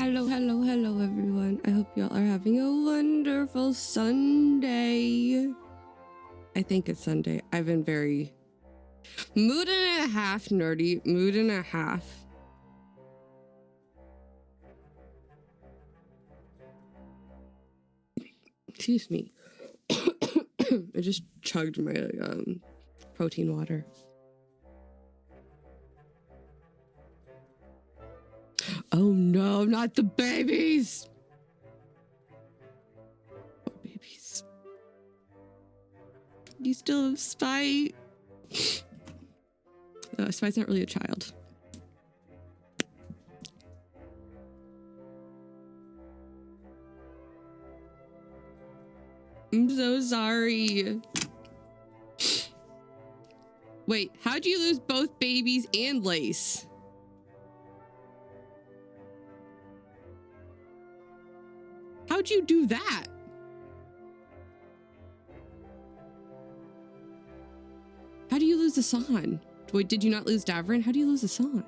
Hello, everyone. I hope y'all are having a wonderful Sunday. I think it's Sunday. I've been very mood and a half nerdy. Mood and a half. Excuse me. I just chugged my protein water. Oh no, not the babies! Oh, babies. You still have Spite. Spite's not really a child. I'm so sorry. Wait, how'd you lose both babies and Lace? How'd you do that? How do you lose the San? Wait, did you not lose Davrin? How do you lose the San?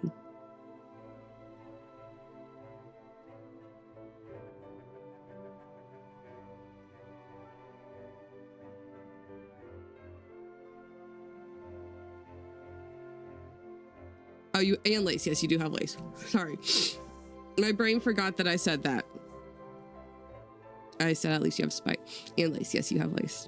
Oh, you and Lace. Yes, you do have Lace. Sorry. My brain forgot that I said that. I said at least you have Spite and Lace. Yes, you have Lace.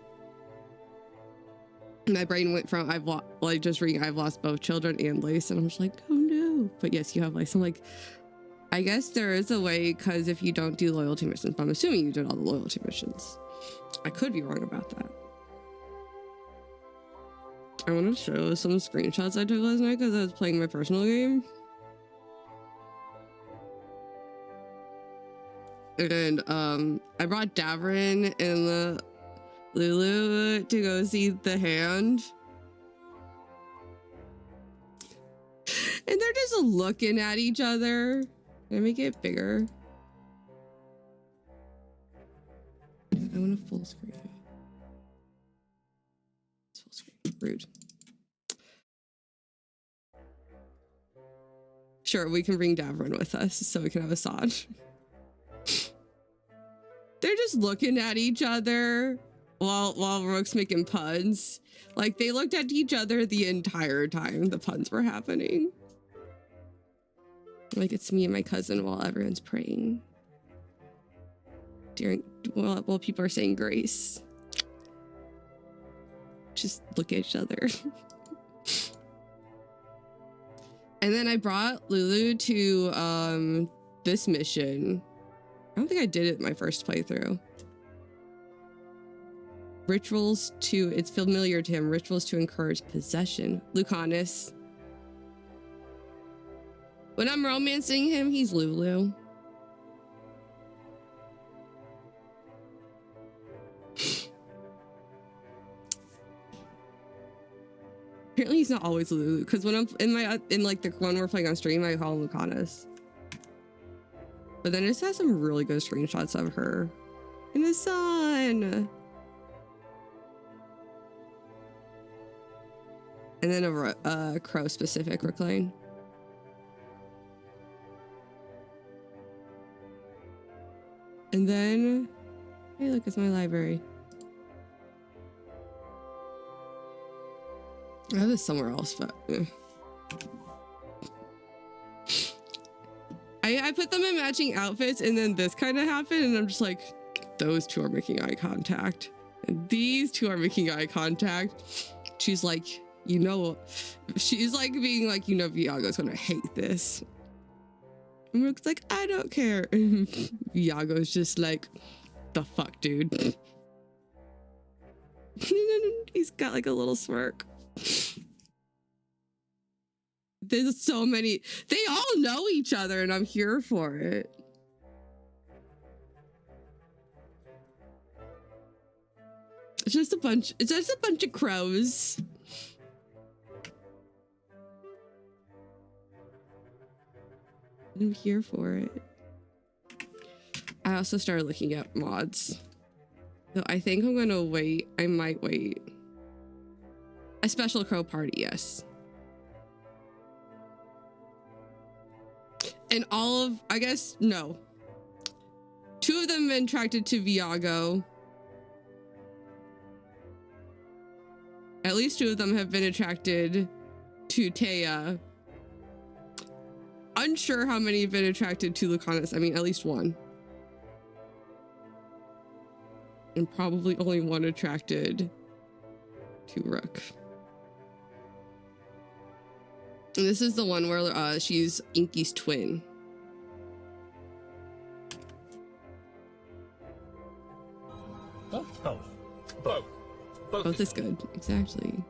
My brain went from I've lost both children and Lace, and I'm just like, oh no. But yes, you have Lace. I'm like, I guess there is a way, because if you don't do loyalty missions, but I'm assuming you did all the loyalty missions. I could be wrong about that. I want to show some screenshots I took last night because I was playing my personal game. And I brought Davrin and the Lulu to go see the hand. And they're just looking at each other. Can I make it bigger? I want a full screen. It's full screen. Rude. Sure, we can bring Davrin with us so we can have a San. They're just looking at each other while Rook's making puns. Like, they looked at each other the entire time the puns were happening. Like, it's me and my cousin while everyone's praying. While people are saying grace. Just look at each other. And then I brought Lulu to this mission. I don't think I did it my first playthrough. Rituals to, it's familiar to him. Rituals to encourage possession. Lucanus. When I'm romancing him, he's Lulu. Apparently he's not always Lulu, because when I'm in like the one we're playing on stream, I call him Lucanus. But then it has some really good screenshots of her in the sun. And then a crow specific recline. And then, hey, look, it's my library. I have this somewhere else, but I put them in matching outfits, and then this kind of happened, and I'm just like, those two are making eye contact, and these two are making eye contact. She's like, you know, she's like being like, you know, Viago's gonna hate this. And Rook's like, I don't care. Viago's just like, the fuck, dude. He's got like a little smirk. There's so many. They all know each other, and I'm here for it. It's just a bunch. It's just a bunch of crows. I'm here for it. I also started looking at mods. So I think I'm gonna wait. I might wait. A special crow party, yes. And all of, I guess, no. 2 of them have been attracted to Viago. At least 2 of them have been attracted to Taya. Unsure how many have been attracted to Lucanus. I mean, at least 1. And probably only 1 attracted to Rook. And this is the one where she's Inky's twin. Both is good, exactly.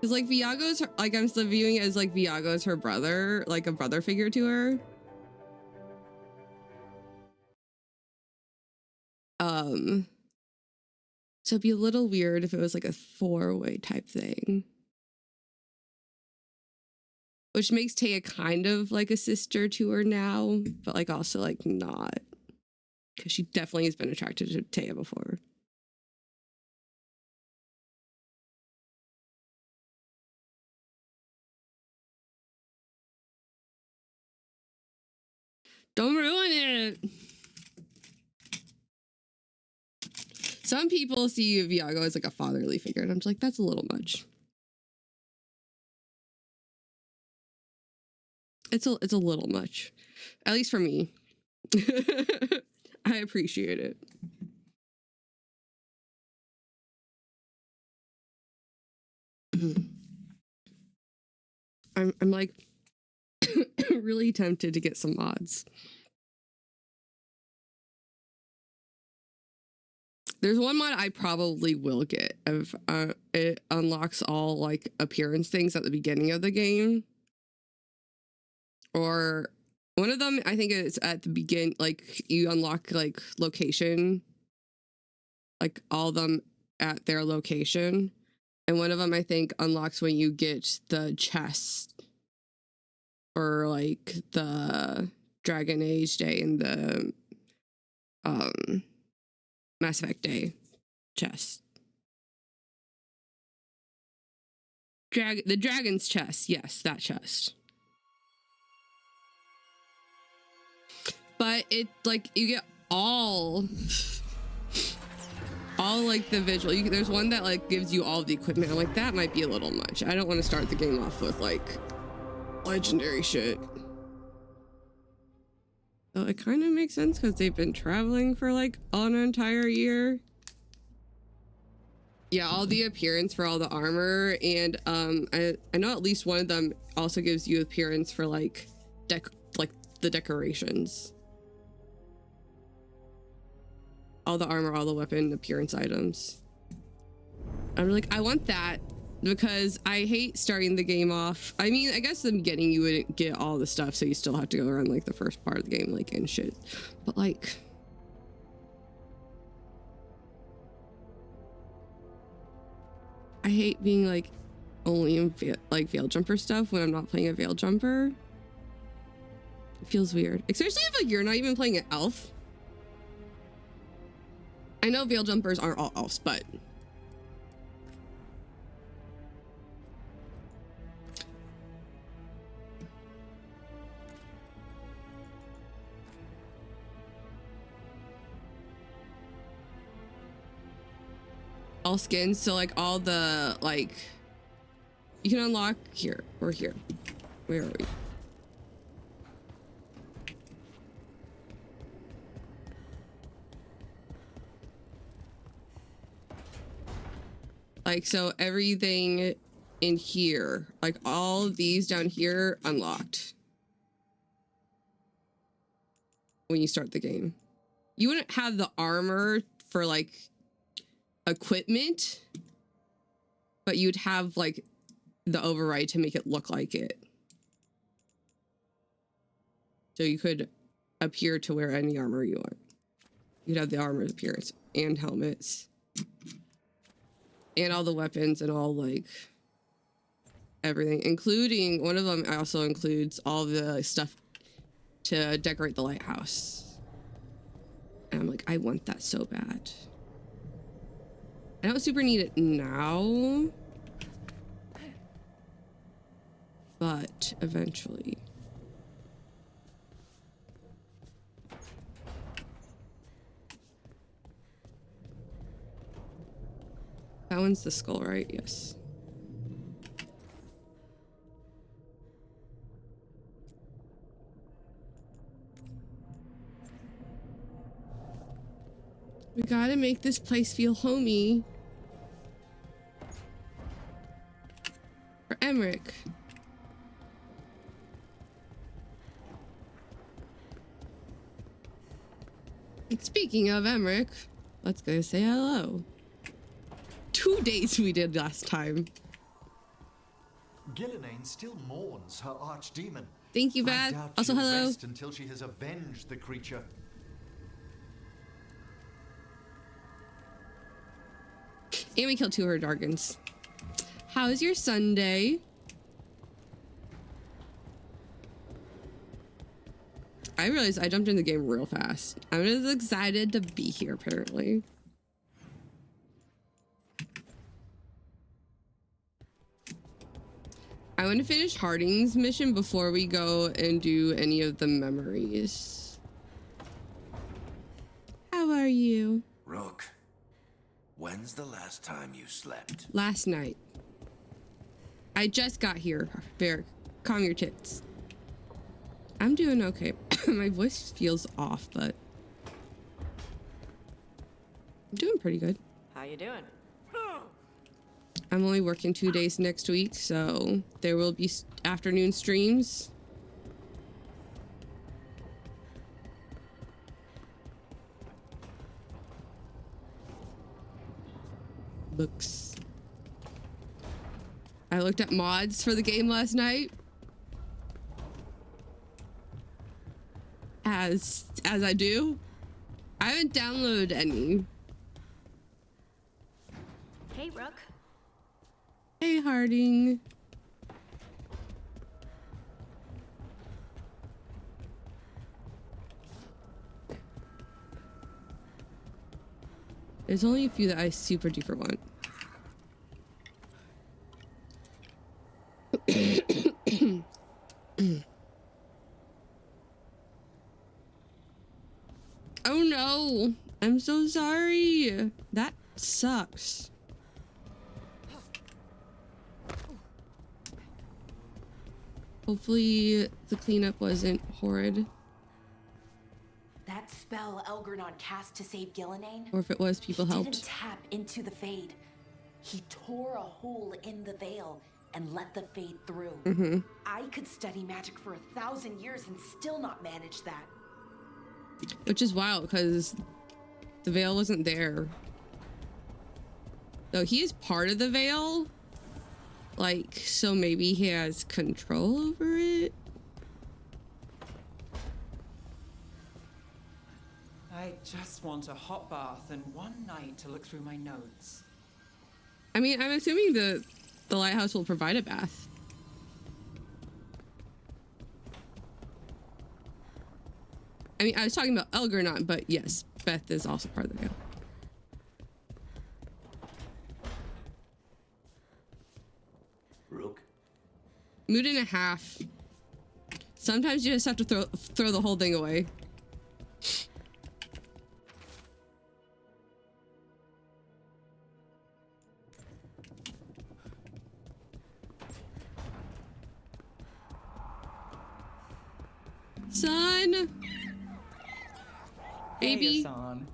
Because like Viago's, like I'm still viewing it as like Viago's her brother, like a brother figure to her. So it'd be a little weird if it was like a 4-way type thing. Which makes Taya kind of like a sister to her now, but like also like not. Because she definitely has been attracted to Taya before. Don't ruin it. Some people see Viago as like a fatherly figure, and I'm just like, that's a little much. It's a little much, at least for me. I appreciate it. I'm like really tempted to get some mods. There's one mod I probably will get. If it unlocks all like appearance things at the beginning of the game, or one of them I think it's at the begin. Like you unlock like location, like all of them at their location, and one of them I think unlocks when you get the chest, or like the Dragon Age Day and the Mass Effect Day chest. The dragon's chest, yes, that chest. But it like you get all like the visual. There's one that like gives you all the equipment. I'm like, that might be a little much. I don't want to start the game off with like legendary shit. So it kind of makes sense because they've been traveling for like an entire year. Yeah, all the appearance for all the armor, and I know at least one of them also gives you appearance for like the decorations. All the armor, all the weapon appearance items. I'm like, I want that because I hate starting the game off. I mean, I guess in the beginning you would get all the stuff, so you still have to go around like the first part of the game, like and shit. But like, I hate being like only in like Veil Jumper stuff when I'm not playing a Veil Jumper. It feels weird, especially if like you're not even playing an elf. I know Veil Jumpers aren't all elves, but all skins, so like all the like you can unlock here or here. Where are we? Like, so everything in here, like all of these down here, unlocked when you start the game. You wouldn't have the armor for like equipment, but you'd have like the override to make it look like it. So you could appear to wear any armor you want. You'd have the armor's appearance and helmets. And all the weapons and all like everything, including one of them also includes all the stuff to decorate the lighthouse. And I'm like, I want that so bad. I don't super need it now, but eventually. That one's the skull, right? Yes. We gotta make this place feel homey. For Emmerich. And speaking of Emmerich, let's go say hello. 2 days we did last time. Gillenane still mourns her archdemon. Thank you, I Beth. doubt Also, she'll hello. rest until she has avenged the creature. And we killed 2 of her dragons. How's your Sunday? I realized I jumped in the game real fast. I'm just excited to be here, apparently. I want to finish Harding's mission before we go and do any of the memories. How are you? Rook, when's the last time you slept? Last night. I just got here. Bear, calm your tits. I'm doing okay. My voice feels off, but I'm doing pretty good. How you doing? I'm only working 2 days next week, so there will be afternoon streams. Books. I looked at mods for the game last night. As I do. I haven't downloaded any. Hey, Rook. Hey, Harding. There's only a few that I super duper want. Oh no, I'm so sorry. That sucks. Hopefully the cleanup wasn't horrid. That spell Elgernon cast to save Gillenane? Or if it was, people He helped. didn't tap into the Fade. He tore a hole in the veil and let the Fade through. I could study magic for 1,000 years and still not manage that. Which is wild because the veil wasn't there. So he is part of the veil. Like, so maybe he has control over it. I just want a hot bath and one night to look through my notes. I mean, I'm assuming the lighthouse will provide a bath. I mean, I was talking about Elgernon, but yes, Beth is also part of the veil. Rook? Mood and a half. Sometimes you just have to throw the whole thing away. Son! Baby. Hey, son.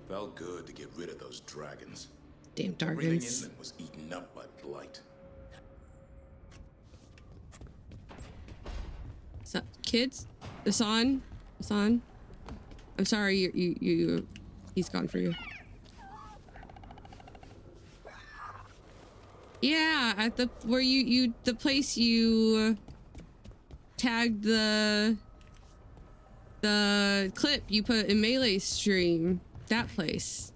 Felt good to get rid of those dragons. Damn Everything in Dargans. them was eaten up by blight. So, kids, Hassan, I'm sorry, he's gone for you. Yeah, at the the place you tagged the clip you put in Melee stream, that place.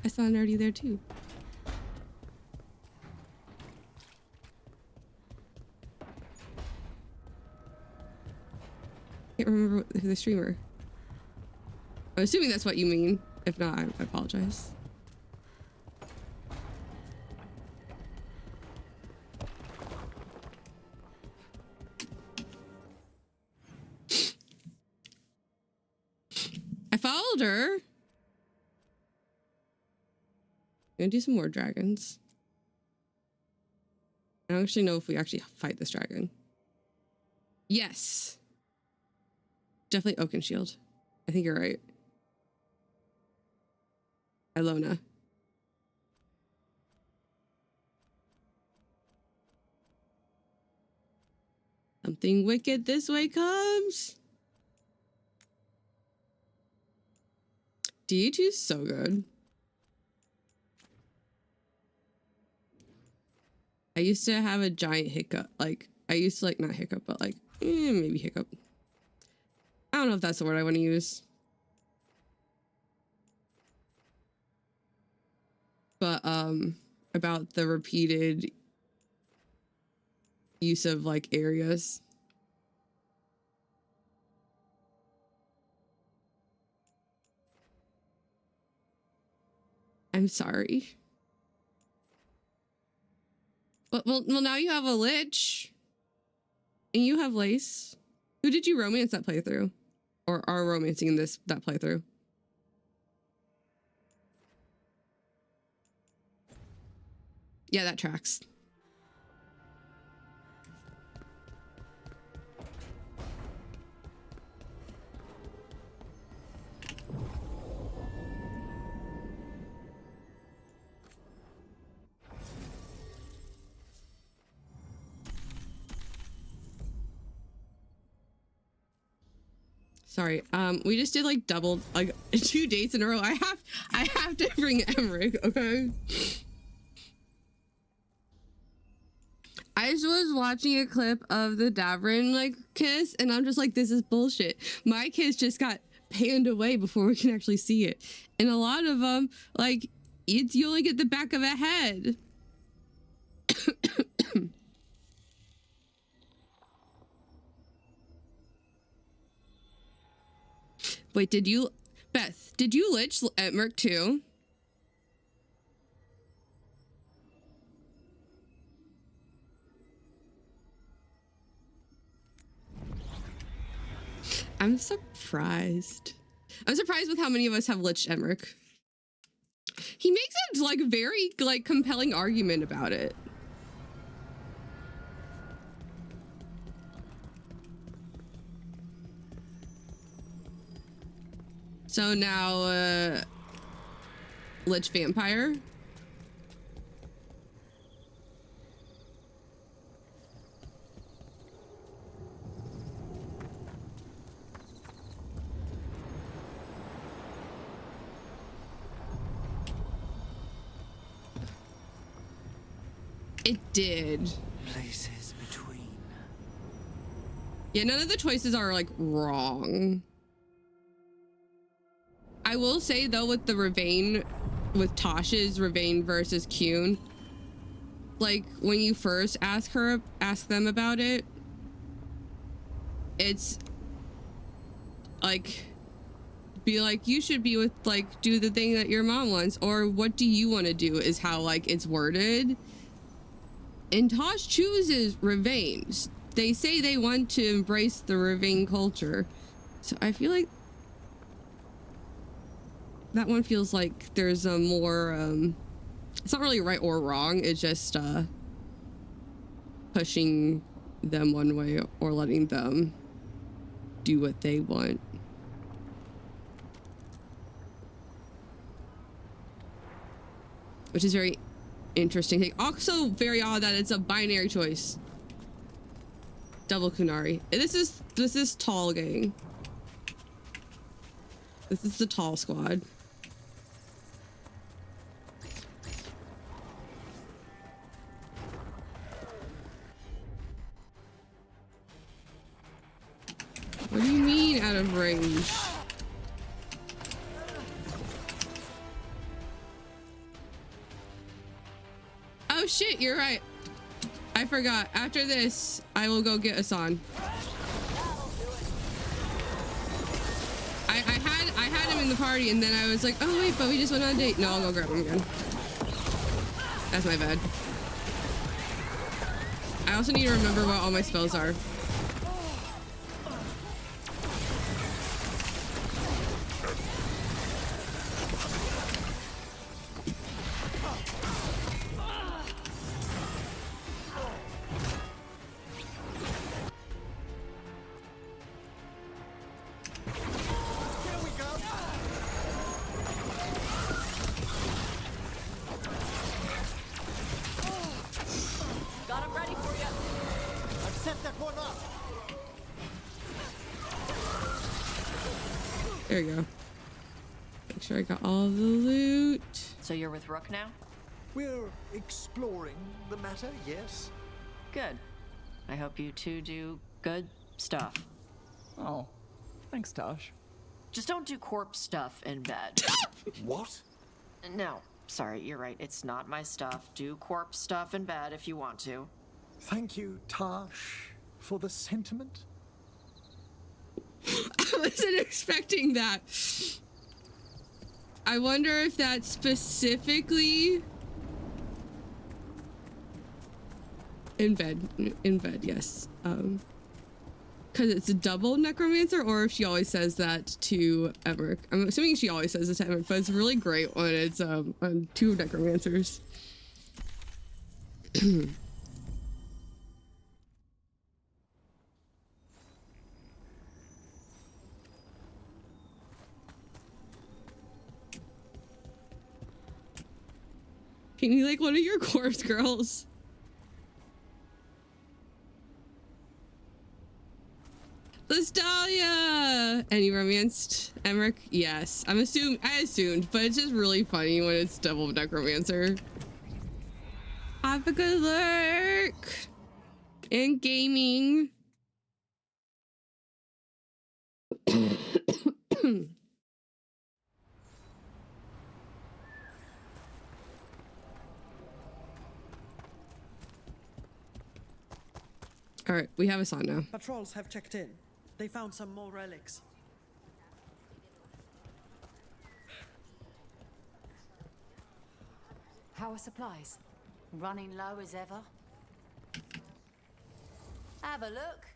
I saw an already there too. Can't remember who the streamer. I'm assuming that's what you mean. If not, I apologize. followed her. Gonna do some more dragons. I don't actually know if we actually fight this dragon. Yes. Definitely Oaken Shield. I think you're right. Ilona. Something wicked this way comes. D2's so good. I used to have a giant hiccup. Like, I used to like, not hiccup, but like, maybe hiccup. I don't know if that's the word I want to use. But, about the repeated use of like areas. I'm sorry. Well, now you have a lich. And you have Lace. Who did you romance that playthrough? Or are romancing in that playthrough? Yeah, that tracks. Sorry, we just did like double, like 2 dates in a row. I have to bring Emmerich, okay? I just was watching a clip of the Davrin like kiss, and I'm just like, this is bullshit. My kiss just got panned away before we can actually see it. And a lot of them, like, you only get the back of a head. Wait, Beth, did you lich Emmerich too? I'm surprised. I'm surprised with how many of us have liched Emmerich. He makes a like very like compelling argument about it. So now, Lich Vampire. It did. Places between. Yeah, none of the choices are like wrong. I will say though, with the Ravane, with Tosh's Ravane versus Qun, like when you first ask them about it, it's like, be like, you should be with like, do the thing that your mom wants, or what do you want to do is how like it's worded. And Tosh chooses Ravane. They say they want to embrace the Ravane culture. So I feel like that one feels like there's a more, it's not really right or wrong. It's just pushing them one way or letting them do what they want. Which is very interesting. Also very odd that it's a binary choice. Double Qunari. This is tall gang. This is the tall squad. What do you mean out of range? Oh shit, you're right. I forgot. After this, I will go get Asan. I had him in the party, and then I was like, oh wait, but we just went on a date. No, I'll go grab him again. That's my bad. I also need to remember what all my spells are. Set that one up. There you go. Make sure I got all the loot. So you're with Rook now? We're exploring the matter, yes? Good. I hope you two do good stuff. Oh, thanks, Tosh. Just don't do corpse stuff in bed. What? No, sorry, you're right. It's not my stuff. Do corpse stuff in bed if you want to. Thank you, Tosh, for the sentiment. I wasn't expecting that. I wonder if that's specifically in bed, yes. Because it's a double necromancer, or if she always says that to Emmerich. I'm assuming she always says it to Emmerich, but it's really great when it's on two necromancers. Can you like one of your corpse girls? Listalia! Any romanced Emmerich? Yes. I assumed, but it's just really funny when it's double necromancer. Have a good lurk in gaming. All right, we have a song now. Patrols have checked in. They found some more relics. How are supplies? Running low as ever? Have a look.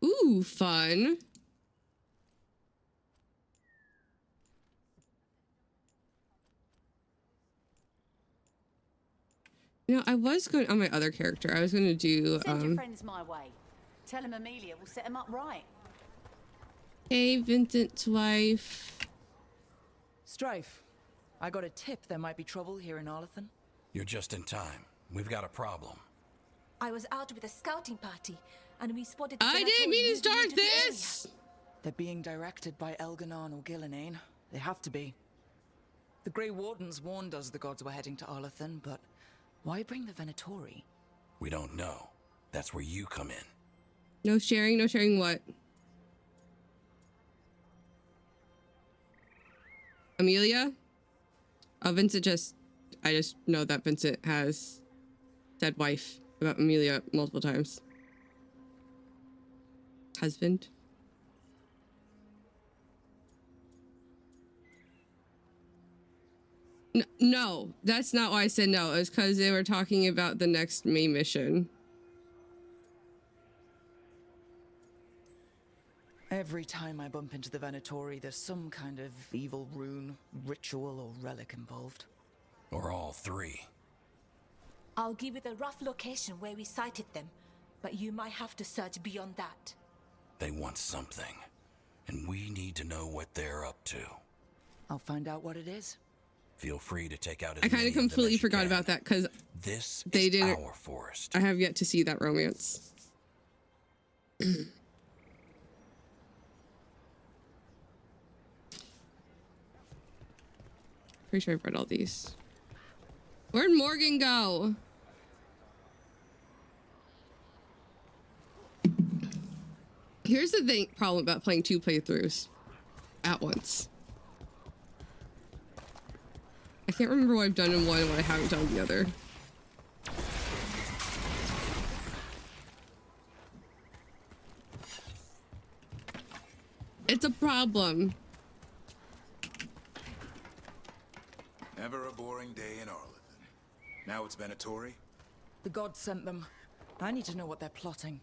Ooh, fun. You know, I was going on my other character. I was going to do Send your friends my way. Tell them Amelia will set them up right. Hey, Vincent's wife. Strife, I got a tip there might be trouble here in Arlethan. You're just in time. We've got a problem. I was out with a scouting party, and we spotted. I didn't mean to start this. They're being directed by Elganon or Gillenane. They have to be. The Grey Wardens warned us the gods were heading to Arlethan, but why bring the Venatori? We don't know. That's where you come in. No sharing, no sharing what? Amelia? Oh, Vincent I just know that Vincent has said wife about Amelia multiple times. Husband? No, that's not why I said no. It's because they were talking about the next main mission. Every time I bump into the Venatori, there's some kind of evil rune, ritual, or relic involved. Or all three. I'll give you the rough location where we sighted them, but you might have to search beyond that. They want something, and we need to know what they're up to. I'll find out what it is. Feel free to take out. I kind of completely forgot about that because they didn't. Our forest. I have yet to see that romance. Pretty sure I've read all these. Where'd Morgan go? Here's the problem about playing two playthroughs at once. I can't remember what I've done in one and what I haven't done in the other. It's a problem. Never a boring day in Arlethan. Now it's Venatori? The gods sent them. I need to know what they're plotting.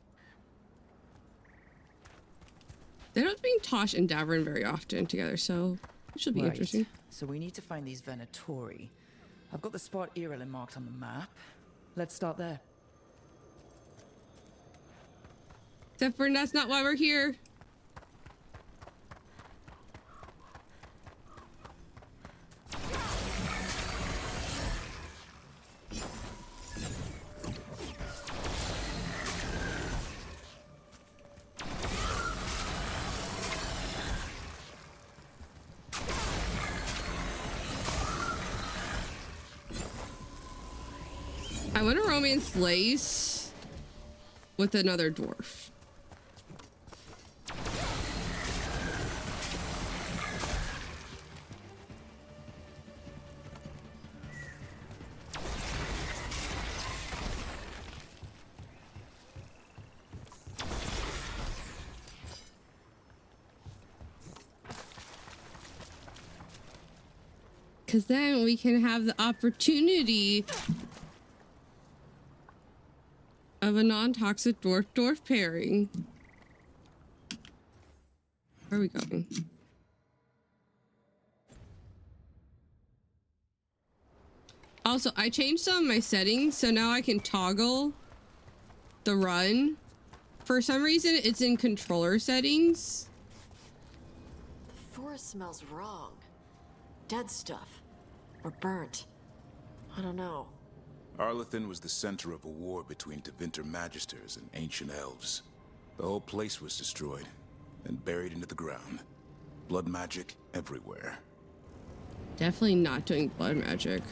They don't bring Tosh and Davern very often together, so it should be interesting. So we need to find these Venatori. I've got the spot Irelin marked on the map. Let's start there. Except for that's not why we're want to romance Lace with another dwarf. Because then we can have the opportunity of a non-toxic dwarf pairing. Where are we going? Also, I changed some of my settings, so now I can toggle the run. For some reason, it's in controller settings. The forest smells wrong. Dead stuff. Or burnt. I don't know. Arlathan was the center of a war between Tevinter Magisters and ancient elves. The whole place was destroyed, and buried into the ground. Blood magic everywhere. Definitely not doing blood magic.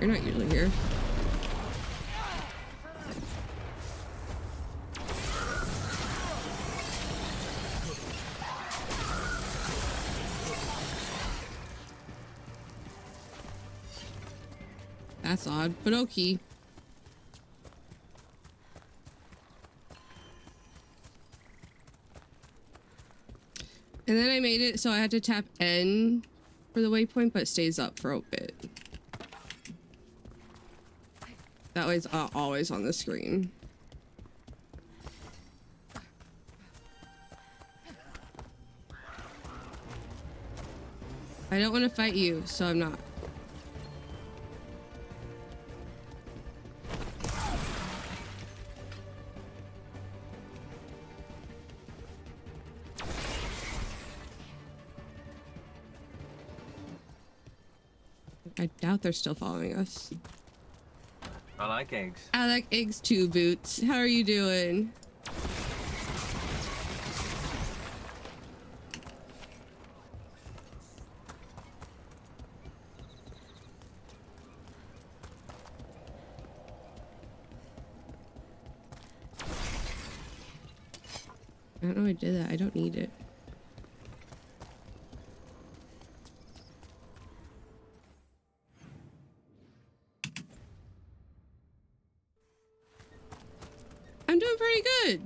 You're not usually here. That's odd, but okay. And then I made it so I had to tap N for the waypoint, but it stays up for a bit. That way it's always on the screen. I don't want to fight you, so I'm not. I doubt they're still following us. I like eggs. I like eggs too, Boots. How are you doing? I don't know I did that. I don't need it. I'm doing pretty good.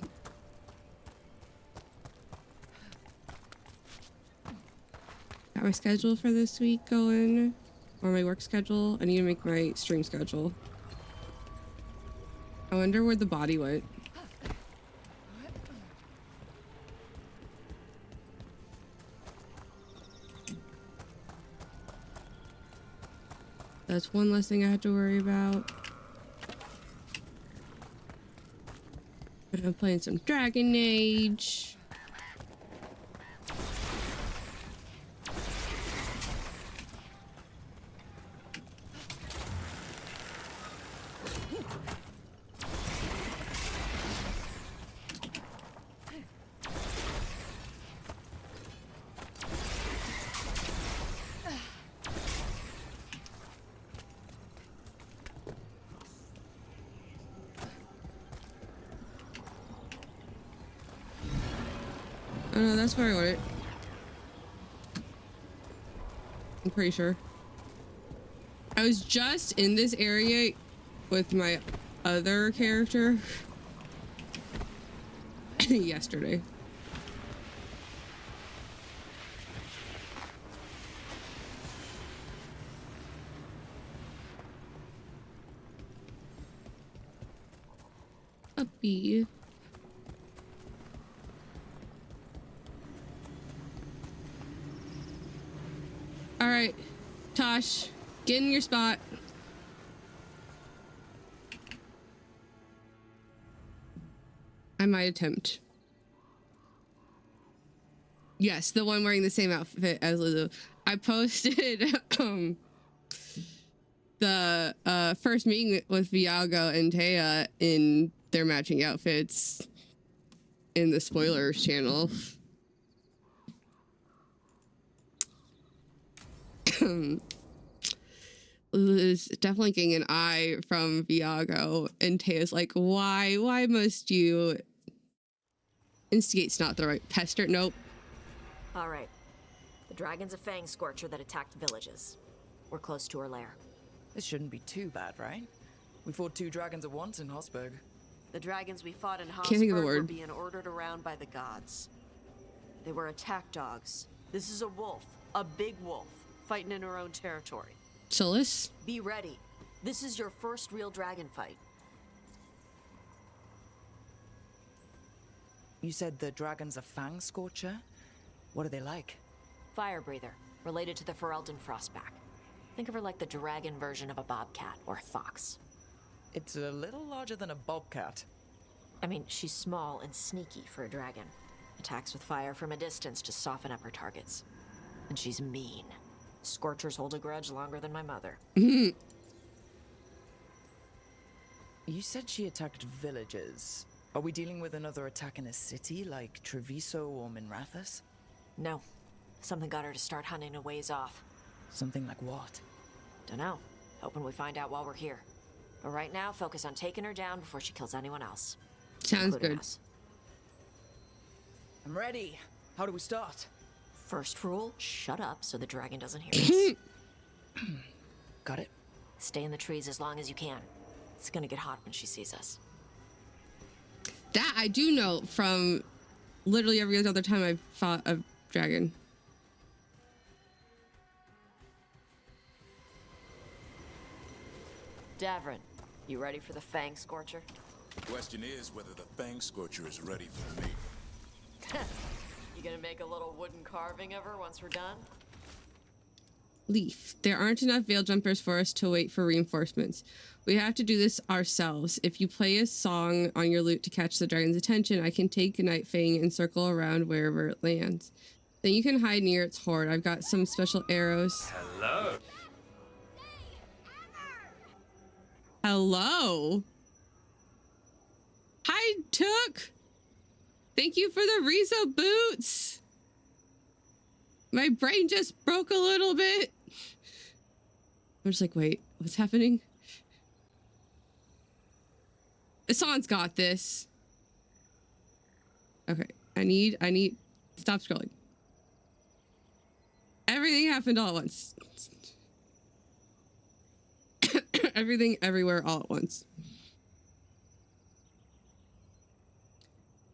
Got my schedule for this week going, or my work schedule. I need to make my stream schedule. I wonder where the body went. That's one less thing I have to worry about. I'm playing some Dragon Age. Oh no, that's where I want it. I'm pretty sure. I was just in this area with my other character yesterday. Puppy. All right, Tosh, get in your spot. I might attempt. Yes, the one wearing the same outfit as Lulu. I posted the first meeting with Viago and Taya in their matching outfits in the spoilers channel. is definitely getting an eye from Viago, and Tea's like, why must you instigate's not the right pester? Nope. All right. The dragon's a fang scorcher that attacked villages. We're close to her lair. This shouldn't be too bad, right? We fought 2 dragons at once in Hosberg. The dragons we fought in Can't think of the Hosberg were word. being ordered around by the gods. They were attack dogs. This is a wolf, a big wolf, fighting in her own territory. Solus? Be ready. This is your first real dragon fight. You said the dragon's a fang scorcher? What are they like? Fire breather, related to the Ferelden frostback. Think of her like the dragon version of a bobcat or fox. It's a little larger than a bobcat. I mean, she's small and sneaky for a dragon. Attacks with fire from a distance to soften up her targets. And she's mean. Scorchers hold a grudge longer than my mother. You said she attacked villages. Are we dealing with another attack in a city like Treviso or Minrathous? No. Something got her to start hunting a ways off. Something like what? Dunno. Hoping we find out while we're here. But right now, focus on taking her down before she kills anyone else. Sounds good. Us. I'm ready. How do we start? First rule, shut up so the dragon doesn't hear us. Got it. Stay in the trees as long as you can. It's gonna get hot when she sees us. That I do know from literally every other time I've fought a dragon. Davrin, you ready for the Fang Scorcher? The question is whether the Fang Scorcher is ready for me. You gonna make a little wooden carving of her once we're done? Leaf. There aren't enough veil jumpers for us to wait for reinforcements. We have to do this ourselves. If you play a song on your lute to catch the dragon's attention, I can take Night Fang and circle around wherever it lands. Then you can hide near its hoard. I've got some special arrows. Hello. Hello. Hi, Took. Thank you for the Rizo boots. My brain just broke a little bit. I'm just like, wait, what's happening? Hassan's got this. Okay, I need, stop scrolling. Everything happened all at once. Everything, everywhere, all at once.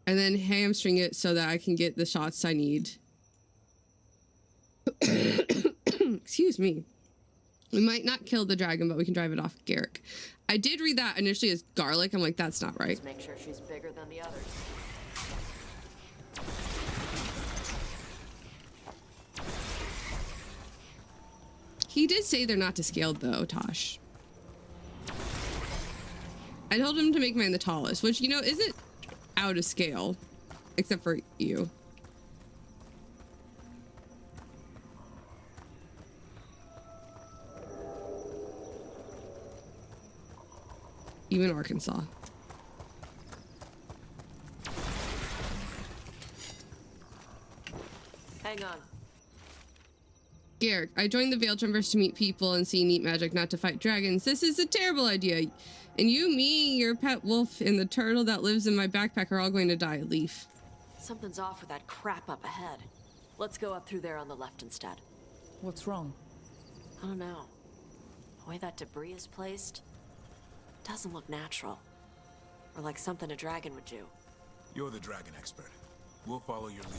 And then hamstring it so that I can get the shots I need. Excuse me. We might not kill the dragon, but we can drive it off Garrick. I did read that initially as garlic. I'm like, that's not right. Let's make sure she's bigger than the others. He did say they're not to scale though, Tosh. I told him to make mine the tallest, which, you know, isn't out of scale, except for you. Even Arkansas. Hang on. Garrick, I joined the Veil Jumpers to meet people and see neat magic, not to fight dragons. This is a terrible idea. And you, me, your pet wolf, and the turtle that lives in my backpack are all going to die. Leaf. Something's off with that crap up ahead. Let's go up through there on the left instead. What's wrong? I don't know. The way that debris is placed doesn't look natural. Or like something a dragon would do. You're the dragon expert. We'll follow your lead.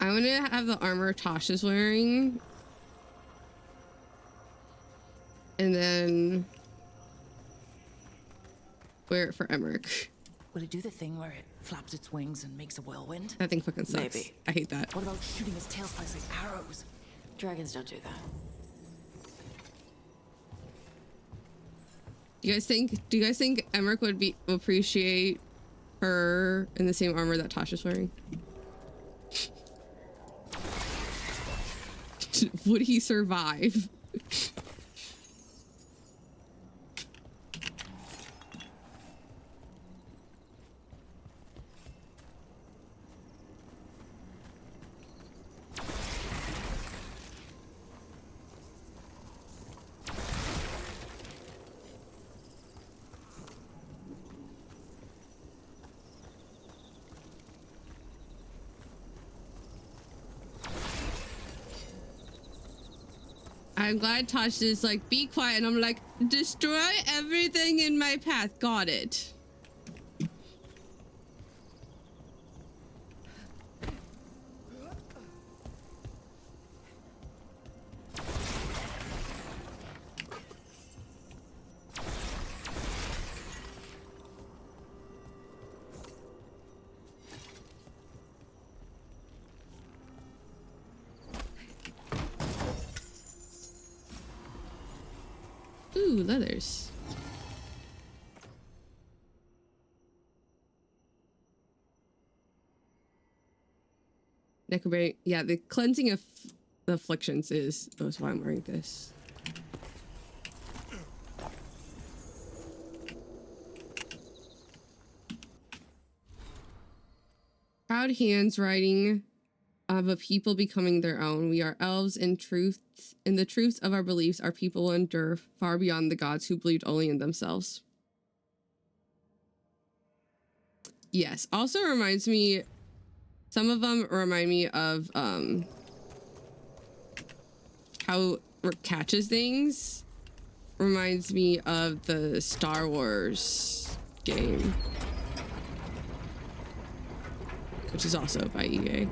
I want to have the armor Tosh is wearing. And then wear it for Emmerich. Will it do the thing where it flaps its wings and makes a whirlwind? That thing fucking sucks. Maybe. I hate that. What about shooting his tail spikes like arrows? Dragons don't do that. Do you guys think Emmerich would appreciate her in the same armor that Tasha's wearing? Would he survive? I'm glad Tosh is like, be quiet, and I'm like, destroy everything in my path. Got it. Ooh, leathers. Necroberry. Yeah, the cleansing of the afflictions is why I'm wearing this. Proud hands writing of a people becoming their own. We are elves in truth. In the truths of our beliefs, our people will endure far beyond the gods who believed only in themselves. Yes. Also reminds me, some of them remind me of how it catches things. Reminds me of the Star Wars game, which is also by EA.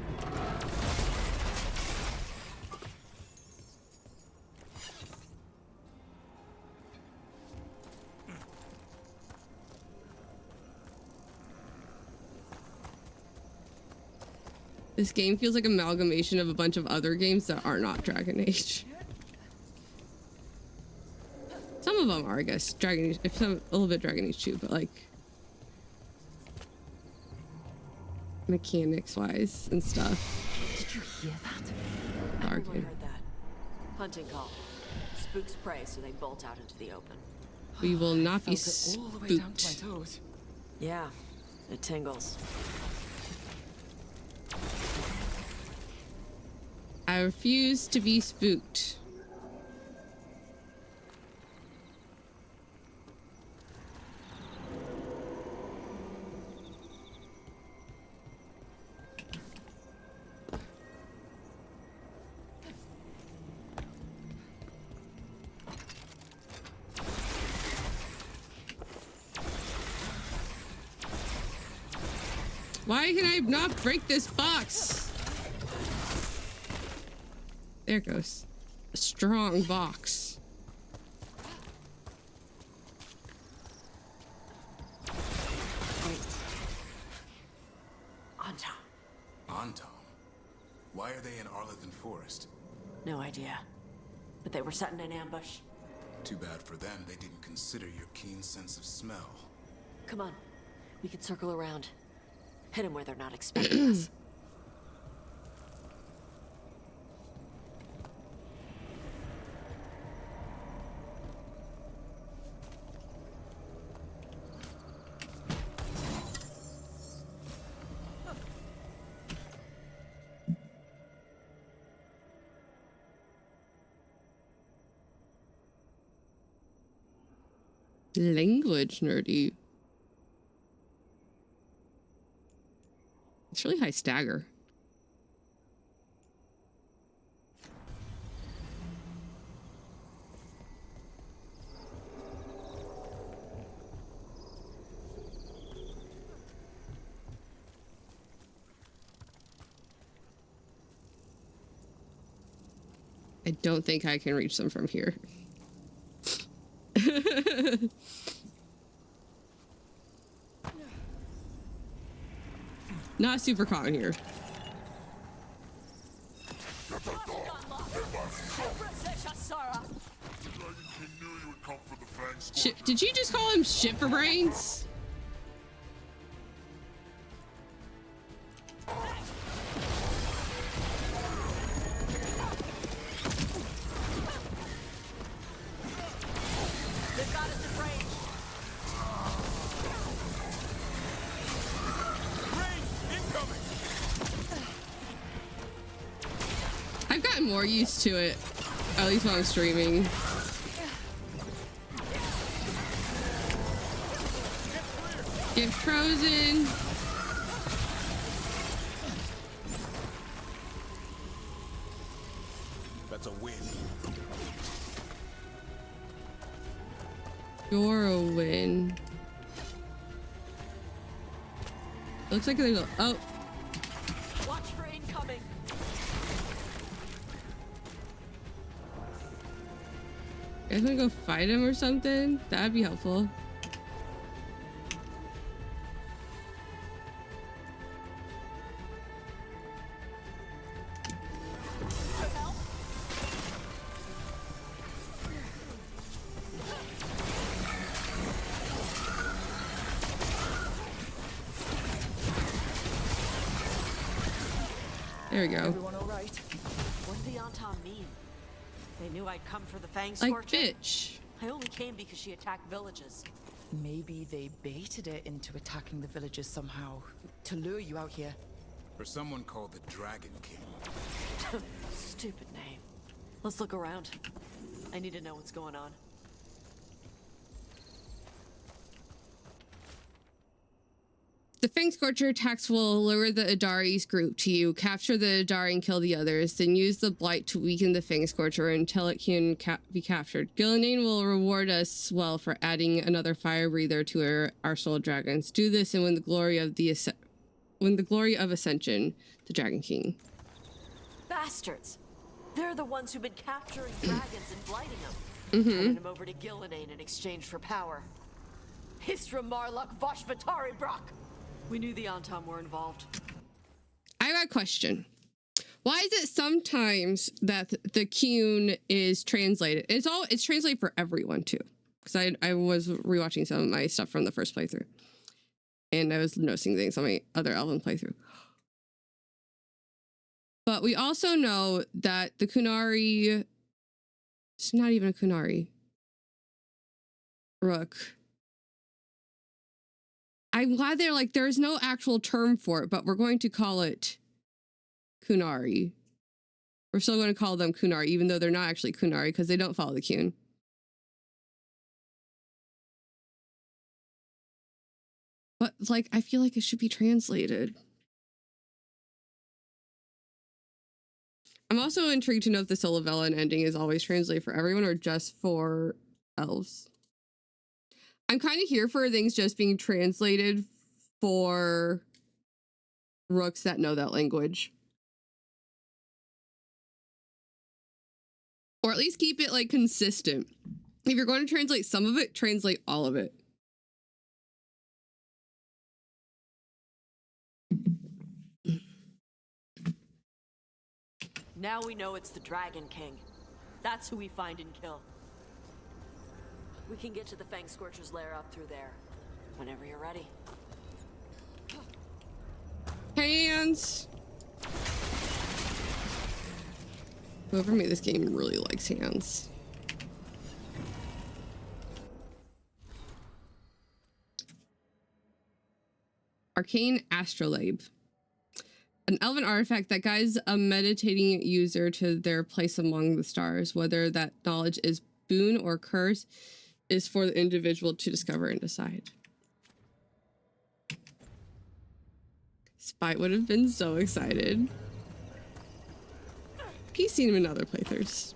This game feels like an amalgamation of a bunch of other games that are not Dragon Age. Some of them are, I guess, Dragon Age, if some, a little bit Dragon Age 2, but like mechanics wise and stuff. Did you hear that? Everyone heard that. Hunting call. Spooks prey, so they bolt out into the open. We will not be all the way down to my spooked. toes. Yeah, it tingles. I refuse to be spooked. Why can I not break this box? There it goes. A strong box. Anton. Anton? Why are they in Arlington Forest? No idea. But they were set in an ambush. Too bad for them they didn't consider your keen sense of smell. Come on. We can circle around. Hit them where they're not expecting us. Language nerdy. It's really high stagger. I don't think I can reach them from here. Not super common here. Did you just call him shit for brains? getting more used to it, at least while I'm streaming. Get frozen. That's a win. You're a win. Looks like there's a oh. Watch for incoming. You guys wanna go fight him or something? That'd be helpful. There we go. Everyone all right? What did the Anton mean? They knew I'd come for the Fang Like, Scorcher? bitch. I only came because she attacked villages. Maybe they baited it into attacking the villages somehow to lure you out here. For someone called the Dragon King. Stupid name. Let's look around. I need to know what's going on. The Fang Scorcher attacks will lure the Adari's group to you, capture the Adari and kill the others, then use the Blight to weaken the Fang Scorcher until it can be captured. Gillenane will reward us well for adding another fire breather to our arsenal of dragons. Do this and win the glory of Ascension, the Dragon King. Bastards! They're the ones who've been capturing dragons and blighting them. Turning them over to Gillenane in exchange for power. Hisra Marluk Voshvatari Brock! We knew the Anton were involved. I got a question. Why is it sometimes that the Qun is translated? It's translated for everyone too. Because I was rewatching some of my stuff from the first playthrough. And I was noticing things on my other Elven playthrough. But we also know that the Qunari, it's not even a Qunari. Rook. I'm glad they're like, there's no actual term for it, but we're going to call it Qunari. We're still going to call them Qunari, even though they're not actually Qunari because they don't follow the Qun. But like, I feel like it should be translated. I'm also intrigued to know if the Solovellan ending is always translated for everyone or just for elves. I'm kind of here for things just being translated for rooks that know that language. Or at least keep it like consistent. If you're going to translate some of it, translate all of it. Now we know it's the Dragon King. That's who we find and kill. We can get to the Fang Scorcher's lair up through there. Whenever you're ready. Hands! Whoever made this game really likes hands. Arcane Astrolabe. An elven artifact that guides a meditating user to their place among the stars. Whether that knowledge is boon or curse is for the individual to discover and decide. Spite would have been so excited. He's seen him in other playthroughs.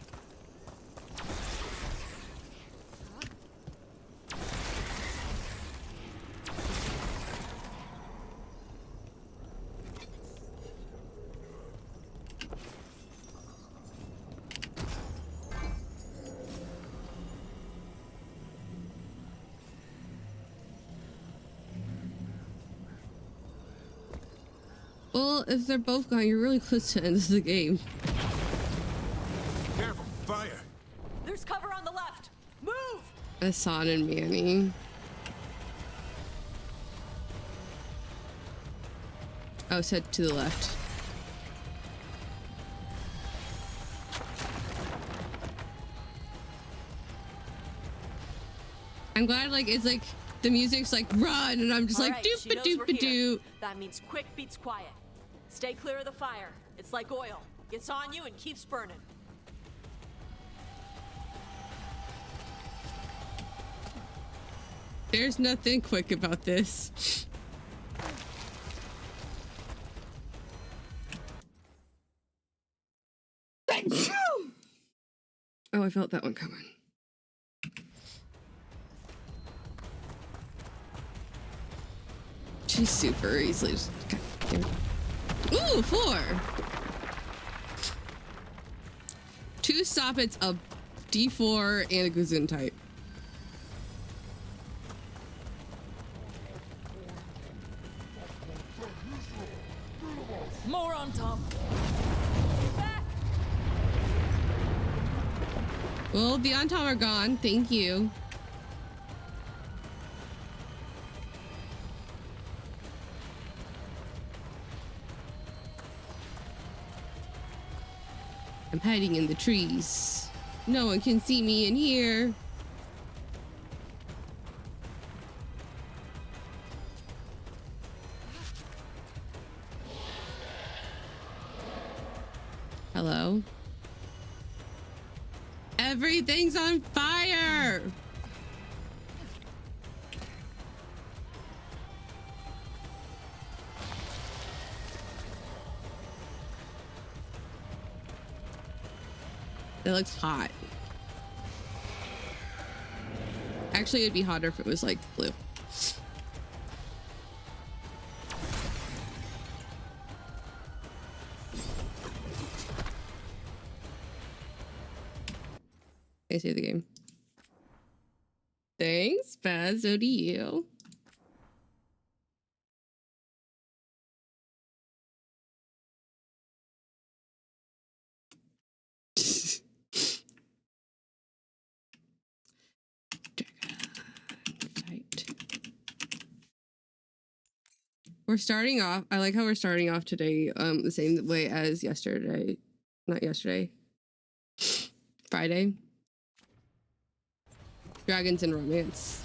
Well, if they're both gone, you're really close to the end of the game. Careful, fire! There's cover on the left. Move! Hassan and Manny. Oh, said to the left. I'm glad, like, it's like the music's like run, and I'm just All like right, doop-a-doop-a-doo. That means quick beats quiet. Stay clear of the fire. It's like oil. Gets on you and keeps burning. There's nothing quick about this. Oh, I felt that one coming. She's super easily just... Ooh, 4! 2 soppets, a D4, and a Guzun type. More on Tom. Well, the on-tom are gone. Thank you. I'm hiding in the trees. No one can see me in here. Hello? Everything's on fire! It looks hot. Actually, it'd be hotter if it was like blue. I save the game. Thanks, Baz. So do you. We're starting off. I like how we're starting off today the same way as yesterday. Not yesterday. Friday. Dragons and romance.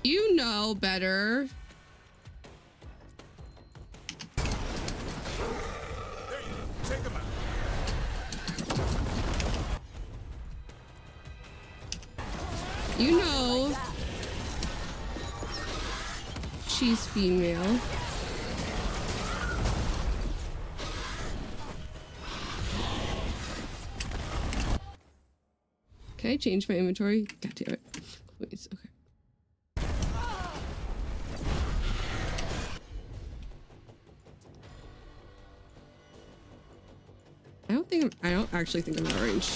You know better. Take them out. You know she's female. Can I change my inventory? God damn it. Please, okay. I don't actually think I'm out of range.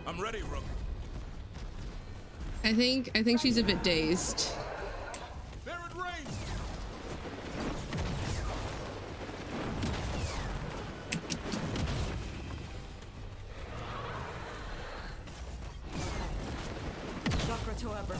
I'm ready, Rook. I think she's a bit dazed. They're at range. Chakra to ever.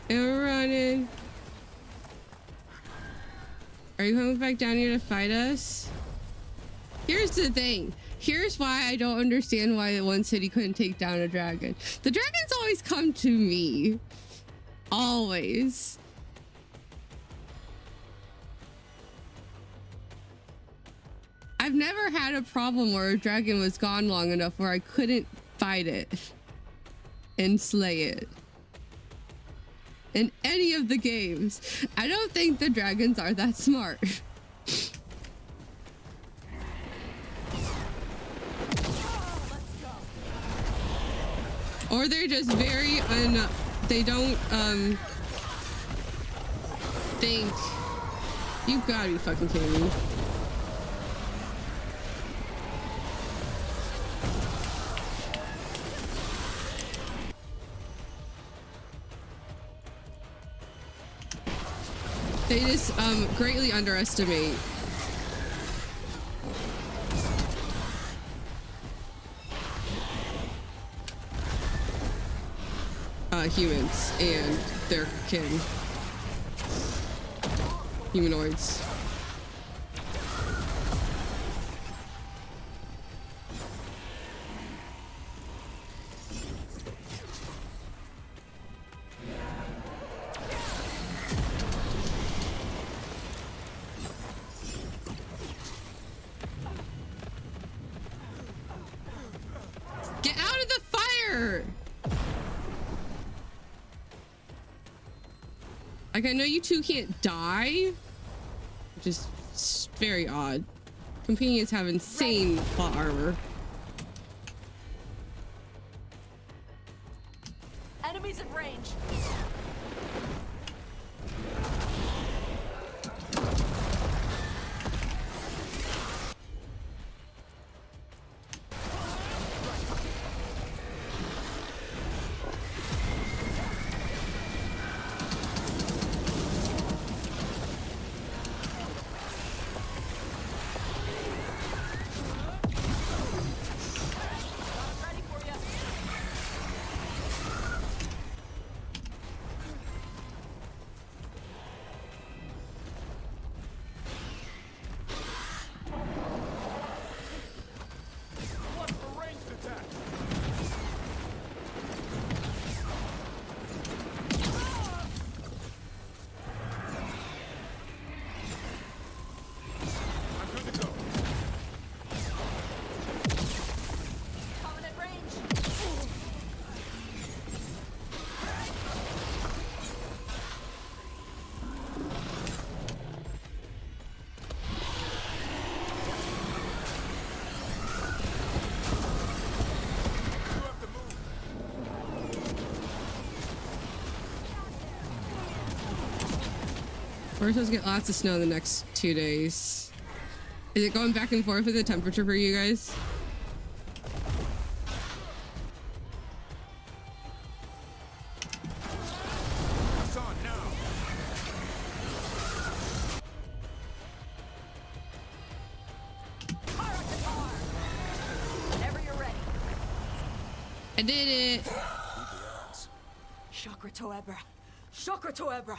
We're running. Are you coming back down here to fight us? Here's the thing. Here's why I don't understand why the one city couldn't take down a dragon. The dragons always come to me. Always. I've never had a problem where a dragon was gone long enough where I couldn't fight it and slay it. in any of the games. I don't think the dragons are that smart. Or they're just very they don't think. You've gotta be fucking kidding me. They just greatly underestimate humans and their kin. Humanoids. Get out of the fire! Like, I know you two can't die, which is very odd. Companions have insane plot armor. Enemies at range. We're supposed to get lots of snow in the next 2 days. Is it going back and forth with the temperature for you guys? Whenever you're ready. I did it. Chakra Toebra. Chakra Toebra.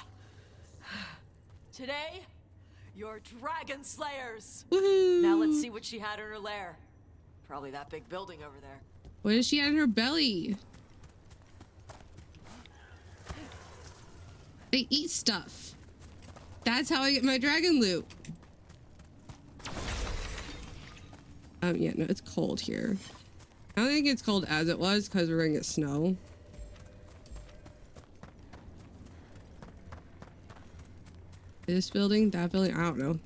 Today, you're dragon slayers. Woohoo! Now let's see what she had in her lair. Probably that big building over there. What does she have in her belly? They eat stuff. That's how I get my dragon loot. Yeah, no, it's cold here. I don't think it's cold as it was because we're gonna get snow. This building, that building, I don't know.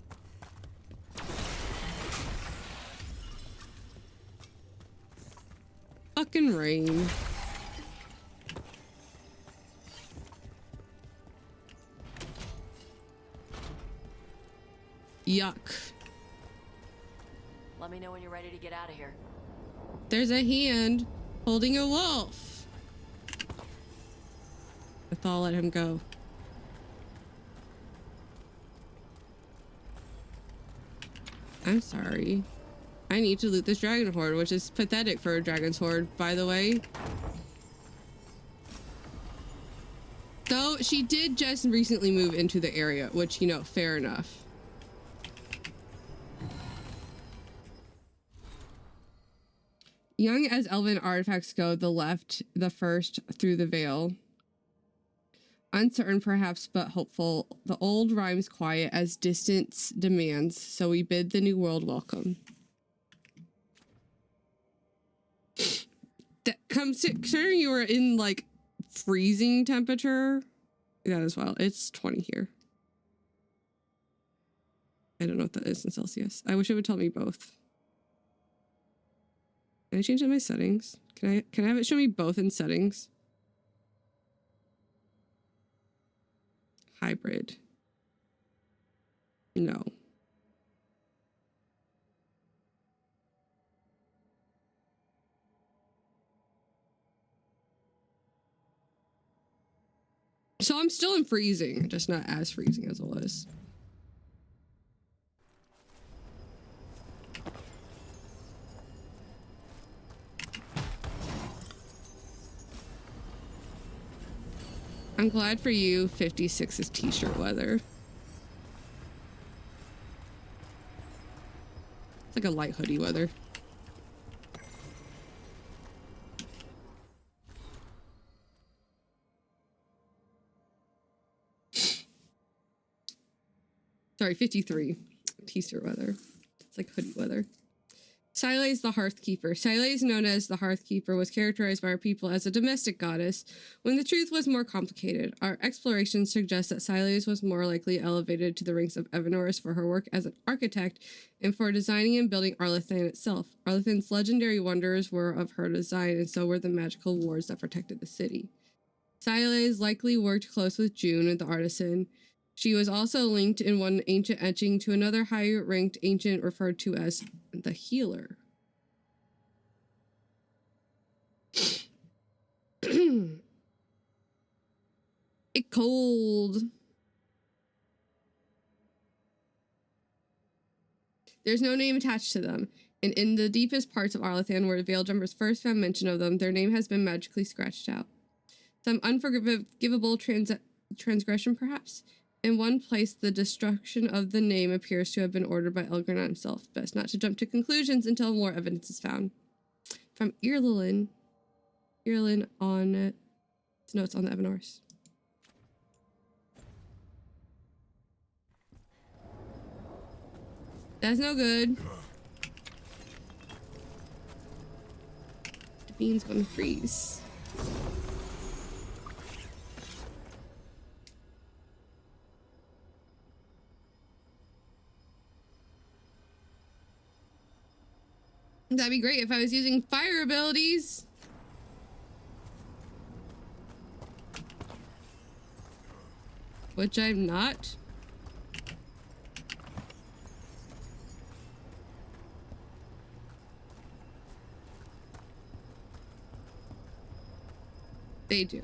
Fucking rain. Yuck. Let me know when you're ready to get out of here. There's a hand holding a wolf. I thought I'll let him go. I'm sorry. I need to loot this dragon horde, which is pathetic for a dragon's horde, by the way. Though she did just recently move into the area, which, you know, fair enough. Young as elven artifacts go, the left, the first through the veil. Uncertain perhaps, but hopeful. The old rhymes quiet as distance demands, so we bid the new world welcome. That considering you were in like freezing temperature that as well. It's 20 here. I don't know what that is in Celsius. I wish it would tell me both. Can I change my settings? Can I have it show me both in settings? Hybrid. No. So I'm still in freezing, just not as freezing as it was. I'm glad for you, 56 is t-shirt weather. It's like a light hoodie weather. Sorry, 53. T-shirt weather. It's like hoodie weather. Sile's the Hearthkeeper. Sile's, known as the Hearthkeeper, was characterized by our people as a domestic goddess, when the truth was more complicated. Our explorations suggest that Sile's was more likely elevated to the ranks of Evanorus for her work as an architect and for designing and building Arlathan itself. Arlathan's legendary wonders were of her design, and so were the magical wards that protected the city. Sile's likely worked close with June, the artisan. She was also linked in one ancient etching to another high-ranked ancient referred to as the Healer. It's cold. There's no name attached to them, and in the deepest parts of Arlathan, where the Veiljumpers first found mention of them, their name has been magically scratched out. Some unforgivable transgression, perhaps? In one place, the destruction of the name appears to have been ordered by Elgornot himself. Best not to jump to conclusions until more evidence is found. From Irlin on notes on the Evanorus. That's no good. The bean's gonna freeze. That'd be great if I was using fire abilities. Which I'm not. They do.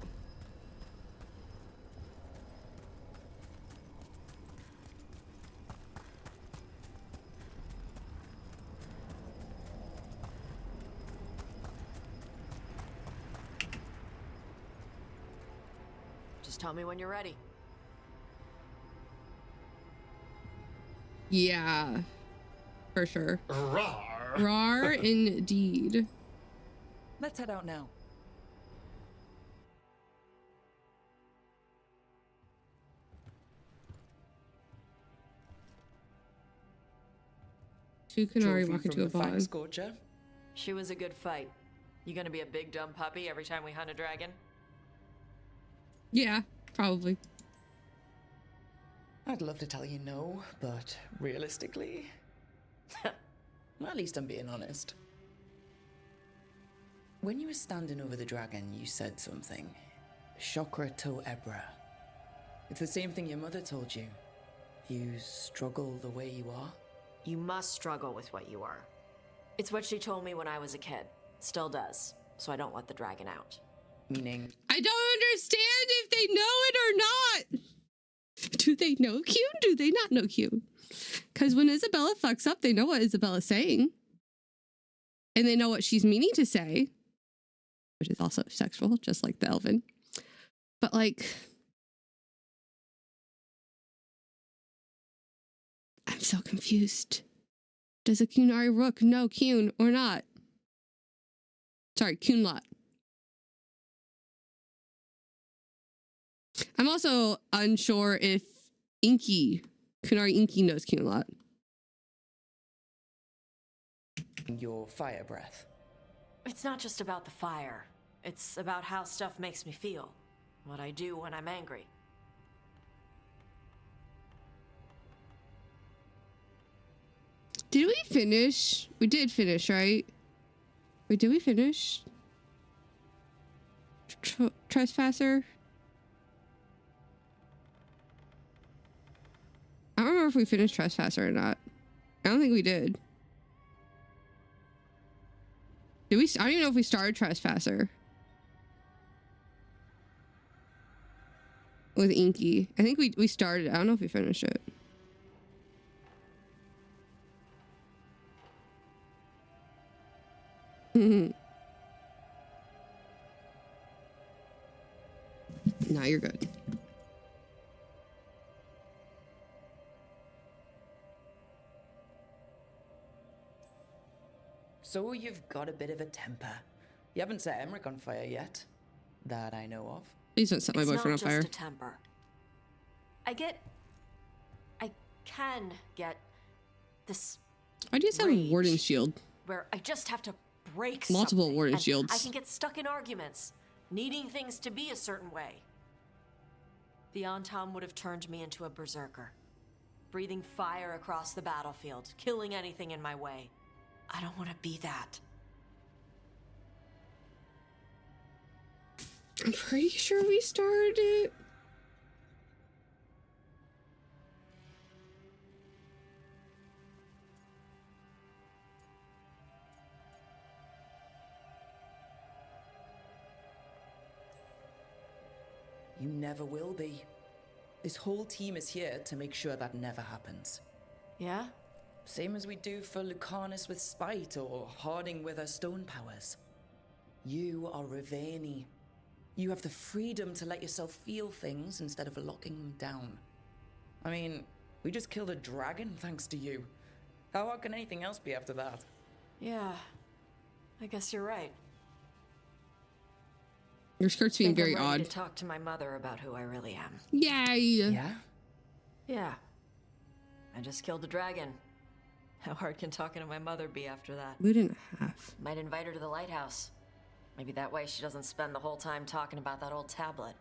Just tell me when you're ready. Yeah, for sure. Rar. Rar indeed. Let's head out now. Two Qunari Trophy walk into from a the Fang bond. Scorcher. She was a good fight. You gonna be a big dumb puppy every time we hunt a dragon? Yeah, probably. I'd love to tell you no, but realistically, at least I'm being honest. When you were standing over the dragon, you said something. Chakra to Ebra. It's the same thing your mother told you. You struggle the way you are. You must struggle with what you are. It's what she told me when I was a kid. Still does. So I don't let the dragon out. Meaning? I don't understand if they know it or not. Do they know Qun? Do they not know Qun? Because when Isabella fucks up, they know what Isabella's saying. And they know what she's meaning to say. Which is also sexual, just like the Elven. But like... I'm so confused. Does a Qunari rook know Qun or not? Sorry, Qunlot. I'm also unsure if Qunari Inky knows Qunlot. Your fire breath. It's not just about the fire. It's about how stuff makes me feel. What I do when I'm angry. Did we finish? We did finish, right? Wait, did we finish? Trespasser? I don't remember if we finished Trespasser or not. I don't think we did. Did we? I don't even know if we started Trespasser. With Inky. I think we started. I don't know if we finished it. Nah, you're good. So you've got a bit of a temper. You haven't set Emmerich on fire yet, that I know of. Please don't set my boyfriend on fire. It's not just a temper. I can get this. I just have a warden shield. Where I just have to break multiple warden and shields. I can get stuck in arguments, needing things to be a certain way. The Antam would have turned me into a berserker, breathing fire across the battlefield, killing anything in my way. I don't want to be that. I'm pretty sure we started it. You never will be. This whole team is here to make sure that never happens. Yeah? Same as we do for Lucanus with spite or Harding with her stone powers. You are Raveni. You have the freedom to let yourself feel things instead of locking them down. I mean, we just killed a dragon thanks to you. How hard can anything else be after that? Yeah, I guess you're right. Your skirt's being very I'm ready odd. to talk to my mother about who I really am. Yay! Yeah? Yeah. I just killed a dragon. How hard can talking to my mother be after that? We didn't have. Might invite her to the lighthouse. Maybe that way she doesn't spend the whole time talking about that old tablet.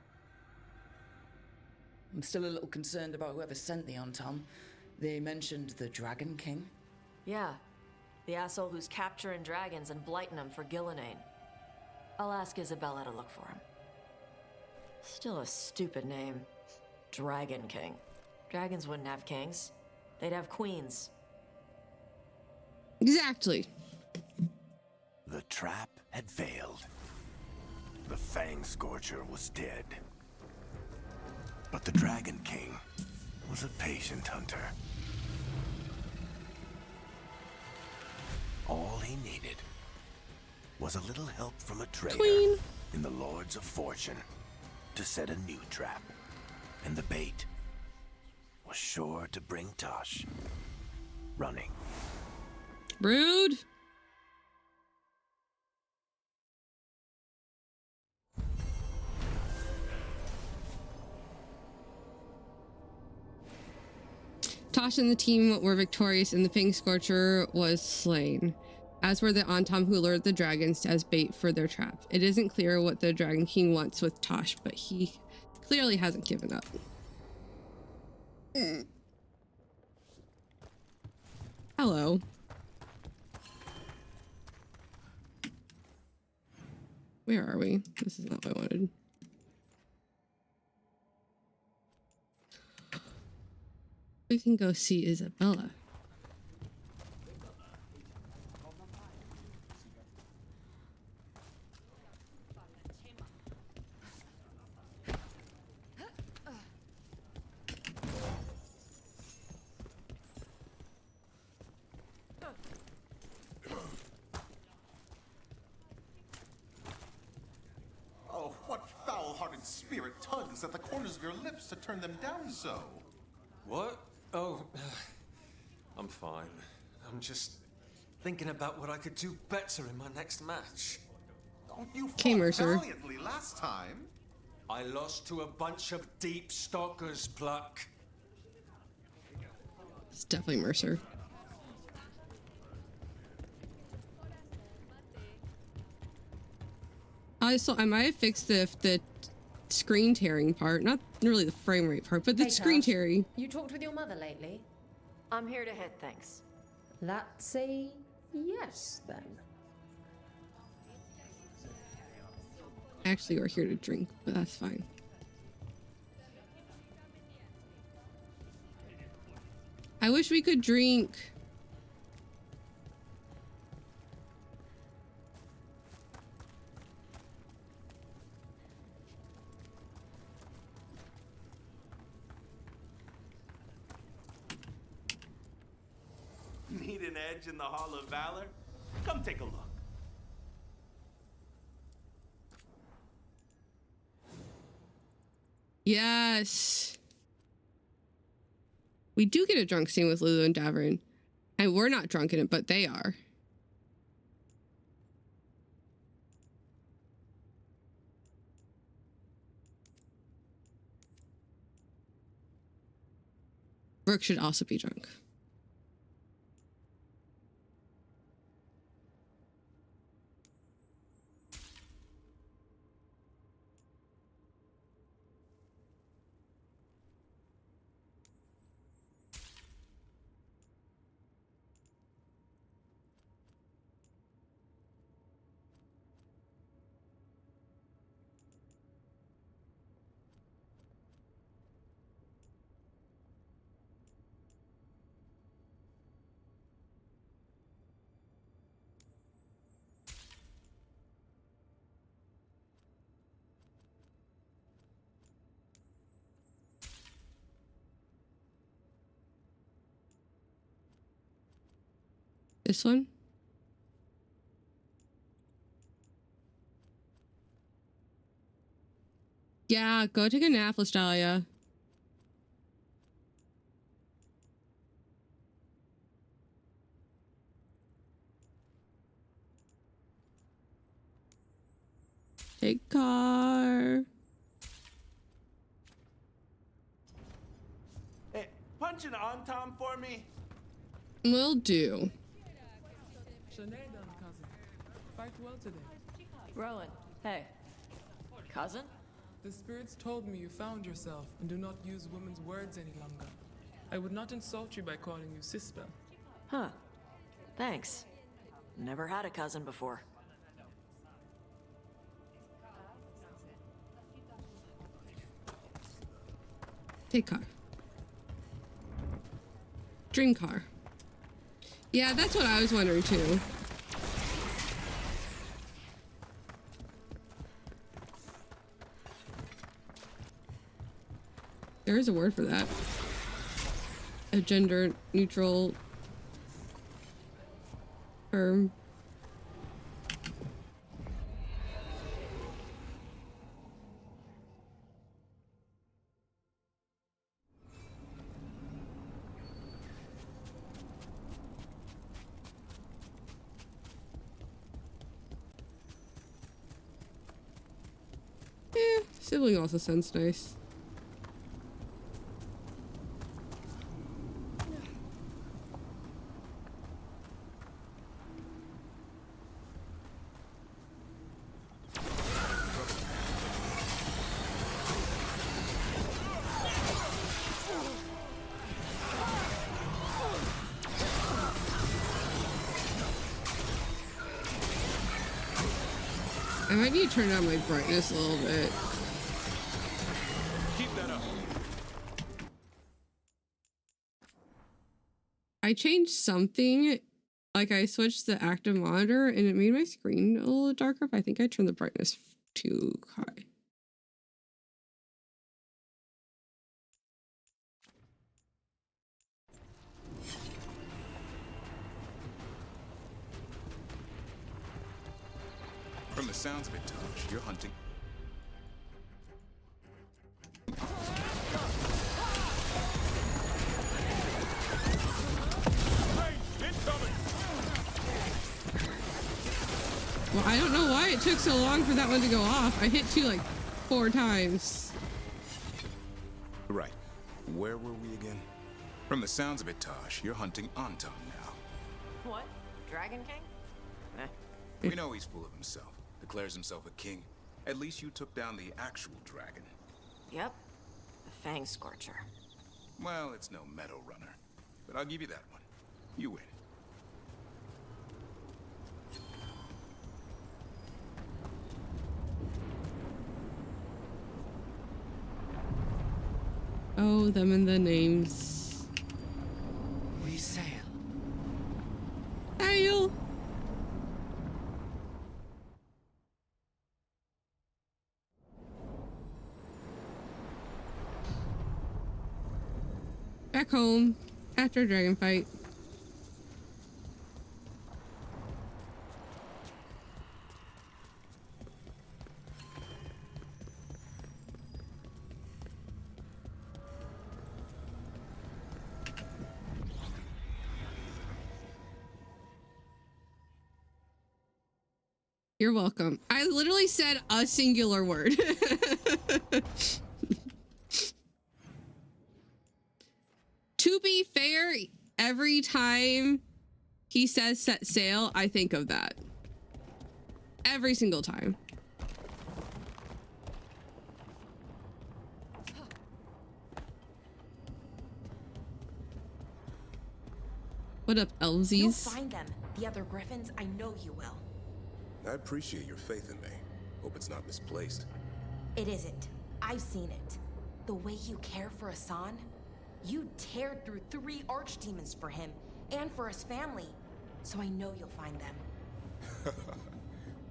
I'm still a little concerned about whoever sent the Antam. They mentioned the Dragon King. Yeah. The asshole who's capturing dragons and blighting them for Gillenane. I'll ask Isabella to look for him. Still a stupid name. Dragon King. Dragons wouldn't have kings. They'd have queens. Exactly. The trap had failed. The Fang Scorcher was dead. But the Dragon King was a patient hunter. All he needed was a little help from a trader in the Lords of Fortune to set a new trap. And the bait was sure to bring Tosh running. Rude. Tosh and the team were victorious and the Fang Scorcher was slain, as were the Antam who lured the dragons as bait for their trap. It isn't clear what the Dragon King wants with Tosh, but he clearly hasn't given up. Hello. Where are we? This is not what I wanted. We can go see Isabella. Oh, what foul-hearted spirit tugs at the corners of your lips to turn them down so? What? Oh, I'm fine. I'm just thinking about what I could do better in my next match. Oh, you Okay, fought Mercer. valiantly last time. I lost to a bunch of deep stalkers, Pluck. It's definitely Mercer. I might have fixed the screen tearing part, not really the frame rate part, but the Hey, screen Tash, tearing. You talked with your mother lately? I'm here to hit things. That's a yes, then. Actually, we're here to drink, but that's fine. I wish we could drink. Need an edge in the Hall of Valor? Come take a look. Yes. We do get a drunk scene with Lulu and Davern. And we're not drunk in it, but they are. Brooke should also be drunk. This one? Yeah, go take a nap, Lestalia. Take car. Hey, punch an on-tom for me. Will do. Sinead, cousin. Fight well today. Rowan, hey. Cousin? The spirits told me you found yourself and do not use women's words any longer. I would not insult you by calling you sister. Huh. Thanks. Never had a cousin before. Take car. Dream car. Yeah, that's what I was wondering too. There is a word for that. A gender neutral term. Sibling also sounds nice. I might need to turn down my brightness a little bit. Keep that up. I changed something, like I switched the active monitor and it made my screen a little darker, but I think I turned the brightness too high. From the sounds of it, Tosh, you're hunting. Well, I don't know why it took so long for that one to go off. I hit 2 like 4 times. Right. Where were we again? From the sounds of it, Tosh, you're hunting Anton now. What? Dragon King? We know he's full of himself. Declares himself a king. At least you took down the actual dragon. Yep. The Fang Scorcher. Well, it's no Meadow Runner. But I'll give you that one. You win. Oh, them and the names. We sail. Sail. Back home after a dragon fight. You're welcome. I literally said a singular word. To be fair, every time he says set sail, I think of that. Every single time. What up, Elvesies? You'll find them. The other griffins, I know you will. I appreciate your faith in me. Hope it's not misplaced. It isn't. I've seen it. The way you care for Hassan, you teared through 3 archdemons for him and for his family. So I know you'll find them.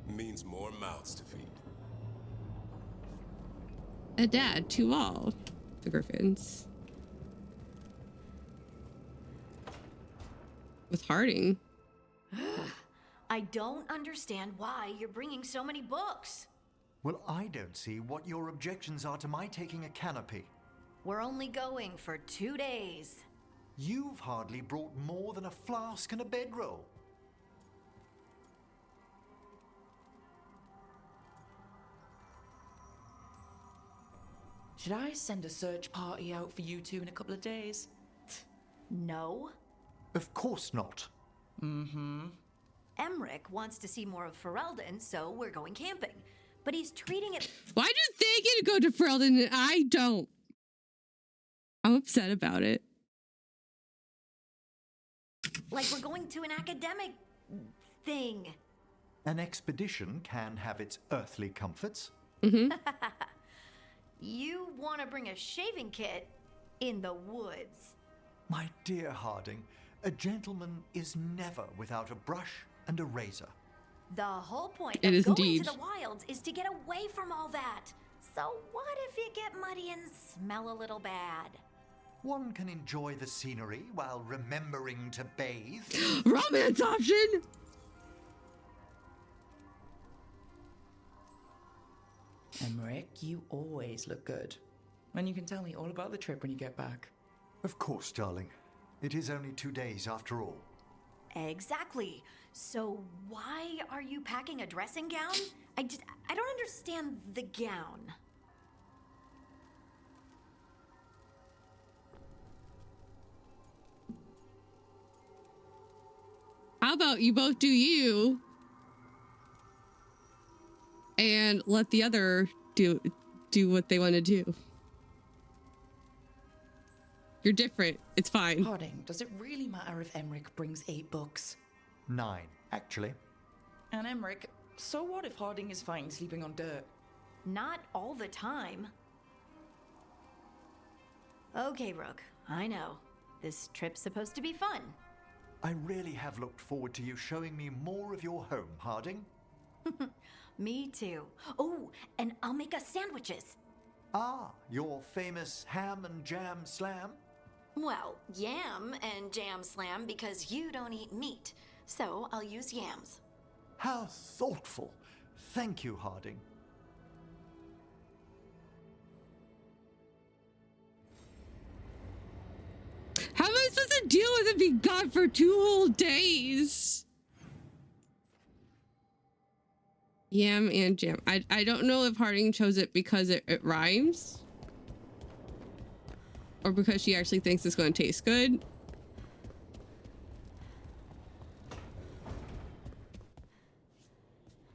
Means more mouths to feed. A dad to all the griffins. With Harding. I don't understand why you're bringing so many books. Well, I don't see what your objections are to my taking a canopy. We're only going for 2 days. You've hardly brought more than a flask and a bedroll. Should I send a search party out for you two in a couple of days? No. Of course not. Mm-hmm. Emmerich wants to see more of Ferelden, so we're going camping. But he's treating it... Why do they get to go to Ferelden and I don't? I'm upset about it. like we're going to an academic thing. An expedition can have its earthly comforts. You want to bring a shaving kit in the woods. My dear Harding, a gentleman is never without a brush and a razor. The whole point It of is going indeed. to the wilds is to get away from all that. So what if you get muddy and smell a little bad? One can enjoy the scenery while remembering to bathe. Romance option! Emmerich, you always look good. And you can tell me all about the trip when you get back. Of course, darling. It is only 2 days after all. Exactly. So why are you packing a dressing gown? I don't understand the gown. How about you both do you and let the other do what they want to do? You're different. It's fine. Harding, does it really matter if Emmerich brings 8 books? 9, actually. And Emmerich, so what if Harding is fine sleeping on dirt? Not all the time. Okay, Rook, I know. This trip's supposed to be fun. I really have looked forward to you showing me more of your home, Harding. Me too. Oh, and I'll make us sandwiches. Ah, your famous ham and jam slam? Well, yam and jam slam because you don't eat meat. So I'll use yams. How thoughtful. Thank you, Harding. How am I supposed to deal with it being gone for 2 whole days? Yam and jam. I don't know if Harding chose it because it rhymes. Or because she actually thinks it's going to taste good.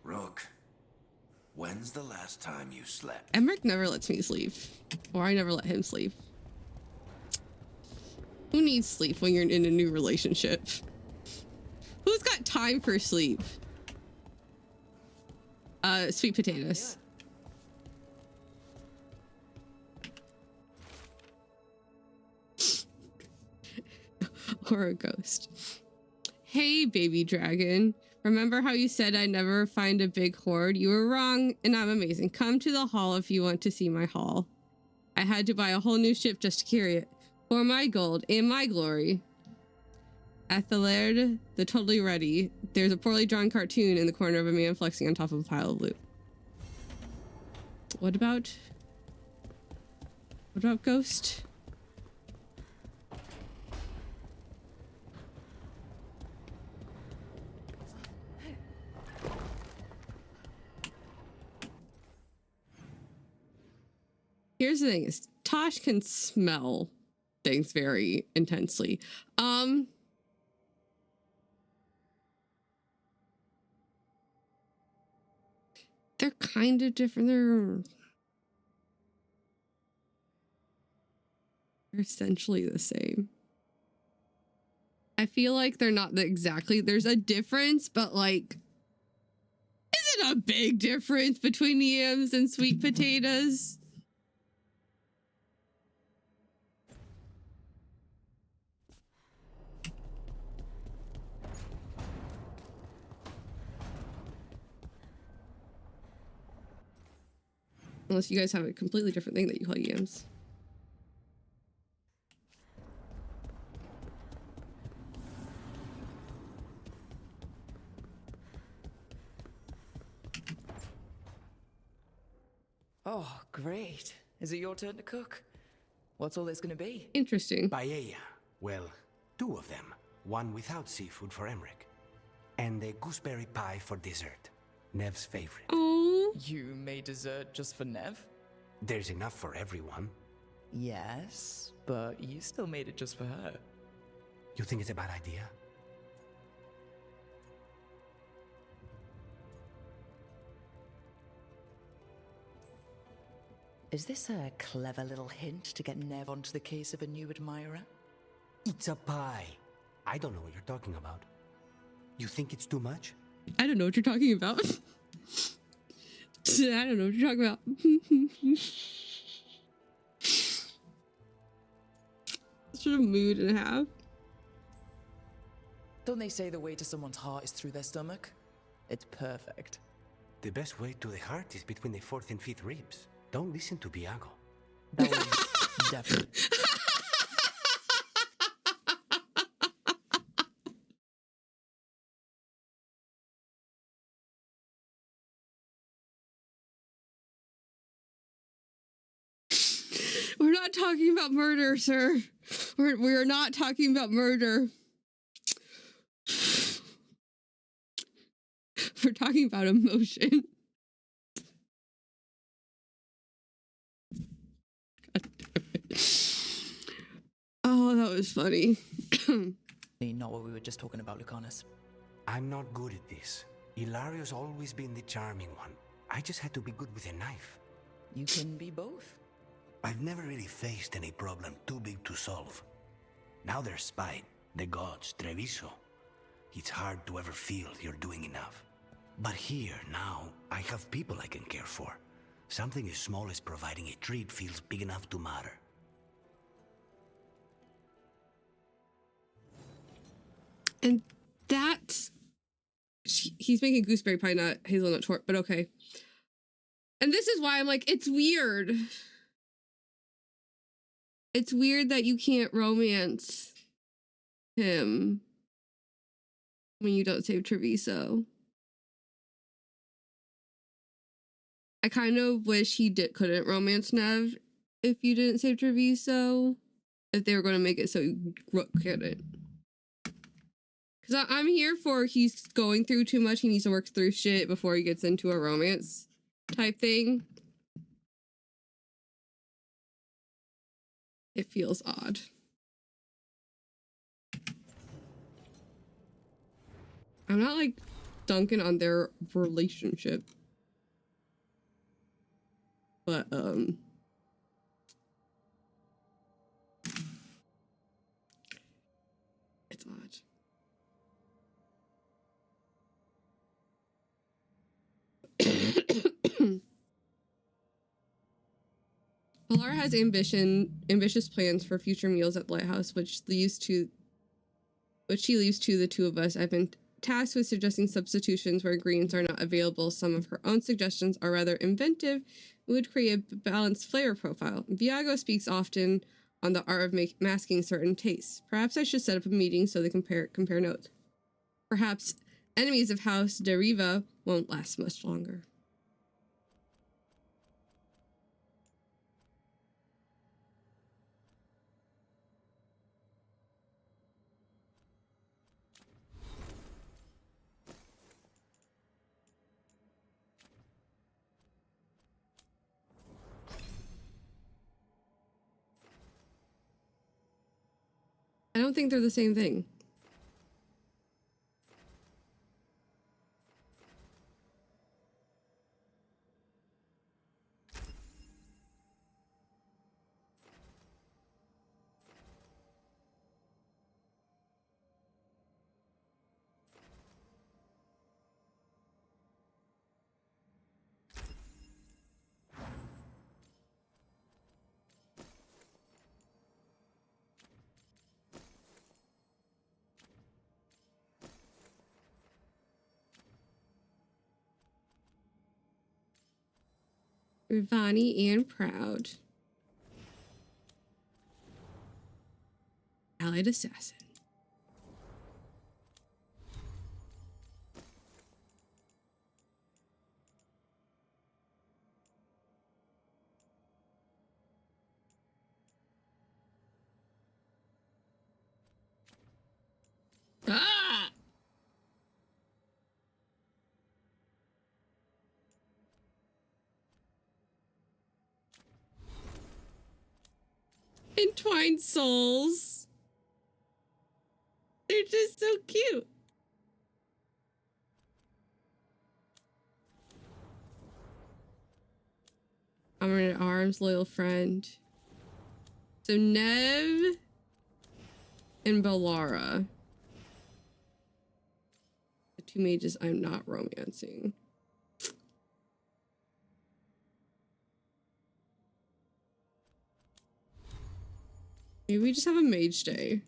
Rook, when's the last time you slept? Emmerich never lets me sleep. Or I never let him sleep. Who needs sleep when you're in a new relationship? Who's got time for sleep? Sweet potatoes. or a ghost. Hey, baby dragon. Remember how you said I'd never find a big hoard? You were wrong, and I'm amazing. Come to the hall if you want to see my haul. I had to buy a whole new ship just to carry it. For my gold and my glory. Athelard, the totally ready. There's a poorly drawn cartoon in the corner of a man flexing on top of a pile of loot. What about Ghost? Here's the thing is Tosh can smell things very intensely. They're kind of different. They're essentially the same. I feel like they're not exactly, there's a difference, but like, is it a big difference between yams and sweet potatoes? Unless you guys have a completely different thing that you call yams. Oh, great. Is it your turn to cook? What's all this gonna be? Interesting. Paella. Well, 2 of them. One without seafood for Emmerich. And a gooseberry pie for dessert. Nev's favorite. Oh. You made dessert just for Nev? There's enough for everyone. Yes, but you still made it just for her. You think it's a bad idea? Is this a clever little hint to get Nev onto the case of a new admirer? It's a pie. I don't know what you're talking about. You think it's too much? I don't know what you're talking about. I don't know what you're talking about. Sort of mood and a half. Don't they say the way to someone's heart is through their stomach? It's perfect. The best way to the heart is between the 4th and 5th ribs. Don't listen to Biago. That was definitely. We're not talking about murder, sir. We're not talking about murder. We're talking about emotion. Oh, that was funny. Not what we were just talking about, Lucanus. I'm not good at this. Hilario's always been the charming one. I just had to be good with a knife. You can be both. I've never really faced any problem too big to solve. Now there's spite, the gods, Treviso. It's hard to ever feel you're doing enough. But here, now, I have people I can care for. Something as small as providing a treat feels big enough to matter. And that's... He's making gooseberry pie, not hazelnut tort, but okay. And this is why I'm like, it's weird. It's weird that you can't romance him when you don't save Treviso. I kind of wish he couldn't romance Nev if you didn't save Treviso. If they were going to make it so you couldn't. Because I'm here for he's going through too much. He needs to work through shit before he gets into a romance type thing. It feels odd. I'm not like dunking on their relationship. But it's odd. Valar has ambitious plans for future meals at the lighthouse, which leads to which she leaves to the two of us. I've been tasked with suggesting substitutions where ingredients are not available. Some of her own suggestions are rather inventive and would create a balanced flavor profile. Viago speaks often on the art of masking certain tastes. Perhaps I should set up a meeting so they compare notes. Perhaps enemies of House Deriva won't last much longer. I don't think they're the same thing. Rivani and Proud. Allied Assassin. Ah! Entwined souls. They're just so cute. Armored at Arms, loyal friend. So Nev and Bellara. The two mages I'm not romancing. Maybe we just have a mage day.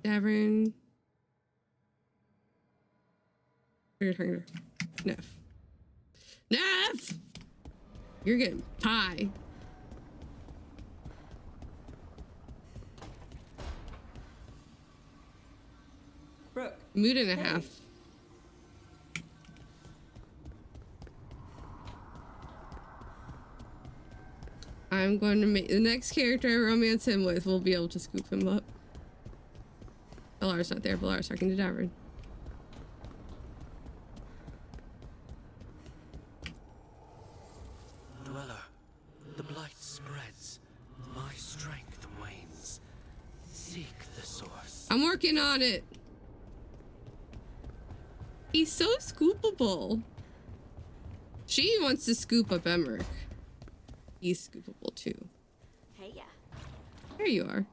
Davern. Who are you talking to? Neff. Neff! You're getting pie. Brooke. Mood and a half. I'm going to make the next character I romance him with, we'll be able to scoop him up. Bellara's not there. Bellara's talking to Davern. Dweller, the blight spreads. My strength wanes. Seek the source. I'm working on it. He's so scoopable. She wants to scoop up Emmerich. He's scoopable too. Hey, yeah. There you are.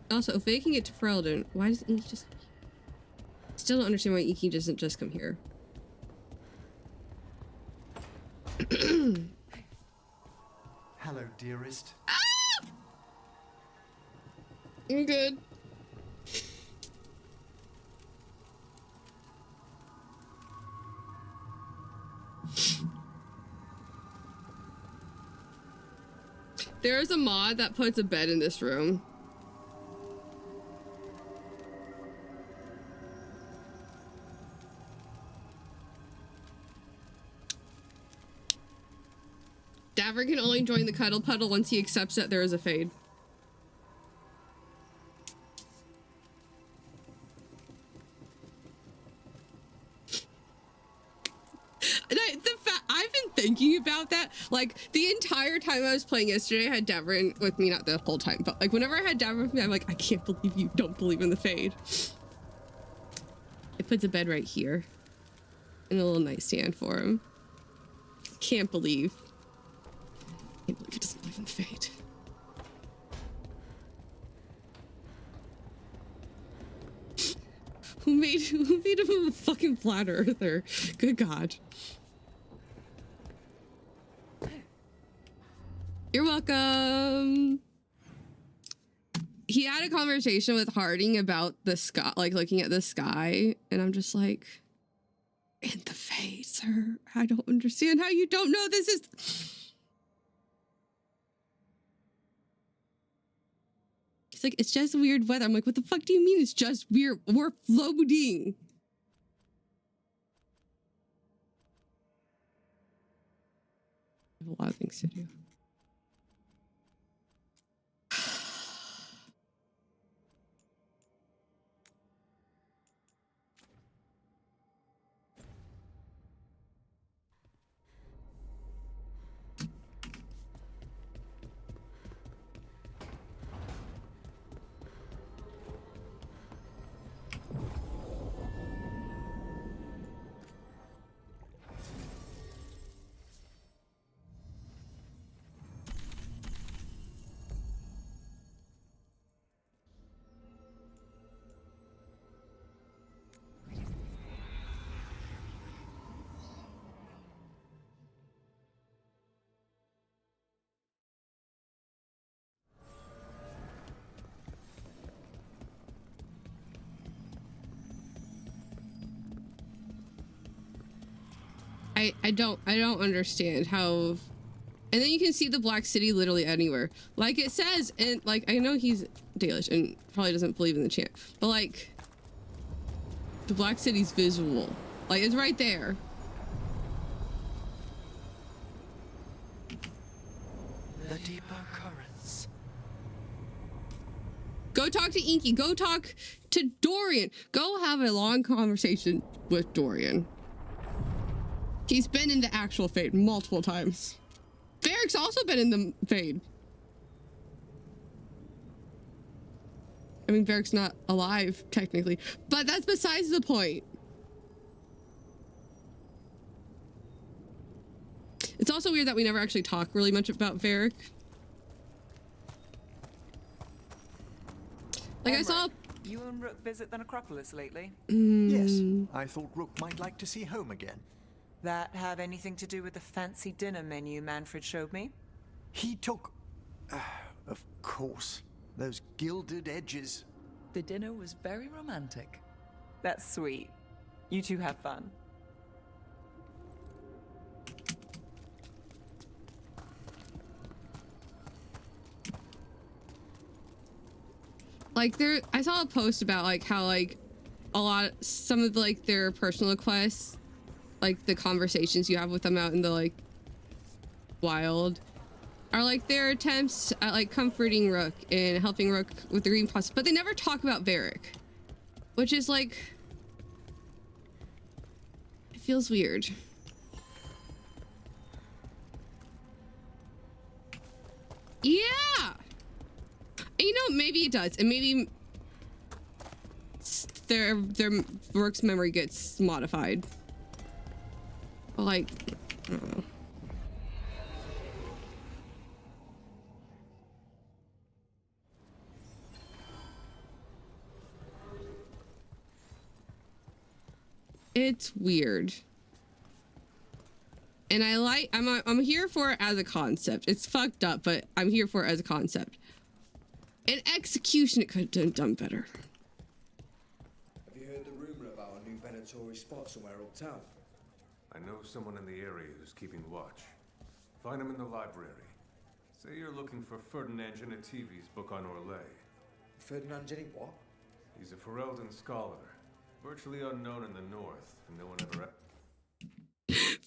Also, if they can get to Ferelden, why doesn't he just... Still don't understand why Iki doesn't just come here. Hello, dearest. Ah! I'm good. There is a mod that puts a bed in this room. Davern can only join the cuddle puddle once he accepts that there is a fade. thinking about that. Like the entire time I was playing yesterday, I had Davrin with me, not the whole time, but like whenever I had Davrin with me, I'm like, I can't believe you don't believe in the Fade. It puts a bed right here and a little nightstand for him. Can't believe he doesn't believe in the Fade. Who made him a fucking flat earther? Good God. You're welcome. He had a conversation with Harding about the sky, like looking at the sky, and I'm just like, in the face, sir. I don't understand how you don't know this is. He's like, it's just weird weather. I'm like, what the fuck do you mean it's just weird? We're floating. I have a lot of things to do. I don't understand how. And then you can see the Black City literally anywhere. Like it says, and like, I know he's Dalish and probably doesn't believe in the chant, but like, the Black City's visual. Like, it's right there. The deeper currents. Go talk to Inky. Go talk to Dorian. Go have a long conversation with Dorian. He's been in the actual Fade multiple times. Varric's also been in the Fade. I mean, Varric's not alive, technically, but that's besides the point. It's also weird that we never actually talk really much about Varric. Like, I saw... You and Rook visit the necropolis lately? Yes, I thought Rook might like to see home again. That have anything to do with the fancy dinner menu Manfred showed me? He took... of course, those gilded edges. The dinner was very romantic. That's sweet. You two have fun. Like, I saw a post about like how like some of like their personal quests, like the conversations you have with them out in the like wild, are like their attempts at like comforting Rook and helping Rook with the green process, but they never talk about Varric, which is like, it feels weird. Yeah, and you know, maybe it does, and maybe their Rook's memory gets modified. But like, I don't know. It's weird. And I'm here for it as a concept. It's fucked up, but I'm here for it as a concept. In execution, it could have been done better. Have you heard the rumor about a new Benettori spot somewhere uptown? I know someone in the area who's keeping watch. Find him in the library. Say you're looking for Ferdinand Genetivi's book on Orlais. Ferdinand Genetivi what? He's a Ferelden scholar, virtually unknown in the north, and no one ever...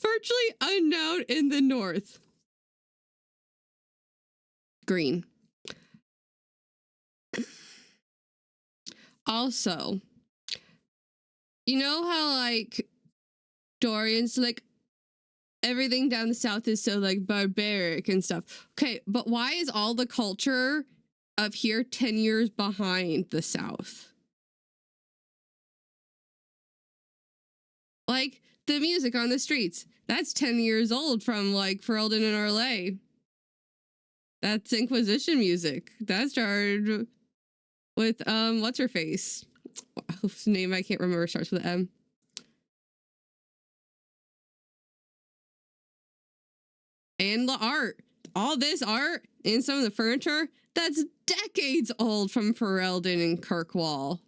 Virtually unknown in the north. Green. Also, you know how like Dorian's like, everything down the south is so like barbaric and stuff. Okay, but why is all the culture up here 10 years behind the south? Like the music on the streets, that's 10 years old from like Ferelden and Orlais. That's Inquisition music. That started with what's her face? Whose name I can't remember, starts with an M. And the art. All this art and some of the furniture, that's decades old from Ferelden and Kirkwall.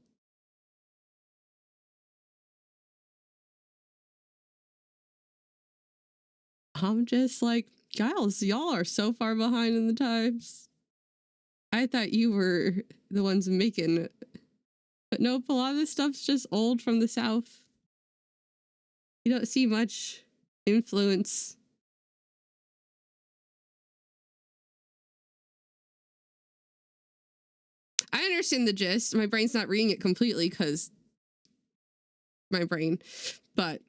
I'm just like, Giles, y'all are so far behind in the times. I thought you were the ones making it. But nope, a lot of this stuff's just old from the south. You don't see much influence. I understand the gist. My brain's not reading it completely because my brain, but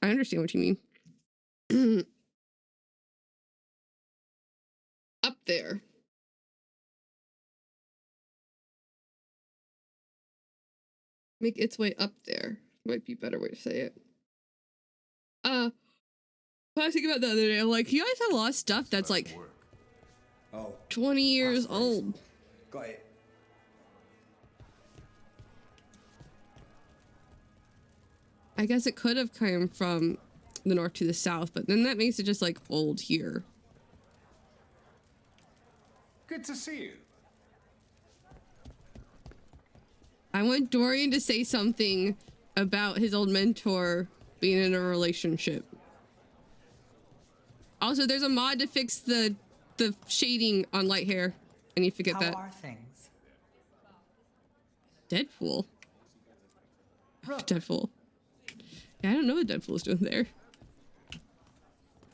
I understand what you mean. Up there. Make its way up there. Might be a better way to say it. I was thinking about the other day. I'm like, you guys have a lot of stuff that's like 20 years old. Got it. I guess it could have come from the north to the south, but then that makes it just like old here. Good to see you. I want Dorian to say something about his old mentor being in a relationship. Also, there's a mod to fix the shading on light hair. I need to get that. How are things? Deadpool. Deadpool. Yeah, I don't know what Deadpool's doing there.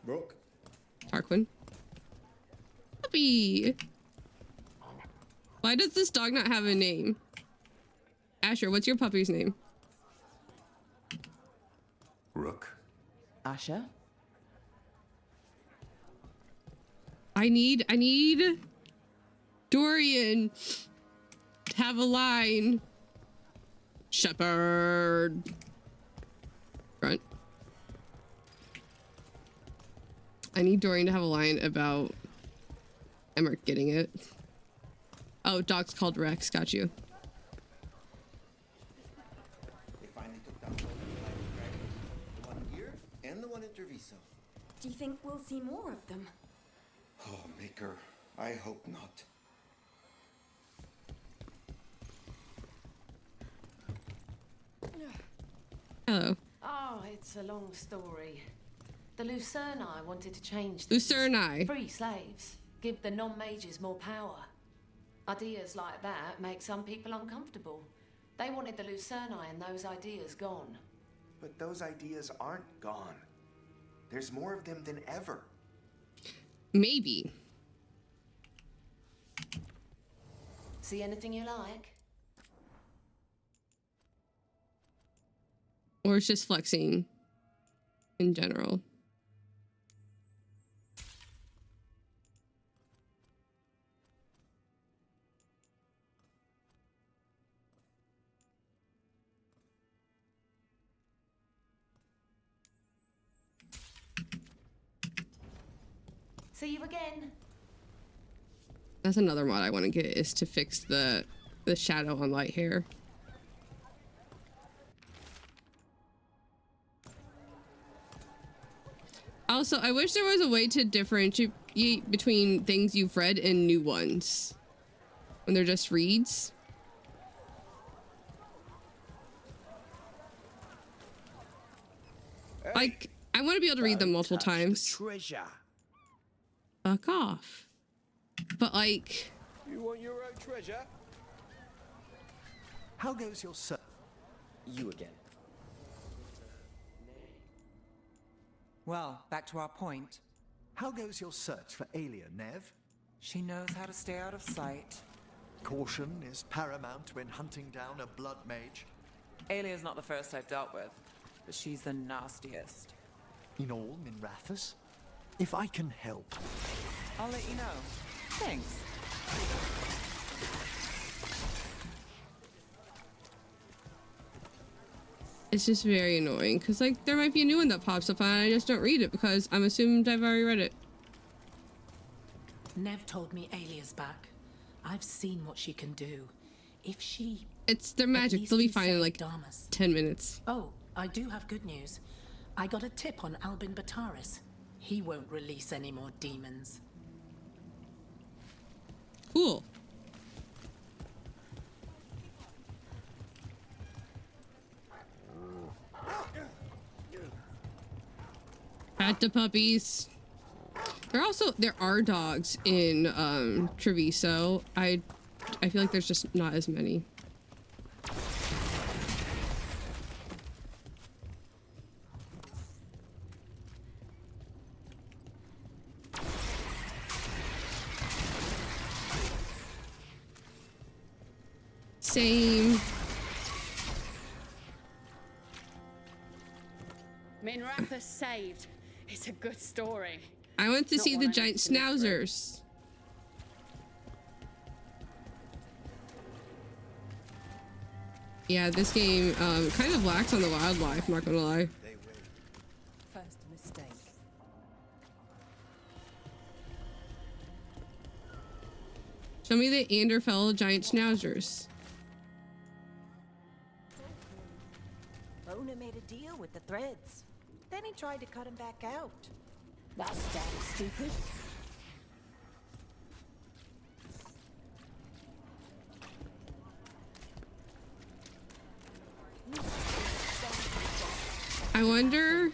Brooke. Tarquin. Puppy. Why does this dog not have a name? Asher, what's your puppy's name? Rook. Asher? I need Dorian to have a line. Shepherd. Front. I need Dorian to have a line about Emmerich getting it. Oh, dog's called Rex. Got you. They finally took down both the dragons. The one here and the one in Treviso. Do you think we'll see more of them? Oh, Maker, I hope not. Hello. Oh, it's a long story. The Lucerni wanted to change Lucerni. Free slaves. Give the non-mages more power. Ideas like that make some people uncomfortable. They wanted the Lucerni and those ideas gone. But those ideas aren't gone. There's more of them than ever. Maybe. See anything you like? Or it's just flexing in general. See you again. That's another mod I want to get, is to fix the shadow on light hair. Also, I wish there was a way to differentiate between things you've read and new ones when they're just reads. Like, I want to be able to read them multiple times. Treasure. Fuck off. But like, You want your own treasure? How goes your search? You again. Well, back to our point. How goes your search for Aelia, Nev? She knows how to stay out of sight. Caution is paramount when hunting down a blood mage. Aelia's not the first I've dealt with, but she's the nastiest. in all Minrathous. If I can help. I'll let you know. Thanks. It's just very annoying because like there might be a new one that pops up and I just don't read it because I'm assumed I've already read it. Nev told me Alia's back. I've seen what she can do. If she... It's their magic. They'll be fine in like 10 minutes. Oh, I do have good news. I got a tip on Albin Bataris. He won't release any more demons. Cool. Pat the puppies. There are dogs in Treviso. I feel like there's just not as many. Same. Minrathous saved. It's a good story. I went to see the giant schnauzers. Yeah, this game kind of lacks on the wildlife, not gonna lie. First mistake. Show me the Anderfell giant schnauzers. Bona made a deal with the Threads. Then he tried to cut him back out. That's damn stupid. I wonder.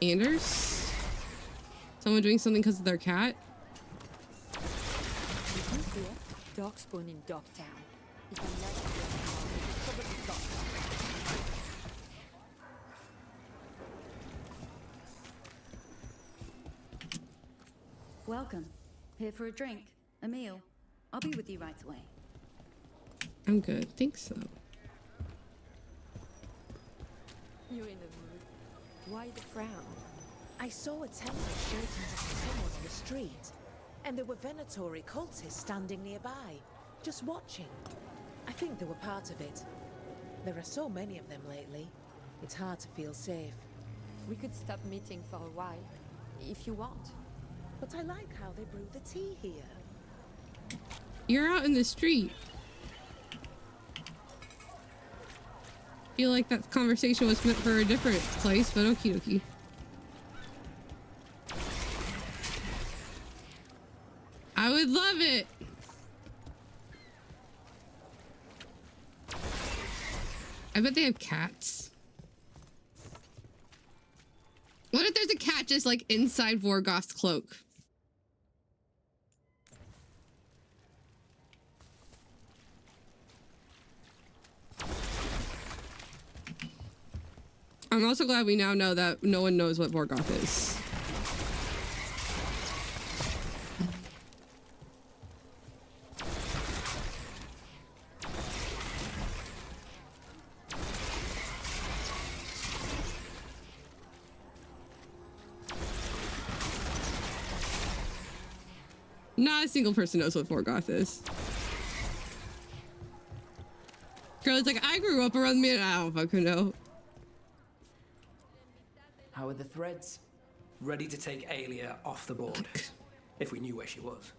Anders? Someone doing something because of their cat? Darkspawn in Dogtown. Welcome. Here for a drink, a meal. I'll be with you right away. I'm good. Think so. You're in the mood. Why the frown? I saw a temple shaking to someone on the street. And there were Venatori cultists standing nearby, just watching. I think they were part of it. There are so many of them lately. It's hard to feel safe. We could stop meeting for a while, if you want. But I like how they brew the tea here. You're out in the street. Feel like that conversation was meant for a different place, but okie dokie. I would love it. I bet they have cats. What if there's a cat just like inside Vorgoth's cloak? I'm also glad we now know that no one knows what Vorgoth is. Not a single person knows what Vorgoth is. Girl, it's like, I grew up around me and I don't fucking know. How are the Threads? Ready to take Aelia off the board, if we knew where she was.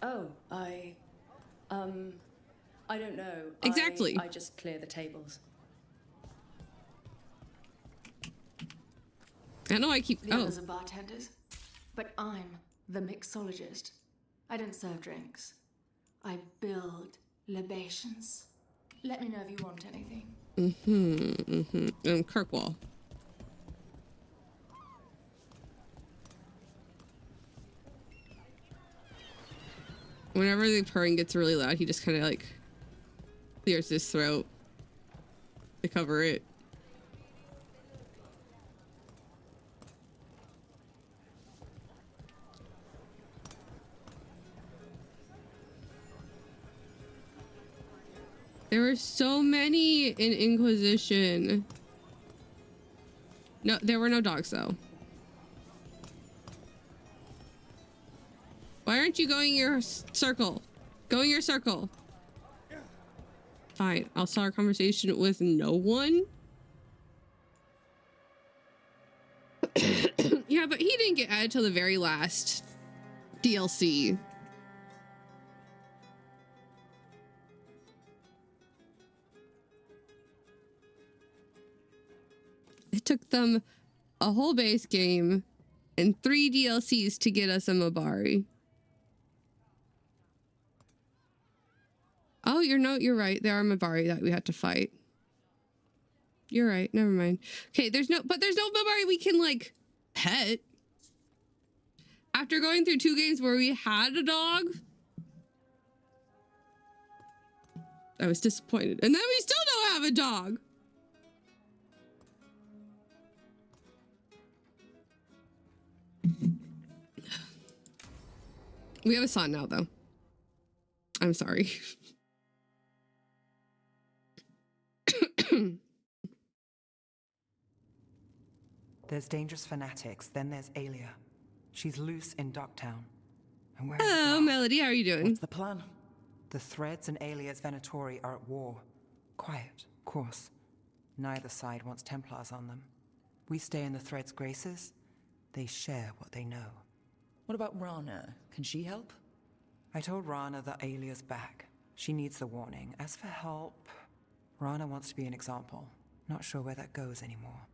Oh, I don't know. Exactly. I just clear the tables. I know I keep. The others are bartenders, but I'm the mixologist. I don't serve drinks. I build libations. Let me know if you want anything. And Kirkwall. Whenever the purring gets really loud, he just kind of like clears his throat to cover it. There were so many in Inquisition. No, there were no dogs though. Why aren't you going your circle? Go in your circle. Fine, I'll start a conversation with no one. Yeah, but he didn't get added till the very last DLC. It took them a whole base game and 3 DLCs to get us a Mabari. Oh, you're right. There are Mabari that we had to fight. You're right. Never mind. Okay, there's no Mabari we can like pet. After going through 2 games where we had a dog, I was disappointed. And then we still don't have a dog. We have a son now, though. I'm sorry. There's dangerous fanatics, then there's Aelia. She's loose in Ducktown. And where Hello, Melody, how are you doing? What's the plan? The Threads and Aelia's Venatori are at war. Quiet, of course. Neither side wants Templars on them. We stay in the Threads' graces. They share what they know. What about Rana? Can she help? I told Rana that Aelia's back. She needs the warning. As for help, Rana wants to be an example. Not sure where that goes anymore.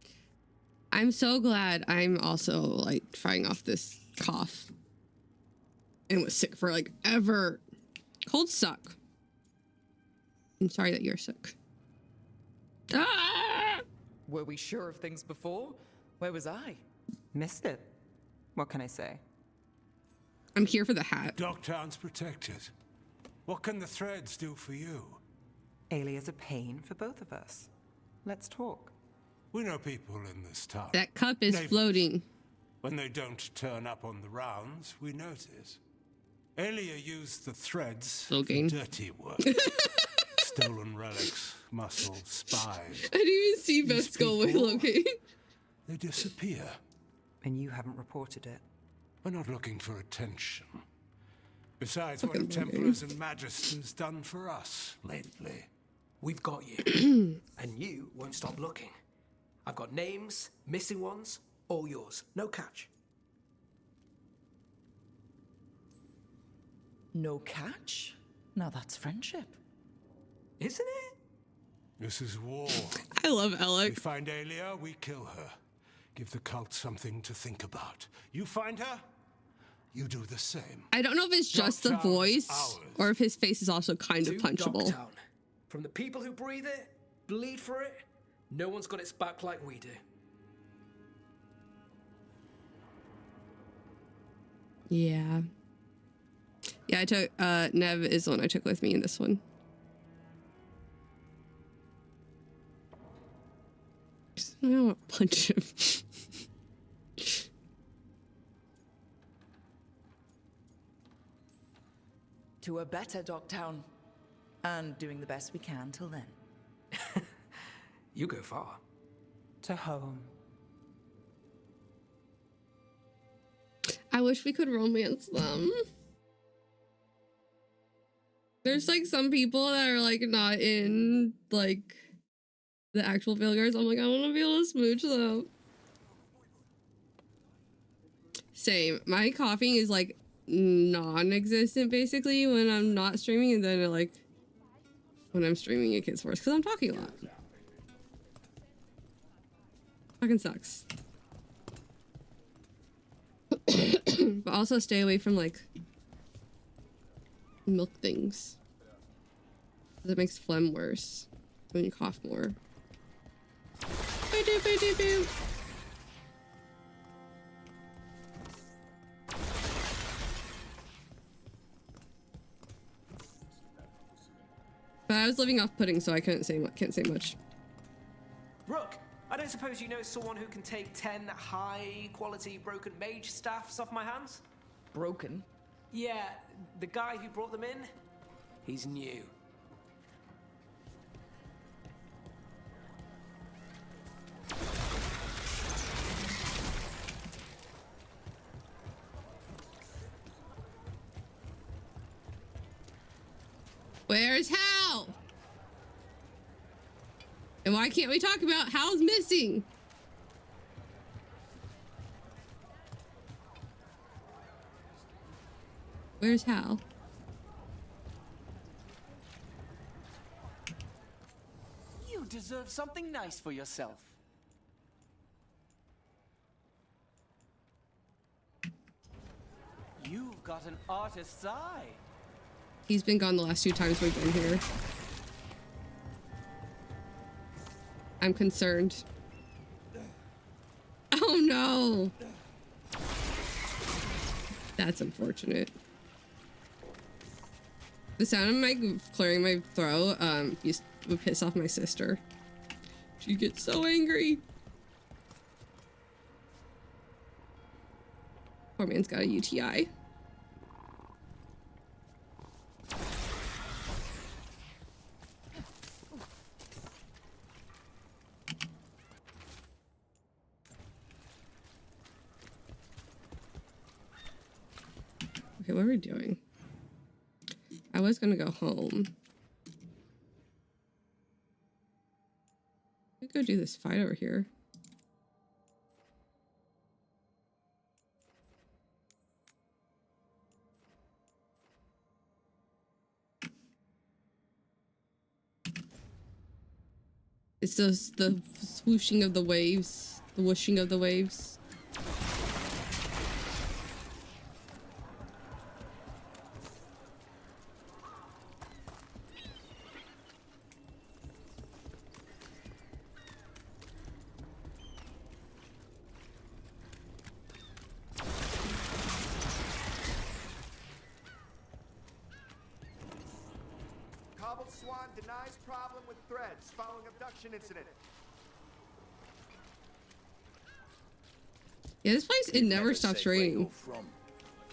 I'm so glad I'm also like fighting off this cough and was sick for like ever. Colds suck. I'm sorry that you're sick. Ah! Were we sure of things before? Where was I? Missed it. What can I say? I'm here for the hat. Docktown's protected. What can the Threads do for you? Aelia's a pain for both of us. Let's talk. We know people in this town. That cup is Neighbors. floating. When they don't turn up on the rounds, we notice. Aelia used the Threads for dirty work. Stolen relics, muscle, spies. I didn't even see Vesco with Loki. They disappear. And you haven't reported it. We're not looking for attention. Besides, what have Templars and Magisters done for us lately? We've got you. And you won't stop looking. I've got names, missing ones, all yours. No catch. No catch? Now that's friendship. Isn't it? This is war. I love Alec. We find Aelia, we kill her. Give the cult something to think about. You find her, you do the same. I don't know if it's just the voice or if his face is also kind of punchable. Dogtown. From the people who breathe it, bleed for it, no one's got its back like we do. Yeah. Yeah, I took Nev is the one I took with me in this one. I don't want to punch him. To a better Dogtown. And doing the best we can till then. You go far. To home. I wish we could romance them. There's like some people that are like not in like the actual figures. I'm like, I want to be able to smooch them. Same. My coughing is like non-existent basically when I'm not streaming, and then like when I'm streaming it gets worse because I'm talking a lot. Fucking sucks. But also stay away from like milk things. That makes phlegm worse when you cough more. But I was living off pudding, so I can't say much. Rook, I don't suppose you know someone who can take 10 high-quality broken mage staffs off my hands? Broken? Yeah, the guy who brought them in, he's new. Where's Hal? And why can't we talk about Hal's missing? Where's Hal? You deserve something nice for yourself. You've got an artist's eye. He's been gone the last 2 times we've been here. I'm concerned. Oh no! That's unfortunate. The sound of my clearing my throat would piss off my sister. She gets so angry. Poor man's got a UTI. Okay, what are we doing? I was gonna go home. Let me go do this fight over here. It's just the swooshing of the waves, the whooshing of the waves. Swan denies problem with threads following abduction incident. Yeah, this place, it never stops raining. From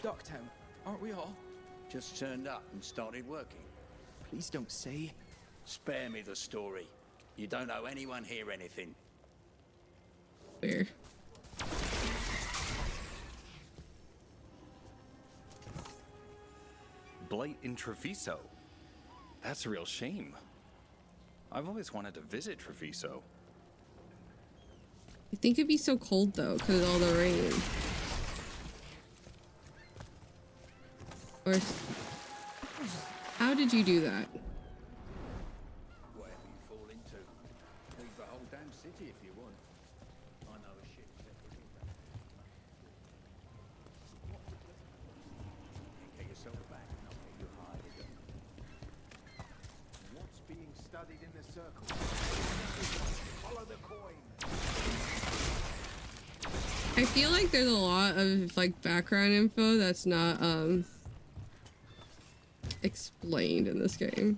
Docktown, aren't we all? just turned up and started working. Please don't say. Spare me the story. You don't owe anyone here anything. Fair. Blight in Treviso. That's a real shame. I've always wanted to visit Treviso. I think it'd be so cold though, because of all the rain. Or how did you do that? Whatever you fall into. Leave the whole damn city if you want. I know a shit. Get yourself back and I'll get you hired again. What's being studied in the circle? Follow the coin. I feel like there's a lot of like background info that's not explained in this game.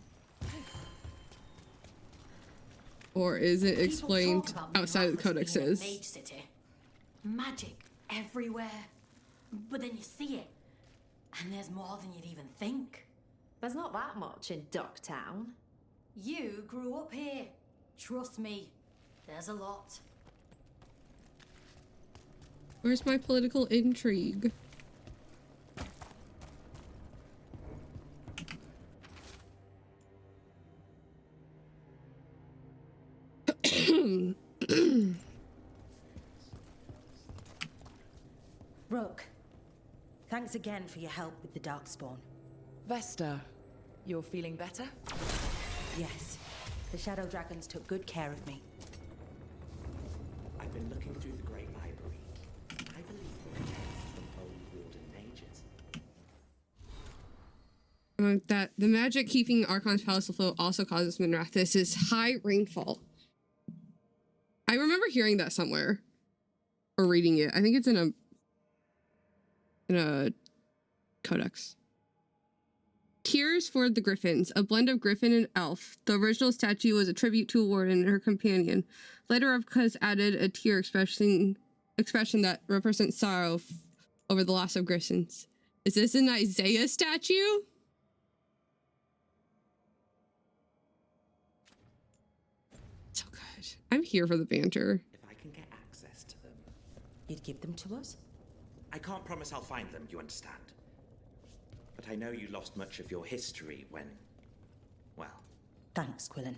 Or is it explained outside of the codexes? Mage City. Magic everywhere. But then you see it, and there's more than you'd even think. There's not that much in Ducktown. You grew up here. Trust me, there's a lot. Where's my political intrigue? Rook, thanks again for your help with the Darkspawn. Vesta, you're feeling better? Yes, the Shadow Dragons took good care of me. I've been looking through the Great Library. I believe there are texts from old Wilden pages. That the magic keeping Archon's palace afloat also causes Minrath. This is high rainfall. I remember hearing that somewhere or reading it. I think it's in a codex. Tears for the Griffins, a blend of griffin and elf. The original statue was a tribute to a warden and her companion. Later, replicas added a tear expression that represents sorrow over the loss of griffins. Is this an Isaiah statue? So good. I'm here for the banter. If I You'd give them to us? I can't promise I'll find them, you understand. But I know you lost much of your history when... well... Thanks, Quillen.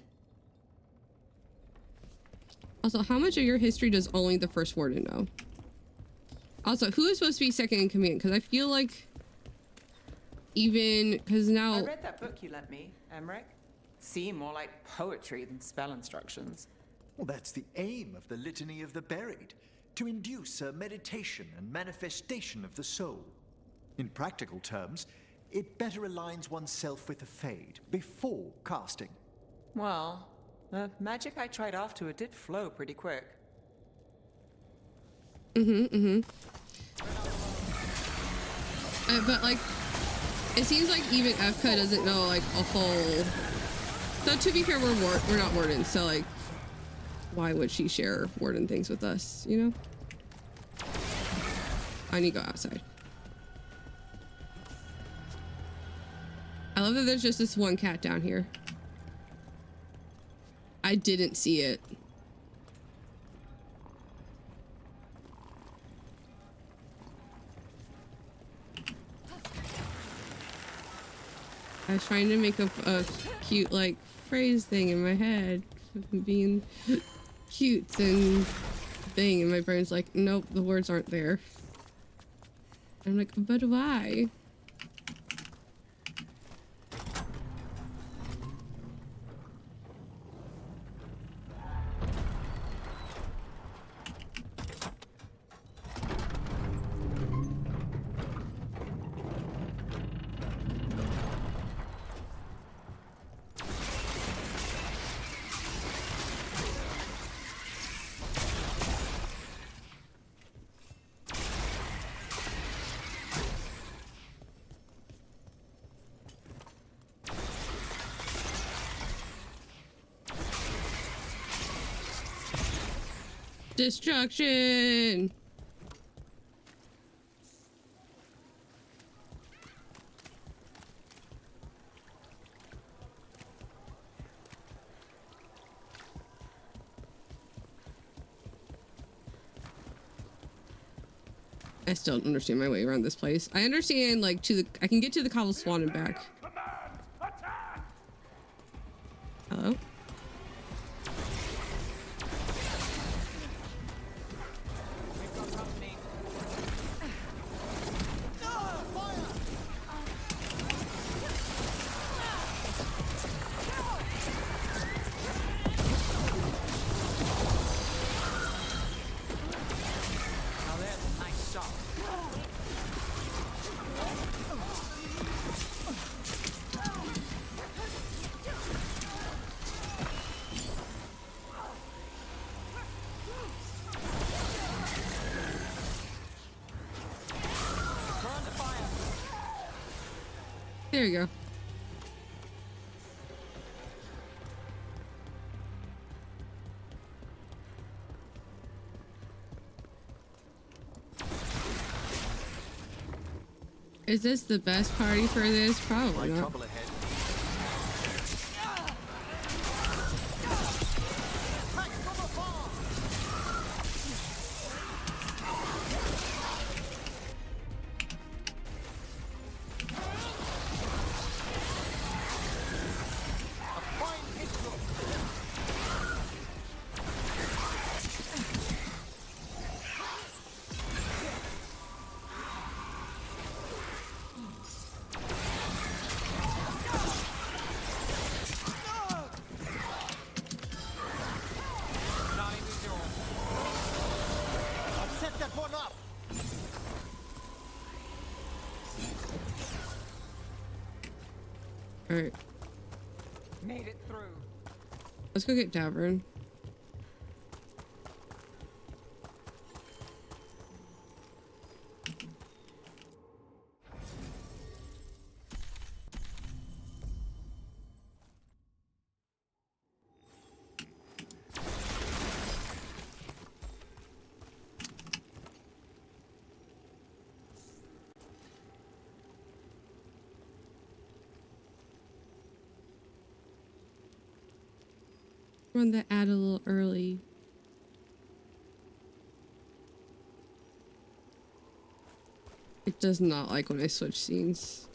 Also, how much of your history does only the first warden know? Also, who is supposed to be second in command? Because I feel like even... because now... I read that book you lent me, Emmerich. Seemed more like poetry than spell instructions. Well, that's the aim of the Litany of the Buried. To induce a meditation and manifestation of the soul. In practical terms, it better aligns oneself with the Fade before casting. Well, the magic I tried afterward did flow pretty quick. But like, it seems like even Efka doesn't know like a whole. So to be fair, we're not wardens, so like, why would she share warden things with us? You know. I need to go outside. I love that there's just this one cat down here. I didn't see it. I was trying to make a cute like phrase thing in my head, being cute and thing, and my brain's like, nope, the words aren't there. I'm like, but why? Destruction! I still don't understand my way around this place. I understand like I can get to the Cobble Swan and back. Hello? There you go. Is this the best party for this? Probably not. Alright. Made it through. Let's go get Davern. Run the ad a little early. It does not like when I switch scenes.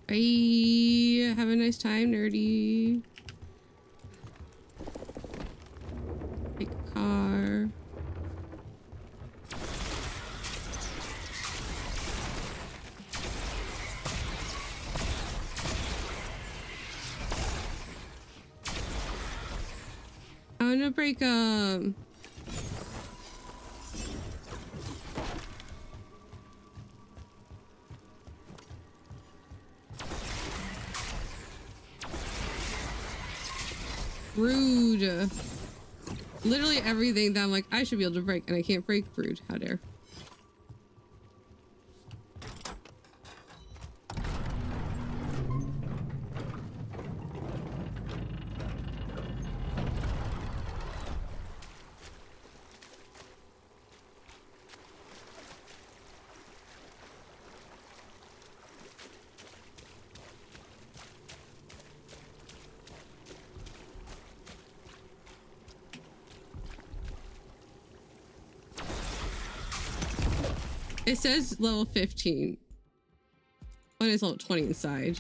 Bye. Have a nice time, nerdy. Take a car. I want to break Rude. Literally everything that I'm like, I should be able to break, and I can't break. Rude. How dare. It says level 15. One is level 20 inside.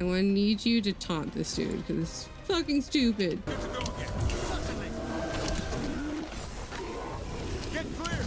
I'm gonna need you to taunt this dude because it's fucking stupid. Get clear.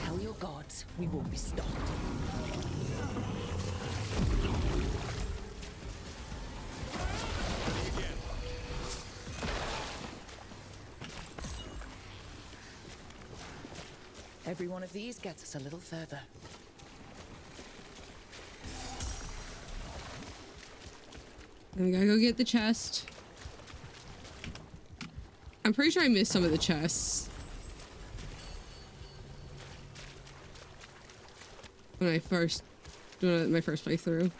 Tell your gods we won't be stopped. Every one of these gets us a little further. And we gotta go get the chest. I'm pretty sure I missed some of the chests when I first doing my first playthrough.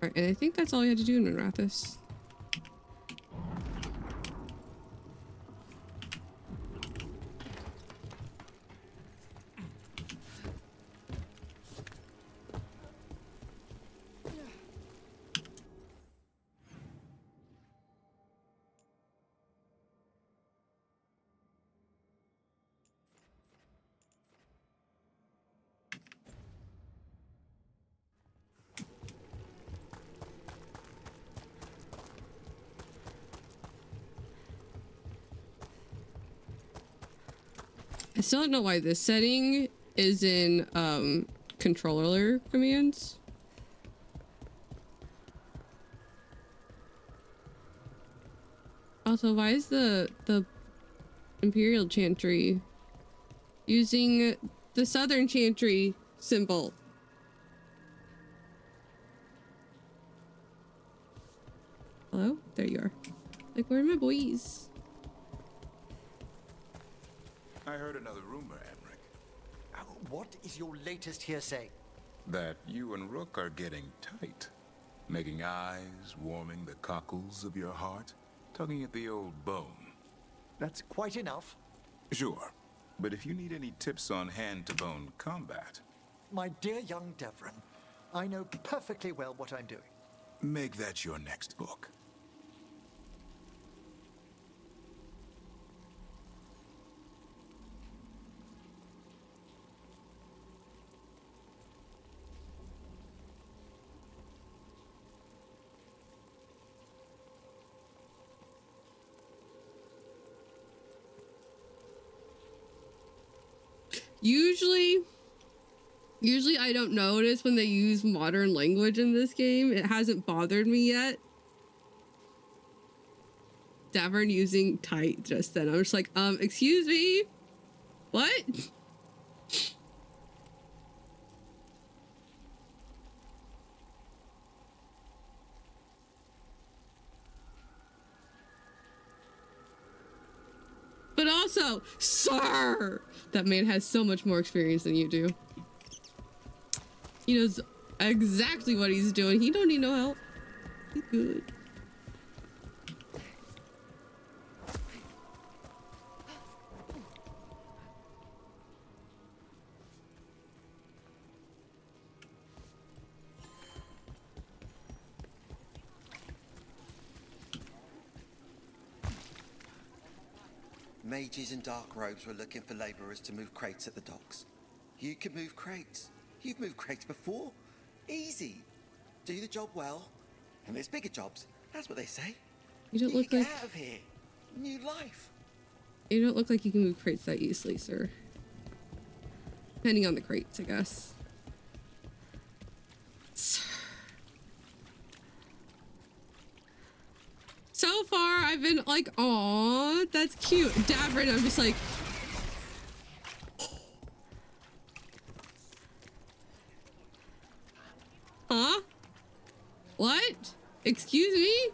Alright, and I think that's all we had to do in Minrathous. I still don't know why this setting is in controller commands. Also, why is the Imperial Chantry using the Southern Chantry symbol? Hello? There you are. Like, where are my boys? I heard another rumor, Emmerich. What is your latest hearsay? That you and Rook are getting tight. Making eyes, warming the cockles of your heart, tugging at the old bone. That's quite enough. Sure. But if you need any tips on hand-to-bone combat... My dear young Devron, I know perfectly well what I'm doing. Make that your next book. Usually I don't notice when they use modern language in this game. It hasn't bothered me yet. Davern using tight just then. I'm just like, excuse me? What? But also, sir! That man has so much more experience than you do. He knows exactly what he's doing. He don't need no help. He's good. Mages in dark robes were looking for laborers to move crates at the docks. You can move crates. You've moved crates before. Easy. Do the job well, and there's bigger jobs. That's what they say. You don't look like... Get out of here. New life. You don't look like you can move crates that easily, sir. Depending on the crates, I guess. So far, I've been like, aw, that's cute. Davern, I'm just like... Huh? What? Excuse me?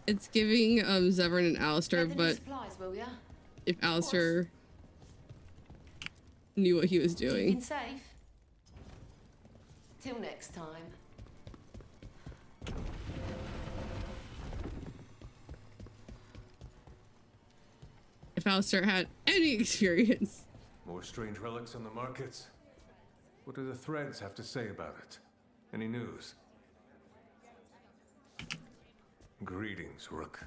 It's giving Zevran and Alistair, but supplies, will ya? if Alistair knew what he was doing. Keeping safe. Till next time. If Alistair had any experience. More strange relics on the markets? What do the threads have to say about it? Any news? Greetings, Rook.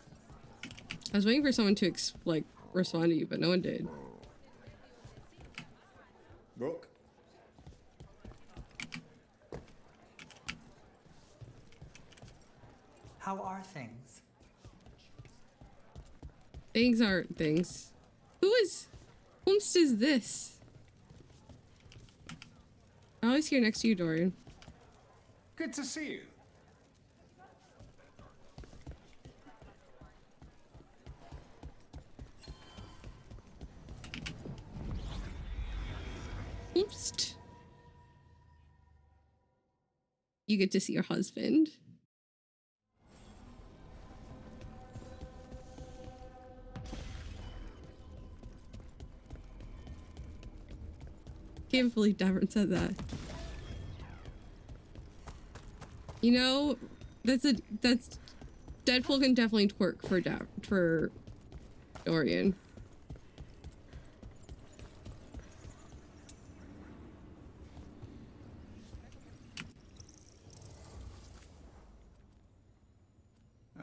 I was waiting for someone to respond to you, but no one did. Rook? How are things? Things aren't things. Whomst is this? I always here next to you, Dorian. Good to see you. Oops. You get to see your husband. Can't believe Davern said that. You know, that's Deadpool can definitely twerk for Dorian.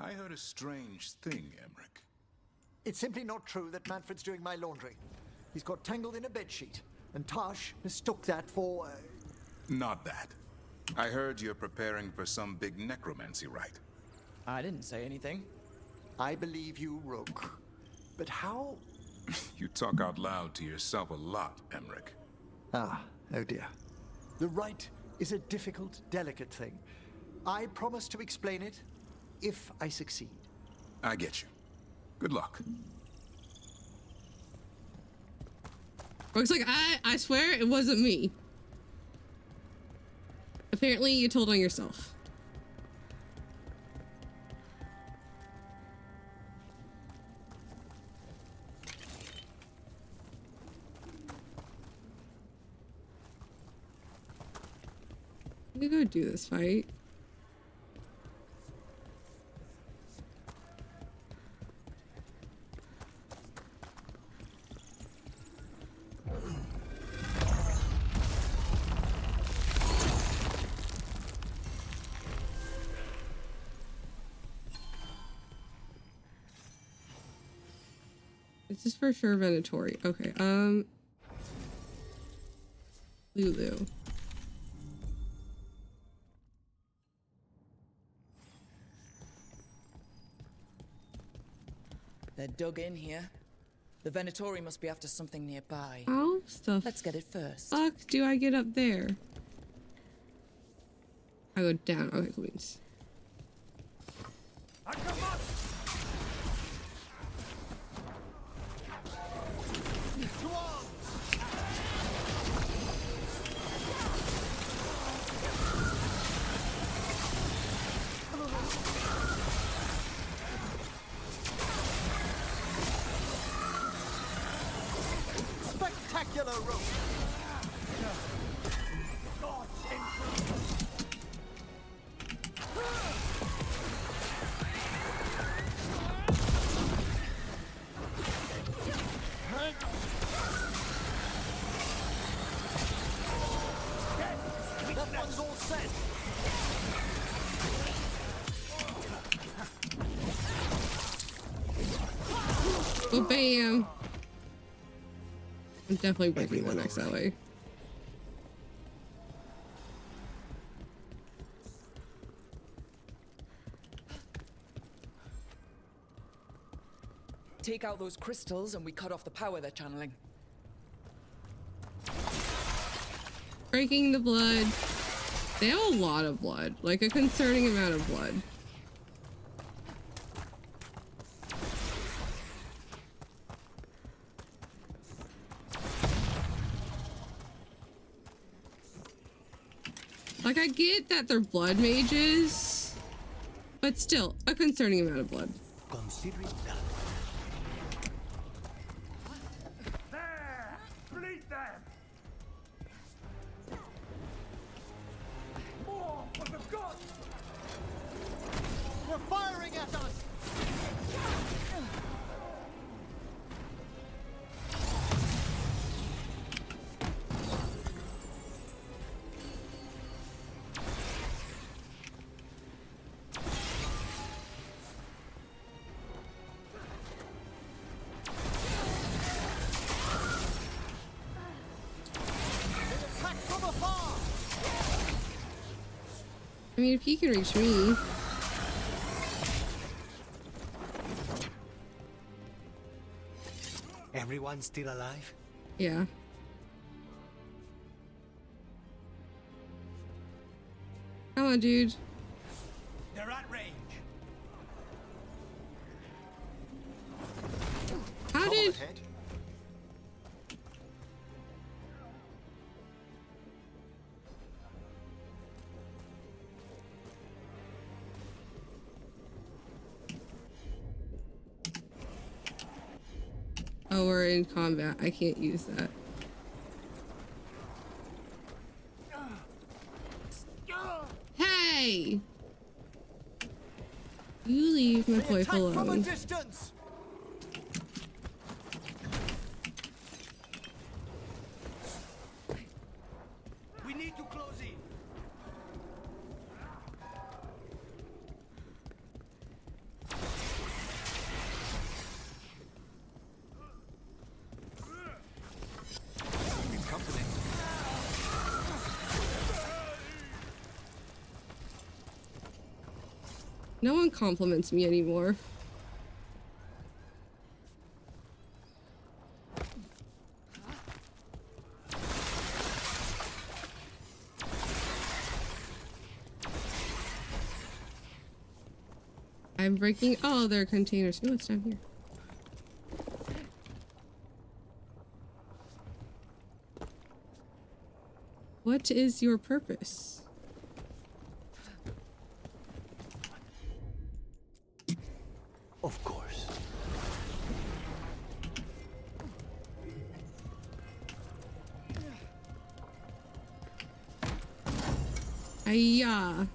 I heard a strange thing, Emmerich. It's simply not true that Manfred's doing my laundry. He's got tangled in a bedsheet, and Tash mistook that for... Not that. I heard you're preparing for some big necromancy rite. I didn't say anything. I believe you, Rook. But how... You talk out loud to yourself a lot, Emmerich. Oh dear. The rite is a difficult, delicate thing. I promise to explain it if I succeed. I get you. Good luck. Rook's like, I swear it wasn't me. Apparently you told on yourself. I'm gonna go do this fight. This is for sure Venatori. Okay, Lulu. They're dug in here. The Venatori must be after something nearby. How stuff? Let's get it first. Fuck do I get up there? I go down. Okay, Queens. Spectacular rope. That one's all set. Oh, bam. I'm definitely breaking the next that way. Take out those crystals and we cut off the power they're channeling. Breaking the blood. They have a lot of blood, like a concerning amount of blood. Like, I get that they're blood mages, but still, a concerning amount of blood. Considering that. There! Bleed them! More for the gods! They're firing at us! I mean, if he can reach me. Everyone still alive? Yeah. Come on, dude. They're at range. How did... Oh, we're in combat. I can't use that. Hey! You leave my boy alone. From a distance. We need to close in. Company. No one compliments me anymore. I'm breaking. Oh, there are containers. Oh, it's down here. What is your purpose? Of course. Ayah.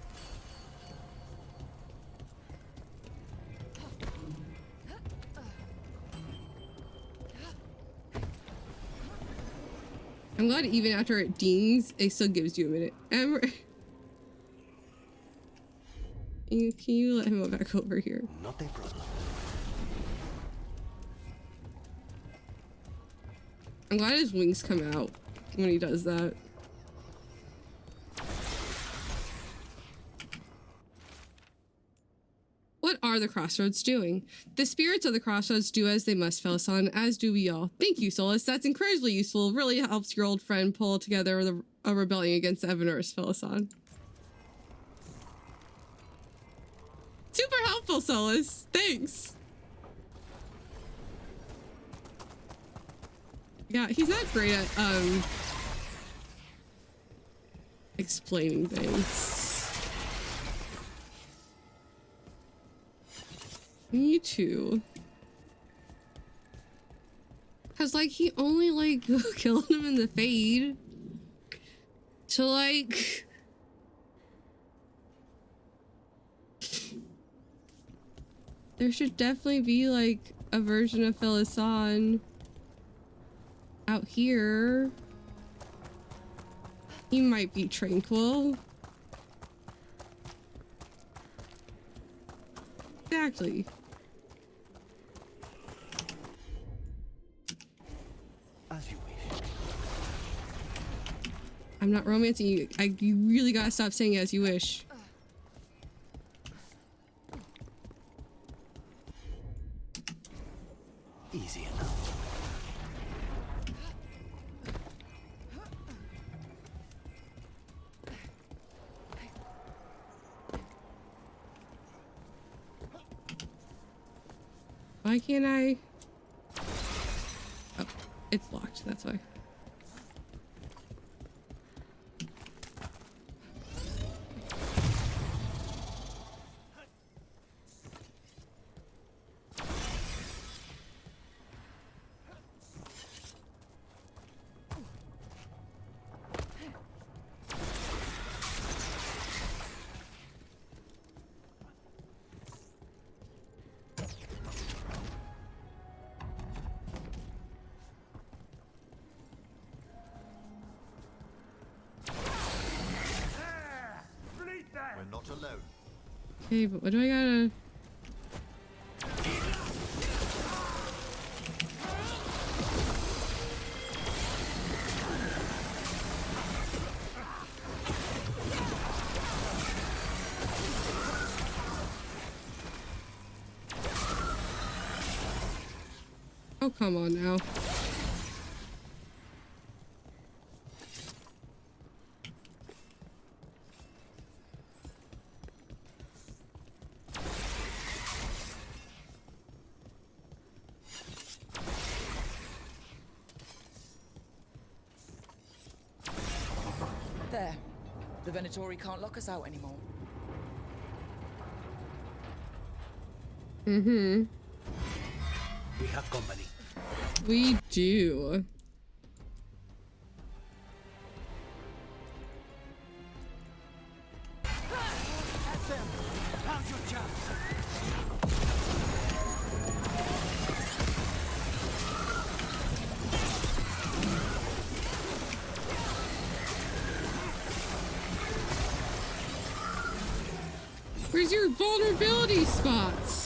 I'm glad even after it dings, it still gives you a minute. Can you let him go back over here? Not a problem. I'm glad his wings come out when he does that. What are the Crossroads doing? The spirits of the Crossroads do as they must, Felisan, as do we all. Thank you, Solus. That's incredibly useful. It really helps your old friend pull together a rebellion against Evanurus, Felisan. Super helpful, Solus. Thanks. Yeah, he's not great at explaining things. Me too. Cause like he only like killed him in the fade to like there should definitely be like a version of Felisan out here. He might be tranquil. Exactly. As you wish. I'm not romancing you. You really gotta stop saying as you wish. Easy enough. Why can't I? Oh, it's locked, that's why. We're not alone. Okay, but what do I gotta? Oh, come on now. There. The Venatori can't lock us out anymore. Mm-hmm. We have company. We do. How's your chance? Where's your vulnerability spots?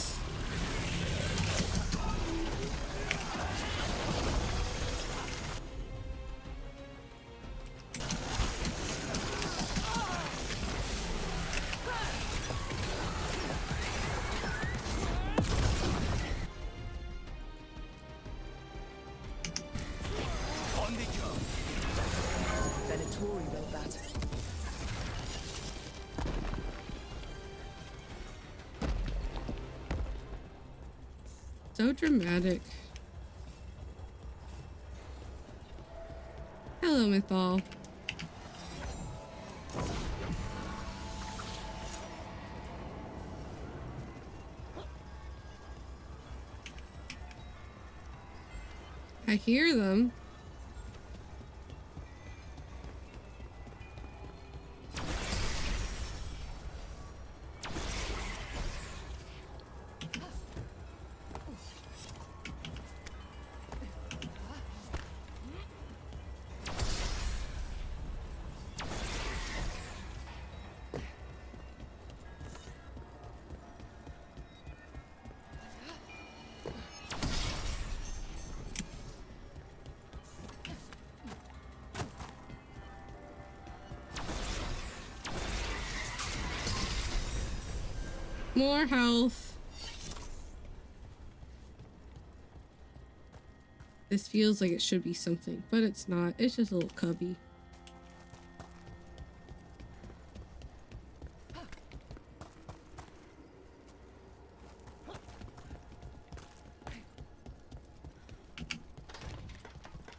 On the job. Venatori built that. So dramatic. Hello, Mythal. I hear them. More health. This feels like it should be something, but it's not. It's just a little cubby.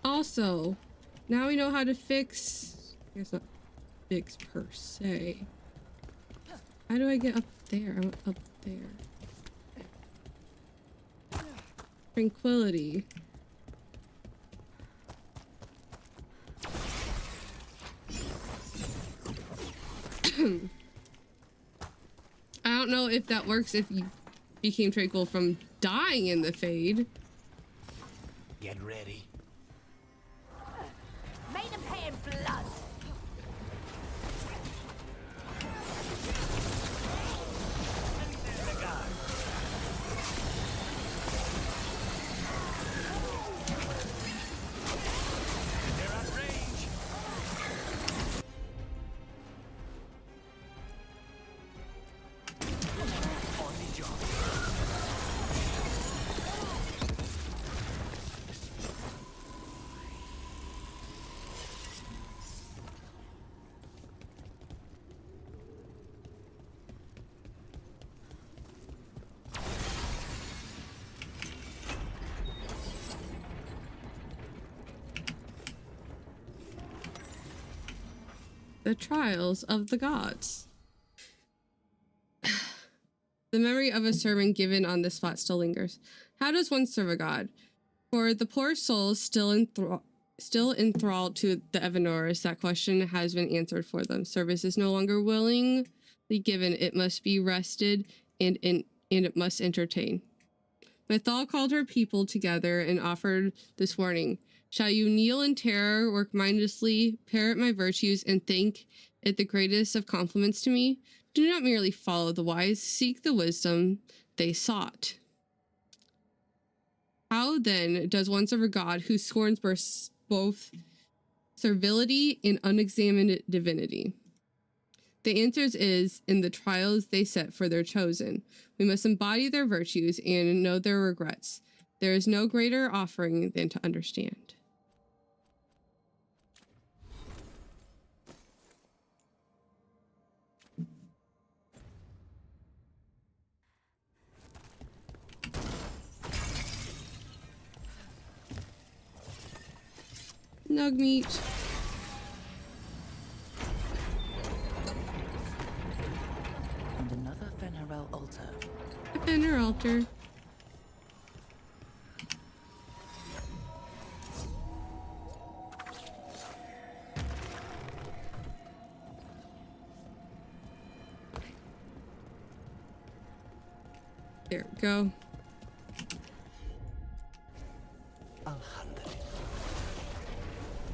Also, now we know how to fix... I guess not fix per se. How do I get up there? I want up there. Tranquility. I don't know if that works if you became tranquil from dying in the Fade. Get ready. Made them pay in blood. The trials of the gods. The memory of a sermon given on this spot still lingers. How does one serve a god? For the poor souls still enthralled to the Evanors, that question has been answered for them. Service is no longer willingly given. It must be rested and it must entertain. Mythal called her people together and offered this warning. Shall you kneel in terror, work mindlessly, parrot my virtues, and think it the greatest of compliments to me? Do not merely follow the wise, seek the wisdom they sought. How then does one serve a god who scorns both servility and unexamined divinity? The answer is in the trials they set for their chosen. We must embody their virtues and know their regrets. There is no greater offering than to understand. Nug meat. And another Fenrirel altar. A Fenrir altar. There we go.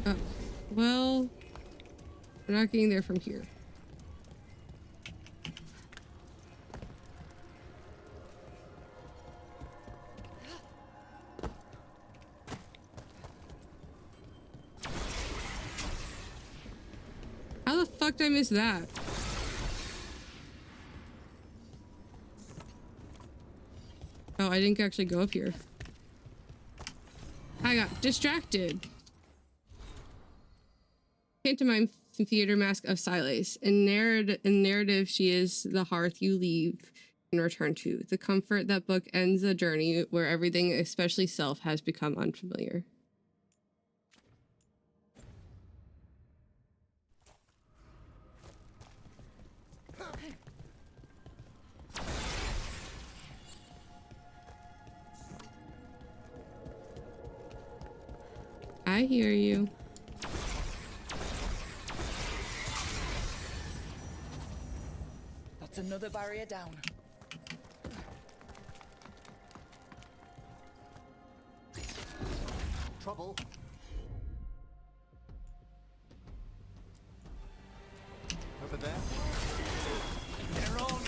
Oh, well, we're not getting there from here. How the fuck did I miss that? Oh, I didn't actually go up here. I got distracted. Pantomime theater mask of Silas. In narrative, she is the hearth you leave and return to. The comfort that book ends a journey where everything, especially self, has become unfamiliar. I hear you. That's another barrier down. Trouble. Over there. They're on.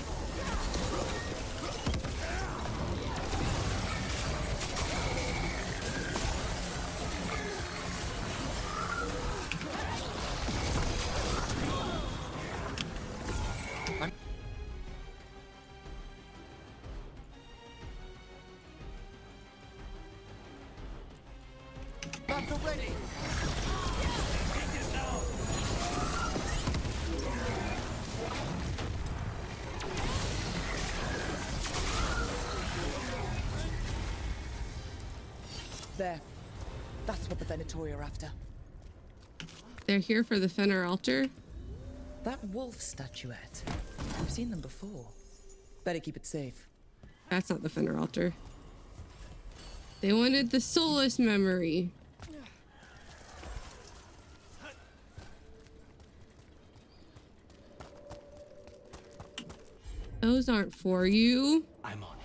Battle ready. There. That's what the Venatori are after. They're here for the Fenrir altar. That wolf statuette. We've seen them before. Better keep it safe. That's not the Fenrir altar. They wanted the Solus memory. Those aren't for you. I'm on it.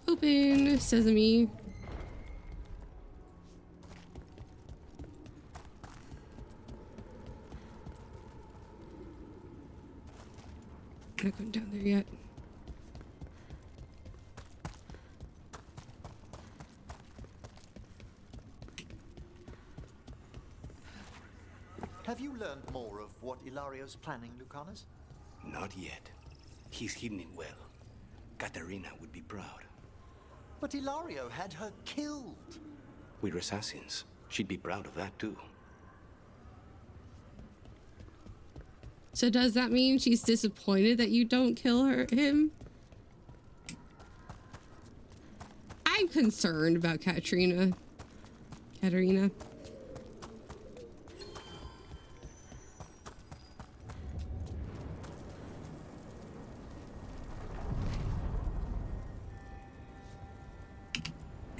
Open sesame. Not going down there yet. Have you learned more of what Ilario's planning, Lucanus? Not yet. He's hidden it well. Katarina would be proud. But Ilario had her killed. We're assassins. She'd be proud of that too. So does that mean she's disappointed that you don't kill him? I'm concerned about Katarina.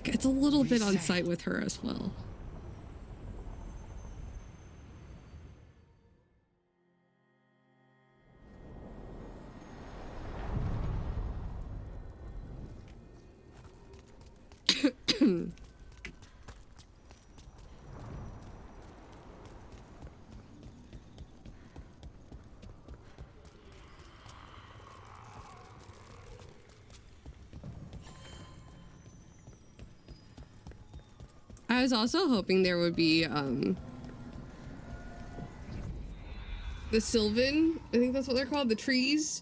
It's a little bit on site with her as well. I was also hoping there would be the Sylvan, I think that's what they're called, the trees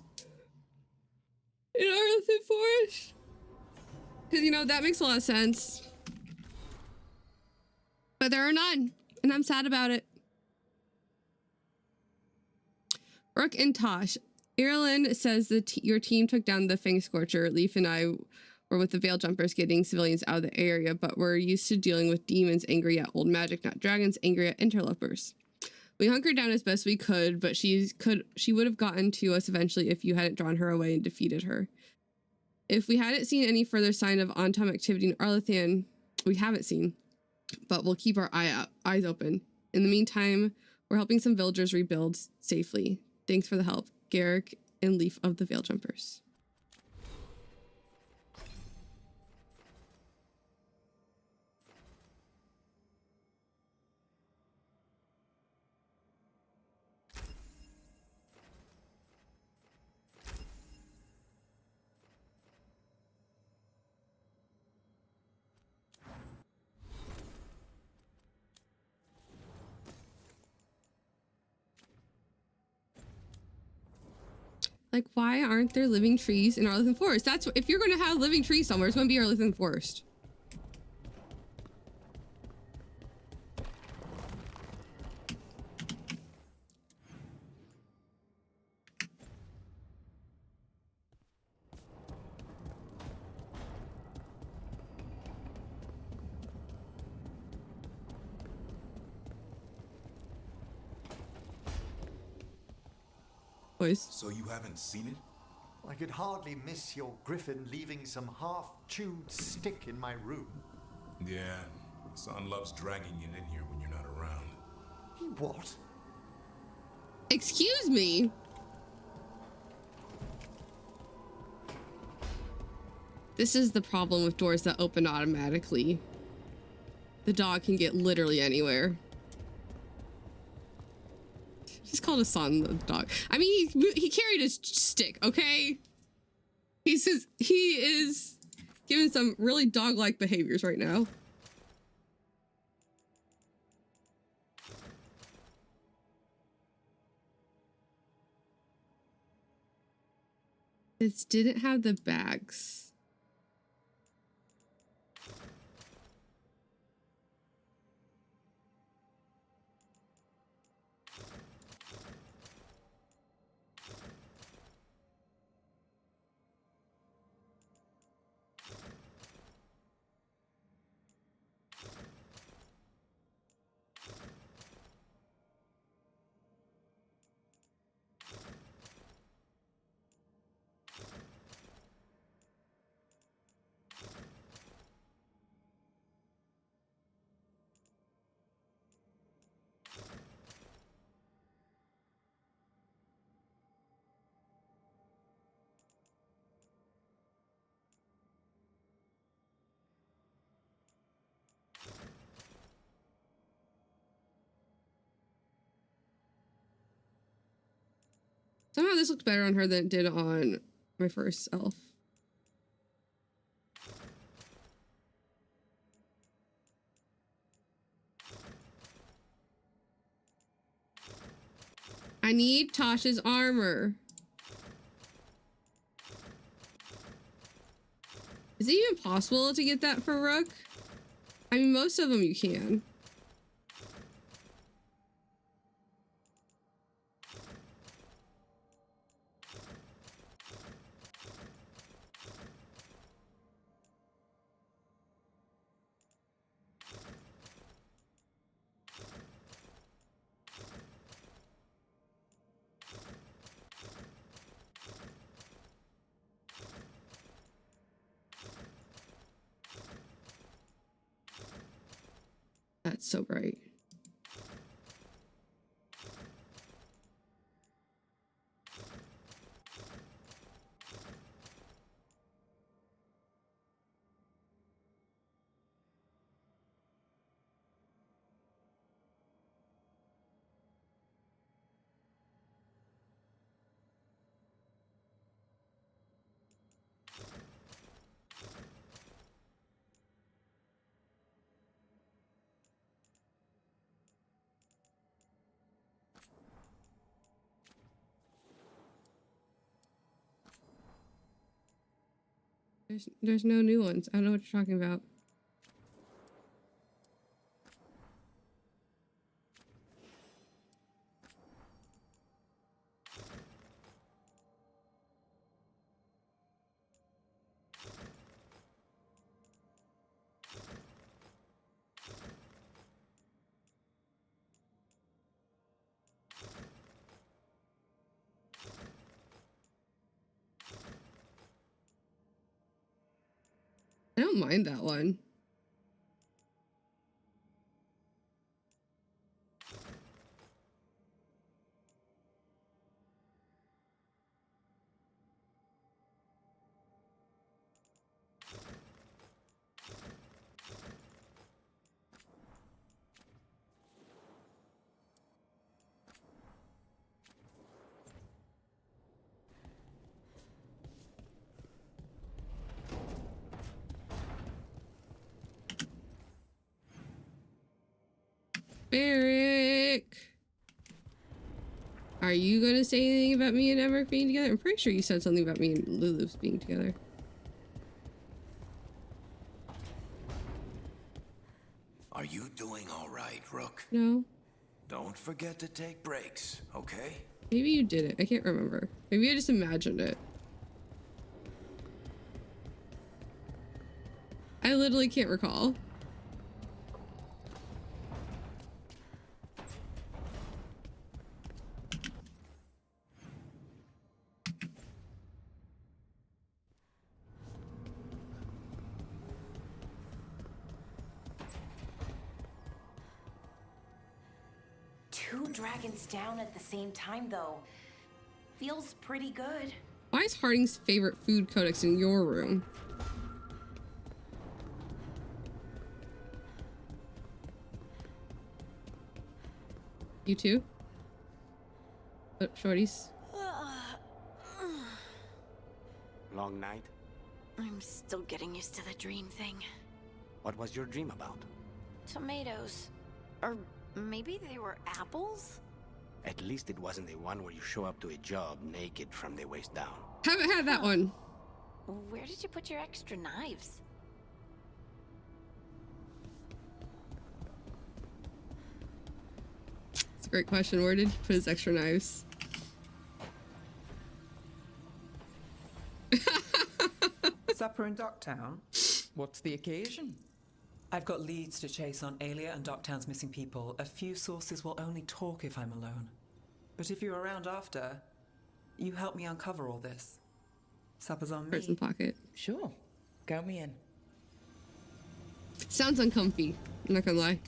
in Arlington Forest. Because, you know, that makes a lot of sense. But there are none, and I'm sad about it. Rook and Tosh. Ireland says that your team took down the Fang Scorcher. Leaf and I were with the Veil Jumpers getting civilians out of the area, but we're used to dealing with demons angry at old magic, not dragons angry at interlopers. We hunkered down as best we could, but she would have gotten to us eventually if you hadn't drawn her away and defeated her. If we hadn't seen any further sign of Autumn activity in Arlathan, we haven't seen, but we'll keep our eyes open. In the meantime, we're helping some villagers rebuild safely. Thanks for the help, Garrick and Leaf of the Veil Jumpers. Like, why aren't there living trees in Arlington Forest? That's if you're going to have living trees somewhere, it's going to be Arlington Forest. Boys. So you haven't seen it? I could hardly miss your griffin leaving some half-chewed stick in my room. Yeah, son loves dragging it in here when you're not around. He what? Excuse me. This is the problem with doors that open automatically. The dog can get literally anywhere. He's called Hassan the dog. I mean, he carried his stick, okay? He is giving some really dog-like behaviors right now. This didn't have the bags. Somehow this looks better on her than it did on my first elf. I need Tasha's armor. Is it even possible to get that for Rook? I mean, most of them you can. That's so bright. There's no new ones. I don't know what you're talking about. I don't mind that one. Barrick, are you gonna say anything about me and Emmerich being together? I'm pretty sure you said something about me and Lulu's being together. Are you doing all right, Rook? No. Don't forget to take breaks, okay? Maybe you did it. I can't remember. Maybe I just imagined it. I literally can't recall. 2 dragons down at the same time, though. Feels pretty good. Why is Harding's favorite food codex in your room? You too? Oh, shorties. Long night? I'm still getting used to the dream thing. What was your dream about? Tomatoes. Or maybe they were apples? At least it wasn't the one where you show up to a job naked from the waist down. Haven't had that one. Where did you put your extra knives? It's a great question. Where did he put his extra knives? Supper in Docktown? What's the occasion? I've got leads to chase on Alia and Docktown's missing people. A few sources will only talk if I'm alone. But if you're around after, you help me uncover all this. Supper's on me. Prison pocket. Sure. Count me in. Sounds uncomfy. I'm not gonna lie.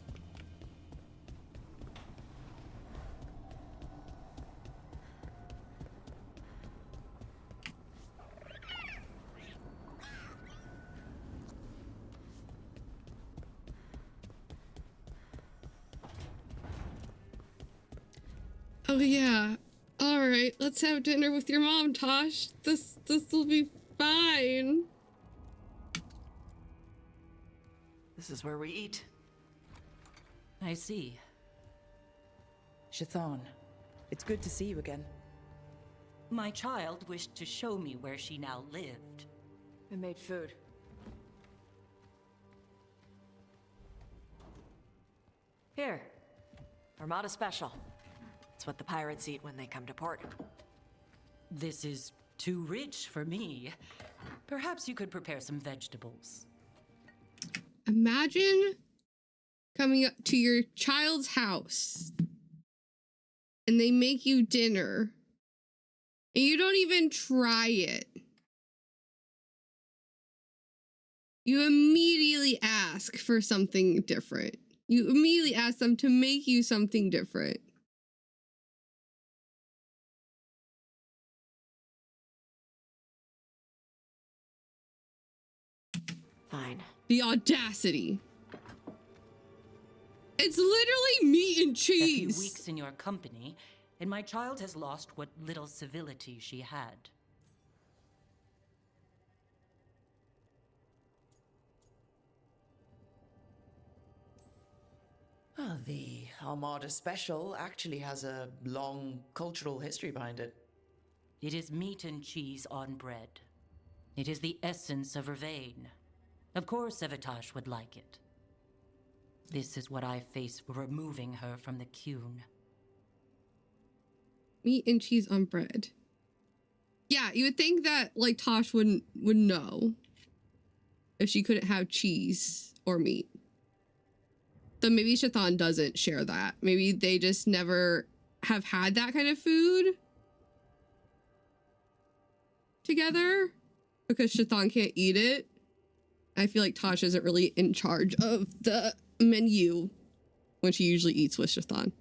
Oh yeah. All right, let's have dinner with your mom, Tosh. This will be fine. This is where we eat. I see. Shathan, it's good to see you again. My child wished to show me where she now lived. I made food. Here. Armada Special. It's what the pirates eat when they come to port. This is too rich for me. Perhaps you could prepare some vegetables. Imagine coming up to your child's house and they make you dinner and you don't even try it. You immediately ask for something different. You immediately ask them to make you something different. Fine. The audacity. It's literally meat and cheese. A few weeks in your company, and my child has lost what little civility she had. Oh, the Armada Special actually has a long cultural history behind it. It is meat and cheese on bread. It is the essence of Vervain. Of course Evitash would like it. This is what I face for removing her from the Qun. Meat and cheese on bread. Yeah, you would think that like Tosh would know if she couldn't have cheese or meat. So maybe Shathan doesn't share that. Maybe they just never have had that kind of food together because Shathan can't eat it. I feel like Tosh isn't really in charge of the menu when she usually eats with Shathan.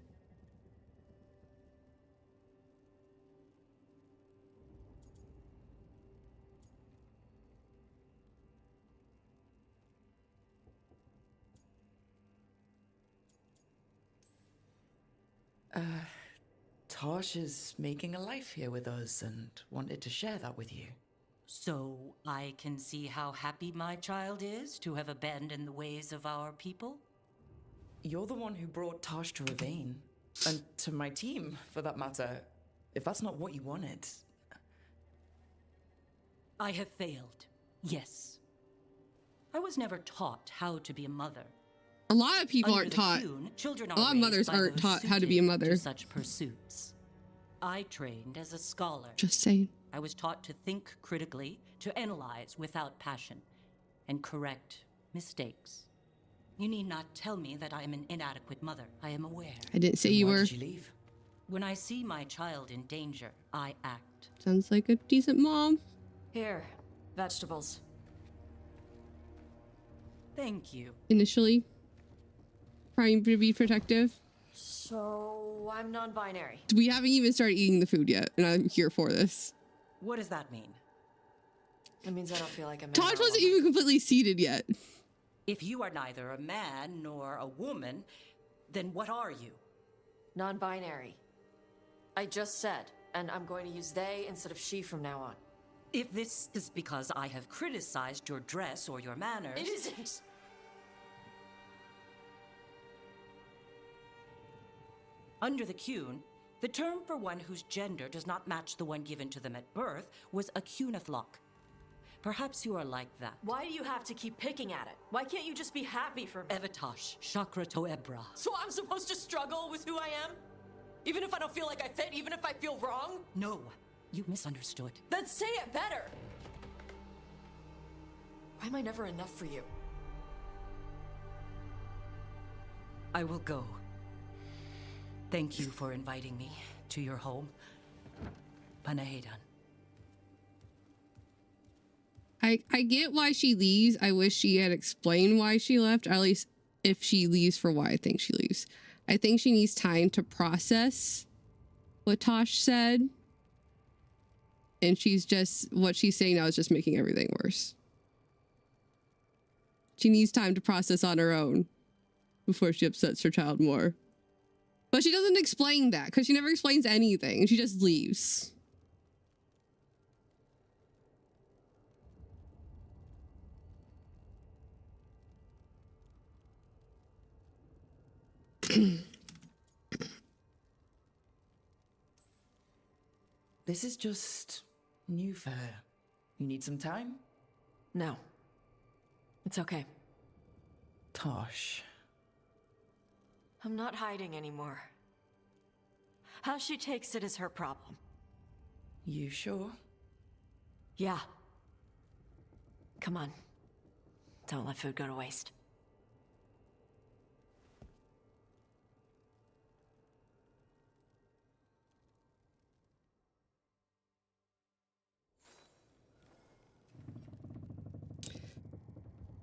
Tosh is making a life here with us and wanted to share that with you. So I can see how happy my child is to have abandoned the ways of our people? You're the one who brought Tosh to Vervain, and to my team, for that matter. If that's not what you wanted... I have failed, yes. I was never taught how to be a mother. A lot of people Under aren't the taught. Qun, children A are lot of raised mothers by aren't those taught how to be a suited mother. to such pursuits. I trained as a scholar. Just saying. I was taught to think critically, to analyze without passion, and correct mistakes. You need not tell me that I am an inadequate mother. I am aware. I didn't say you were. Why did you leave? When I see my child in danger, I act. Sounds like a decent mom. Here, vegetables. Thank you. Initially, trying to be protective. So, Oh, I'm non-binary. We haven't even started eating the food yet, and I'm here for this. What does that mean? It means I don't feel like a man. Taj wasn't even completely seated yet. If you are neither a man nor a woman, then what are you? Non-binary. I just said, and I'm going to use they instead of she from now on. If this is because I have criticized your dress or your manners... It isn't! Under the Qun, the term for one whose gender does not match the one given to them at birth was a Qunathlok. Perhaps you are like that. Why do you have to keep picking at it? Why can't you just be happy for me? Evatash, Chakra Toebra. So I'm supposed to struggle with who I am? Even if I don't feel like I fit, even if I feel wrong? No, you misunderstood. Then say it better! Why am I never enough for you? I will go. Thank you for inviting me to your home. Panahedan. I get why she leaves. I wish she had explained why she left, or at least if she leaves for why I think she leaves. I think she needs time to process what Tosh said. And she's just, what she's saying now is just making everything worse. She needs time to process on her own before she upsets her child more. But she doesn't explain that because she never explains anything. She just leaves. This is just new for her. You need some time? No. It's okay. Tosh. I'm not hiding anymore. How she takes it is her problem. You sure? Yeah. Come on. Don't let food go to waste.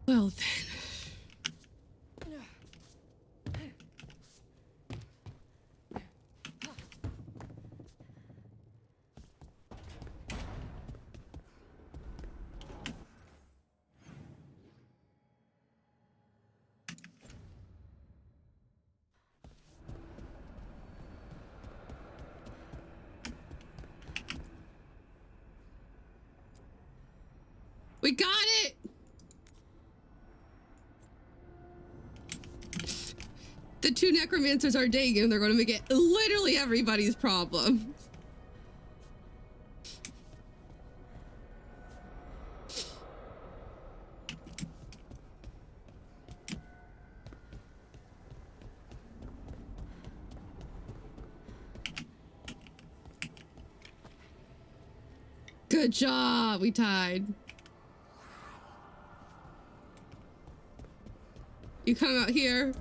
Well then. We got it! The two necromancers are dating and they're going to make it literally everybody's problem. Good job, we tied. You come out here.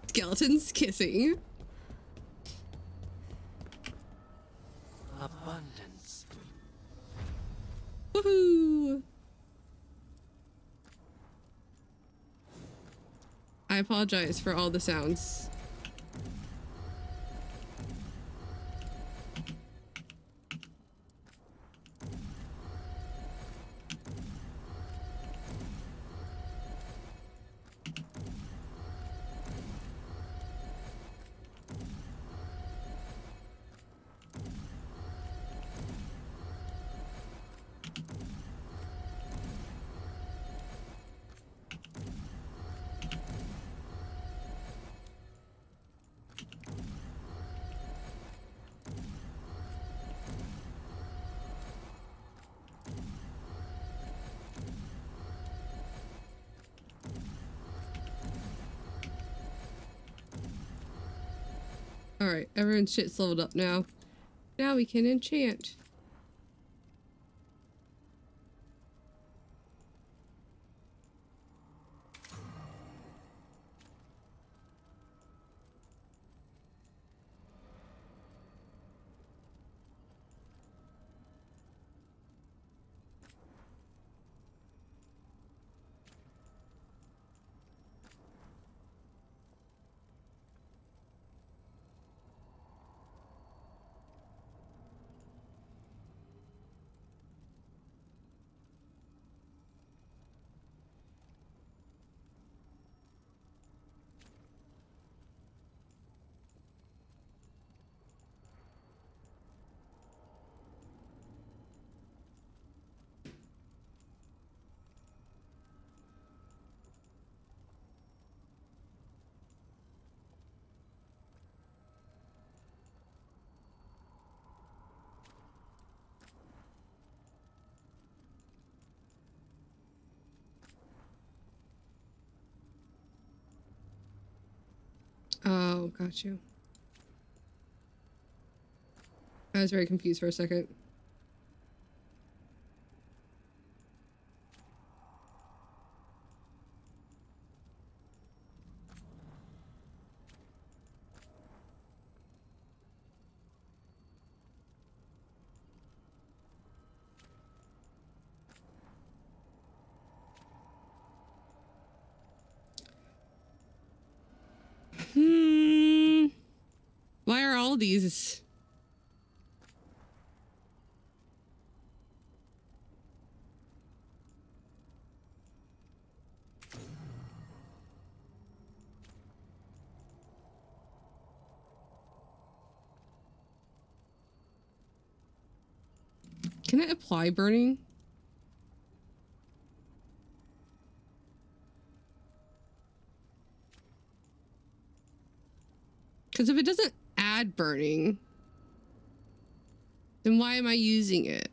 Skeletons kissing. Abundance. Woohoo! I apologize for all the sounds. Alright, everyone's shit's leveled up now. Now we can enchant. Oh, got you. I was very confused for a second. Why are all these? Can I apply burning? Because if it doesn't add burning, then why am I using it?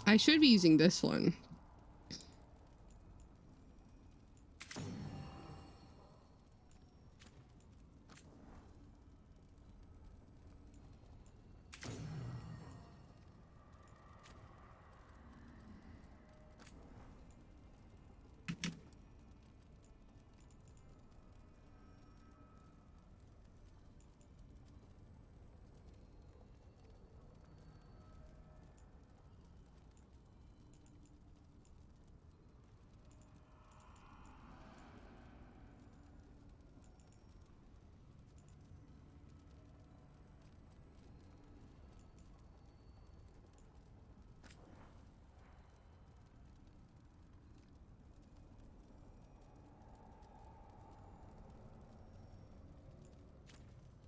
I should be using this one.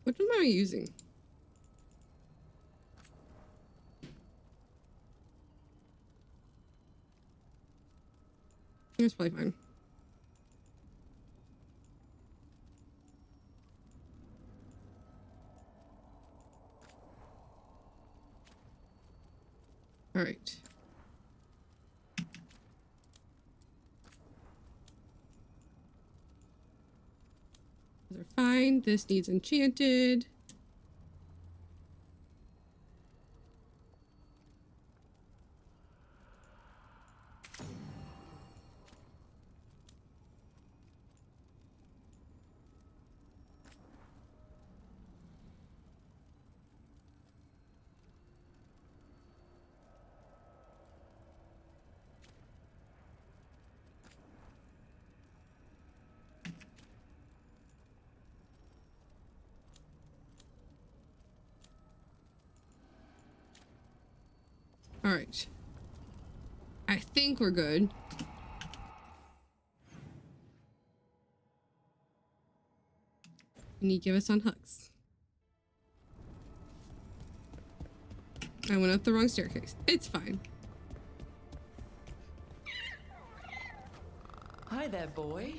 What am I using? It's probably fine. All right. Those are fine. This needs enchanted. All right. I think we're good. Can you give us on hugs? I went up the wrong staircase. It's fine. Hi there, boy.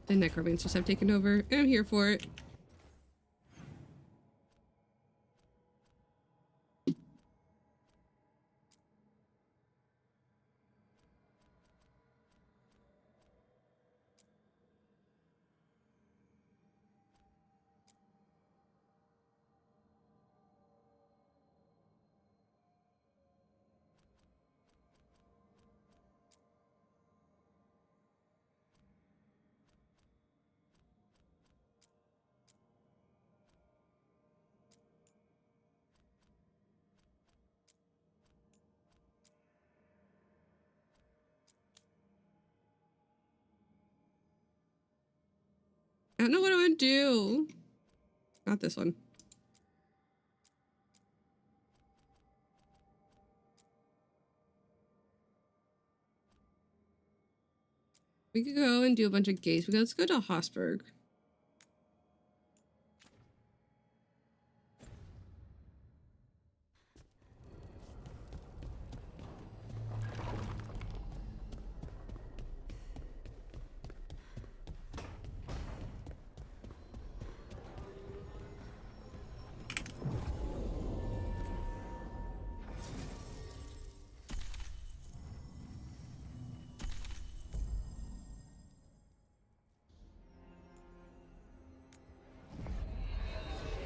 The necromancers have taken over, and I'm here for it. I don't know what I want to do. Not this one. We could go and do a bunch of gates. Let's go to Hosberg.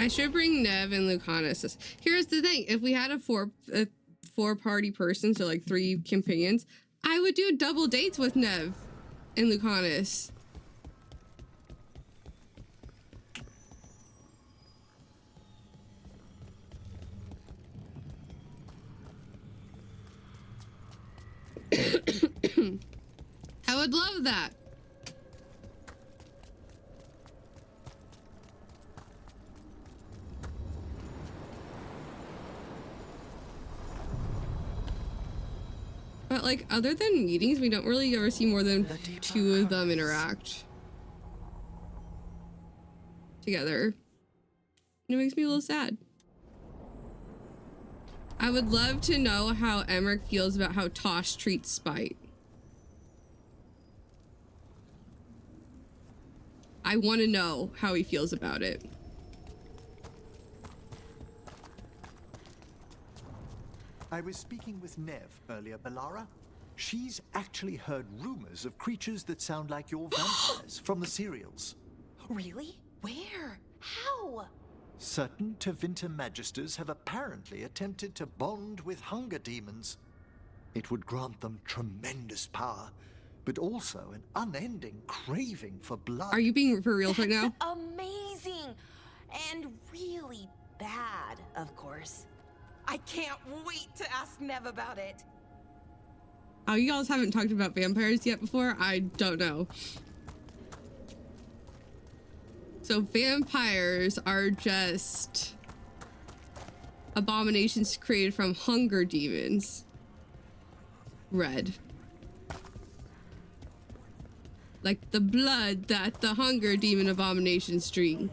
I should bring Nev and Lucanus. Here's the thing. If we had a four-party person, so like 3 companions, I would do double dates with Nev and Lucanus. I would love that. But like, other than meetings, we don't really ever see more than 2 of them interact together. And it makes me a little sad. I would love to know how Emmerich feels about how Tosh treats Spite. I want to know how he feels about it. I was speaking with Nev earlier, Balara. She's actually heard rumors of creatures that sound like your vampires from the serials. Really? Where? How? Certain Tevinter magisters have apparently attempted to bond with hunger demons. It would grant them tremendous power, but also an unending craving for blood. Are you being for real right now? Amazing! And really bad, of course. I can't wait to ask Nev about it. Oh, you guys haven't talked about vampires yet before? I don't know. So vampires are just abominations created from hunger demons. Red. Like the blood that the hunger demon abominations drink.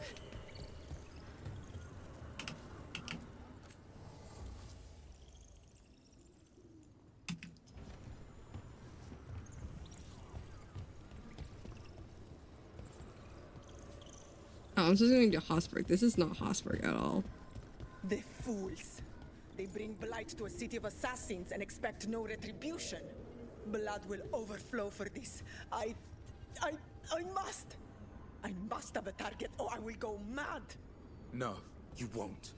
Oh, I'm just going to Hosberg. This is not Hosberg at all. The fools. They bring blight to a city of assassins and expect no retribution. Blood will overflow for this. I must. I must have a target or I will go mad. No, you won't.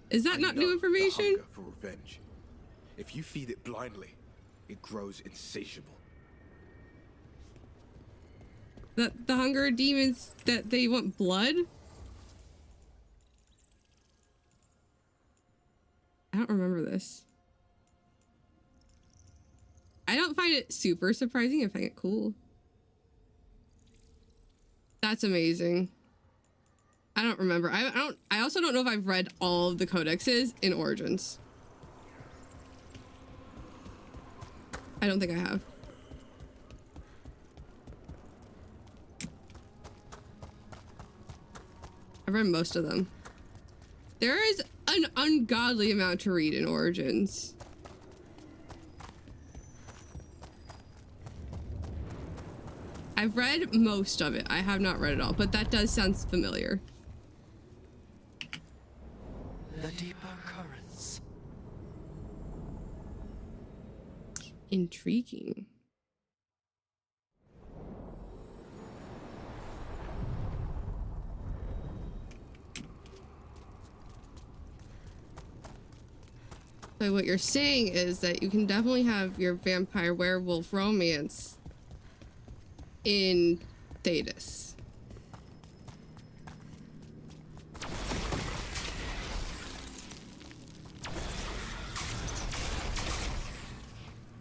Is that not new information? The hunger for revenge. If you feed it blindly, it grows insatiable. The hunger demons, that they want blood? I don't remember this. I don't find it super surprising. I find it cool. That's amazing. I don't remember. I also don't know if I've read all of the codexes in Origins. I don't think I have. I've read most of them. There is an ungodly amount to read in Origins. I've read most of it. I have not read it all, but that does sound familiar. The deeper currents. Intriguing. So what you're saying is that you can definitely have your vampire werewolf romance in Thetis.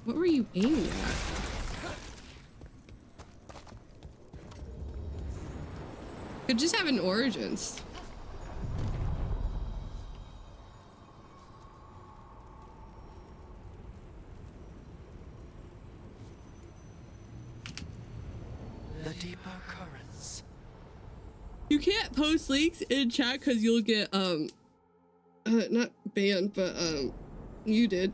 What were you aiming at? Could just have an Origins. the deeper currents. You can't post leaks in chat because you'll get not banned, but muted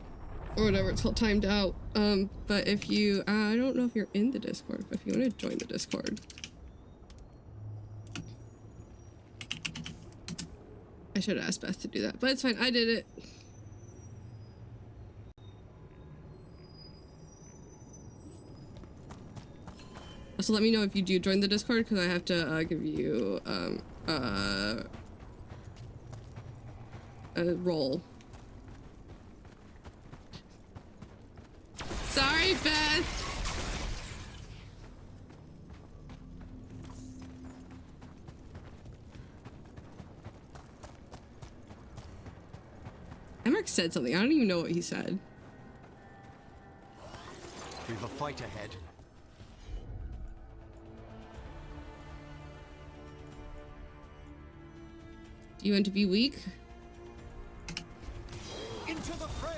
or whatever it's called, timed out. But if you I don't know if you're in the Discord, but if you want to join the Discord, I should have asked Beth to do that, but it's fine. I did it. So let me know if you do join the Discord, because I have to give you a role. Sorry, Beth. Emmerich said something. I don't even know what he said. We've a fight ahead. Do you want to be weak? Into the fray!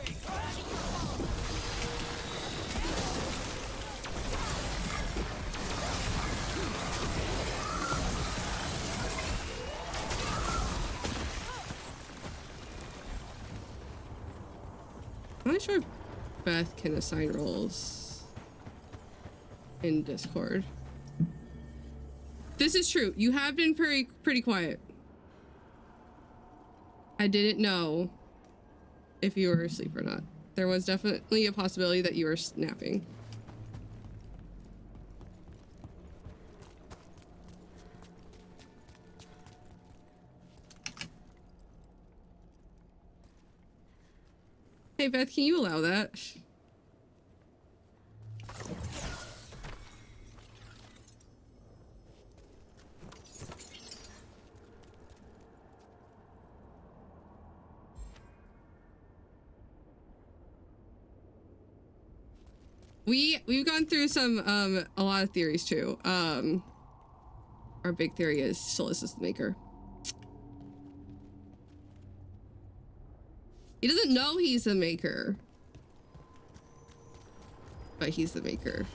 I'm not sure if Beth can assign roles in Discord. This is true. You have been pretty quiet. I didn't know if you were asleep or not. There was definitely a possibility that you were napping. Hey Beth, can you allow that? We've gone through some a lot of theories too. Our big theory is Solus is the maker. He doesn't know he's the maker, but he's the maker.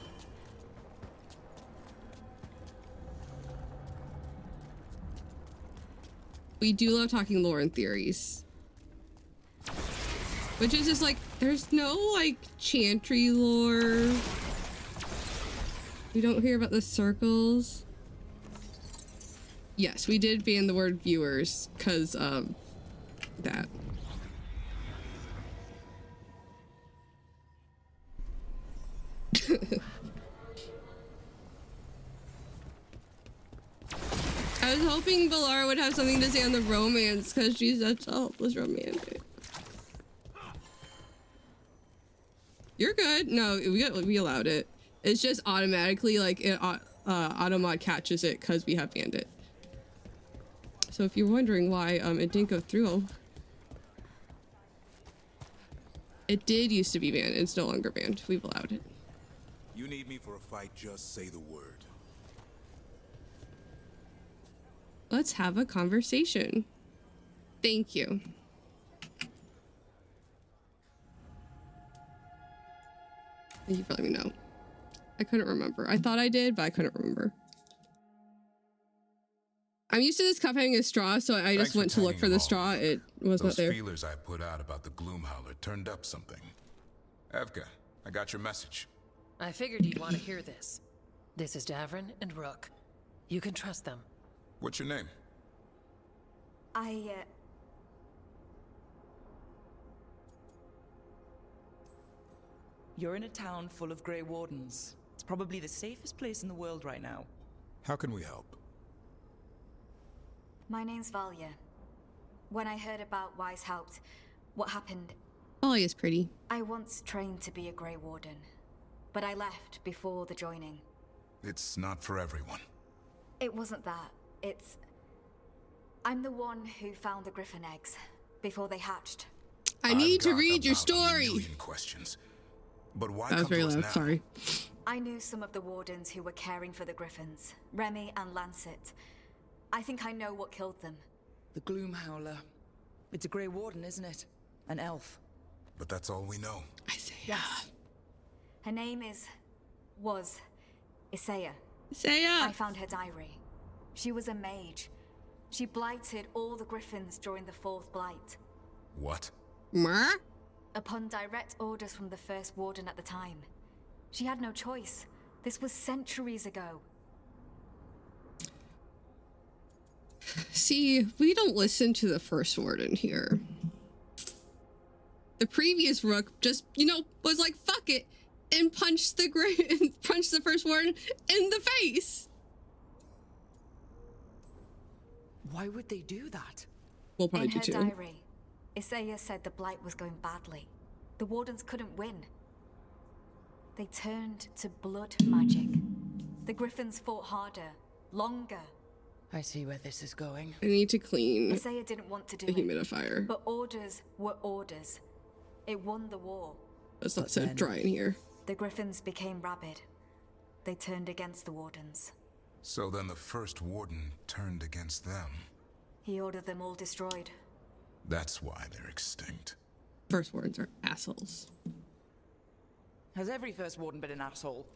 We do love talking lore and theories. Which is just like, there's no like Chantry lore. We don't hear about the circles. Yes, we did ban the word viewers because of that. I was hoping Valara would have something to say on the romance because she's such a hopeless romantic. You're good. No, we allowed it. It's just automatically like it, Automod catches it because we have banned it. So if you're wondering why it didn't go through, it did used to be banned. It's no longer banned. We've allowed it. You need me for a fight, just say the word. Let's have a conversation. Thank you. Thank you for letting me know. I couldn't remember. I thought I did, but I couldn't remember. I'm used to this cup having a straw, so I just went to look for the straw. It was not there. Those feelers I put out about the Gloomhowler turned up something. Evka, I got your message. I figured you'd want to hear this. This is Davrin and Rook. You can trust them. What's your name? You're in a town full of Grey Wardens. It's probably the safest place in the world right now. How can we help? My name's Valia. When I heard about Wise helped, what happened? Valia's pretty. I once trained to be a Grey Warden, but I left before the joining. It's not for everyone. It wasn't that. It's... I'm the one who found the griffin eggs before they hatched. I need to read your story. Questions. But why that was very loud, sorry. I knew some of the wardens who were caring for the griffins, Remy and Lancet. I think I know what killed them. The Gloomhowler. It's a Grey Warden, isn't it? An elf. But that's all we know. Isaiah. Yes. Her name was Isaiah. Saya! I found her diary. She was a mage. She blighted all the griffins during the fourth blight. What? Mer? Upon direct orders from the first warden at the time. She had no choice. This was centuries ago. See, we don't listen to the first warden here. The previous Rook just, you know, was like, fuck it, and punched the first warden in the face. Why would they do that? We'll probably In do her too. diary, Isaiah said the blight was going badly. The wardens couldn't win. They turned to blood magic. The griffins fought harder, longer. I see where this is going. I need to clean Isaiah didn't want to do the it, humidifier. but orders were orders. It won the war. It's not so dry in here. The griffins became rabid. They turned against the wardens. So then the first warden turned against them. He ordered them all destroyed. That's why they're extinct. First wardens are assholes. Has every first warden been an asshole?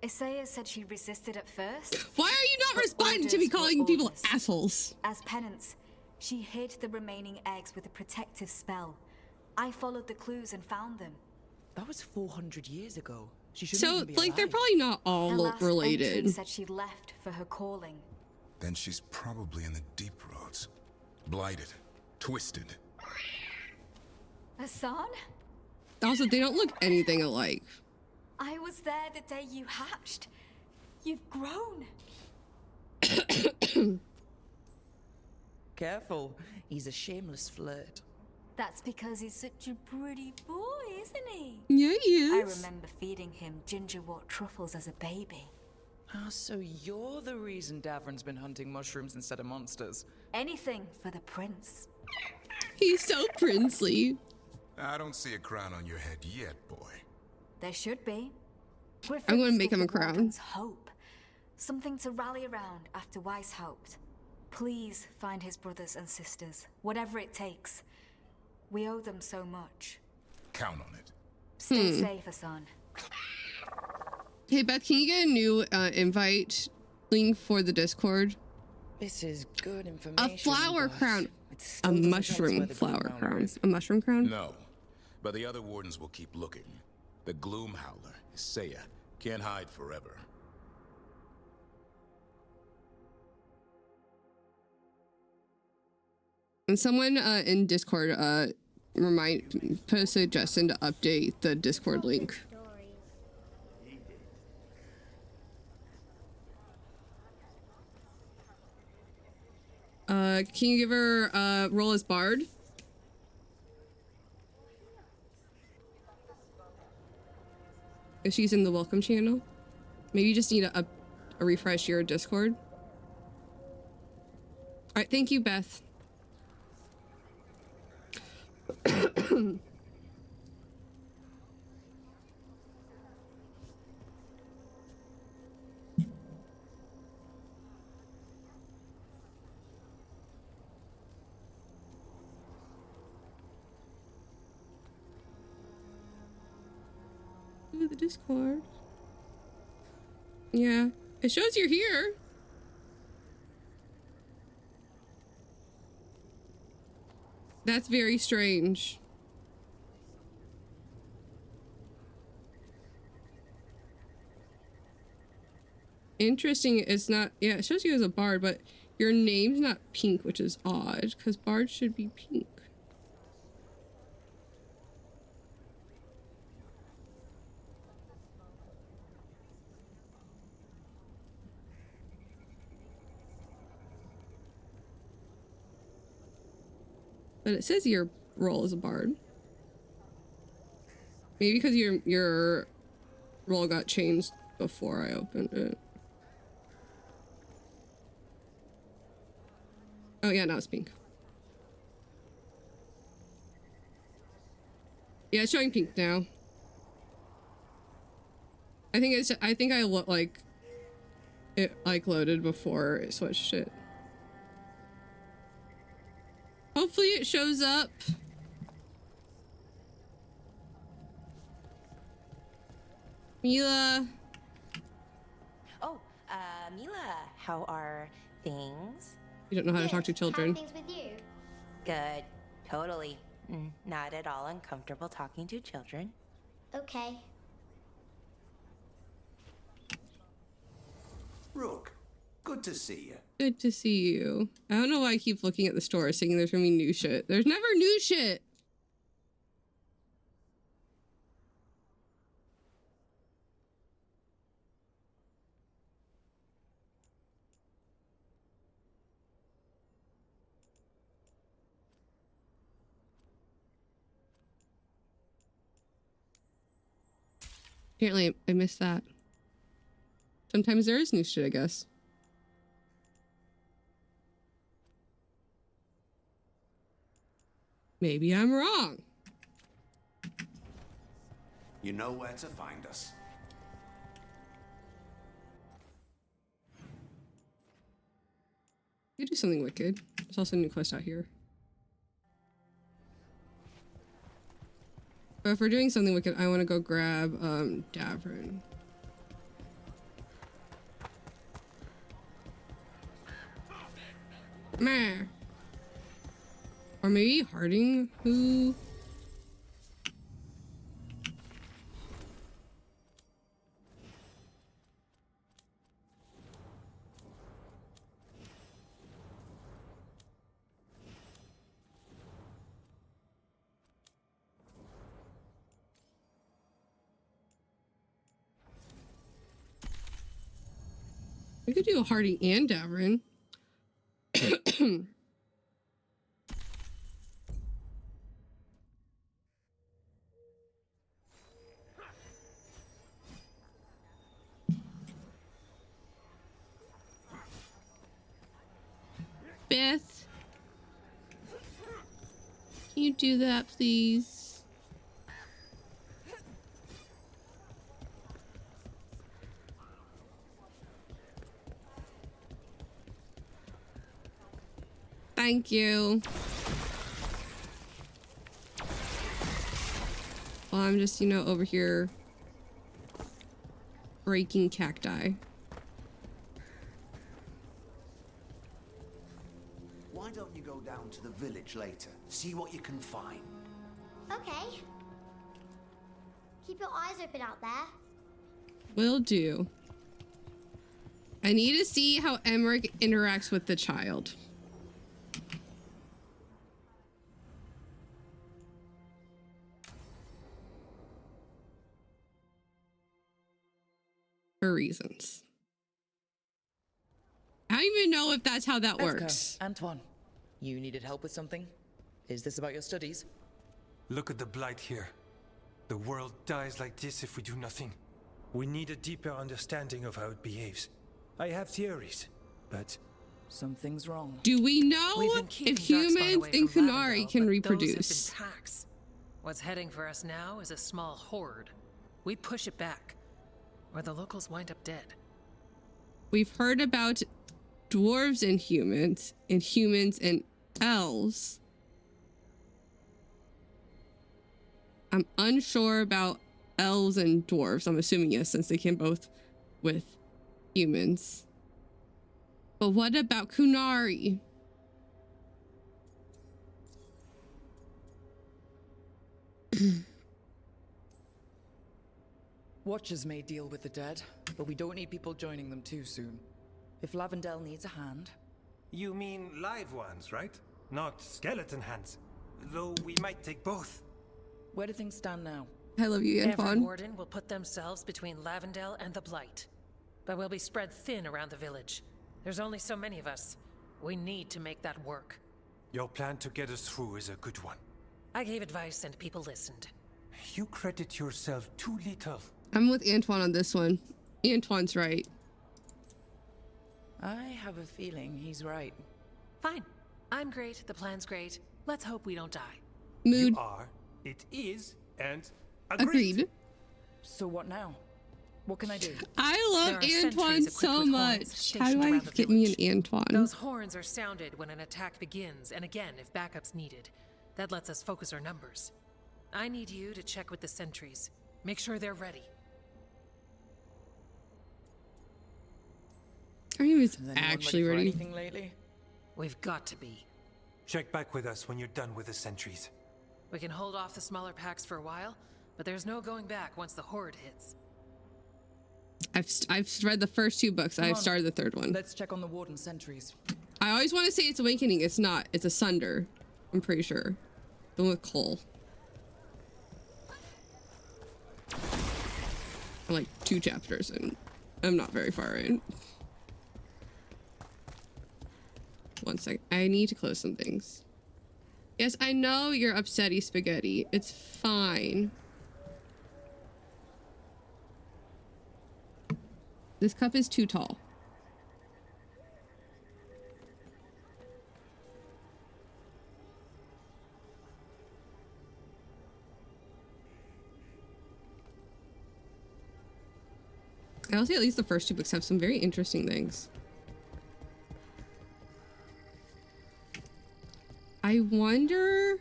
Isaiah said she resisted at first. Why are you not but responding to me orders were calling people orders. assholes? As penance, she hid the remaining eggs with a protective spell. I followed the clues and found them. That was 400 years ago. She shouldn't So, even be like, they're alive. probably not Her all last entry related. said she left for her calling. Then she's probably in the deep roads. Blighted. Twisted. Hassan? Also, they don't look anything alike. I was there the day you hatched. You've grown. Careful. He's a shameless flirt. That's because he's such a pretty boy, isn't he? Yeah, he I is. remember feeding him gingerwort truffles as a baby. Ah, so you're the reason Davron's been hunting mushrooms instead of monsters. Anything for the prince. He's so princely. I don't see a crown on your head yet, boy. There should be. I'm gonna make give him a the crown. wardens hope. Something to rally around after Weishaupt. Please find his brothers and sisters, whatever it takes. We owe them so much. Count on it. Stay safe, Hassan. Hey, Beth, can you get a new invite link for the Discord? This is good information. A flower but crown. it A still doesn't tell us mushroom where the flower Gloom Howler crown. is. A mushroom crown? No. But the other wardens will keep looking. The Gloom Howler, Saya, can't hide forever. And someone in Discord put a suggestion to update the Discord link. Can you give her roll as Bard? If she's in the welcome channel. Maybe you just need to refresh your Discord. All right, thank you, Beth. Ooh, the Discord. Yeah, it shows you're here. That's very strange. Interesting, it's not, yeah, it shows you as a bard, but your name's not pink, which is odd, because bards should be pink. But it says your role as a bard. Maybe because your role got changed before I opened it. Oh yeah, now it's pink. Yeah, it's showing pink now. I think I look like it like loaded before it switched it. Hopefully it shows up. Mila. Oh, Mila, how are things? You don't know how to talk to children. How are things with you? Good. Totally. Not at all uncomfortable talking to children. Okay. Rook, good to see you. Good to see you. I don't know why I keep looking at the store thinking there's gonna be new shit. There's never new shit! Apparently, I missed that. Sometimes there is new shit, I guess. Maybe I'm wrong. You know where to find us. You do something wicked. There's also a new quest out here. But if we're doing something wicked, I want to go grab Davrin. Meh. Or maybe Harding, who... We could do Harding and Davrin. Beth, can you do that, please? Thank you. Well, I'm just, you know, over here breaking cacti. Why don't you go down to the village later? See what you can find. Okay. Keep your eyes open out there. Will do. I need to see how Emmerich interacts with the child. For reasons. I don't even know if that's how that works. Antoine, you needed help with something? Is this about your studies? Look at the blight here. The world dies like this if we do nothing. We need a deeper understanding of how it behaves. I have theories, but... Something's wrong. Do we know if humans in Qunari can reproduce? Those have been taxed. What's heading for us now is a small horde. We push it back, or the locals wind up dead. We've heard about dwarves and humans and elves. I'm unsure about elves and dwarves. I'm assuming yes, since they came both with humans. But what about Qunari? Watchers may deal with the dead, but we don't need people joining them too soon. If Lavendel needs a hand... You mean live ones, right? Not skeleton hands. Though we might take both. Where do things stand now? I love you, Every Antoine. warden will put themselves between Lavendel and the Blight. But we'll be spread thin around the village. There's only so many of us. We need to make that work. Your plan to get us through is a good one. I gave advice and people listened. You credit yourself too little. I'm with Antoine on this one. Antoine's right. I have a feeling he's right. Fine. I'm great, the plan's great. Let's hope we don't die. Mood. You are, it is, and agreed. So what now? What can I do? I love There are Antoine sentries so equipped with horns much. How stationed do I around the get me village. an Antoine? Those horns are sounded when an attack begins, and again if backup's needed. That lets us focus our numbers. I need you to check with the sentries. Make sure they're ready. Dream is Is anyone actually ready for ready. anything lately? We've got to be. Check back with us when you're done with the sentries. We can hold off the smaller packs for a while, but there's no going back once the horde hits. I've read the first 2 books. Come I've on. started the 3rd one. Let's check on the warden sentries. I always want to say it's Awakening. It's not. It's Asunder. I'm pretty sure. The one with Cole. I'm like 2 chapters and I'm not very far in. One sec. I need to close some things. Yes, I know you're upsetty spaghetti. It's fine. This cup is too tall. I'll say at least the first 2 books have some very interesting things. I wonder...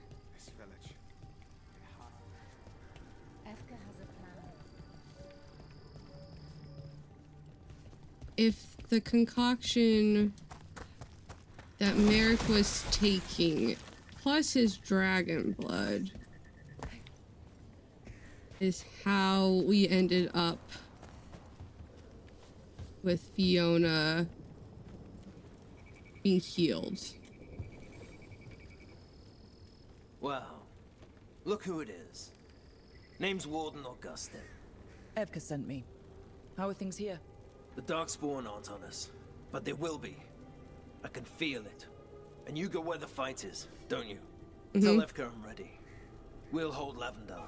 if the concoction that Merrick was taking, plus his dragon blood, is how we ended up with Fiona being healed. Well, look who it is. Name's Warden Augustin. Evka sent me. How are things here? The Darkspawn aren't on us, but they will be. I can feel it. And you go where the fight is, don't you? Tell Evka I'm ready. We'll hold Lavendel.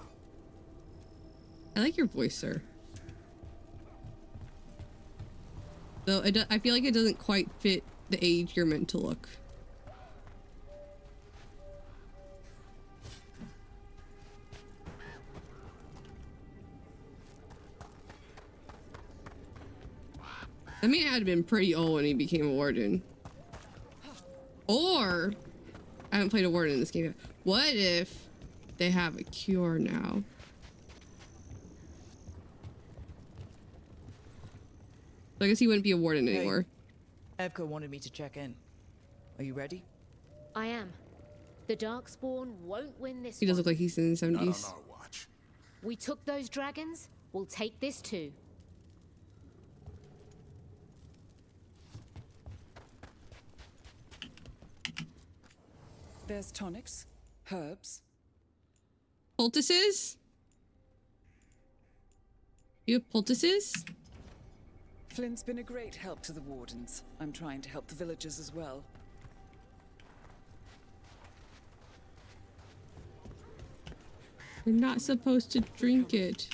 I like your voice, sir. Though I feel like it doesn't quite fit the age you're meant to look. I mean, it had been pretty old when he became a warden. Or, I haven't played a warden in this game yet. What if they have a cure now? I guess he wouldn't be a warden anymore. Evka wanted me to check in. Are you ready? I am. The Darkspawn won't win this He does one. look like he's in the 70s. Not on our watch. We took those dragons, we'll take this too. There's tonics, herbs. Poultices? You have poultices? Flint's been a great help to the wardens. I'm trying to help the villagers as well. You're not supposed to drink it.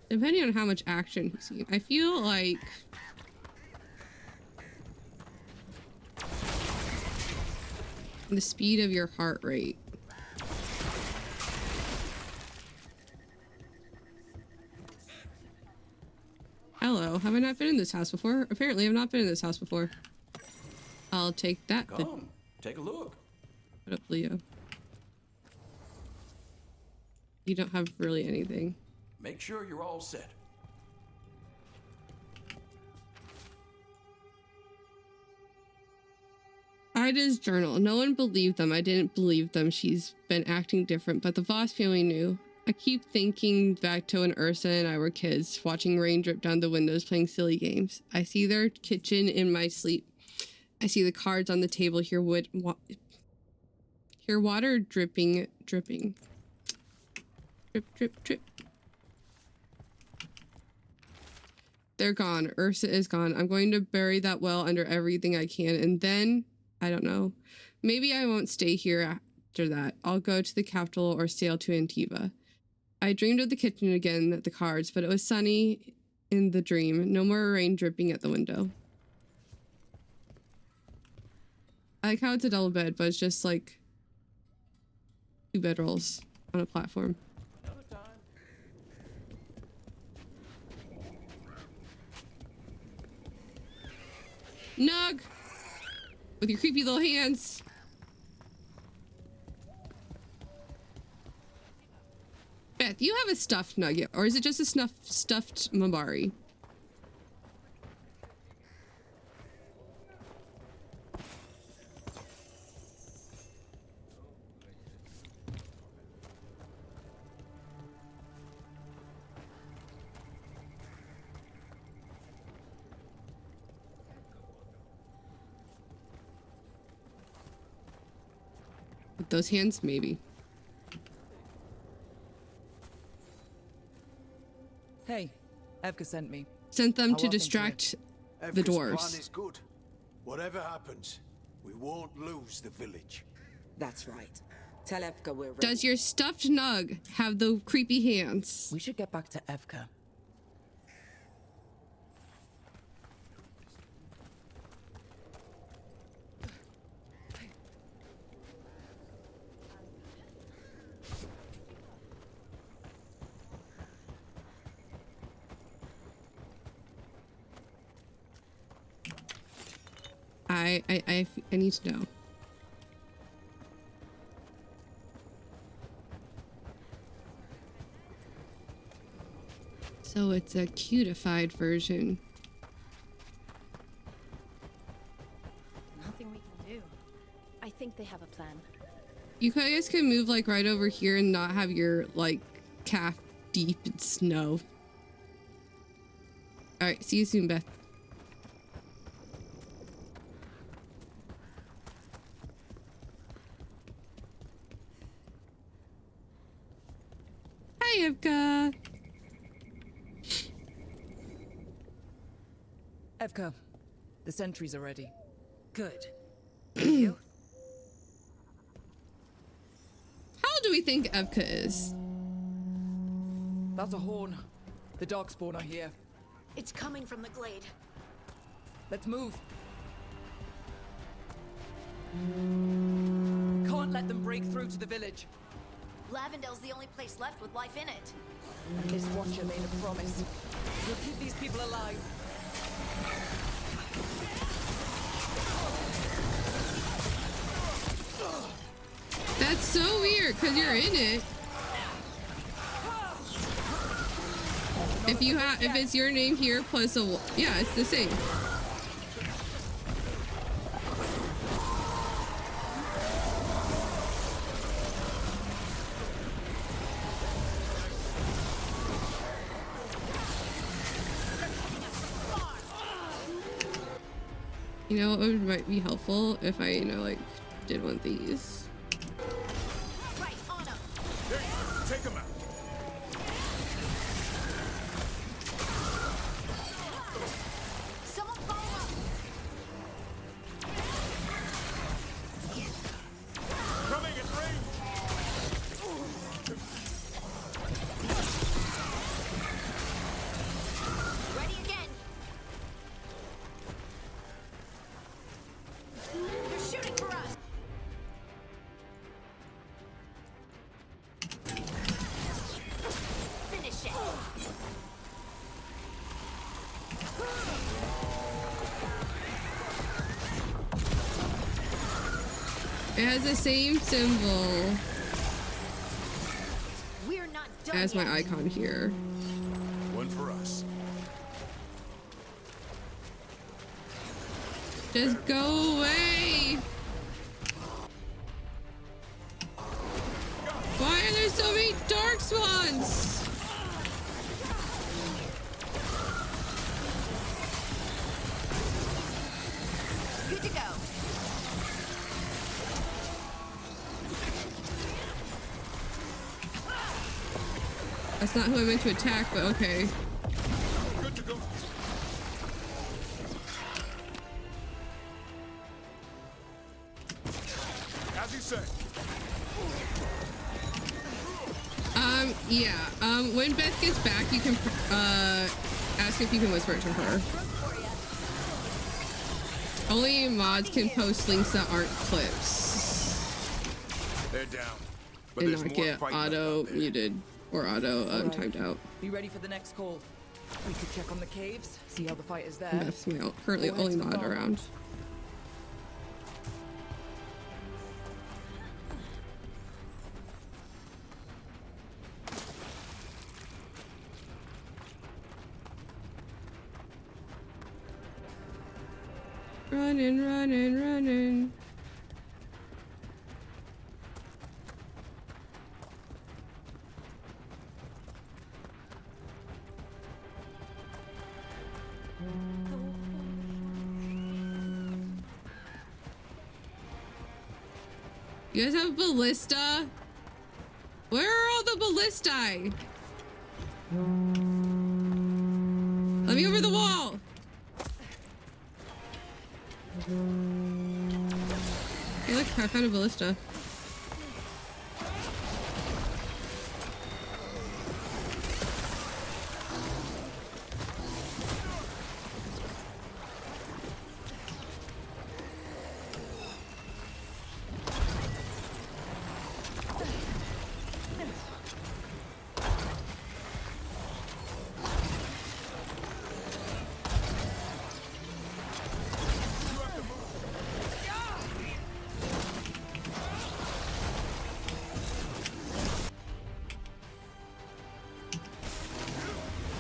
Depending on how much action he's seen, I feel like the speed of your heart rate. Hello, have I not been in this house before? Apparently I've not been in this house before. I'll take that. Come, take a look. Put up Leo. You don't have really anything. Make sure you're all set. Ida's journal. No one believed them. I didn't believe them. She's been acting different, but the Voss family knew. I keep thinking back to when Ursa and I were kids, watching rain drip down the windows, playing silly games. I see their kitchen in my sleep. I see the cards on the table, hear water dripping. Drip, drip, drip. They're gone. Ursa is gone. I'm going to bury that well under everything I can, and then, I don't know. Maybe I won't stay here after that. I'll go to the capital or sail to Antiva. I dreamed of the kitchen again, the cards, but it was sunny in the dream. No more rain dripping at the window. I like how it's a double bed, but it's just like 2 bedrolls on a platform. Nug! With your creepy little hands. Bet. Beth, you have a stuffed nugget, or is it just a stuffed Mabari? With those hands, maybe. Hey, Evka sent me. Sent them How to often distract Evka's the plan dwarves. is good. Whatever happens, we won't lose the village. That's right. Tell Evka we're ready. Does your stuffed nug have the creepy hands? We should get back to Evka. I need to know. So it's a cutified version. Nothing we can do. I think they have a plan. You guys can move like right over here and not have your like calf deep in snow. All right, see you soon, Beth. Hi, Evka. Evka, the sentries are ready. Good. You? How old do we think Evka is? That's a horn. The darkspawn are here. It's coming from the glade. Let's move. Can't let them break through to the village. Lavendale's the only place left with life in it. This Watcher made a promise. We'll keep these people alive. That's so weird because you're in it. If it's your name here plus a, yeah, it's the same. You know, it might be helpful if I, like, did one of these. Right, on him. Take him out. Someone follow up. Coming at range. Ready again. They're shooting for us. Finish it. It has the same symbol We're not done as my yet. icon here. One for us. Just go away! Why are there so many dark swans? Good to go. That's not who I meant to attack, but okay. Good to go. As you say. Yeah. When Beth gets back, you can ask if you can whisper it to her. Only mods can post links that aren't clips They're down. But and there's not more get fighting auto out there. muted or auto Alright. timed out. Be ready for the next call. We could check on the caves, see how the fight is there. Beth's my currently Or head only to the mod farm. around. running, running, running. You guys have ballista? Where are all the ballistae? Let me over the wall. Hey, look, I found a ballista.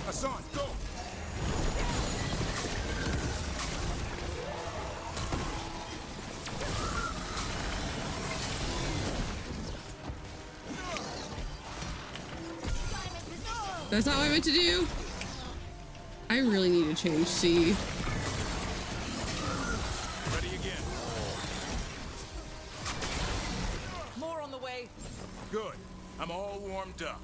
Hassan, go! That's not what I meant to do. I really need to change C. Ready again. More on the way. Good. I'm all warmed up.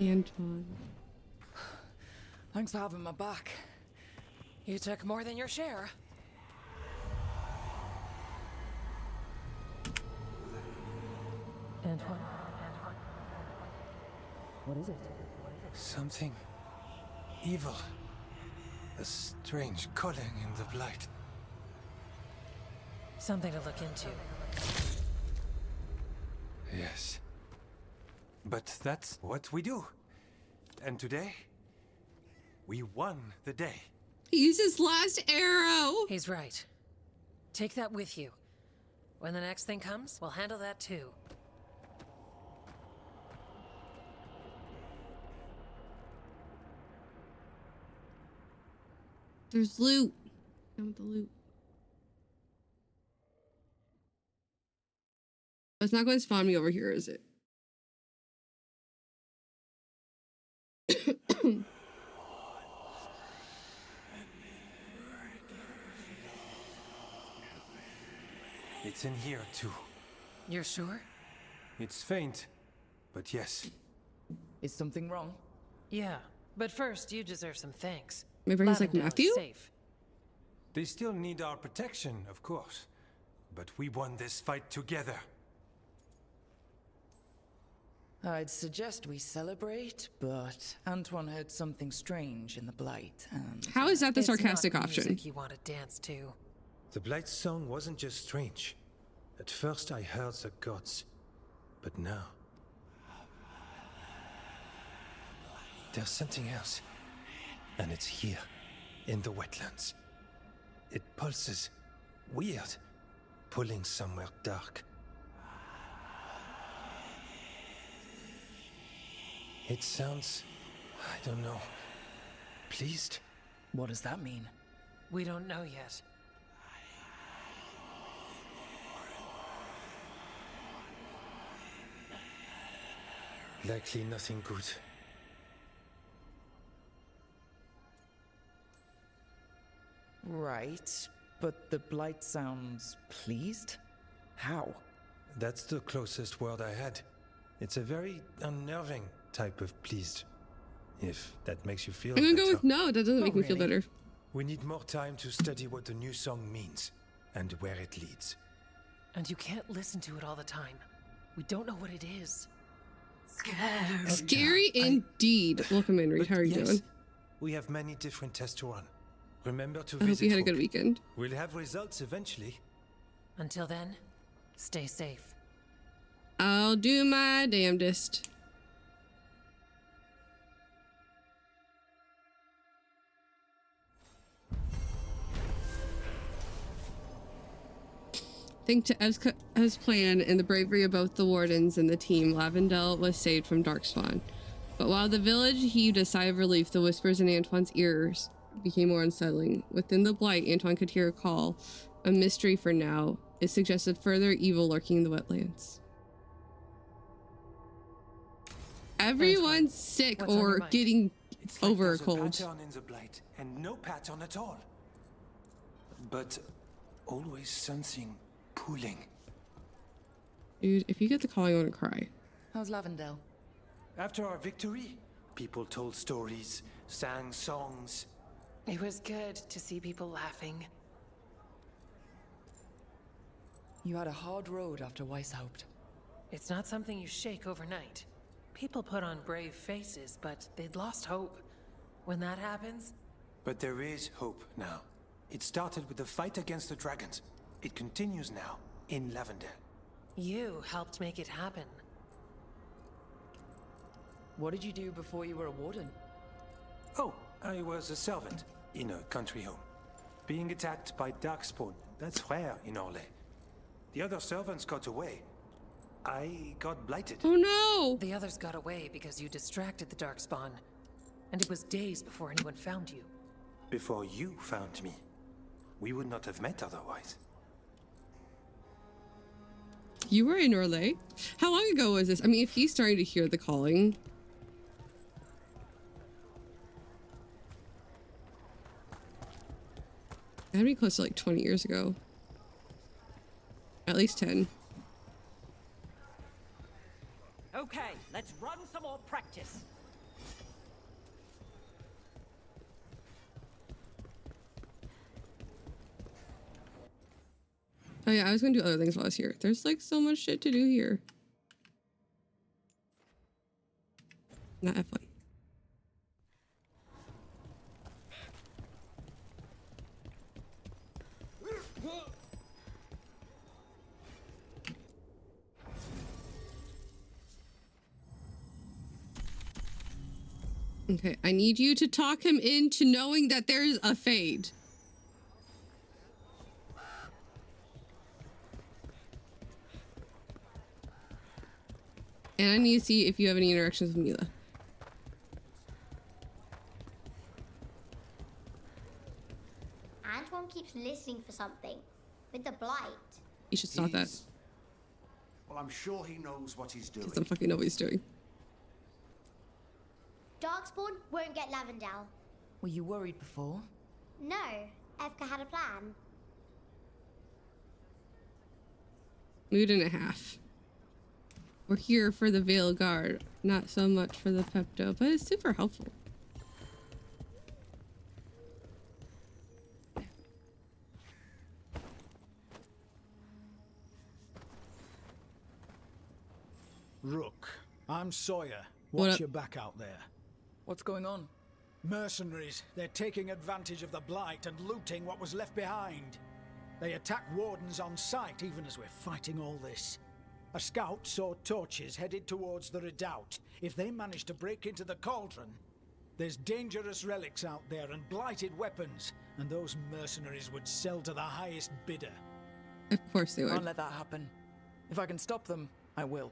Antoine. Thanks for having my back. You took more than your share. Antoine? What is it? Something evil. A strange calling in the blight. Something to look into. Yes. But that's what we do. And today, we won the day. He used his last arrow. He's right. Take that with you. When the next thing comes, we'll handle that too. There's loot. I want the loot. It's not going to spawn me over here, is it? It's in here too. You're sure? It's faint, but yes. Is something wrong? Yeah, but first you deserve some thanks. My brain's like, Lavendale is Matthew? safe. They still need our protection, of course. But we won this fight together. I'd suggest we celebrate, but Antoine heard something strange in the Blight, and... How is that the It's sarcastic not option? music you want to dance to. The Blight's song wasn't just strange. At first I heard the gods, but now... there's something else. And it's here, in the wetlands. It pulses. Weird. Pulling somewhere dark. It sounds... I don't know... pleased? What does that mean? We don't know yet. Likely nothing good. Right, but the Blight sounds pleased? How? That's the closest word I had. It's a very unnerving type of pleased. If that makes you feel I'm gonna better. go with no, that doesn't make me feel better. We need more time to study what the new song means, and where it leads. And you can't listen to it all the time. We don't know what it is. Scary indeed. Welcome in, Reed. How are you doing? We have many different tests to run. Remember to I hope visit. you had a good weekend. We'll have results eventually. Until then, stay safe. I'll do my damnedest. Thanks to Ev's plan and the bravery of both the wardens and the team, Lavendel was saved from Darkspawn. But while the village heaved a sigh of relief, the whispers in Antoine's ears became more unsettling. Within the blight, Antoine could hear a call, a mystery for now. It suggested further evil lurking in the wetlands. Everyone's sick or getting over a cold. There's a pattern in the blight, and no pattern at all. But always something pulling. Dude, if you get the calling, I want to cry. How's Lavendel? After our victory, people told stories, sang songs. It was good to see people laughing. You had a hard road after Weishaupt. It's not something you shake overnight. People put on brave faces, but they'd lost hope. When that happens... But there is hope now. It started with the fight against the dragons. It continues now, in Lavendel. You helped make it happen. What did you do before you were a warden? Oh, I was a servant in a country home. Being attacked by Darkspawn, that's rare in Orlais. The other servants got away. I got blighted. Oh no! The others got away because you distracted the Darkspawn. And it was days before anyone found you. Before you found me. We would not have met otherwise. You were in Orlais? How long ago was this? I mean, if he's starting to hear the calling... That'd be close to like 20 years ago. At least 10. Okay, let's run some more practice. Oh yeah, I was gonna do other things while I was here. There's like so much shit to do here. Not F1. Okay, I need you to talk him into knowing that there's a fade. And I need to see if you have any interactions with Mila. Antoine keeps listening for something. With the blight. You should stop that. Well, I'm sure he knows what he's doing. He doesn't fucking know what he's doing. Darkspawn won't get Lavendel. Were you worried before? No, Evka had a plan. Mood and a half. We're here for the Veil Guard, not so much for the Pepto, but it's super helpful. Rook, I'm Sawyer. What Watch your back out there. What's going on? Mercenaries. They're taking advantage of the blight and looting what was left behind. They attack wardens on sight even as we're fighting all this. A scout saw torches headed towards the redoubt. If they manage to break into the cauldron, there's dangerous relics out there and blighted weapons, and those mercenaries would sell to the highest bidder. Of course they would. Can't let that happen. If I can stop them, I will.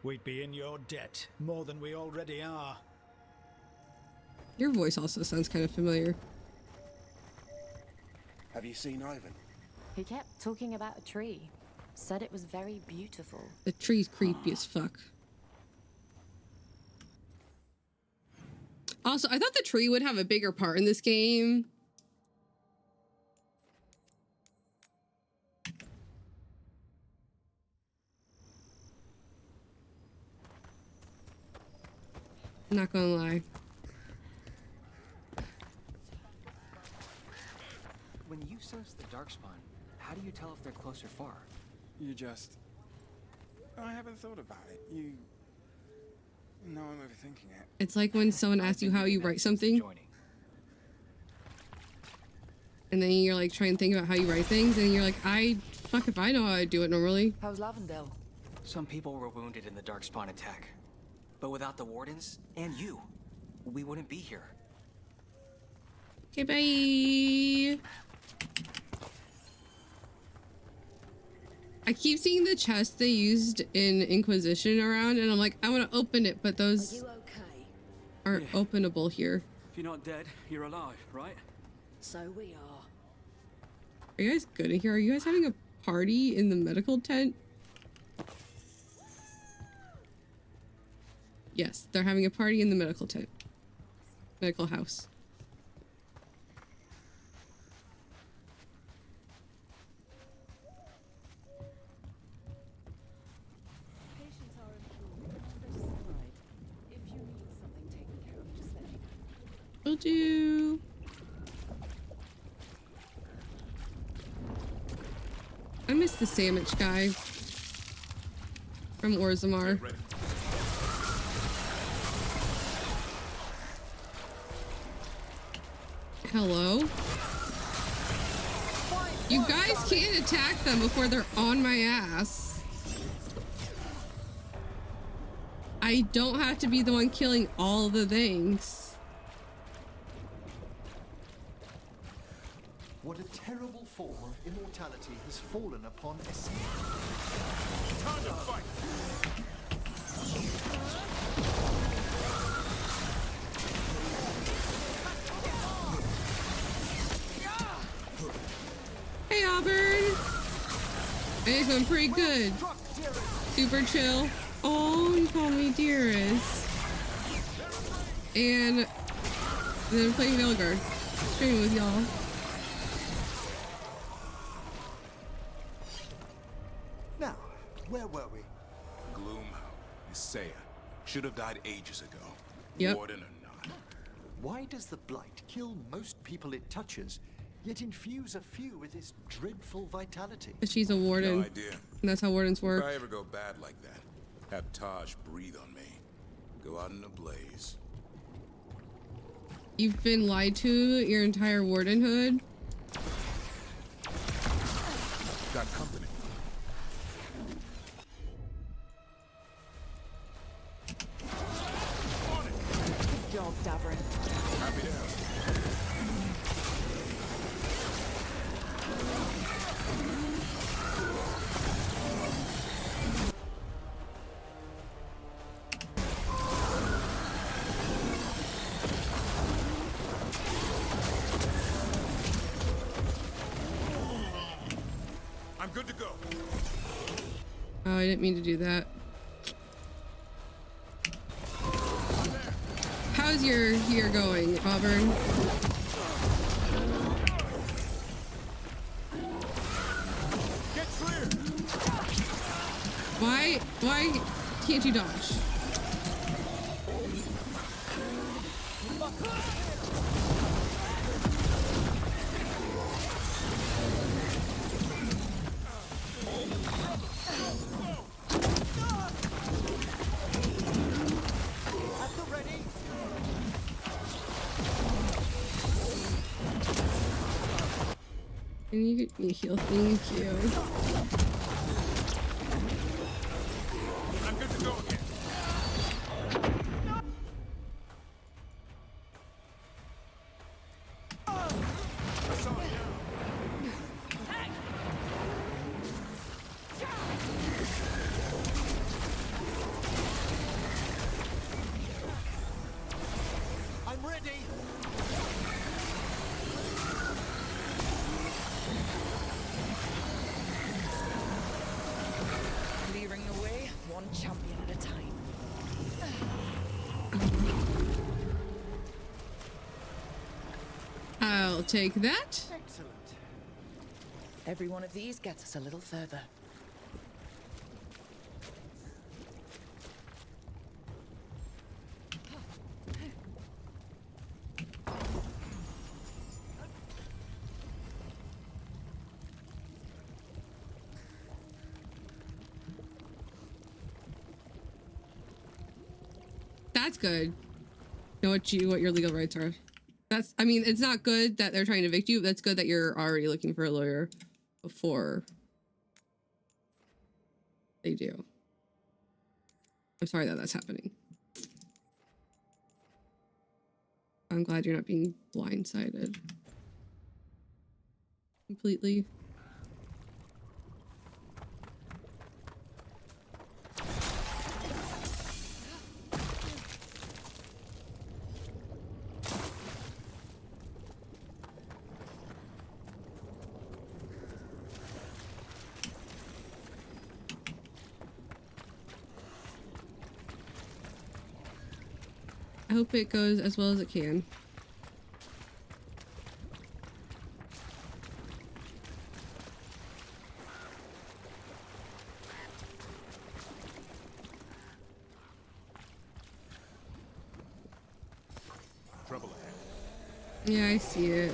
We'd be in your debt, more than we already are. Your voice also sounds kind of familiar. Have you seen Ivan? He kept talking about a tree. Said it was very beautiful. The tree's creepy as fuck. Also, I thought the tree would have a bigger part in this game. Not gonna lie. When you sense the Darkspawn, how do you tell if they're close or far? You just I haven't thought about it. You know I'm overthinking it. It's like when someone asks you how you write something. And then you're like trying to think about how you write things, and you're like, fuck if I know how I do it normally. How's Lavendale? Some people were wounded in the Darkspawn attack. But without the Wardens, and you, we wouldn't be here. Okay, bye. I keep seeing the chest they used in Inquisition around, and I'm like, I want to open it, but those aren't openable here. If you're not dead, you're alive, right? So we are. Are you guys good in here? Are you guys having a party in the medical tent? Yes, they're having a party in the medical tent. Medical house. Patients are informed. Fresh supplied. If you need something taken care of, just let me know. Will do. I miss the sandwich guy from Orzammar. Hello? You guys can't attack them before they're on my ass. I don't have to be the one killing all the things. What a terrible form of immortality has fallen upon us. Time to fight! Hey, Auburn! It's going pretty good. Super chill. Oh, you call me dearest. And then playing Veilguard. Streaming with y'all. Now, where were we? Gloom, Isaiah. Should have died ages ago. Yep. Warden or not. Why does the Blight kill most people it touches, yet infuse a few with its dreadful vitality? But she's a warden. No idea. And that's how wardens work. If I ever go bad like that, have Taj breathe on me. Go out in a blaze. You've been lied to your entire wardenhood. Got company. Good job, Davrin. Happy to help. I'm good to go. Oh, I didn't mean to do that. How's your year going, Auburn? Get clear. Why can't you dodge? Can you get me heal? Thank you. I'm good to go again. I'm ready! Clearing the way, one champion at a time. I'll take that. Excellent. Every one of these gets us a little further. That's good. Know what your legal rights are. That's, I mean, it's not good that they're trying to evict you. That's good that you're already looking for a lawyer before they do. I'm sorry that that's happening. I'm glad you're not being blindsided completely. I hope it goes as well as it can. Trouble ahead. Yeah, I see it.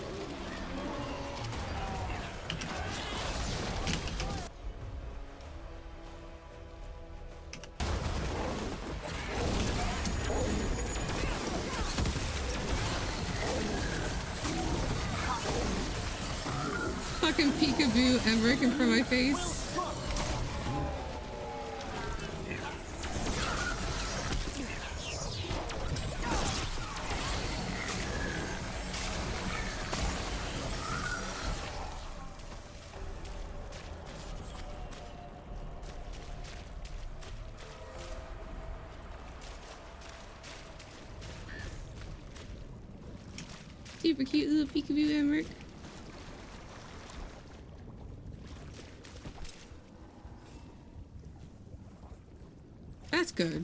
Fucking peekaboo Emmerich in front of my face. Super cute little peekaboo Emmerich. That's good.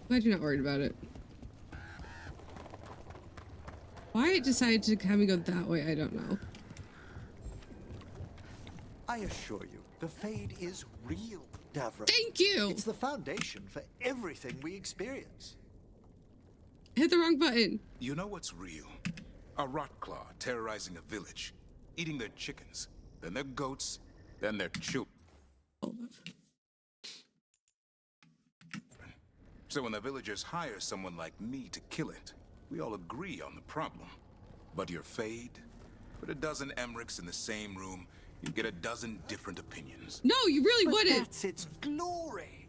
Glad you're not worried about it. Why it decided to have me go that way, I don't know. I assure you, the Fade is real, Davra. Thank you! It's the foundation for everything we experience. Hit the wrong button. You know what's real? A Rotclaw terrorizing a village, eating their chickens, then their goats, then their children. So when the villagers hire someone like me to kill it, we all agree on the problem. But your Fade? Put a dozen Emmerichs in the same room, you get a dozen different opinions. No, you really But wouldn't. That's its glory.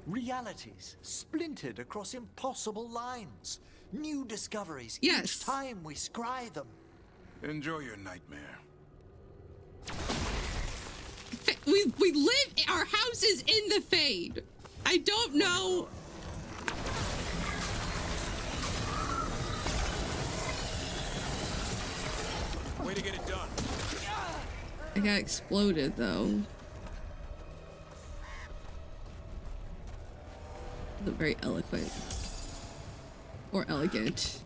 Realities splintered across impossible lines. New discoveries each time we scry them. Enjoy your nightmare. We live, our house is in the Fade. I don't know. Way to get it done. I got exploded though. Wasn't very eloquent or elegant.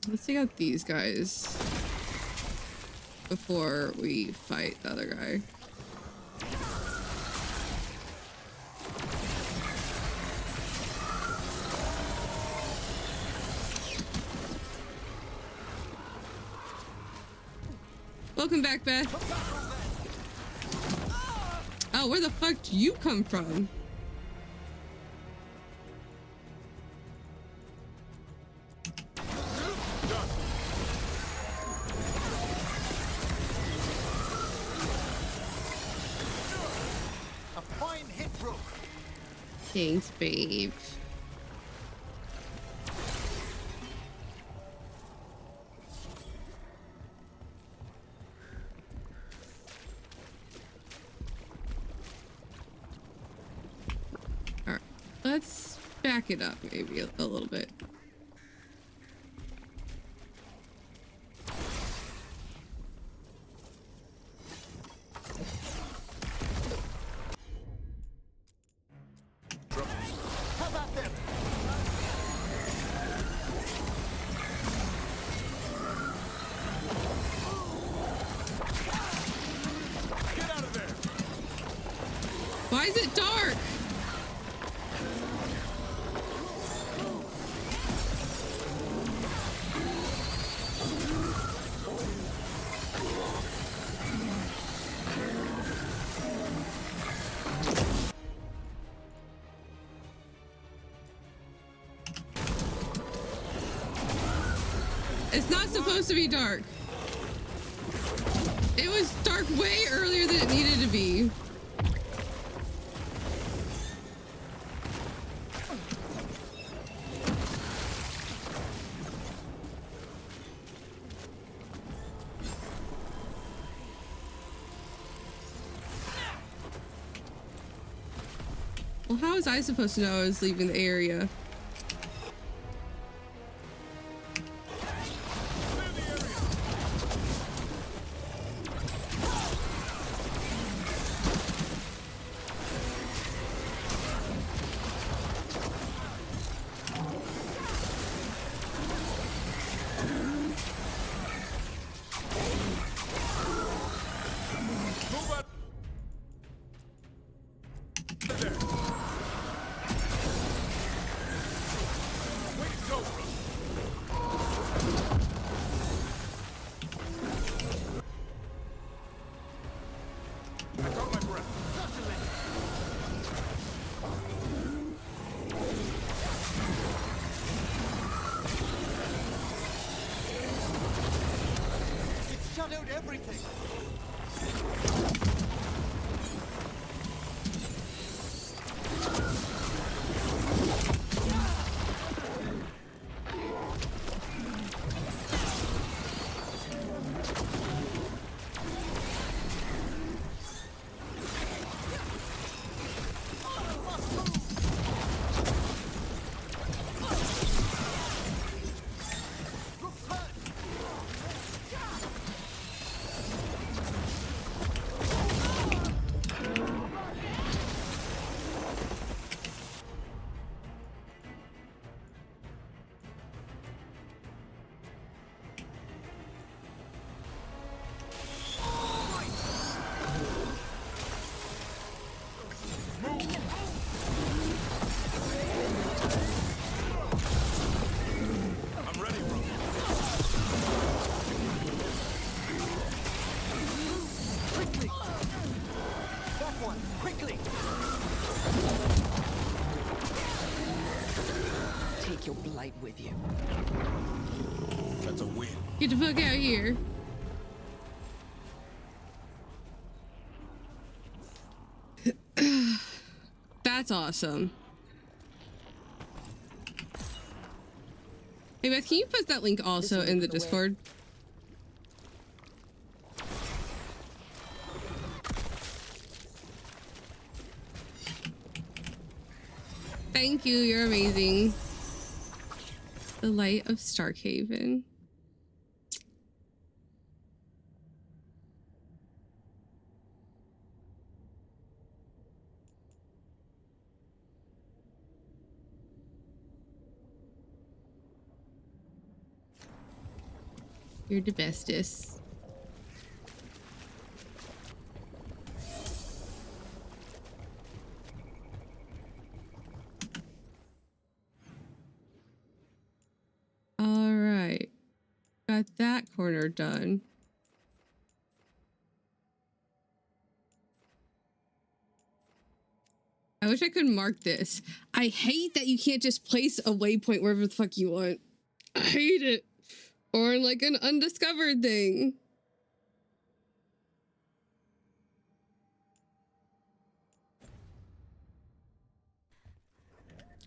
Let's take out these guys before we fight the other guy. Welcome back, Beth. Oh, where the fuck do you come from? A fine hit, Brooke. Thanks, babe. Alright, let's back it up maybe a little bit. How about them? Get out of there. Why is it dark? It's not supposed to be dark. It was dark way earlier than it needed to be. Well, how was I supposed to know I was leaving the area? Shadowed everything. Take your blight with you. That's a win. Get the fuck out of here. That's awesome. Hey Beth, can you put that link also in the Discord? Thank you, you're amazing. The light of Starkhaven. You're the bestest. All right. Got that corner done. I wish I could mark this. I hate that you can't just place a waypoint wherever the fuck you want. I hate it. Or like an undiscovered thing.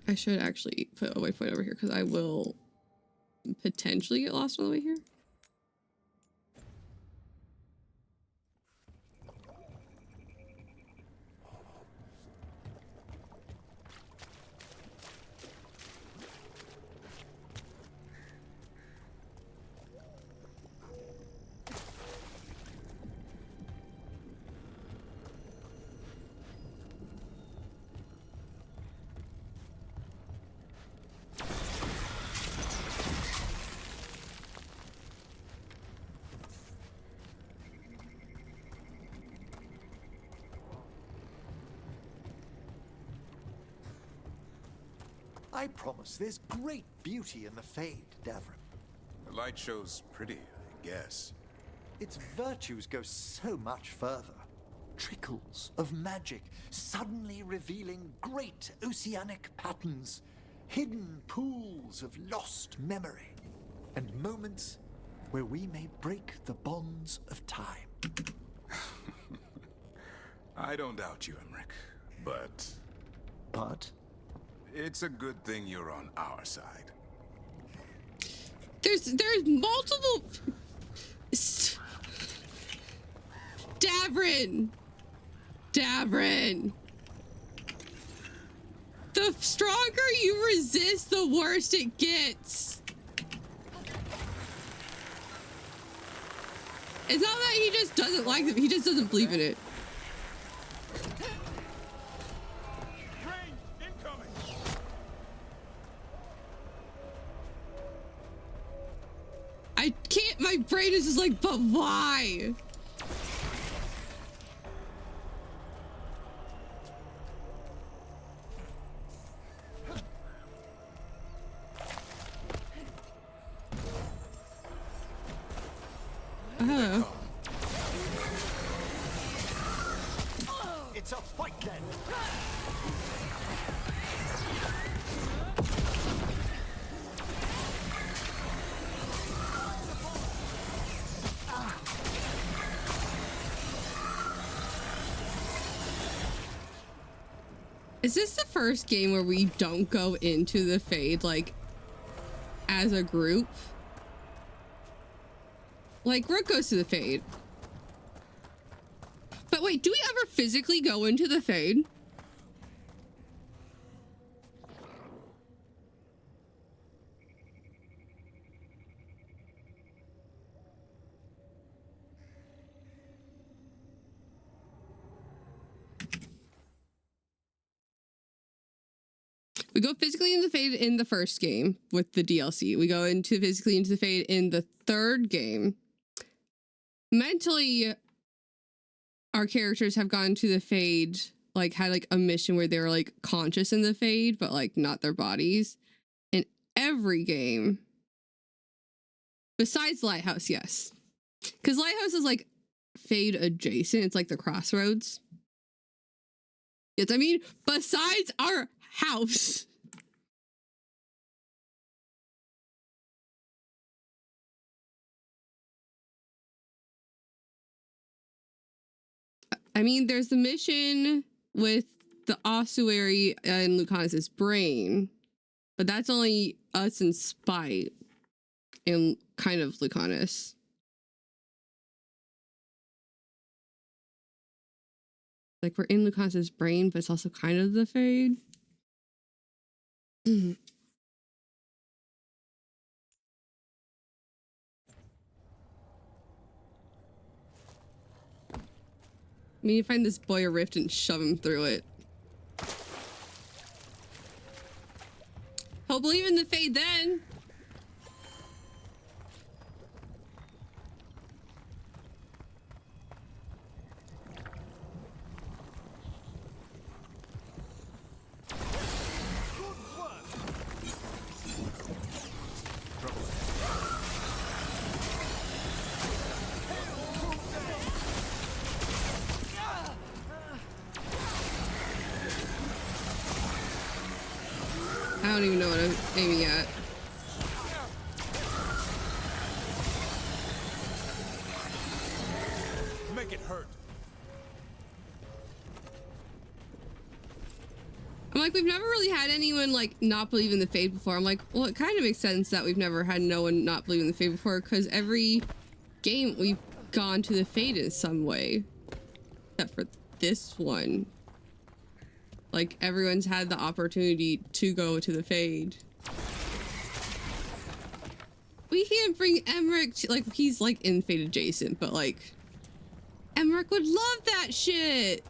I should actually put a waypoint over here because I will potentially get lost on the way here. I promise there's great beauty in the Fade, Davrin. The light show's pretty, I guess. Its virtues go so much further. Trickles of magic, suddenly revealing great oceanic patterns, hidden pools of lost memory. and moments where we may break the bonds of time. I don't doubt you, Emmerich, but... But? It's a good thing you're on our side. There's multiple... Davrin! The stronger you resist, the worse it gets. It's not that he just doesn't like them, he just doesn't believe in it. I can't, my brain is just like, but why? Hello. It's a fight then. Is this the first game where we don't go into the Fade, like, as a group? Like, Rook goes to the Fade. But wait, do we ever physically go into the Fade? We go physically into the Fade in the first game with the DLC. We go physically into the Fade in the third game. Mentally, our characters have gone to the Fade, like had like a mission where they were like conscious in the Fade, but like not their bodies. In every game, besides Lighthouse, yes. Because Lighthouse is like Fade adjacent. It's like the crossroads. Yes, I mean, besides our house. I mean, there's the mission with the ossuary and Lucanus's brain, but that's only us and Spite and kind of Lucanus. Like, we're in Lucanus's brain, but it's also kind of the Fade. I mean, you find this boy a rift and shove him through it. He'll believe in the Fade then. I don't even know what I'm aiming at. Make it hurt. I'm like, we've never really had anyone like not believe in the Fade before. I'm like, well, it kind of makes sense that we've never had no one not believe in the Fade before, because every game we've gone to the Fade in some way, except for this one. Like, everyone's had the opportunity to go to the Fade. We can't bring Emmerich to, like, he's like in Fade adjacent, but like, Emmerich would love that shit.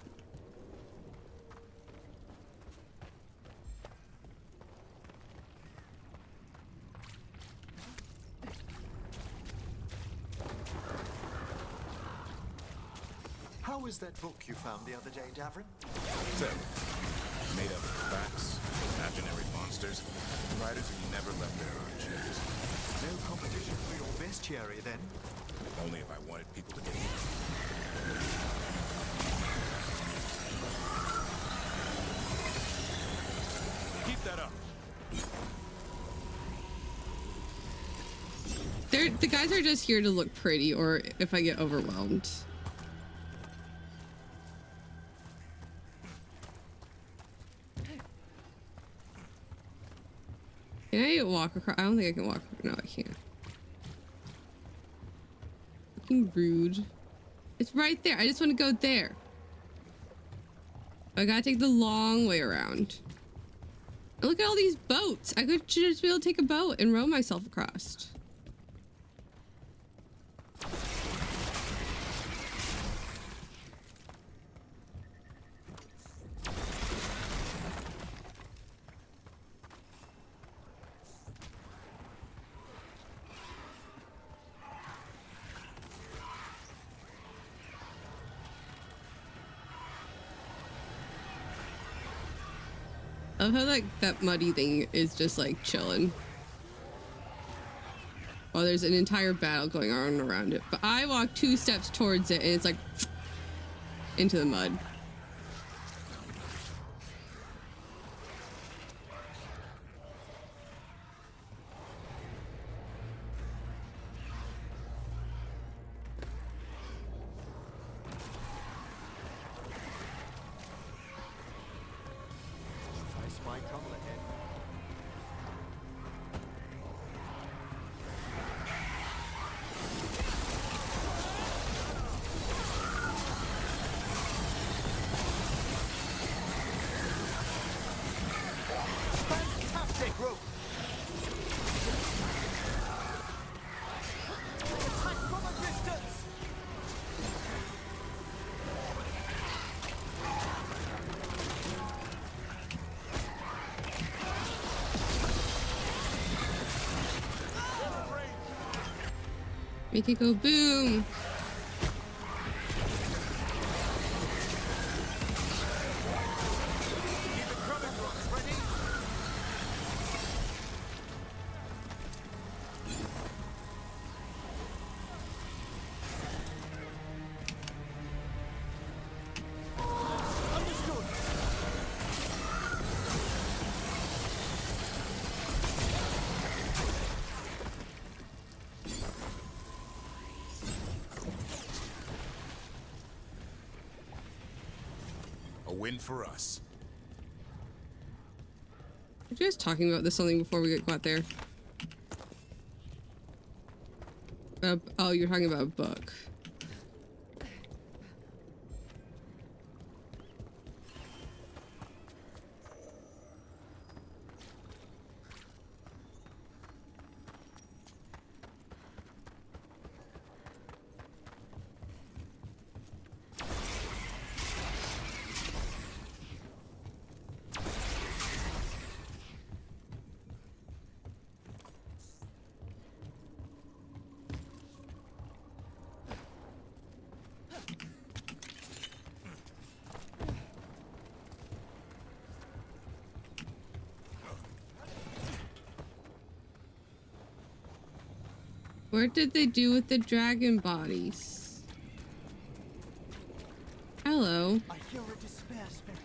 How was that book you found the other day, Davrin? Made up of facts, imaginary monsters, writers who never left their armchairs. No competition for your bestiary, then? Only if I wanted people to get it. Keep that up. The guys are just here to look pretty, or if I get overwhelmed. Can I walk across? I don't think I can walk. No, I can't. Fucking rude. It's right there. I just want to go there. I gotta take the long way around. And look at all these boats. I could just be able to take a boat and row myself across. I love how like that muddy thing is just like chilling. Oh, there's an entire battle going on around it. But I walk 2 steps towards it and it's like into the mud. Make it go boom. Win for us. Were you guys talking about this something before we got there? Oh, you're talking about a book. What did they do with the dragon bodies? Hello. I hear a despair spirit.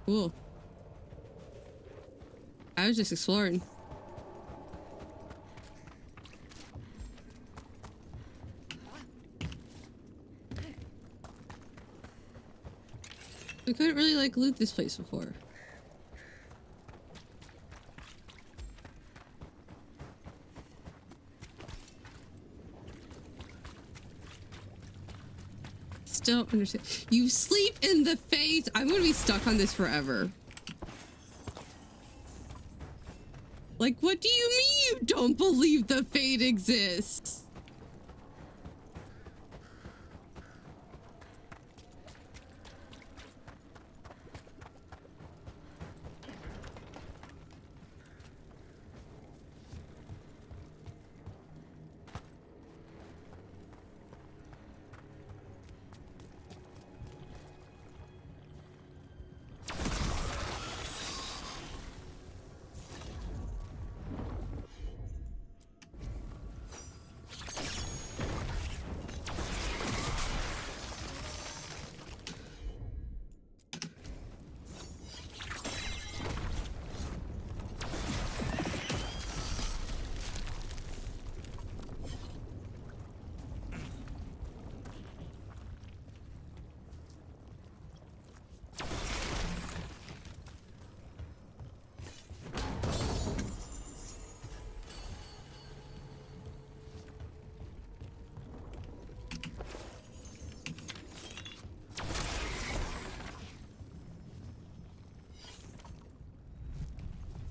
Cool. I was just exploring. I couldn't really like loot this place before. Still don't understand. You sleep in the face. I'm gonna be stuck on this forever. Like, what do you mean you don't believe the fate exists?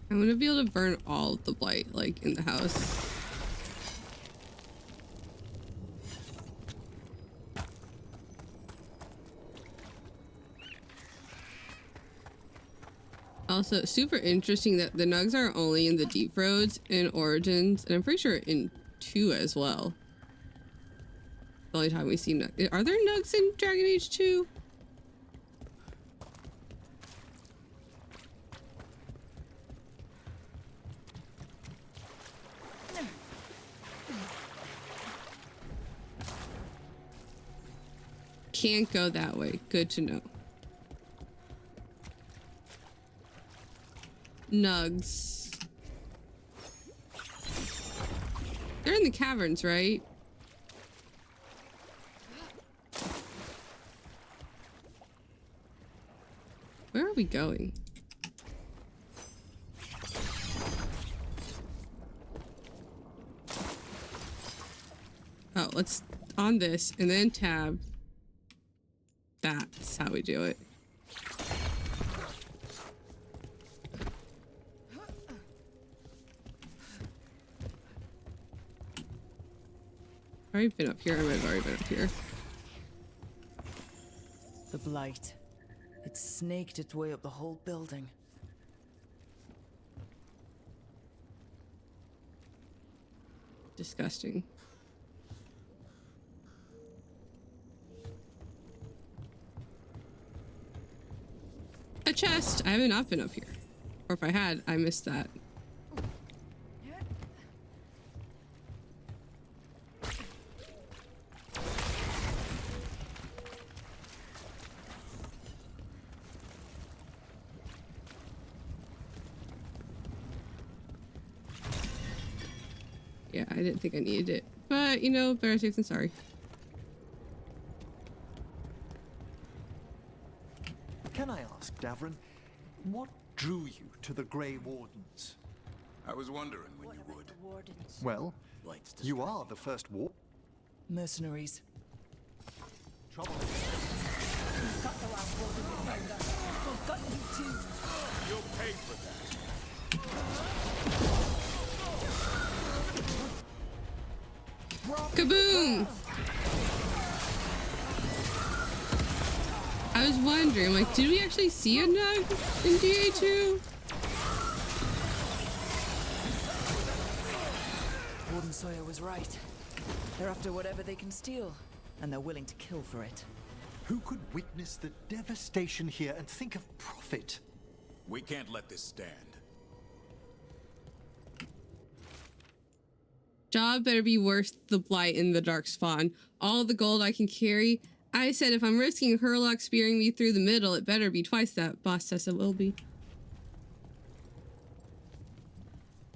I'm gonna be able to burn all of the blight, like, in the house. Also, super interesting that the nugs are only in the deep roads in Origins, and I'm pretty sure in 2 as well. The only time we see nugs. Are there nugs in Dragon Age 2? Can't go that way. Good to know. Nugs. They're in the caverns, right? Where are we going? Oh, let's on this and then tab. That's how we do it. Already been up here. I might have already been up here. The blight. It snaked its way up the whole building. Disgusting. A chest! I have not been up here. Or if I had, I missed that. Yeah, I didn't think I needed it. But, you know, better safe than sorry. Can I ask, Davrin, what drew you to the Grey Wardens? I was wondering when you would. Well, you are the first war. Mercenaries. Trouble. You'll pay for that. Kaboom! I was wondering, like, did we actually see a nug in DA2? Warden Sawyer was right. They're after whatever they can steal, and they're willing to kill for it. Who could witness the devastation here and think of profit? We can't let this stand. Job better be worth the blight in the dark spawn. All the gold I can carry. I said if I'm risking Herlock spearing me through the middle, it better be twice that. Boss says it will be.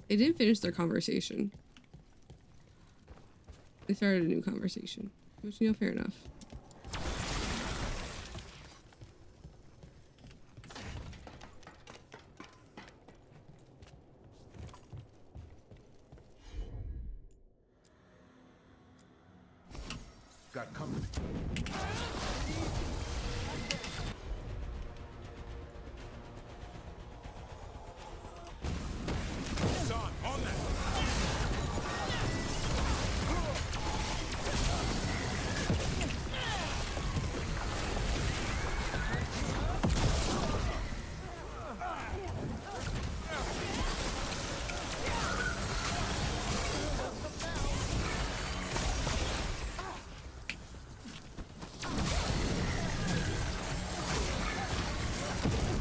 They didn't finish their conversation. They started a new conversation. Which, you know, fair enough. Got company. Son, on that.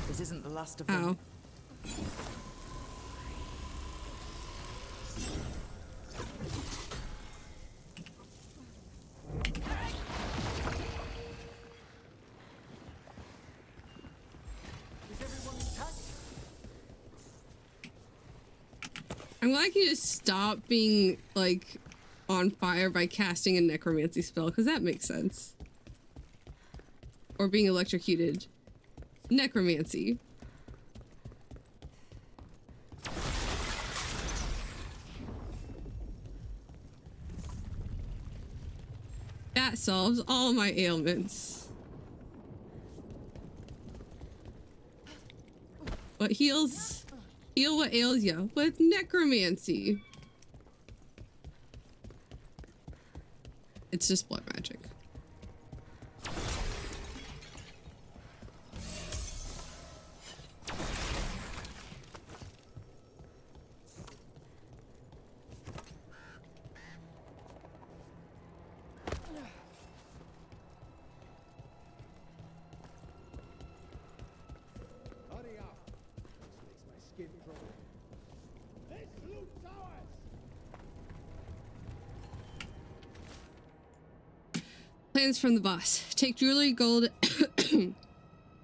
This isn't the last of them. I'm glad I can just stop being, like, on fire by casting a necromancy spell, because that makes sense. Or being electrocuted. Necromancy. That solves all my ailments. What heals? Heal what ails you with necromancy. It's just blood magic. Plans from the boss. Take jewelry, gold, and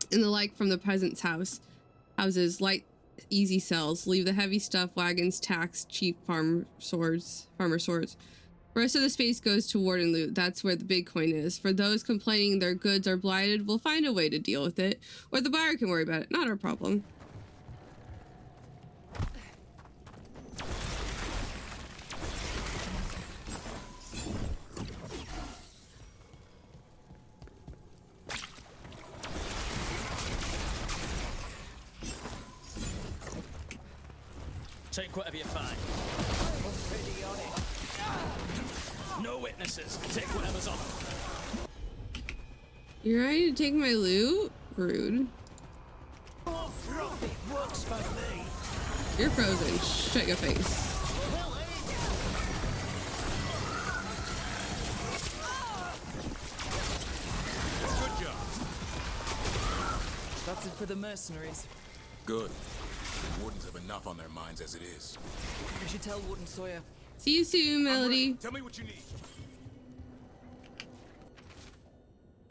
the like from the peasant's houses. Light, easy sells. Leave the heavy stuff, wagons, tax, cheap farmer swords. The rest of the space goes to warden loot. That's where the big coin is. For those complaining their goods are blighted, we'll find a way to deal with it. Or the buyer can worry about it. Not our problem. Take whatever you find. No witnesses. Take whatever's on them. You ready to take my loot? Rude. Works for me. You're frozen. Shut your face. Good job. That's it for the mercenaries. Good. The wardens have enough on their minds as it is. We should tell Warden Sawyer. See you soon, Melody. Tell me what you need.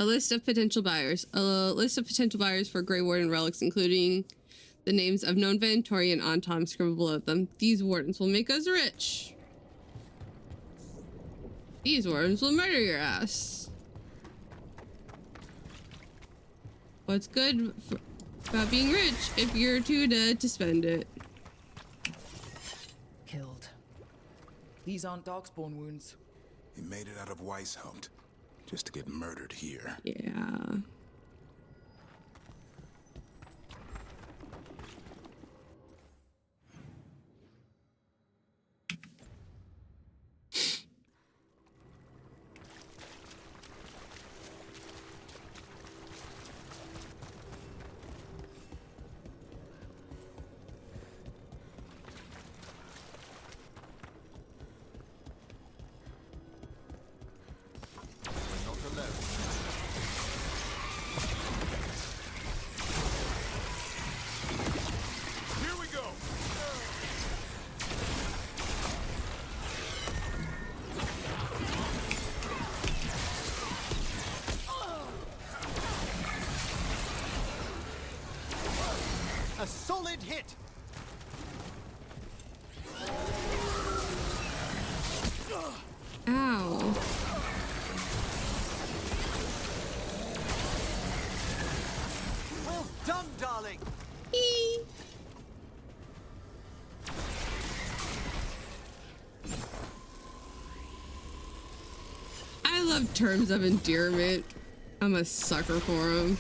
A list of potential buyers. A list of potential buyers for Grey Warden relics, including the names of known Tori and Anton scribbled below them. These wardens will make us rich. These wardens will murder your ass. What's good about being rich if you're too dead to spend it? Killed. These aren't darkspawn wounds. He made it out of Weishaupt just to get murdered here. Yeah. A solid hit. Ow. Well done, darling. I love terms of endearment. I'm a sucker for them.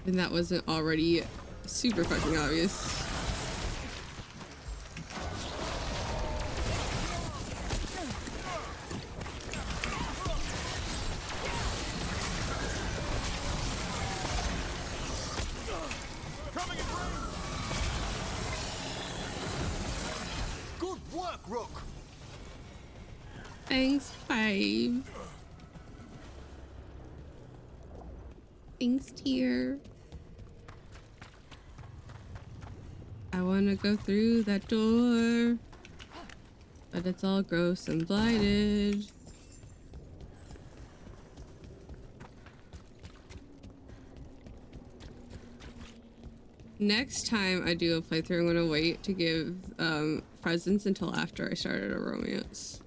And that wasn't already super fucking obvious. Good work, Rook. Thanks, 5. Thanks, dear. I want to go through that door, but it's all gross and blighted. Next time I do a playthrough, I'm gonna wait to give presents until after I started a romance.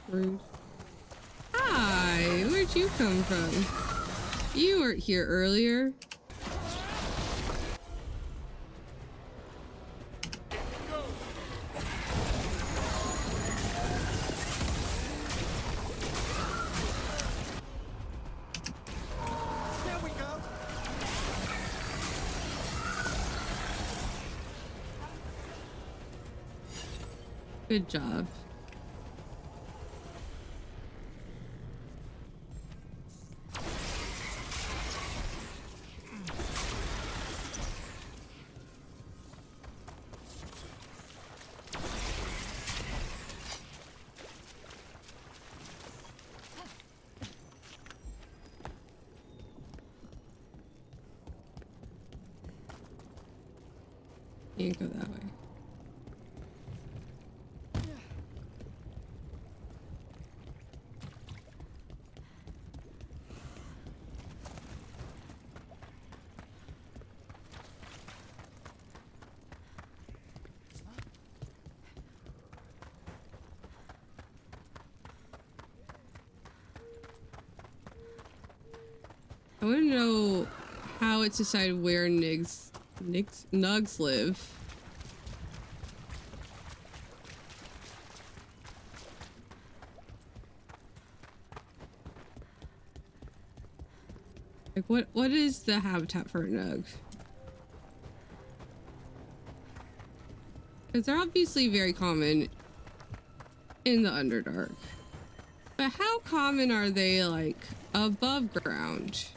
Rude. Hi, where'd you come from? You weren't here earlier. There we go. Good job. You can go that way. I want to know how it's decided where Nugs live. Like what is the habitat for a Nug? Because they're obviously very common in the Underdark. But how common are they, like, above ground?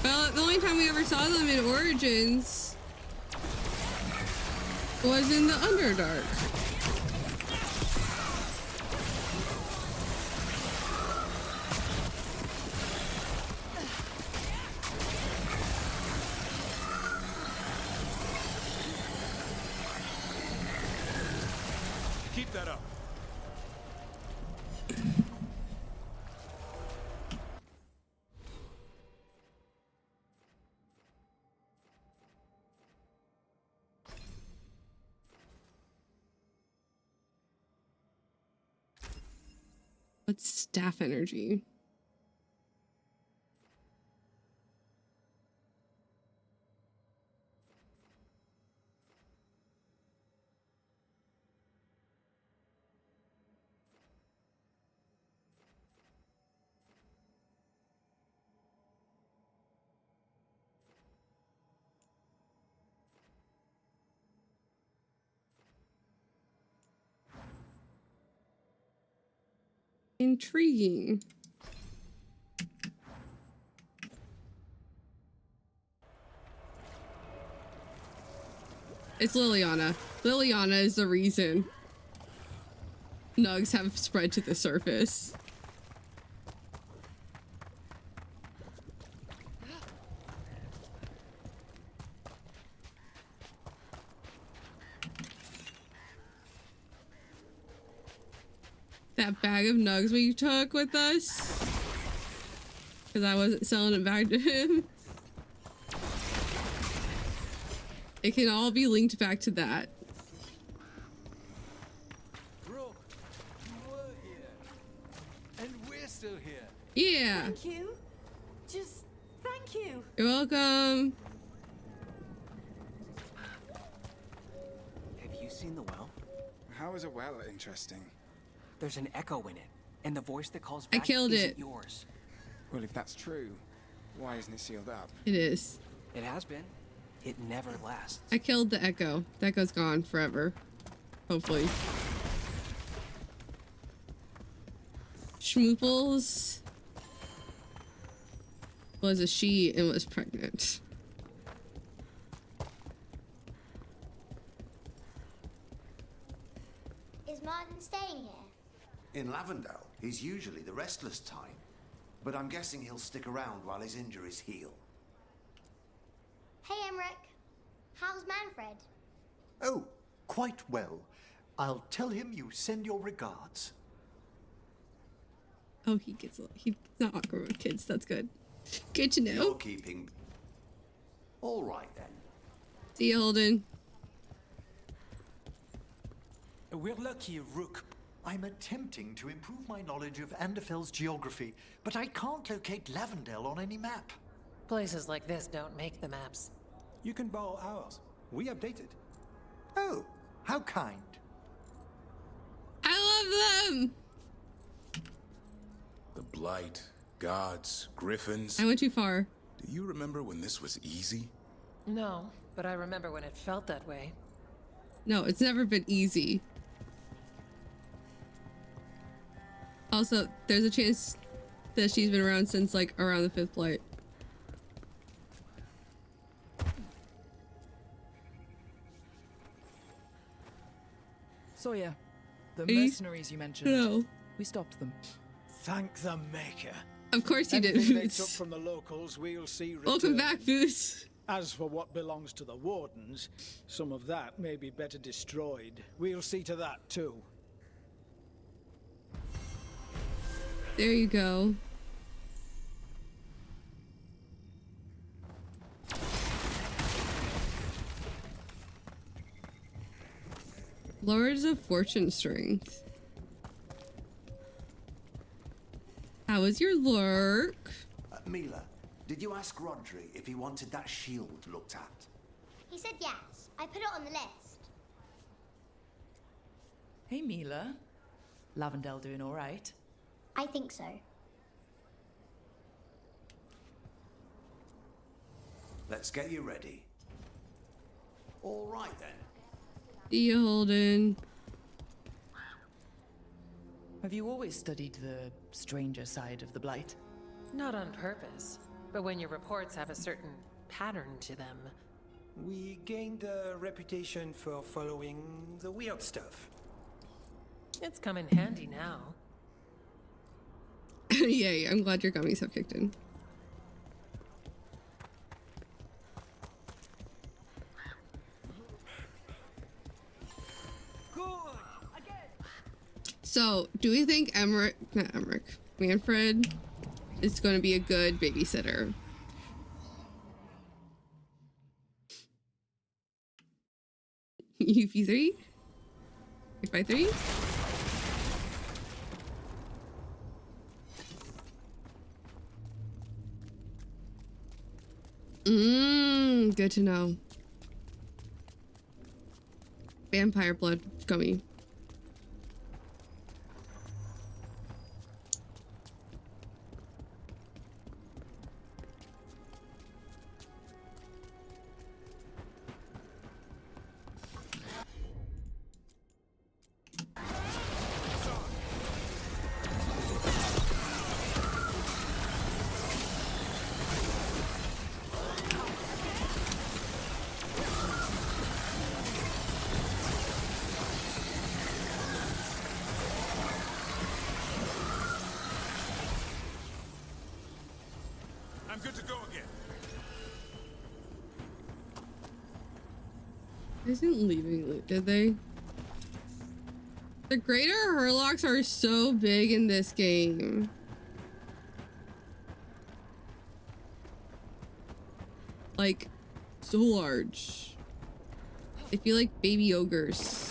Well, the only time we ever saw them in Origins was in the Underdark. Keep that up. What's staff energy? Intriguing. It's Liliana. Liliana is the reason Nugs have spread to the surface. That bag of Nugs we took with us, because I wasn't selling it back to him. It can all be linked back to that. Bro, you were here. And we're still here. Yeah. Thank you. Just thank you. You're welcome. Have you seen the well? How is a well interesting? There's an echo in it, and the voice that calls I back killed isn't it. yours. Well, if that's true, why isn't it sealed up? It is. It has been. It never lasts. I killed the echo. The echo's gone forever. Hopefully. Schmooples was a she and was pregnant. Is Martin staying here? In Lavendale, he's usually the restless type. But I'm guessing he'll stick around while his injuries heal. Hey, Emmerich. How's Manfred? Oh, quite well. I'll tell him you send your regards. Oh, he's not awkward with kids. That's good. Good to know. You're keeping... All right, then. See you, Holden. We're lucky Rook. I'm attempting to improve my knowledge of Anderfell's geography, but I can't locate Lavendale on any map. Places like this don't make the maps. You can borrow ours. We update it. Oh, how kind. I love them! The Blight, gods, griffins. I went too far. Do you remember when this was easy? No, but I remember when it felt that way. No, it's never been easy. Also, there's a chance that she's been around since, like, around the 5th Blight. Sawyer, the mercenaries you mentioned. No. We stopped them. Thank the Maker. Of course you did, Anything they Boots. took from the locals, we'll see returned. Welcome back, Boots. As for what belongs to the Wardens, some of that may be better destroyed. We'll see to that, too. There you go. Lords of Fortune Strength. How was your lurk? Mila, did you ask Rodri if he wanted that shield looked at? He said yes. I put it on the list. Hey, Mila. Lavendale doing all right? I think so. Let's get you ready. All right, then. See you, Holden. Have you always studied the stranger side of the Blight? Not on purpose, but when your reports have a certain pattern to them. We gained a reputation for following the weird stuff. It's come in handy now. Yay, I'm glad your gummies have kicked in. So, do we think Manfred is going to be a good babysitter? UP3? 3x3? Good to know. Vampire blood gummy. I'm good to go again. They didn't leave any loot, did they? The greater Hurlocks are so big in this game. Like, so large. They feel like baby ogres.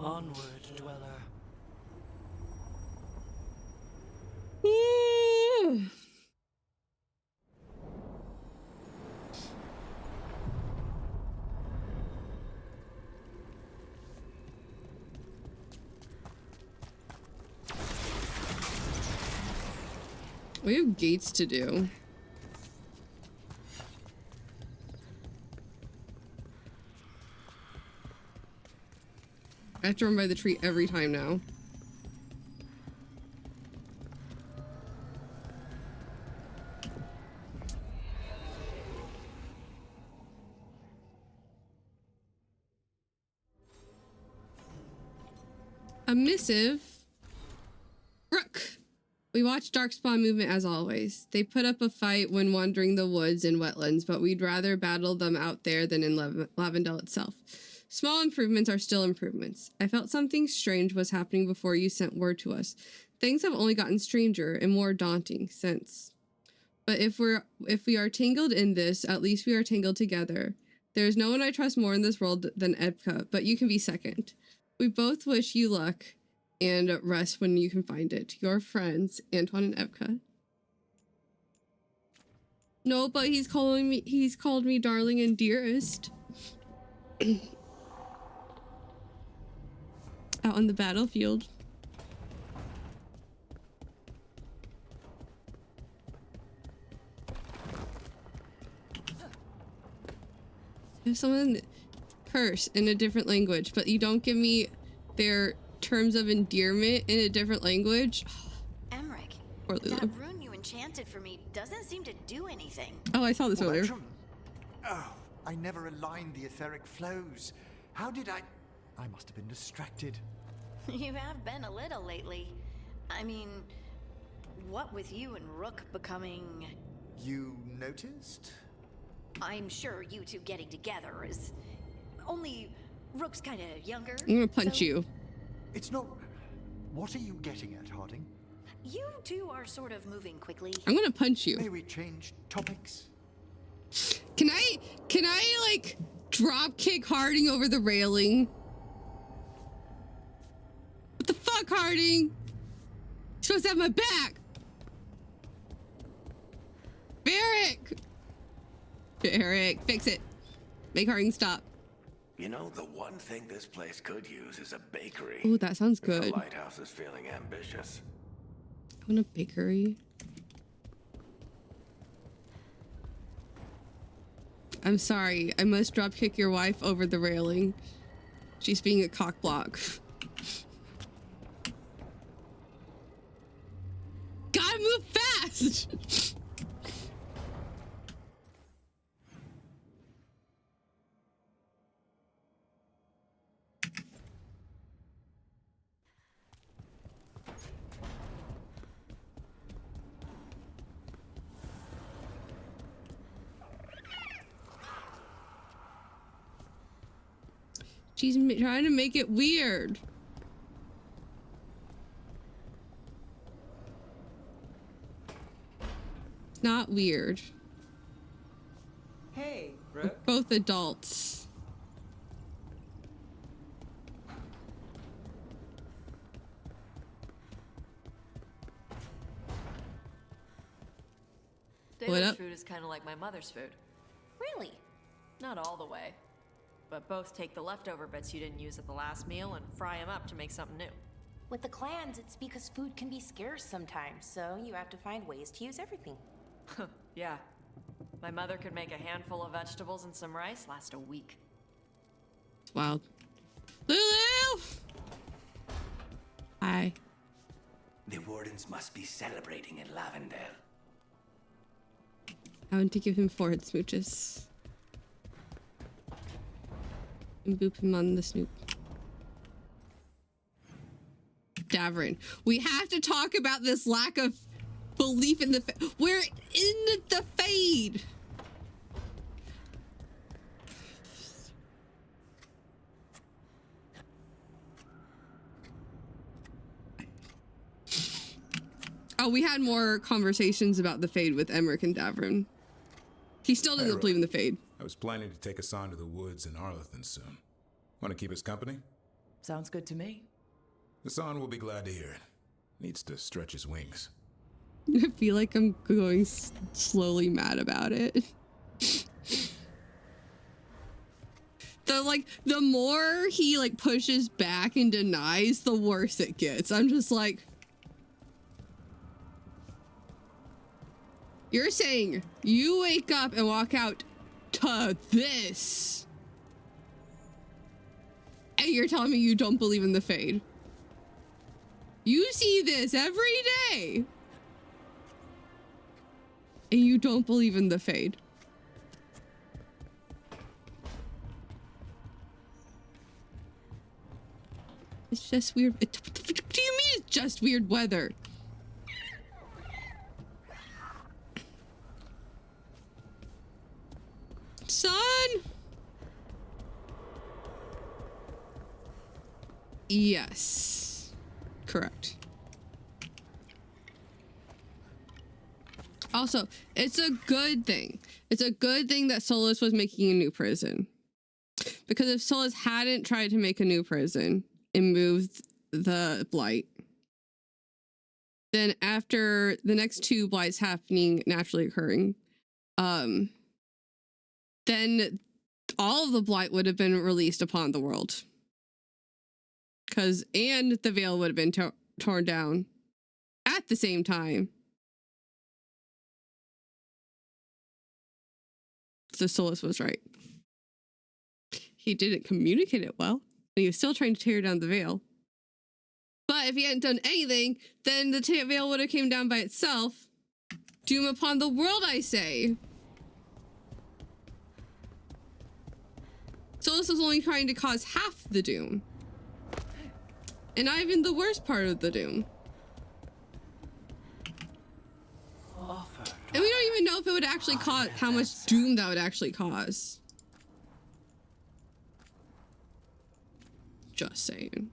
Onward, dweller. We have gates to do. I have to run by the tree every time now. A missive. Rook. We watch Darkspawn movement as always. They put up a fight when wandering the woods and wetlands, but we'd rather battle them out there than in Lavendel itself. Small improvements are still improvements. I felt something strange was happening before you sent word to us. Things have only gotten stranger and more daunting since. But if we are tangled in this, at least we are tangled together. There is no one I trust more in this world than Ebka, but you can be second. We both wish you luck and rest when you can find it. Your friends, Antoine and Ebka. No, but he's called me darling and dearest. Out on the battlefield. If someone curse in a different language, but you don't give me their terms of endearment in a different language. Emmerich, Poor Lulu. that rune you enchanted for me doesn't seem to do anything. Oh, I saw this earlier. Oh, I never aligned the etheric flows. How did I must have been distracted. You have been a little lately. I mean, what with you and Rook becoming... You noticed? I'm sure you two getting together is... Only Rook's kind of younger. I'm gonna punch you. It's not... What are you getting at, Harding? You two are sort of moving quickly. I'm gonna punch you. May we change topics? Can I like drop kick Harding over the railing? What the fuck, Harding? You're supposed to have my back. Barrick, fix it. Make Harding stop. You know, the one thing this place could use is a bakery. Ooh, that sounds good. The lighthouse is feeling ambitious. I want a bakery. I'm sorry. I must drop kick your wife over the railing. She's being a cock block. Gotta move fast! She's trying to make it weird. It's not weird. Hey, We're both adults. Daylish food is kind of like my mother's food. Really? Not all the way. But both take the leftover bits you didn't use at the last meal and fry them up to make something new. With the clans, it's because food can be scarce sometimes, so you have to find ways to use everything. Yeah. My mother could make a handful of vegetables and some rice last a week. It's wild. Lulu! Hi. The Wardens must be celebrating in Lavendel. I want to give him forehead smooches. And boop him on the snoot. Davrin. We have to talk about this lack of belief in the we're in the fade. Oh, we had more conversations about the fade with Emmerich and Davrin. He still doesn't believe in the fade. I was planning to take us on to the woods in Arlethan soon. Want to keep us company? Sounds good to me. Hassan will be glad to hear it. Needs to stretch his wings. I feel like I'm going slowly mad about it. The more he pushes back and denies, the worse it gets. I'm just like, You're saying you wake up and walk out to this. And you're telling me you don't believe in the Fade. You see this every day. And you don't believe in the Fade. It's just weird. What do you mean it's just weird weather? Son? Yes. Correct. Also, it's a good thing. It's a good thing that Solus was making a new prison. Because if Solus hadn't tried to make a new prison and moved the blight, then after the next two blights happening, naturally occurring, then all of the blight would have been released upon the world. And the veil would have been torn down at the same time. So Solus was right. He didn't communicate it well, and he was still trying to tear down the veil. But if he hadn't done anything, then the veil would have came down by itself. Doom upon the world, I say. Solus was only trying to cause half the doom. And not even the worst part of the doom. And we don't even know if it would actually cause how much doom that would actually cause. Just saying.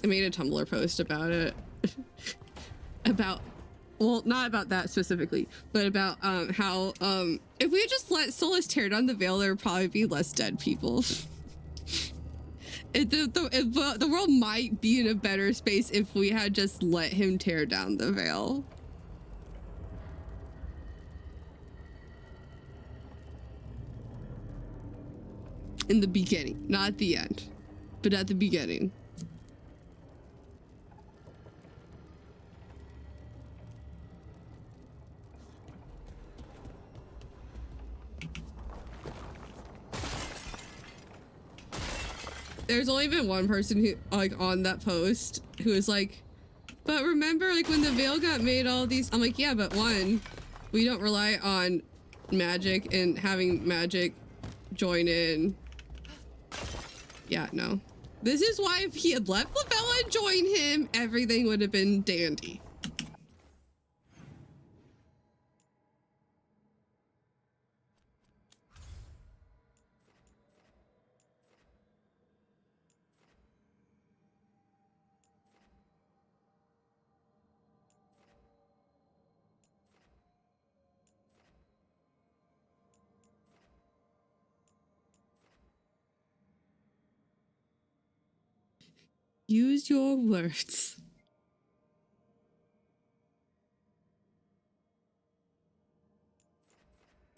I made a Tumblr post about it. Well, not about that specifically, but about how if we had just let Solus tear down the veil, there would probably be less dead people. The world might be in a better space if we had just let him tear down the veil. In the beginning, not at the end, but at the beginning. There's only been one person who, like, on that post who was like, but remember, like, when the veil got made, all these... I'm like, yeah, but one, we don't rely on magic and having magic join in. Yeah, no. This is why if he had left Lavella and joined him, everything would have been dandy. Use your words.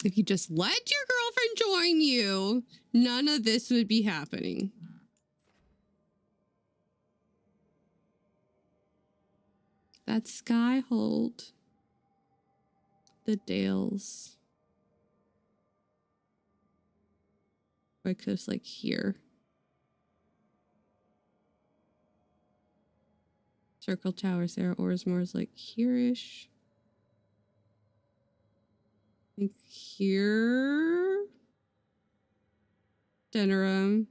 If you just let your girlfriend join you, none of this would be happening. That's Skyhold. The Dales. Like just like here. Circle Tower, Sarah Orsmore's like here-ish. I think here. Denerim.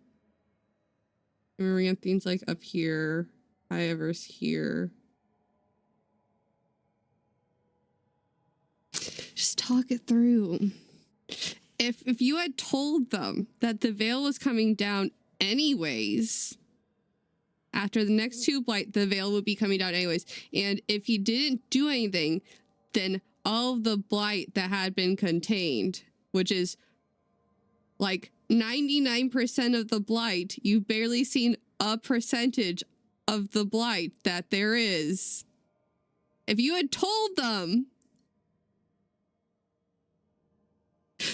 Maranthine's like up here. Highever's here. Just talk it through. If you had told them that the veil was coming down anyways, after the next two blight, the veil would be coming down anyways. And if he didn't do anything, then all of the blight that had been contained, which is like 99% of the blight, you've barely seen a percentage of the blight that there is. If you had told them,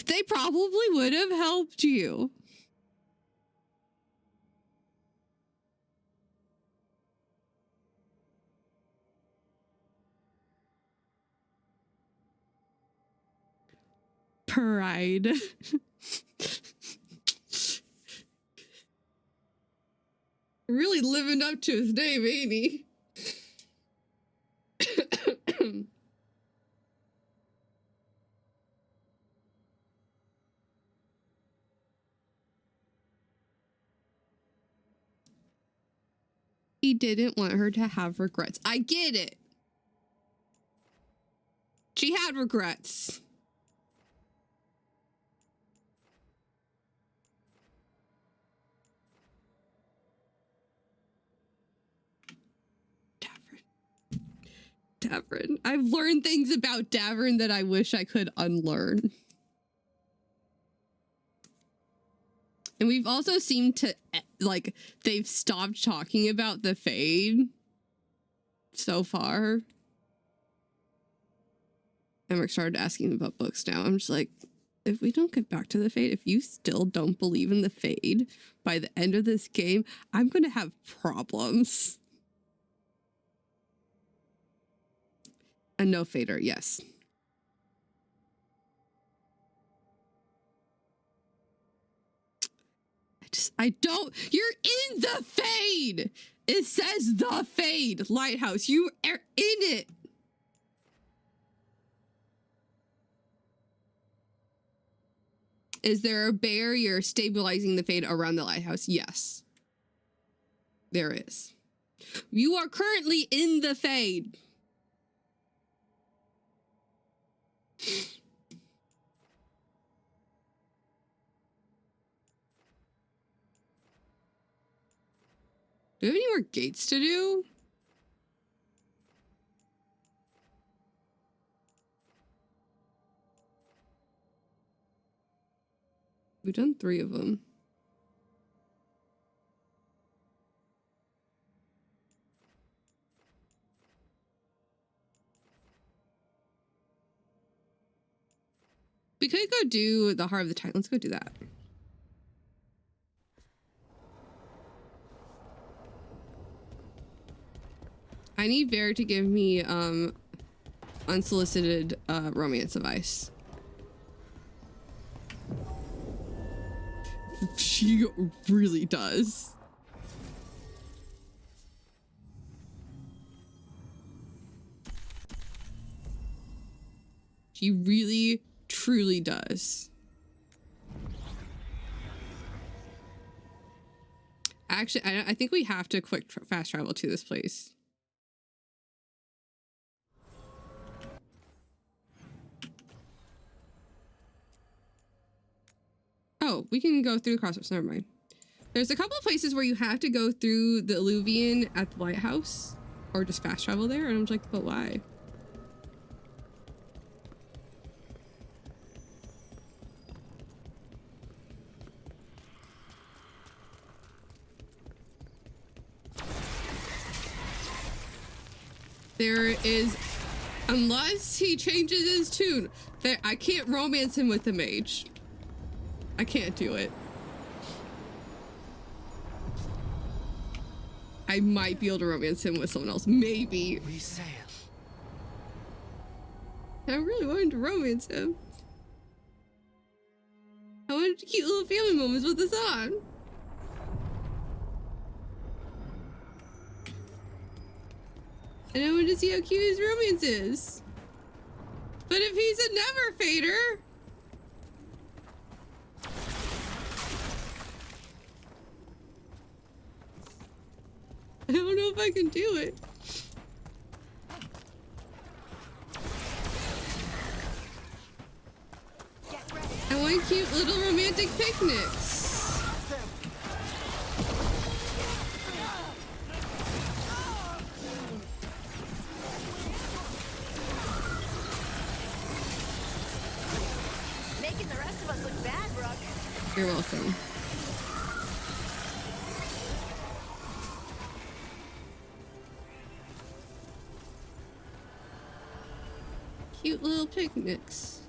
they probably would have helped you. cried. Really living up to his name, ain't he? He didn't want her to have regrets. I get it. She had regrets. Davern. I've learned things about Davern that I wish I could unlearn. And we've also seemed to, like, they've stopped talking about the Fade so far. Emmerich started asking about books now. I'm just like, if we don't get back to the Fade, if you still don't believe in the Fade by the end of this game, I'm going to have problems. A no fader, yes. I don't, you're in the Fade. It says the Fade Lighthouse. You are in it. Is there a barrier stabilizing the Fade around the lighthouse? Yes. There is. You are currently in the Fade. Do we have any more gates to do? We've done 3 of them. We could go do the Heart of the Titan. Let's go do that. I need Bear to give me unsolicited romance advice. She really does. She really, truly does. Actually, I think we have to fast travel to this place. Oh, we can go through the crossroads. Never mind. There's a couple of places where you have to go through the Alluvian at the lighthouse or just fast travel there. And I'm just like, but why? There is, unless he changes his tune, that I can't romance him with the mage. I can't do it. I might be able to romance him with someone else. Maybe. We sail. I really wanted to romance him. I wanted cute little family moments with the son. And I wanted to see how cute his romance is. But if he's a never fader, I don't know if I can do it. I want cute little romantic picnics. Making the rest of us look bad, Brooke. You're welcome. Cute little picnics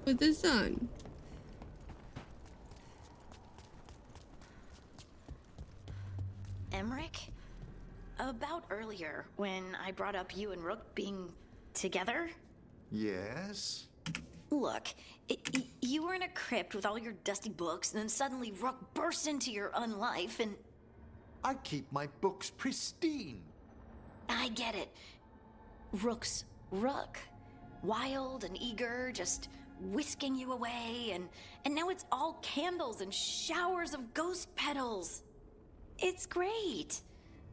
with the sun. Emmerich? About earlier, when I brought up you and Rook being together, Yes? Look, you were in a crypt with all your dusty books, and then suddenly Rook burst into your unlife, and... I keep my books pristine. I get it. Rook's Rook. Wild and eager, just whisking you away, and now it's all candles and showers of ghost petals. It's great.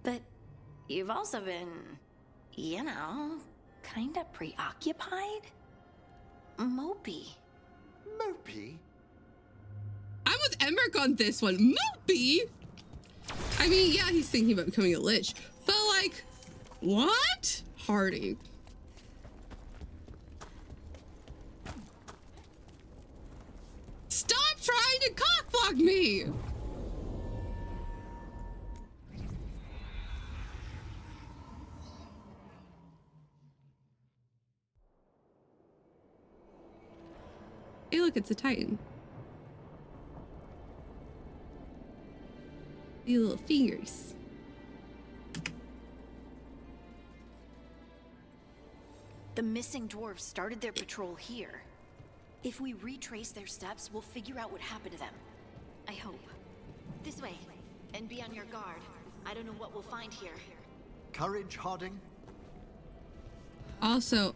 But you've also been, you know, kinda preoccupied? Mopey. Mopey? I'm with Emmerich on this one. Mopey? I mean, yeah, he's thinking about becoming a lich, but like, what? Harding. Stop trying to cockblock me! Hey, look, it's a Titan. These little fingers. The missing dwarves started their patrol here. If we retrace their steps, we'll figure out what happened to them. I hope. This way, and be on your guard. I don't know what we'll find here. Courage, Harding. Also,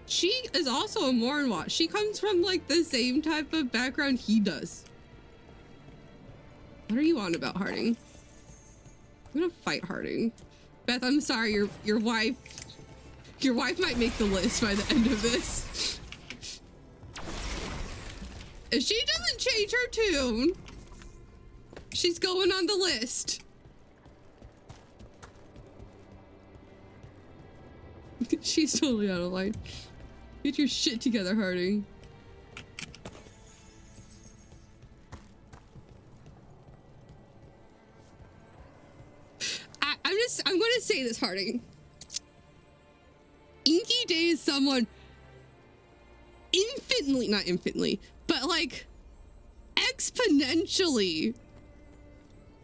she is also a Mourn watch. She comes from like the same type of background he does. What are you on about, Harding? I'm gonna fight Harding. Beth, I'm sorry, your wife might make the list by the end of this. If she doesn't change her tune, she's going on the list. She's totally out of line. Get your shit together, Harding. I'm going to say this, Harding. Inky Day is someone not infinitely, but like exponentially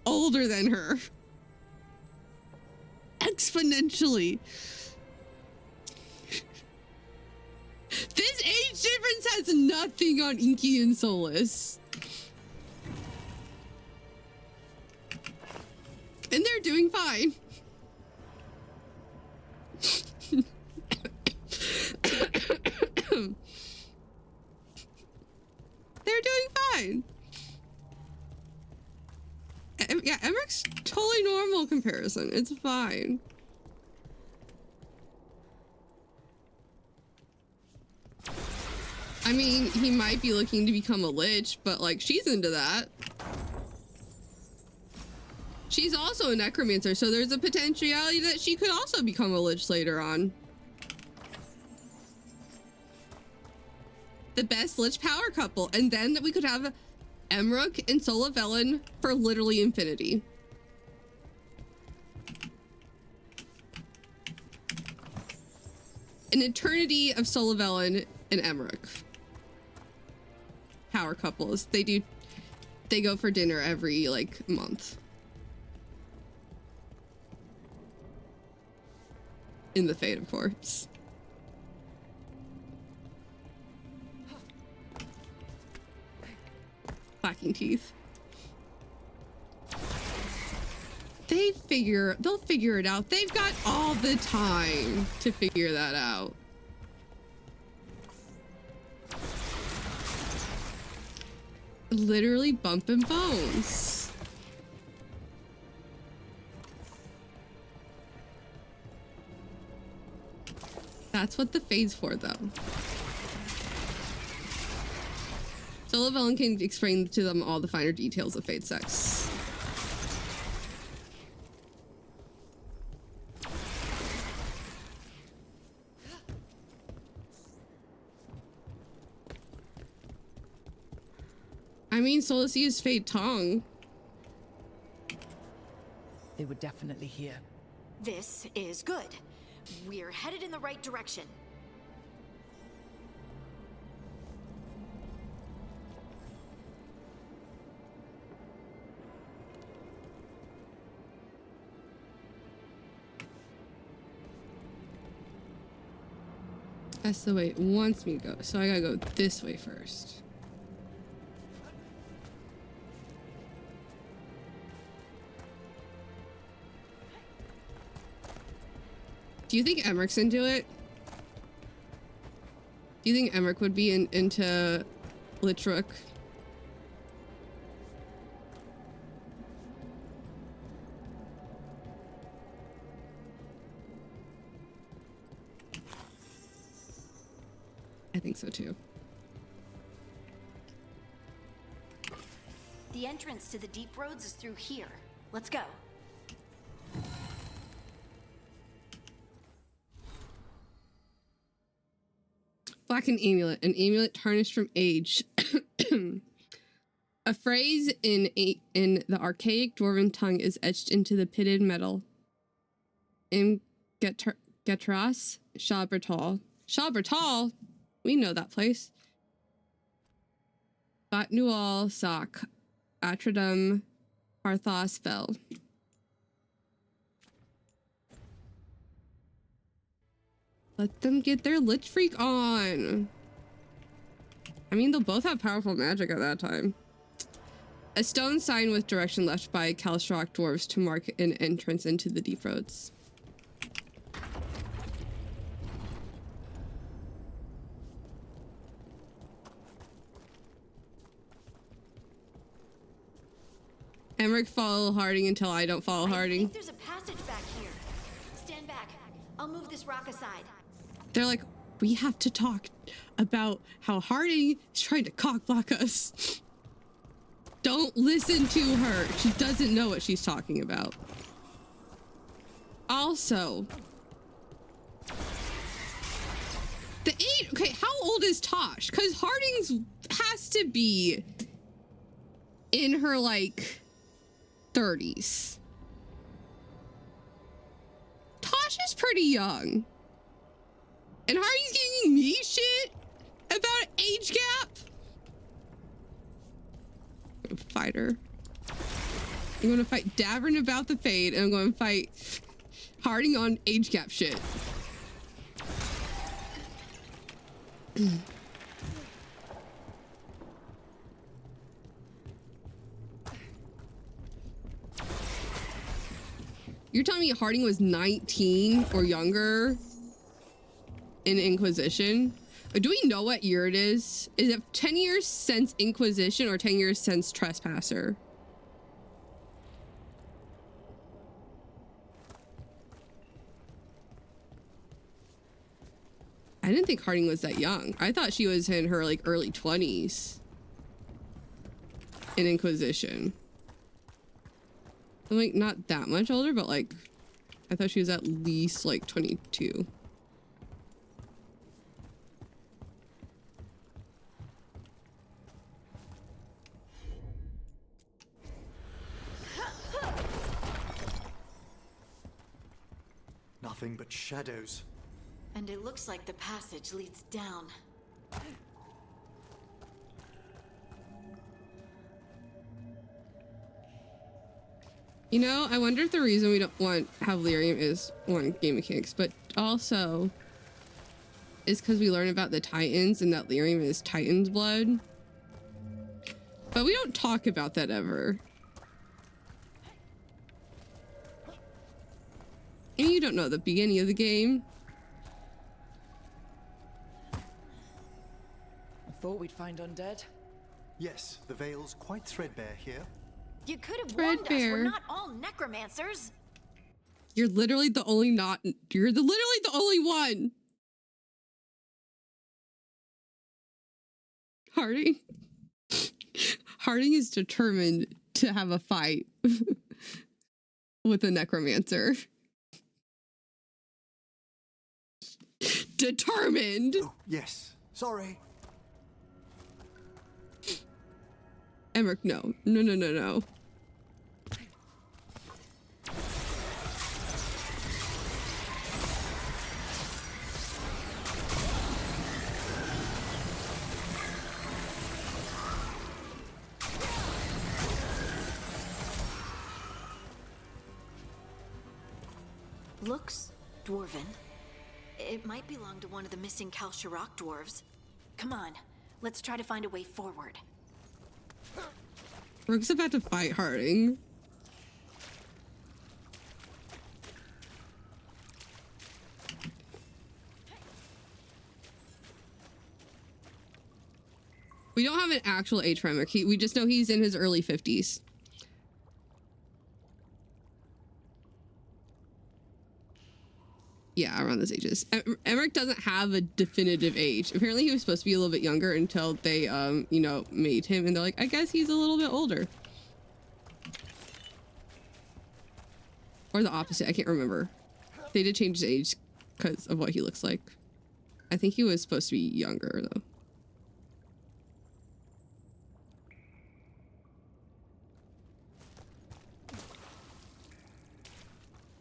older than her. Exponentially. This age difference has nothing on Inky and Solus. And they're doing fine. They're doing fine. Yeah, Emmerich's totally normal comparison. It's fine. I mean, he might be looking to become a lich, but like, she's into that. She's also a necromancer, so there's a potentiality that she could also become a lich later on. The best lich power couple, and then that we could have Emmerich and Solavellin for literally infinity. An eternity of Solavellin and Emmerich. Power couples. They go for dinner every like month. In the Fate, of course. Clacking teeth. They'll figure it out. They've got all the time to figure that out. Literally bumping bones. That's what the Fate's for, though. Solavellin can explain to them all the finer details of Fate sex. I mean, Solus used Fate tongue. They were definitely here. This is good. We're headed in the right direction. That's the way it wants me to go. So I gotta go this way first. Do you think Emmerich's into it? Do you think Emmerich would be into Litrook? I think so too. The entrance to the deep roads is through here. Let's go. Blackened amulet, an amulet tarnished from age. A phrase in the archaic dwarven tongue is etched into the pitted metal. In Getras, Shabertal. Shabertal? We know that place. Batnual Sak. Atradum Parthas fell. Let them get their Lich Freak on. I mean, they'll both have powerful magic at that time. A stone sign with direction left by Kalstrock dwarves to mark an entrance into the deep roads. Emmerich follow Harding until I don't follow Harding. I think there's a passage back here. Stand back. I'll move this rock aside. They're like, we have to talk about how Harding is trying to cock block us. Don't listen to her. She doesn't know what she's talking about. Also, the age. Okay, how old is Tosh? Because Harding's has to be in her like 30s. Tosh is pretty young. And Harding's giving me shit about an age gap? I'm gonna fight her. I'm gonna fight Davern about the Fade, and I'm gonna fight Harding on age gap shit. You're telling me Harding was 19 or younger in Inquisition? Do we know what year it is? Is it 10 years since Inquisition or 10 years since Trespasser? I didn't think Harding was that young. I thought she was in her like early 20s in Inquisition. I'm like not that much older, but like I thought she was at least like 22. Nothing but shadows. And it looks like the passage leads down. You know, I wonder if the reason we don't want have lyrium is one, game mechanics, but also is because we learn about the Titans and that lyrium is Titan's blood. But we don't talk about that ever. And you don't know the beginning of the game. I thought we'd find undead. Yes, the veil's quite threadbare here. You could have warned us. We're not all necromancers. You're literally the only literally the only one. Harding. Harding is determined to have a fight with a necromancer. Determined. Oh, yes. Sorry. Emmerich, no. No, no, no, no. Looks dwarven. It might belong to one of the missing Kalsharok dwarves. Come on, let's try to find a way forward. Rook's about to fight Harding. We don't have an actual age for Emmerich. We just know he's in his early 50s. Yeah, around those ages. Emmerich doesn't have a definitive age. Apparently he was supposed to be a little bit younger until they, you know, made him. And they're like, I guess he's a little bit older. Or the opposite. I can't remember. They did change his age because of what he looks like. I think he was supposed to be younger, though.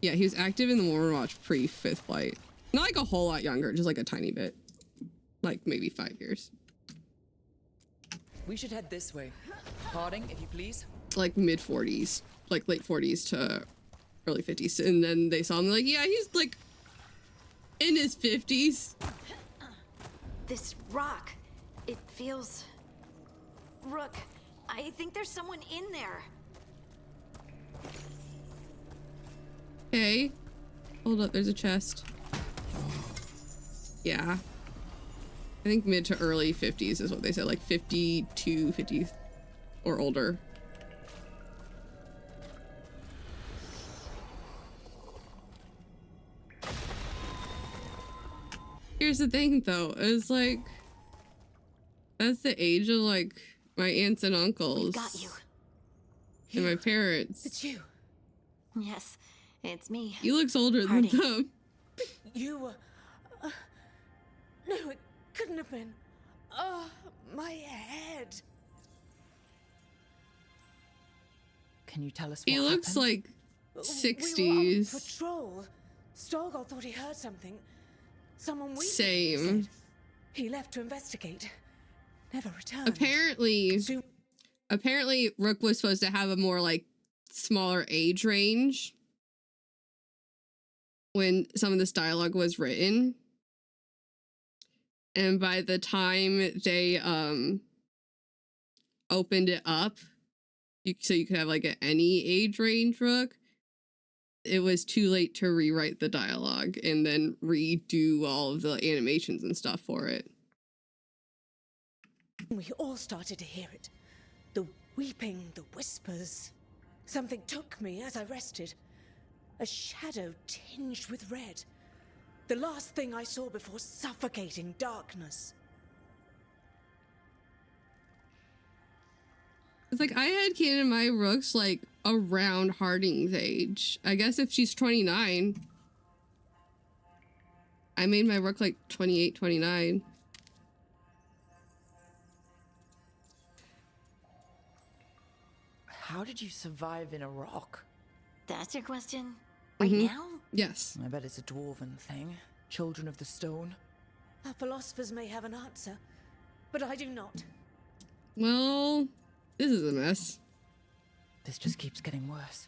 Yeah, he was active in the Mourn Watch pre-Fifth Flight. Not like a whole lot younger, just like a tiny bit. Like maybe 5 years. We should head this way. Harding, if you please. Like mid-40s. Like late 40s to early 50s. And then they saw him like, yeah, he's like in his 50s. This rock, it feels... Rook, I think there's someone in there. Okay. Hold up, there's a chest. Yeah. I think mid to early 50s is what they said, like 52, 50 or older. Here's the thing though, it's like, that's the age of like my aunts and uncles. We've got you. And my parents. It's you. Yes, it's me. He looks older than them. You were... no, it couldn't have been. Oh, my head. Can you tell us what He looks happened? like 60s. We were on patrol. Storgol thought he heard something. Someone we Same. said. He left to investigate. Never returned. Apparently Rook was supposed to have a more like smaller age range when some of this dialogue was written. And by the time they opened it up, so you could have like any age range Rook, it was too late to rewrite the dialogue and then redo all of the animations and stuff for it. We all started to hear it. The weeping, the whispers. Something took me as I rested. A shadow tinged with red. The last thing I saw before suffocating darkness. It's like I had canon my Rook's like around Harding's age. I guess if she's 29. I made my Rook like 28, 29. How did you survive in a rock? That's your question? Right now? Yes. I bet it's a dwarven thing. Children of the stone. Our philosophers may have an answer, but I do not. Well, this is a mess. This just keeps getting worse.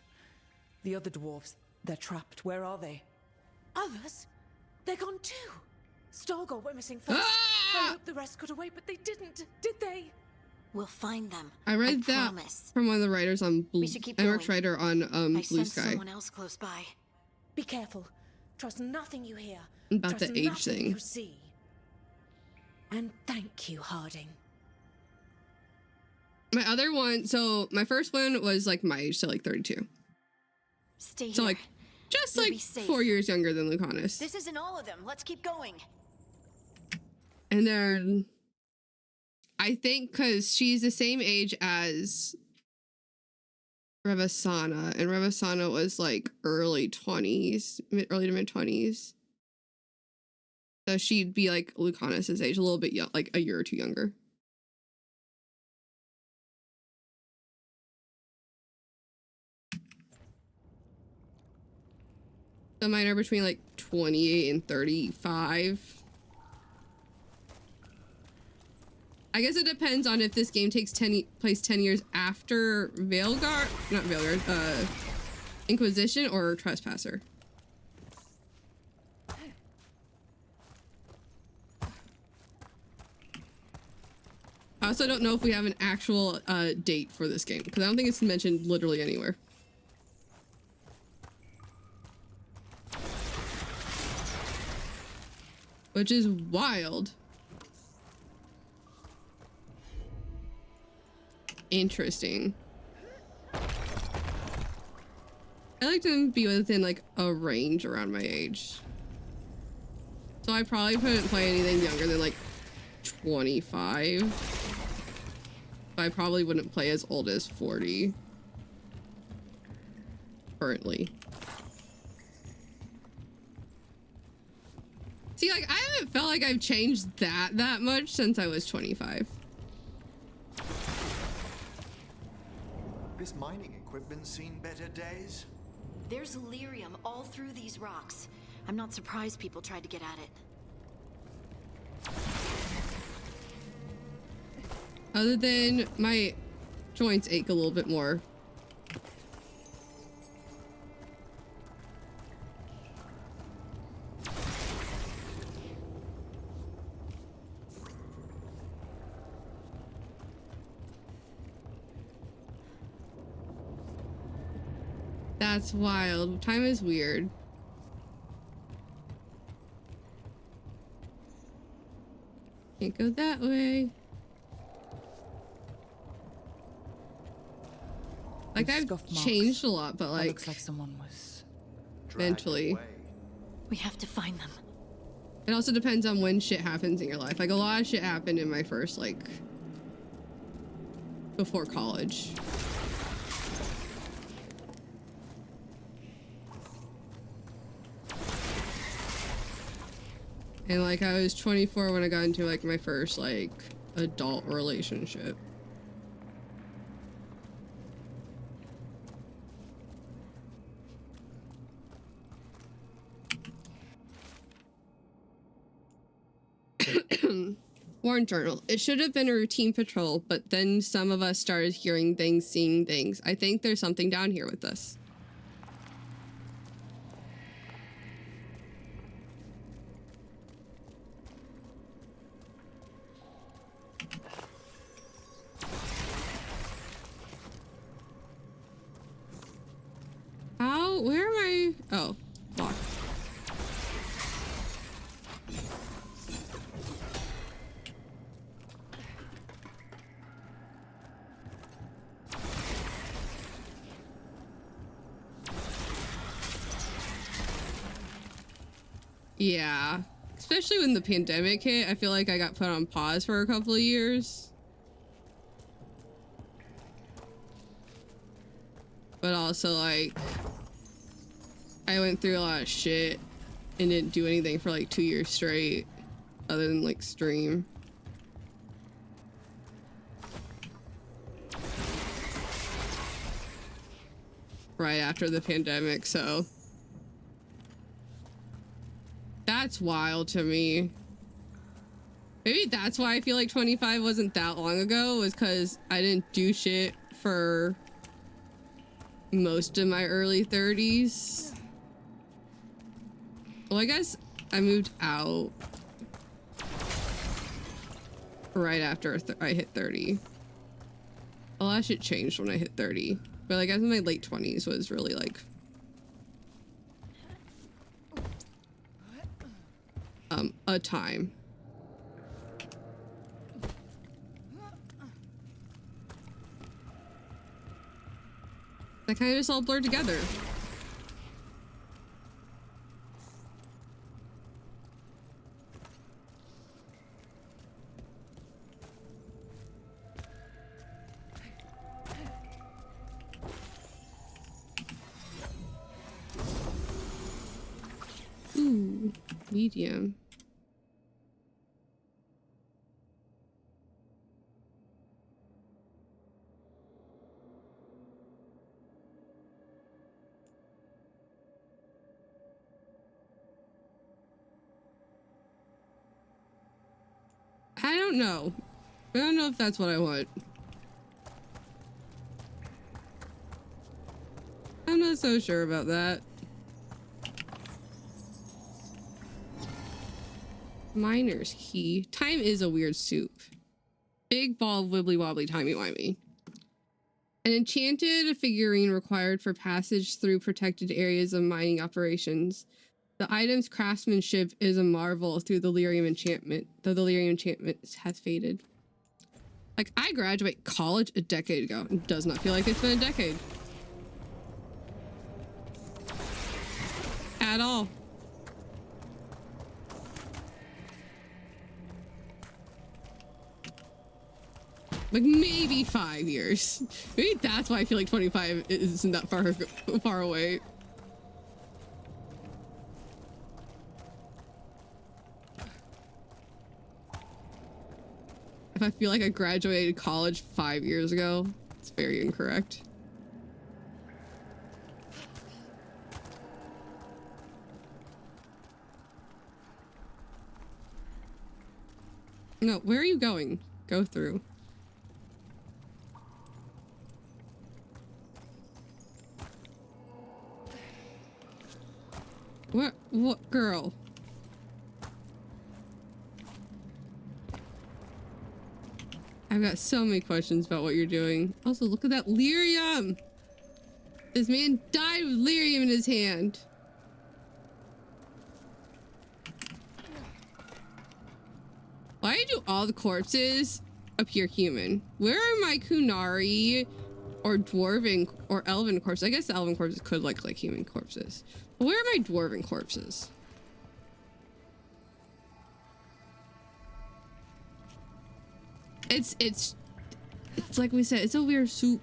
The other dwarves, they're trapped. Where are they? Others? They're gone too. Storgol went missing first. I hope the rest got away, but they didn't, did they? We'll find them. I read that from one of the writers on Blue. Emmerich writer on I Blue sense Sky. someone else close by. Be careful. Trust nothing you hear. About Trust the age nothing thing. you see. And thank you, Harding. My other one, so my first one was like my age, so like 32. Stay So here. like just You'll like be safe. 4 years younger than Lucanus. This isn't all of them. Let's keep going. And then I think because she's the same age as Revasana, and Revasana was like early 20s, early to mid 20s. So she'd be like Lucanus's age, a little bit young, like a year or two younger. So mine are between like 28 and 35. I guess it depends on if this game takes place 10 years after Inquisition or Trespasser. I also don't know if we have an actual date for this game, because I don't think it's mentioned literally anywhere. Which is wild. Interesting. I like to be within like a range around my age. So I probably couldn't play anything younger than like 25. I probably wouldn't play as old as 40. Currently. See, like, I haven't felt like I've changed that much since I was 25. This mining equipment's seen better days. There's lyrium all through these rocks. I'm not surprised people tried to get at it. Other than my joints ache a little bit more. That's wild. Time is weird. Can't go that way. Like, I've changed a lot, but like, looks like someone was mentally. We have to find them. It also depends on when shit happens in your life. Like, a lot of shit happened in my first, like, before college. And like, I was 24 when I got into like my first like adult relationship. Mourn journal. It should have been a routine patrol, but then some of us started hearing things, seeing things. I think there's something down here with us. How? Where am I? Oh, locked. Yeah, especially when the pandemic hit, I feel like I got put on pause for a couple of years. But also, like, I went through a lot of shit and didn't do anything for like 2 years straight, other than like stream. Right after the pandemic, so that's wild to me. Maybe that's why I feel like 25 wasn't that long ago, was because I didn't do shit for most of my early 30s. Well, I guess I moved out right after I hit 30. A lot of shit changed when I hit 30. But like, I guess my late 20s was really like a time. That kind of just all blurred together. Ooh, medium. I don't know. I don't know if that's what I want. I'm not so sure about that. Miner's key. Time is a weird soup. big ball of wibbly wobbly timey-wimey. An enchanted figurine required for passage through protected areas of mining operations. The item's craftsmanship is a marvel through the lyrium enchantment, though the lyrium enchantment has faded. Like, I graduated college a decade ago. It does not feel like it's been a decade. At all. Like, maybe 5 years. Maybe that's why I feel like 25 isn't that far away. If I feel like I graduated college 5 years ago, it's very incorrect. No, where are you going? Go through. What girl? I've got so many questions about what you're doing. Also, look at that lyrium! This man died with lyrium in his hand. Why do all the corpses appear human? Where are my Qunari or dwarven or elven corpses? I guess the elven corpses could look like human corpses. But where are my dwarven corpses? It's like we said, it's a weird soup.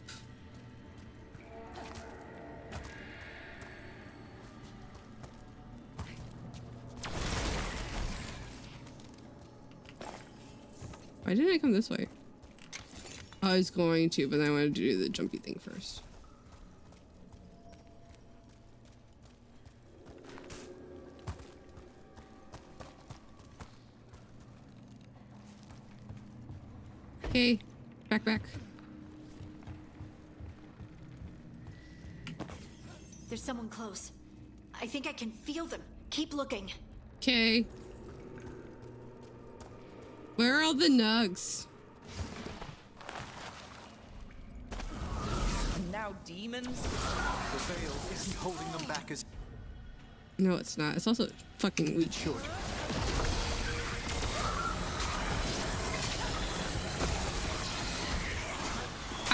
Why didn't I come this way? I was going to, but then I wanted to do the jumpy thing first. Okay, back. There's someone close. I think I can feel them. Keep looking. Okay. Where are all the nugs? And now demons? The veil isn't holding them back as... No, it's not. It's also fucking weak. Should.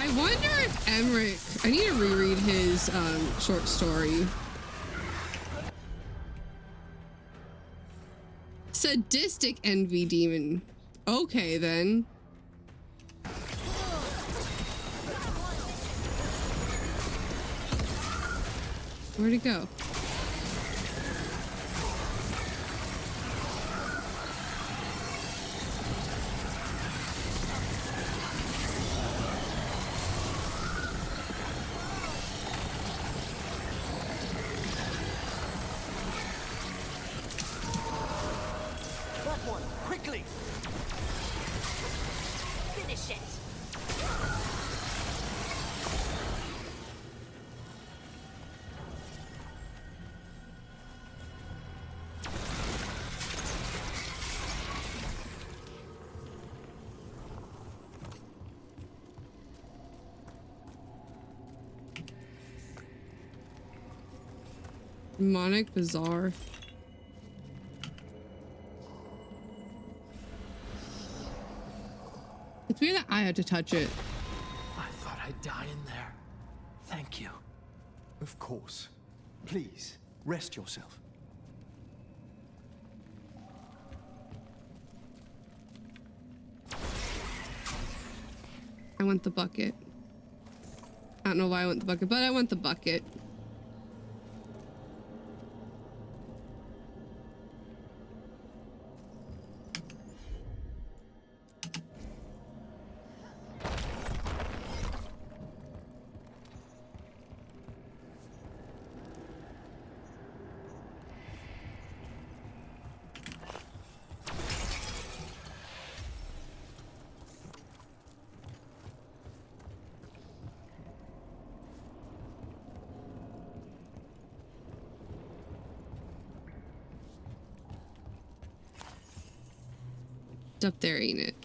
I wonder if Emmerich... I need to reread his short story. Sadistic envy demon. Okay, then. Where'd it go? Finish it. Demonic Bazaar. It's weird that I had to touch it. I thought I'd die in there. Thank you. Of course. Please, rest yourself. I want the bucket. I don't know why I want the bucket, but I want the bucket. It's up there, ain't it?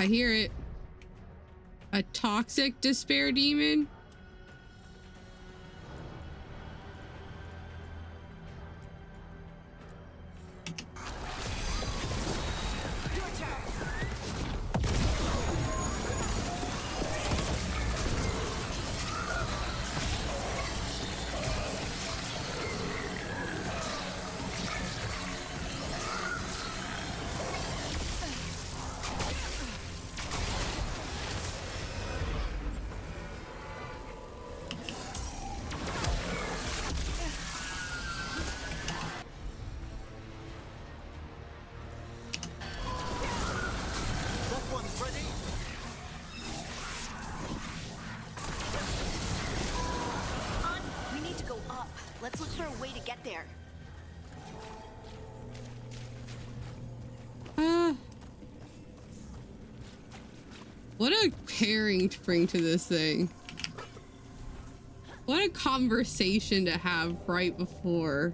I hear it. A toxic despair demon? Let's look for a way to get there. What a pairing to bring to this thing. What a conversation to have right before.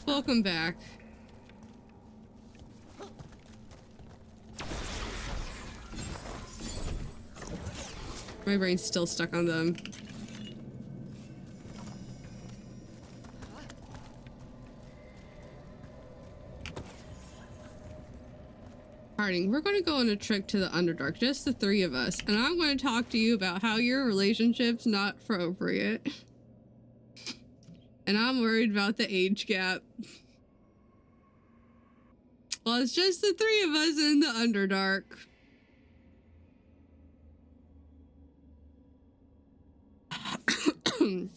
Welcome back. My brain's still stuck on them. Harding, we're going to go on a trip to the Underdark, just the three of us, and I'm going to talk to you about how your relationship's not appropriate. And I'm worried about the age gap. Well, it's just the three of us in the Underdark. To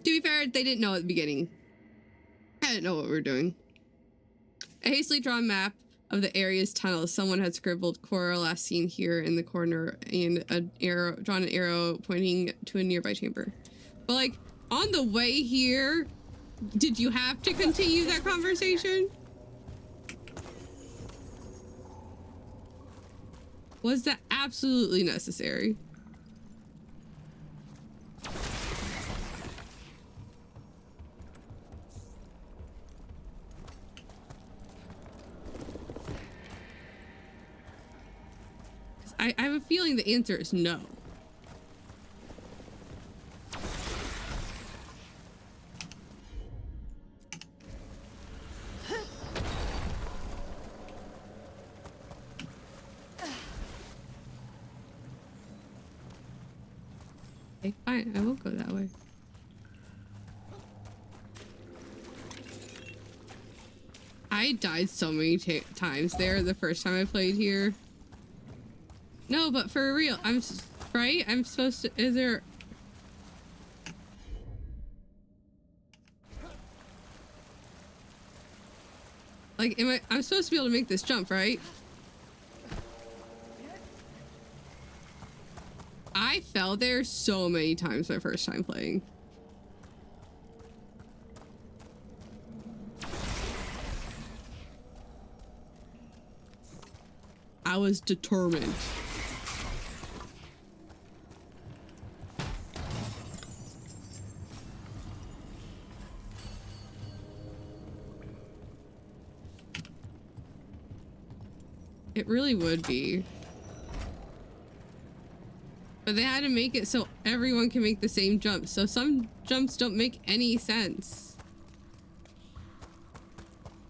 be fair, they didn't know at the beginning. I didn't know what we were doing. A hastily drawn map of the area's tunnels. Someone had scribbled Cora last seen here in the corner and drawn an arrow pointing to a nearby chamber. But like on the way here, did you have to continue that conversation? Was that absolutely necessary? I have a feeling the answer is no. Okay, fine, I will go that way. I died so many times there the first time I played here. No, but for real, I'm supposed to, is there... Like, I'm supposed to be able to make this jump, right? I fell there so many times my first time playing. I was determined. It really would be. But they had to make it so everyone can make the same jump. So some jumps don't make any sense.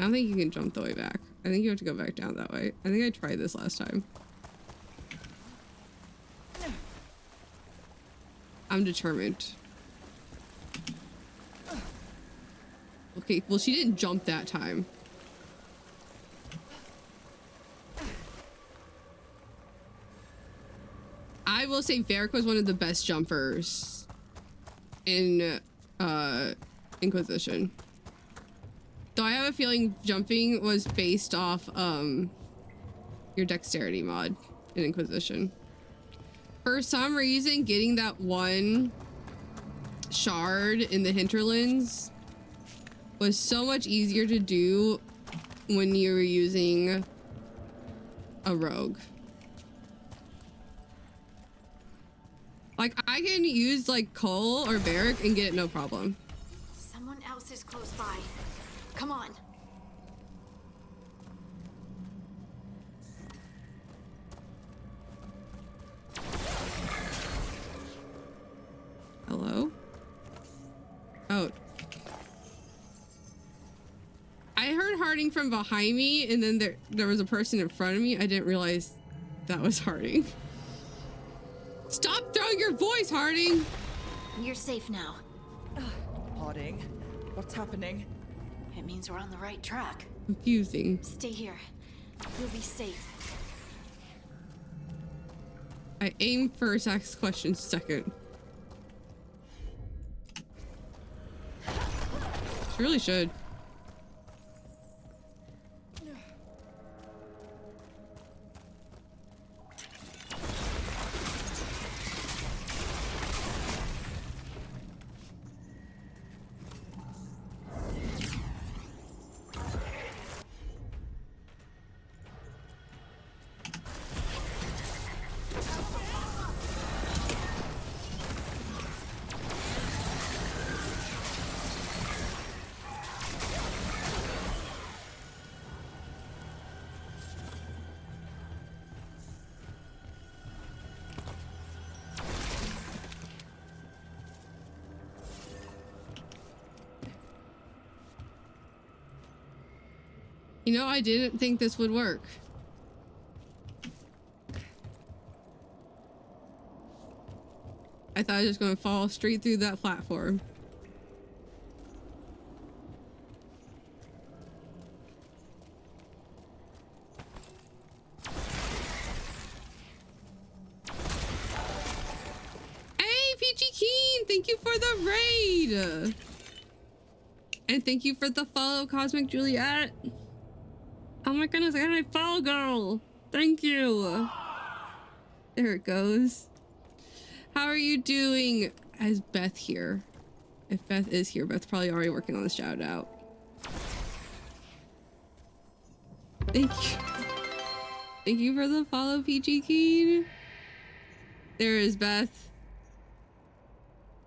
I don't think you can jump the way back. I think you have to go back down that way. I think I tried this last time. I'm determined. Okay, well, she didn't jump that time. I will say Varric was one of the best jumpers in Inquisition. Though I have a feeling jumping was based off your dexterity mod in Inquisition. For some reason, getting that one shard in the hinterlands was so much easier to do when you were using a rogue. Like, I can use like Cole or Barrack and get it no problem. Someone else is close by. Come on. Hello? Oh. I heard Harding from behind me, and then there was a person in front of me. I didn't realize that was Harding. Stop throwing your voice, Harding! You're safe now. Harding, what's happening? It means we're on the right track. Confusing. Stay here. You'll be safe. I aim first, ask questions second. She really should. You know, I didn't think this would work. I thought I was just going to fall straight through that platform. Hey, Peachy Keen! Thank you for the raid! And thank you for the follow, Cosmic Juliet. Oh my goodness, I got my follow girl. Thank you. There it goes. How are you doing? Is Beth here? If Beth is here, Beth's probably already working on the shout out. Thank you. Thank you for the follow, PG Keen. There is Beth.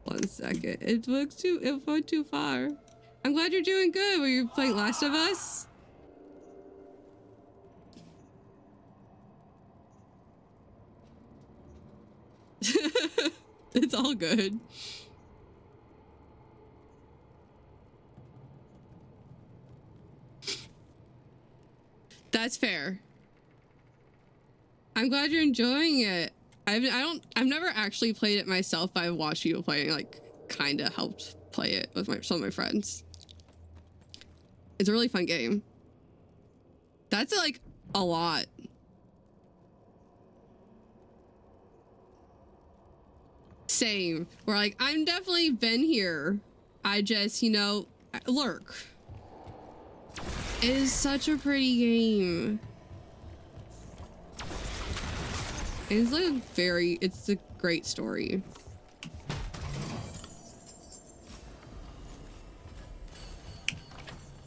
1 second. It went too far. I'm glad you're doing good. Were you playing Last of Us? It's all good. That's fair. I'm glad you're enjoying it. I've never actually played it myself, but I've watched people playing, like, kind of helped play it with some of my friends. It's a really fun game. That's like a lot. Same. Where like, I'm definitely been here. I just, you know, lurk. It is such a pretty game. It's like it's a great story.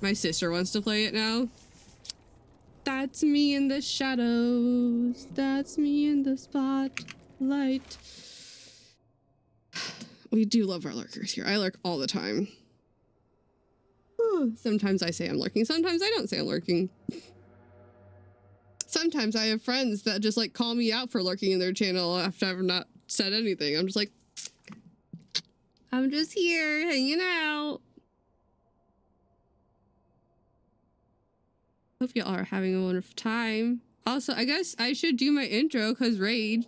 My sister wants to play it now. That's me in the shadows. That's me in the spotlight. We do love our lurkers here. I lurk all the time. Sometimes I say I'm lurking. Sometimes I don't say I'm lurking. Sometimes I have friends that just like call me out for lurking in their channel after I've not said anything. I'm just like, I'm just here hanging out. Hope y'all are having a wonderful time. Also, I guess I should do my intro because raid.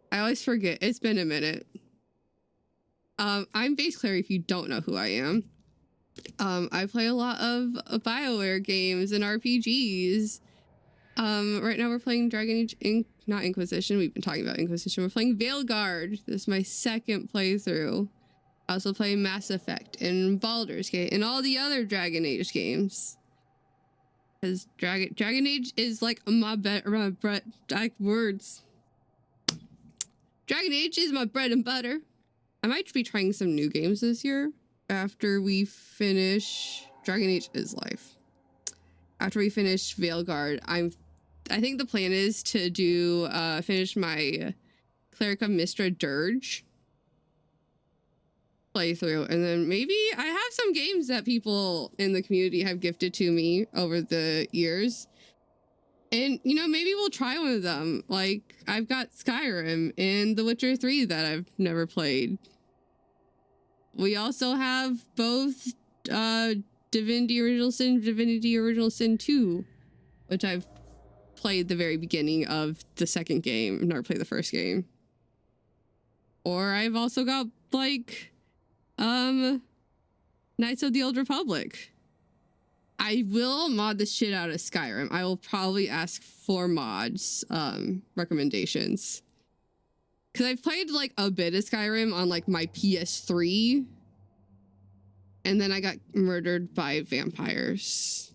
I always forget. It's been a minute. I'm Base Clary if you don't know who I am. I play a lot of BioWare games and RPGs. Right now we're playing Dragon Age not Inquisition. We've been talking about Inquisition. We're playing Veilguard. This is my second playthrough. I also play Mass Effect and Baldur's Gate and all the other Dragon Age games. Because Dragon Age is like my words. Dragon Age is my bread and butter. I might be trying some new games this year after we finish Dragon Age is Life. After we finish Veilguard, I think the plan is to do finish my Cleric of Mystra Dirge playthrough, and then maybe I have some games that people in the community have gifted to me over the years, and you know, maybe we'll try one of them. Like I've got Skyrim and The Witcher 3 that I've never played. We also have both Divinity Original Sin, Divinity Original Sin 2, which I've played the very beginning of the second game. I've never played the first game. Or I've also got like Knights of the Old Republic. I will mod the shit out of Skyrim. I will probably ask for mods recommendations, because I've played like a bit of Skyrim on like my PS3, and then I got murdered by vampires.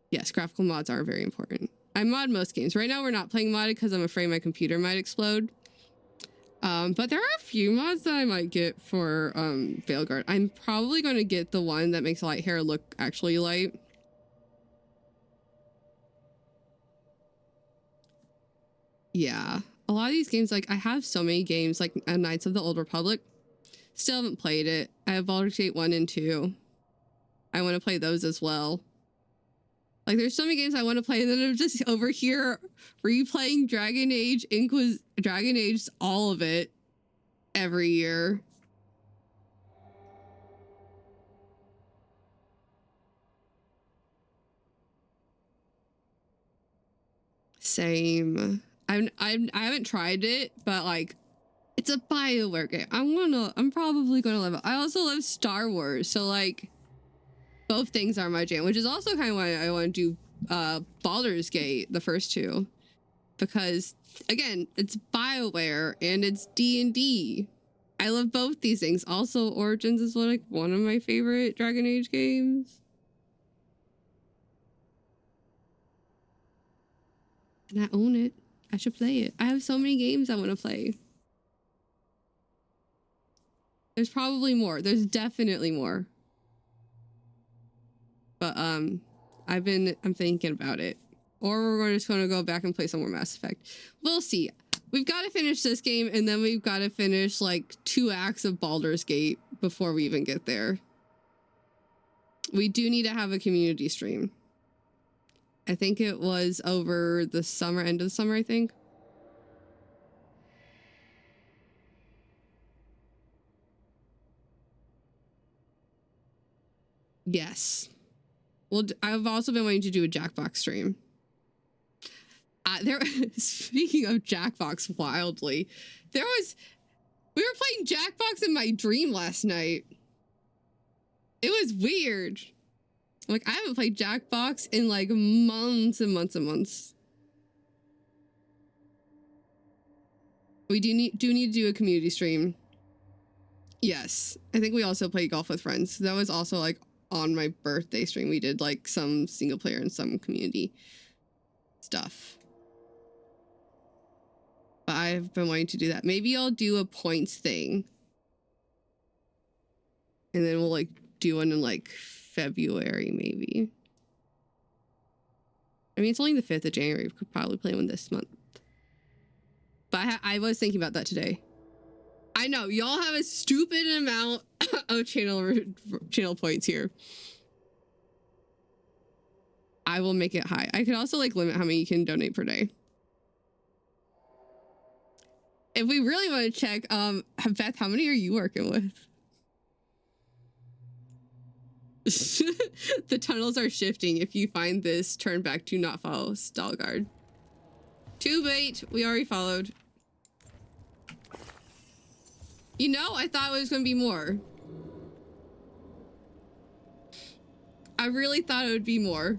Yes, graphical mods are very important. I mod most games. Right now we're not playing modded because I'm afraid my computer might explode. But there are a few mods that I might get for Veilguard. I'm probably going to get the one that makes light hair look actually light. Yeah. A lot of these games, like I have so many games like Knights of the Old Republic. Still haven't played it. I have Baldur's Gate 1 and 2. I want to play those as well. Like there's so many games I want to play, and then I'm just over here replaying Dragon Age, Dragon Age, all of it every year. Same. I haven't tried it, but like it's a BioWare game. I'm probably gonna love it. I also love Star Wars, so like both things are my jam, which is also kind of why I want to do Baldur's Gate, the first two, because again, it's BioWare and it's D&D. I love both these things. Also, Origins is one of my favorite Dragon Age games. And I own it. I should play it. I have so many games I want to play. There's probably more. There's definitely more. But I'm thinking about it. Or we're just going to go back and play some more Mass Effect. We'll see. We've got to finish this game, and then we've got to finish like 2 acts of Baldur's Gate before we even get there. We do need to have a community stream. I think it was over the summer, end of the summer, I think. Yes. Well, I've also been wanting to do a Jackbox stream. Speaking of Jackbox wildly, we were playing Jackbox in my dream last night. It was weird. Like, I haven't played Jackbox in like months and months and months. We do need to do a community stream. Yes. I think we also played Golf with Friends. That was also like on my birthday stream. We did like some single player and some community stuff. But I've been wanting to do that. Maybe I'll do a points thing. And then we'll like do one in like February, maybe. I mean, it's only the 5th of January. We could probably play one this month. But I was thinking about that today. I know, y'all have a stupid amount of channel points here. I will make it high. I could also like limit how many you can donate per day. If we really want to check, Beth, how many are you working with? The tunnels are shifting. If you find this, turn back to not follow Stalguard. 2 bait. We already followed. You know, I thought it was going to be more. I really thought it would be more.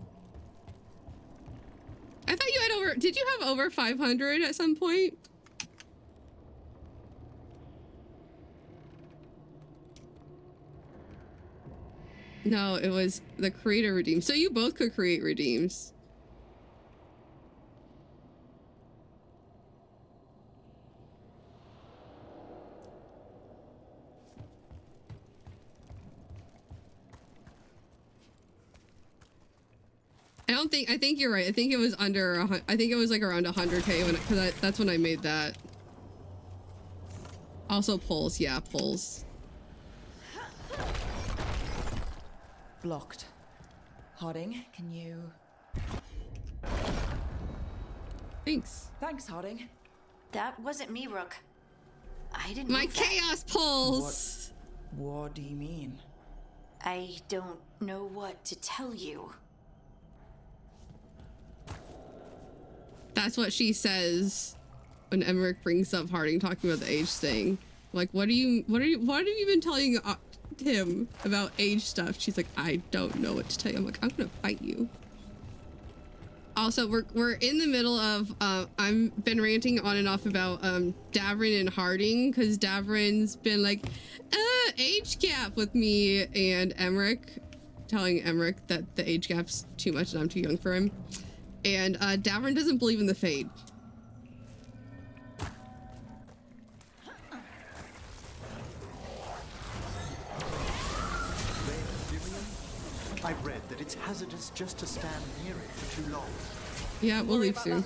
I thought you had over... Did you have over 500 at some point? No, it was the creator redeem. So you both could create redeems. I think you're right. I think it was under, I think it was like around 100K because that's when I made that. Also pulls, yeah, pulls. Blocked. Harding, can you... Thanks. Thanks, Harding. That wasn't me, Rook. I didn't My move that. chaos pulls! What do you mean? I don't know what to tell you. That's what she says when Emmerich brings up Harding talking about the age thing. Like, what have you been telling him about age stuff? She's like, I don't know what to tell you. I'm like, I'm gonna fight you. Also, we're in the middle of I've been ranting on and off about Davrin and Harding because Davrin's been like age gap with me and Emmerich, telling Emmerich that the age gap's too much and I'm too young for him. And Davrin doesn't believe in the Fade. I've read that it's hazardous just to stand near it for too long. Yeah, we'll leave soon.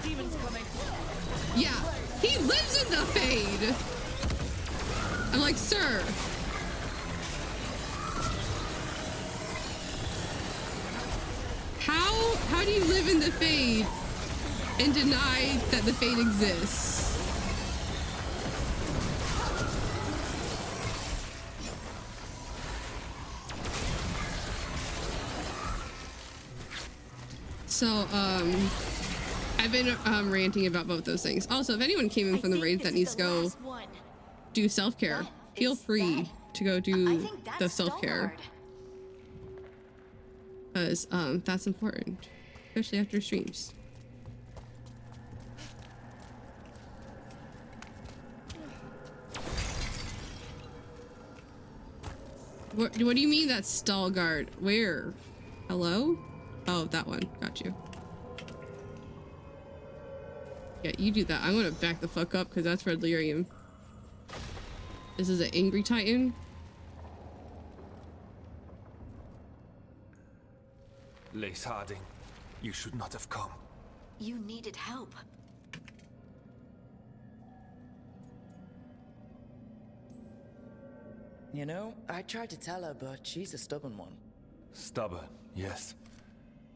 Demons coming. Yeah, he lives in the Fade. I'm like, sir. How do you live in the Fade and deny that the Fade exists? So, I've been ranting about both those things. Also, if anyone came in from the raid that needs to go do self-care, feel free to go do the self-care. Because that's important, especially after streams. What do you mean that's stall guard? Where? Hello? Oh, that one. Got you. Yeah, you do that. I'm gonna back the fuck up because that's red lyrium. This is an angry titan. Lace Harding, you should not have come. You needed help. You know, I tried to tell her, but she's a stubborn one. Stubborn, yes.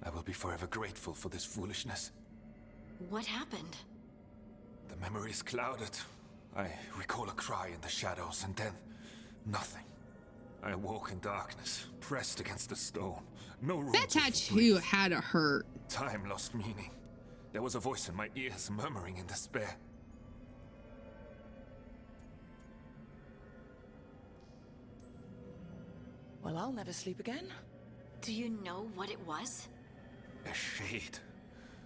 I will be forever grateful for this foolishness. What happened? The memory is clouded. I recall a cry in the shadows, and then nothing. I awoke in darkness, pressed against the stone. No room. That tattoo had to hurt. Time lost meaning. There was a voice in my ears murmuring in despair. Well, I'll never sleep again. Do you know what it was? A shade.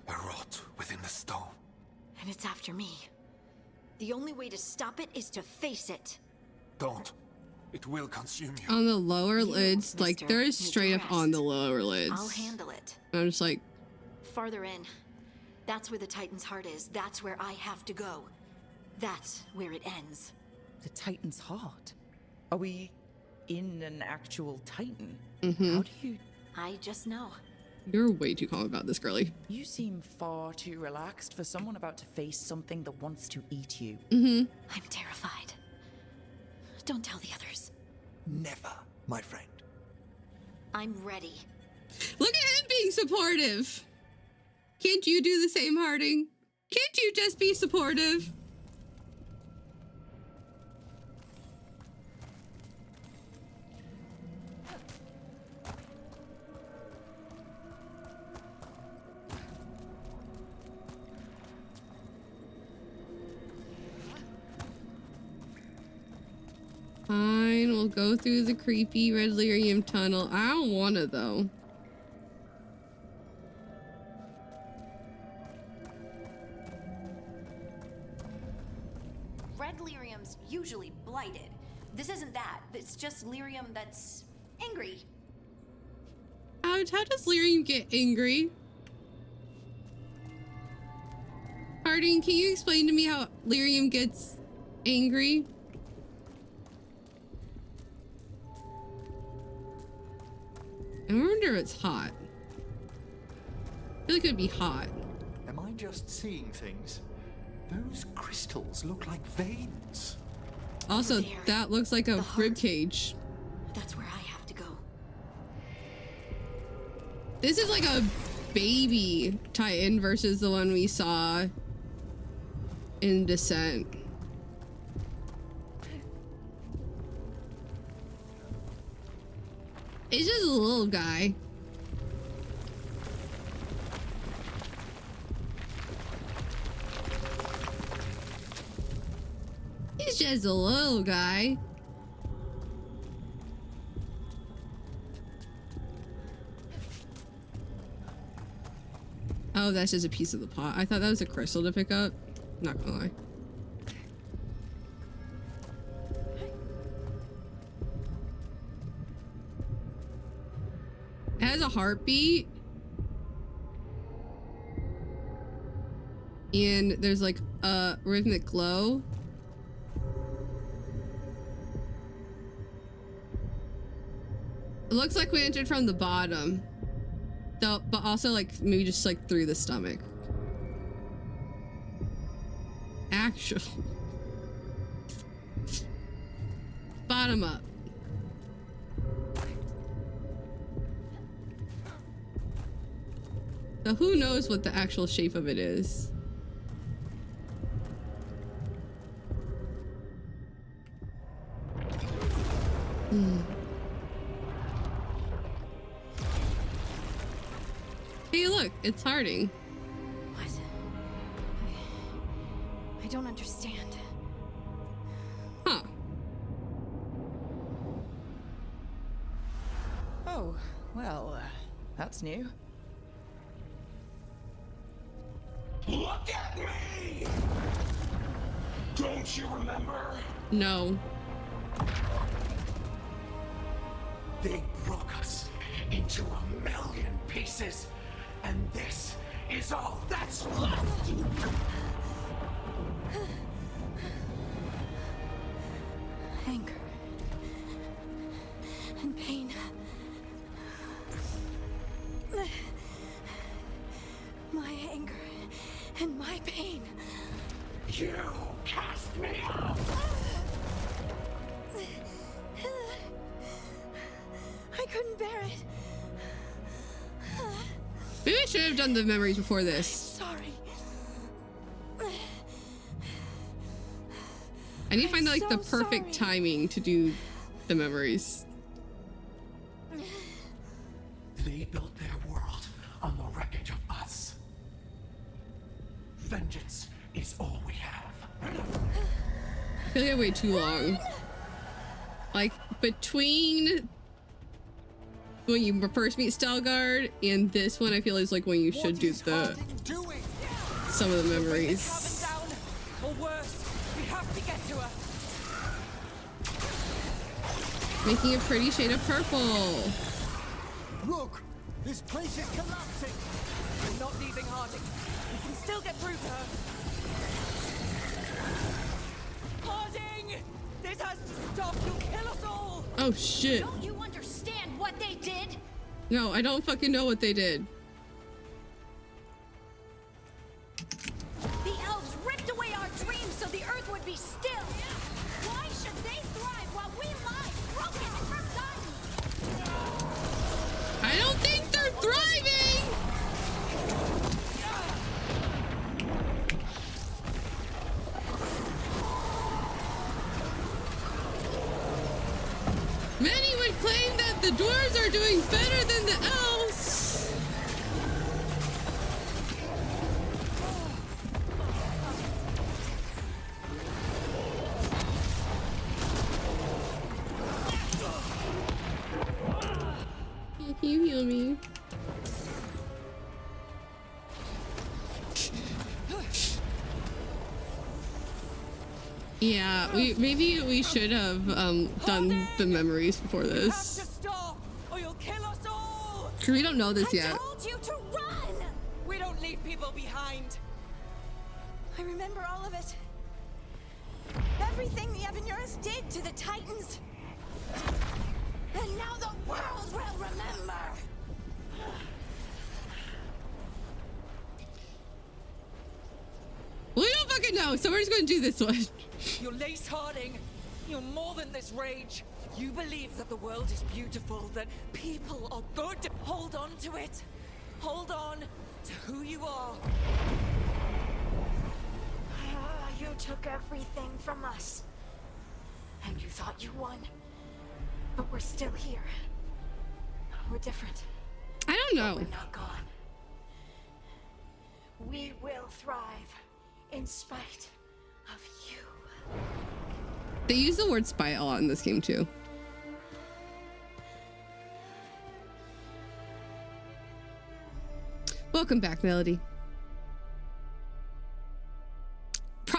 A rot within the stone. And it's after me. The only way to stop it is to face it. Don't. It will consume you. On the lower lids, like there is straight up on the lower lids. I'll handle it. I'm just like... Farther in. That's where the Titan's heart is. That's where I have to go. That's where it ends. The Titan's heart? Are we in an actual Titan? Mm-hmm. How do you... I just know. You're way too calm about this, girly. You seem far too relaxed for someone about to face something that wants to eat you. Mm-hmm. I'm terrified. Don't tell the others. Never, my friend. I'm ready. Look at him being supportive. Can't you do the same, Harding? Can't you just be supportive? Fine, we'll go through the creepy red lyrium tunnel. I don't wanna though. This isn't that. It's just lyrium that's angry. How does lyrium get angry? Harding, can you explain to me how lyrium gets angry? I wonder if it's hot. I feel like it would be hot. Am I just seeing things? Those crystals look like veins. Also, that looks like a rib cage. That's where I have to go. This is like a baby Titan versus the one we saw in Descent. It's just a little guy. He's just a little guy. Oh, that's just a piece of the pot. I thought that was a crystal to pick up. Not gonna lie. It has a heartbeat. And there's like a rhythmic glow. It looks like we entered from the bottom. Though, but also like maybe just like through the stomach. Actually. Bottom up. So who knows what the actual shape of it is? Hey, look, it's Harding. What? I don't understand. Huh. Oh, well, that's new. Look at me! Don't you remember? No. They broke us into 1,000,000 pieces, and this is all that's left. Anger and pain. My anger and my pain. You cast me out. I couldn't bear it. Maybe I should have done the memories before this. Sorry. I need to find like the perfect timing to do the memories. They built their world on the wreckage of us. Vengeance is all we have. I feel like I waited too long. Like between when you first meet Stalgard and this one, I feel is like when you should do the some of the memories. Or worse, we have to get to her. Making a pretty shade of purple. Look, this place is collapsing. We're not leaving Harding. We can still get through to her. Harding! This has to stop. You'll kill us all. Oh shit. Don't you understand what they did? No, I don't fucking know what they did. The elves ripped away our dreams so the earth would be still. Why should they thrive while we lie, broken and forgotten? I don't think they're thriving! Many would claim that the dwarves are doing better than the elves. Can you heal me? Yeah, maybe we should have done the memories before this. You have to stop, or you'll kill us all. Cause we don't know this yet. I told you to run. We don't leave people behind. I remember all of it. Everything the Avenurus did to the Titans. And now the world will remember. We don't fucking know, so we're just gonna do this one. You're Lace Harding. You're more than this rage. You believe that the world is beautiful, that people are good. Hold on to it. Hold on to who you are. You took everything from us. And you thought you won. But we're still here. We're different. I don't know. But we're not gone. We will thrive in spite of you. They use the word spite a lot in this game too. Welcome back, Melody.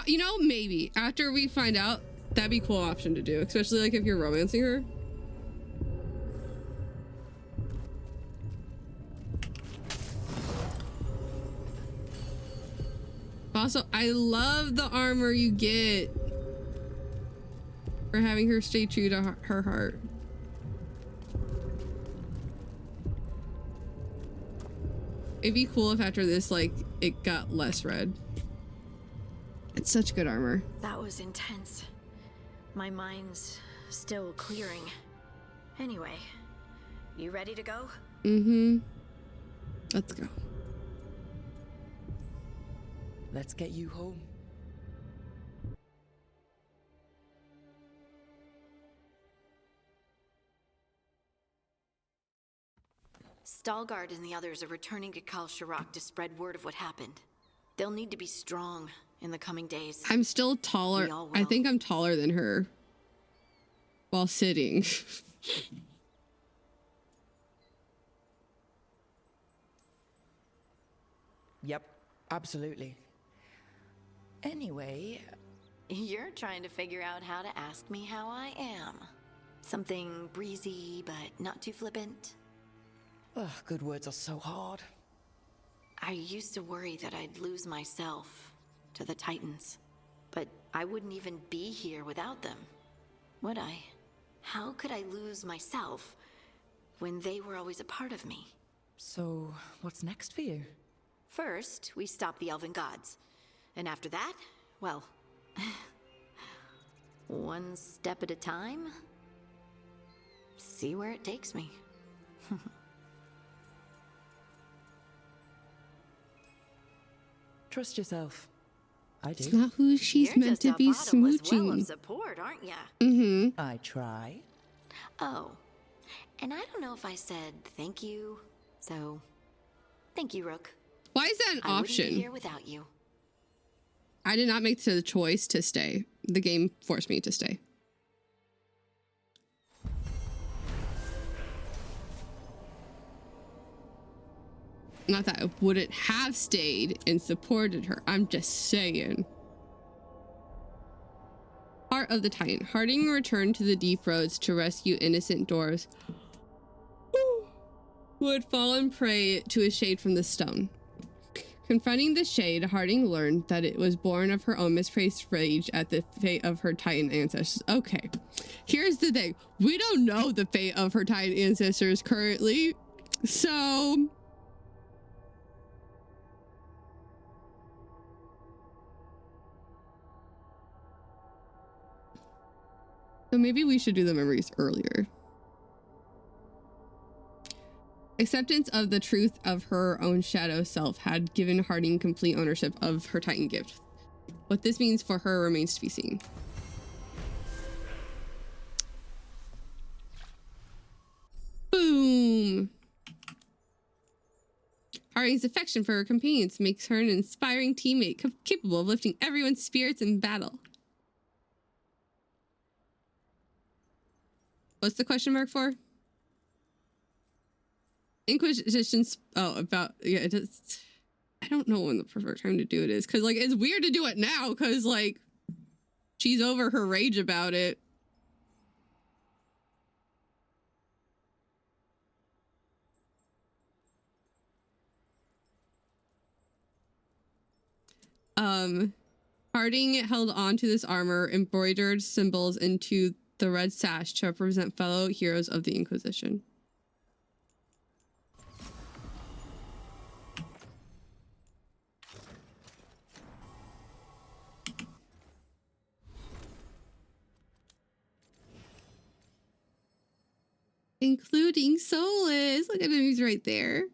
You know, maybe after we find out, that'd be a cool option to do, especially like if you're romancing her. Also, I love the armor you get for having her stay true to her heart. It'd be cool if after this, like, it got less red. It's such good armor. That was intense. My mind's still clearing. Anyway, you ready to go? Mm-hmm. Let's go. Let's get you home. Stalgard and the others are returning to Kal Shirak to spread word of what happened. They'll need to be strong in the coming days. I'm still taller. I think I'm taller than her while sitting. Yep, absolutely. Anyway... You're trying to figure out how to ask me how I am. Something breezy, but not too flippant. Ugh, good words are so hard. I used to worry that I'd lose myself to the Titans. But I wouldn't even be here without them, would I? How could I lose myself when they were always a part of me? So, what's next for you? First, we stop the Elven gods. And after that, well... one step at a time. See where it takes me. Trust yourself. I do. It's not who she's meant to be smooching. Well of support, aren't ya? Mm-hmm. I try. Oh, and I don't know if I said thank you, so thank you, Rook. Why is that an option? I wouldn't be here without you. I did not make the choice to stay. The game forced me to stay. Not that I wouldn't have stayed and supported her. I'm just saying. Heart of the Titan. Harding returned to the deep roads to rescue innocent dwarves who had fallen prey to a shade from the stone. Confronting the shade, Harding learned that it was born of her own misplaced rage at the fate of her Titan ancestors. Okay, here's the thing. We don't know the fate of her Titan ancestors currently, so... So maybe we should do the memories earlier. Acceptance of the truth of her own shadow self had given Harding complete ownership of her Titan gift. What this means for her remains to be seen. Boom! Harding's affection for her companions makes her an inspiring teammate capable of lifting everyone's spirits in battle. What's the question mark for? Inquisitions. Oh, about, yeah, it is. I don't know when the preferred time to do it is, because like it's weird to do it now, because like She's over her rage about it. Harding held on to this armor, embroidered symbols into the red sash to represent fellow heroes of the Inquisition. Including Solus. Look at him, he's right there.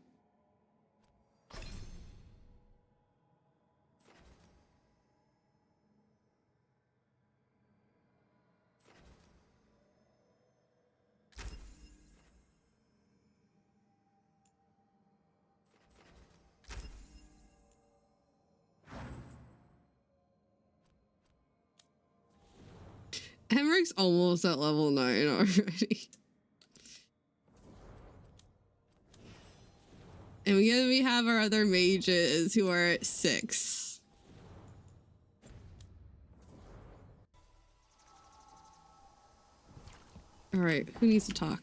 Emmerich almost at level 9 already. And we have our other mages who are at 6. All right, who needs to talk?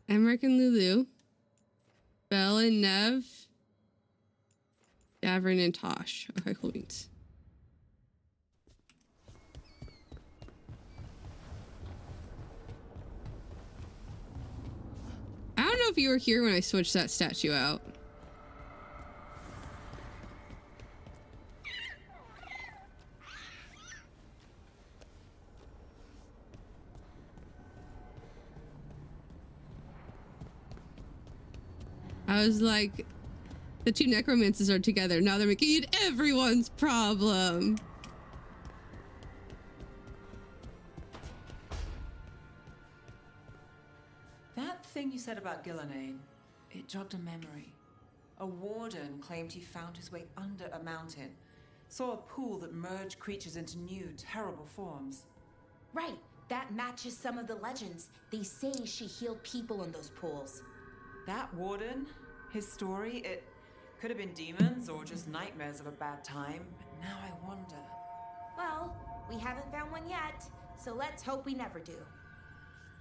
Emmerich and Lulu, Belle and Nev, Davern and Tosh. Okay, cool beans. I don't know if you were here when I switched that statue out. I was like, the two necromancers are together. Now they're making it everyone's problem. That thing you said about Gillenane, it jogged a memory. A warden claimed he found his way under a mountain, saw a pool that merged creatures into new, terrible forms. Right, that matches some of the legends. They say she healed people in those pools. That warden, his story, it could have been demons or just nightmares of a bad time, but now I wonder. Well, we haven't found one yet, so let's hope we never do.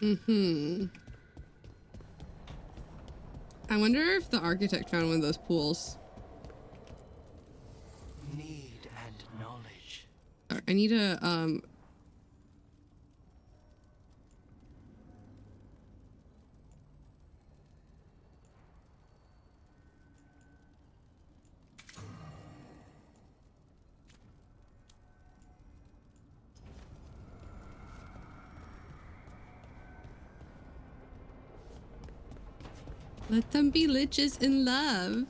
Mm-hmm. I wonder if the architect found one of those pools. Need and knowledge. I need a, let them be liches in love.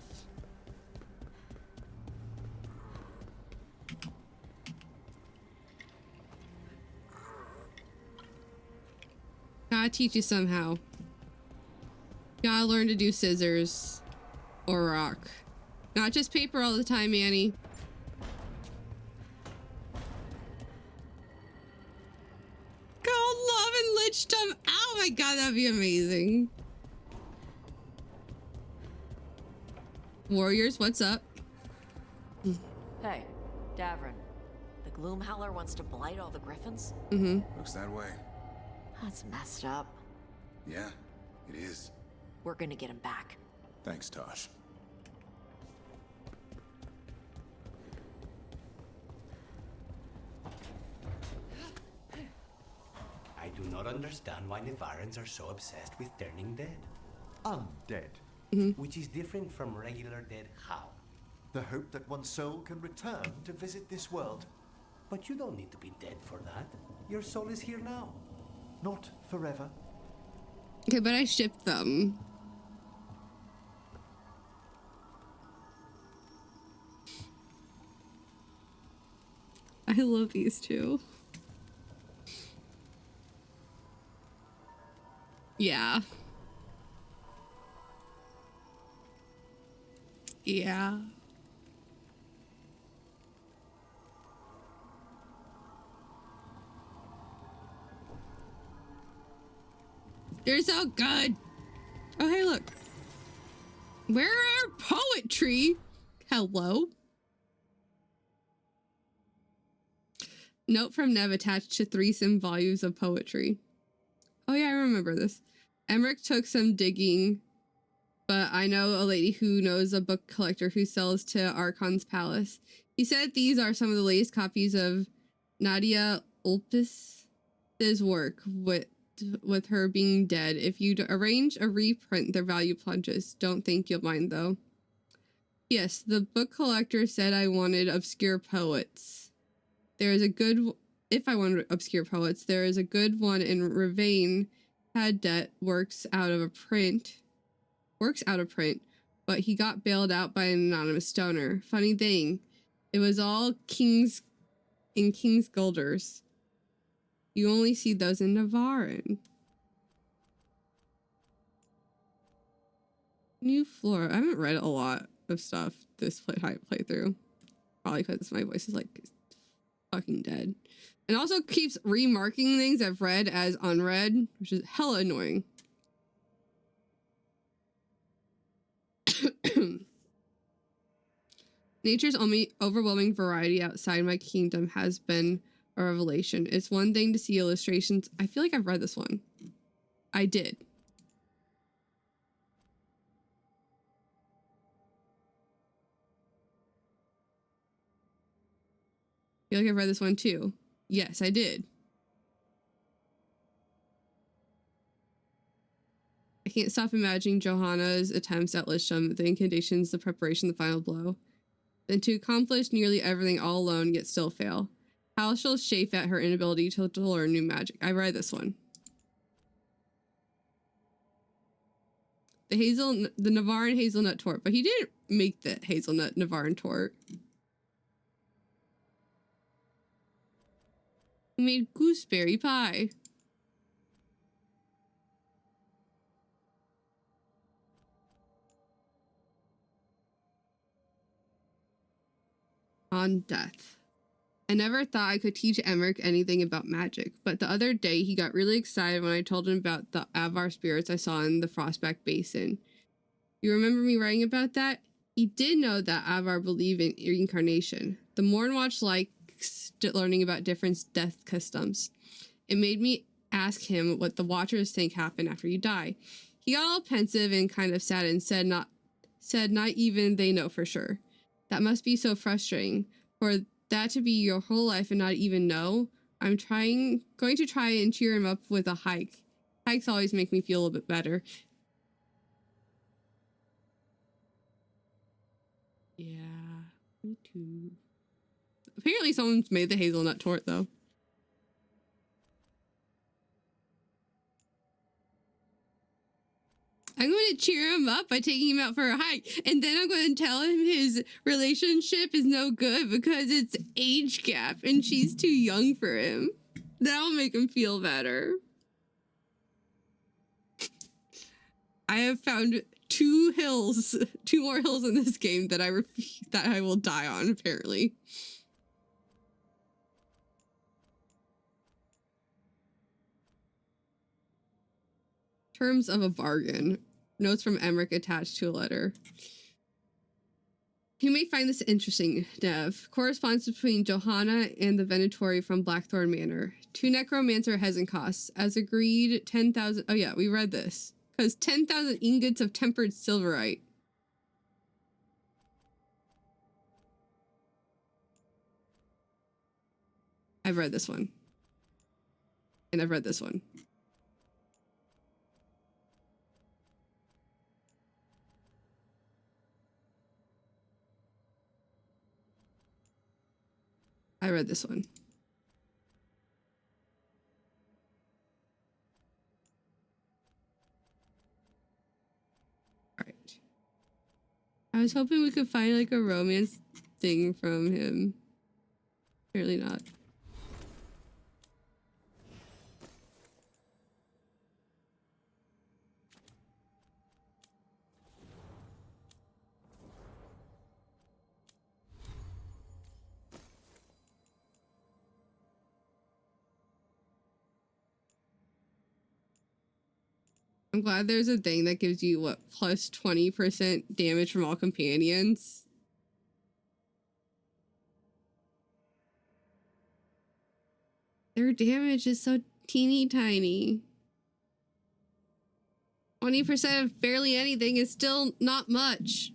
Gotta teach you somehow. Gotta learn to do scissors or rock. Not just paper all the time, Annie. Gold love and lichdom. Oh my god, that'd be amazing. Warriors, what's up? Hey, Davern. The Gloomhowler wants to blight all the griffins? Mm-hmm. Looks that way. That's messed up. Yeah, it is. We're gonna get him back. Thanks, Tosh. I do not understand why Nevarans are so obsessed with turning dead. Undead. Which is different from regular dead how? The hope that one's soul can return to visit this world. But you don't need to be dead for that. Your soul is here now. Not forever. Okay, but I shipped them. I love these two. Yeah. Yeah. They're so good. Oh, hey, look. Where are our poetry? Hello. Note from Nev attached to 3 sim volumes of poetry. Oh yeah, I remember this. Emmerich took some digging, but I know a lady who knows a book collector who sells to Archon's Palace. He said these are some of the latest copies of Nadia Ulpis's work, with her being dead. If you arrange a reprint, their value plunges. Don't think you'll mind, though. Yes, the book collector said I wanted obscure poets. There is a good... If I wanted obscure poets, there is a good one in Ravane Hadet works out of print, but he got bailed out by an anonymous stoner. Funny thing, it was all King's Guilders. You only see those in Navarin. New Flora. I haven't read a lot of stuff this playthrough. Probably because my voice is like fucking dead. And also keeps remarking things I've read as unread, which is hella annoying. Nature's only overwhelming variety outside my kingdom has been a revelation. It's one thing to see illustrations. I feel like I've read this one. I did. I feel like I've read this one too. Yes, I did. I can't stop imagining Johanna's attempts at Lisham, the incantations, the preparation, the final blow. Then to accomplish nearly everything all alone, yet still fail. How she'll chafe at her inability to learn new magic. I read this one. The Navarin hazelnut tort, but he didn't make the hazelnut Navarin tort. He made gooseberry pie. On death. I never thought I could teach Emmerich anything about magic, but the other day he got really excited when I told him about the Avar spirits I saw in the Frostback Basin. You remember me writing about that? He did know that Avar believed in reincarnation. The Mourn Watch likes learning about different death customs. It made me ask him what the Watchers think happened after you die. He got all pensive and kind of sad and said not even they know for sure. That must be so frustrating. For that to be your whole life and not even know. I'm going to try and cheer him up with a hike. Hikes always make me feel a bit better. Yeah, me too. Apparently someone's made the hazelnut tort though. I'm going to cheer him up by taking him out for a hike. And then I'm going to tell him his relationship is no good because it's age gap and she's too young for him. That'll make him feel better. I have found 2 more hills in this game that I will die on, apparently. Terms of a bargain. Notes from Emmerich attached to a letter. You may find this interesting, Nev. Correspondence between Johanna and the Venatori from Blackthorn Manor. 2 necromancer hezen costs. As agreed, 10,000... Oh yeah, we read this. Because 10,000 ingots of tempered silverite. I've read this one. And I've read this one. I read this one. All right. I was hoping we could find like a romance thing from him. Apparently not. I'm glad there's a thing that gives you, what, plus 20% damage from all companions. Their damage is so teeny tiny. 20% of barely anything is still not much.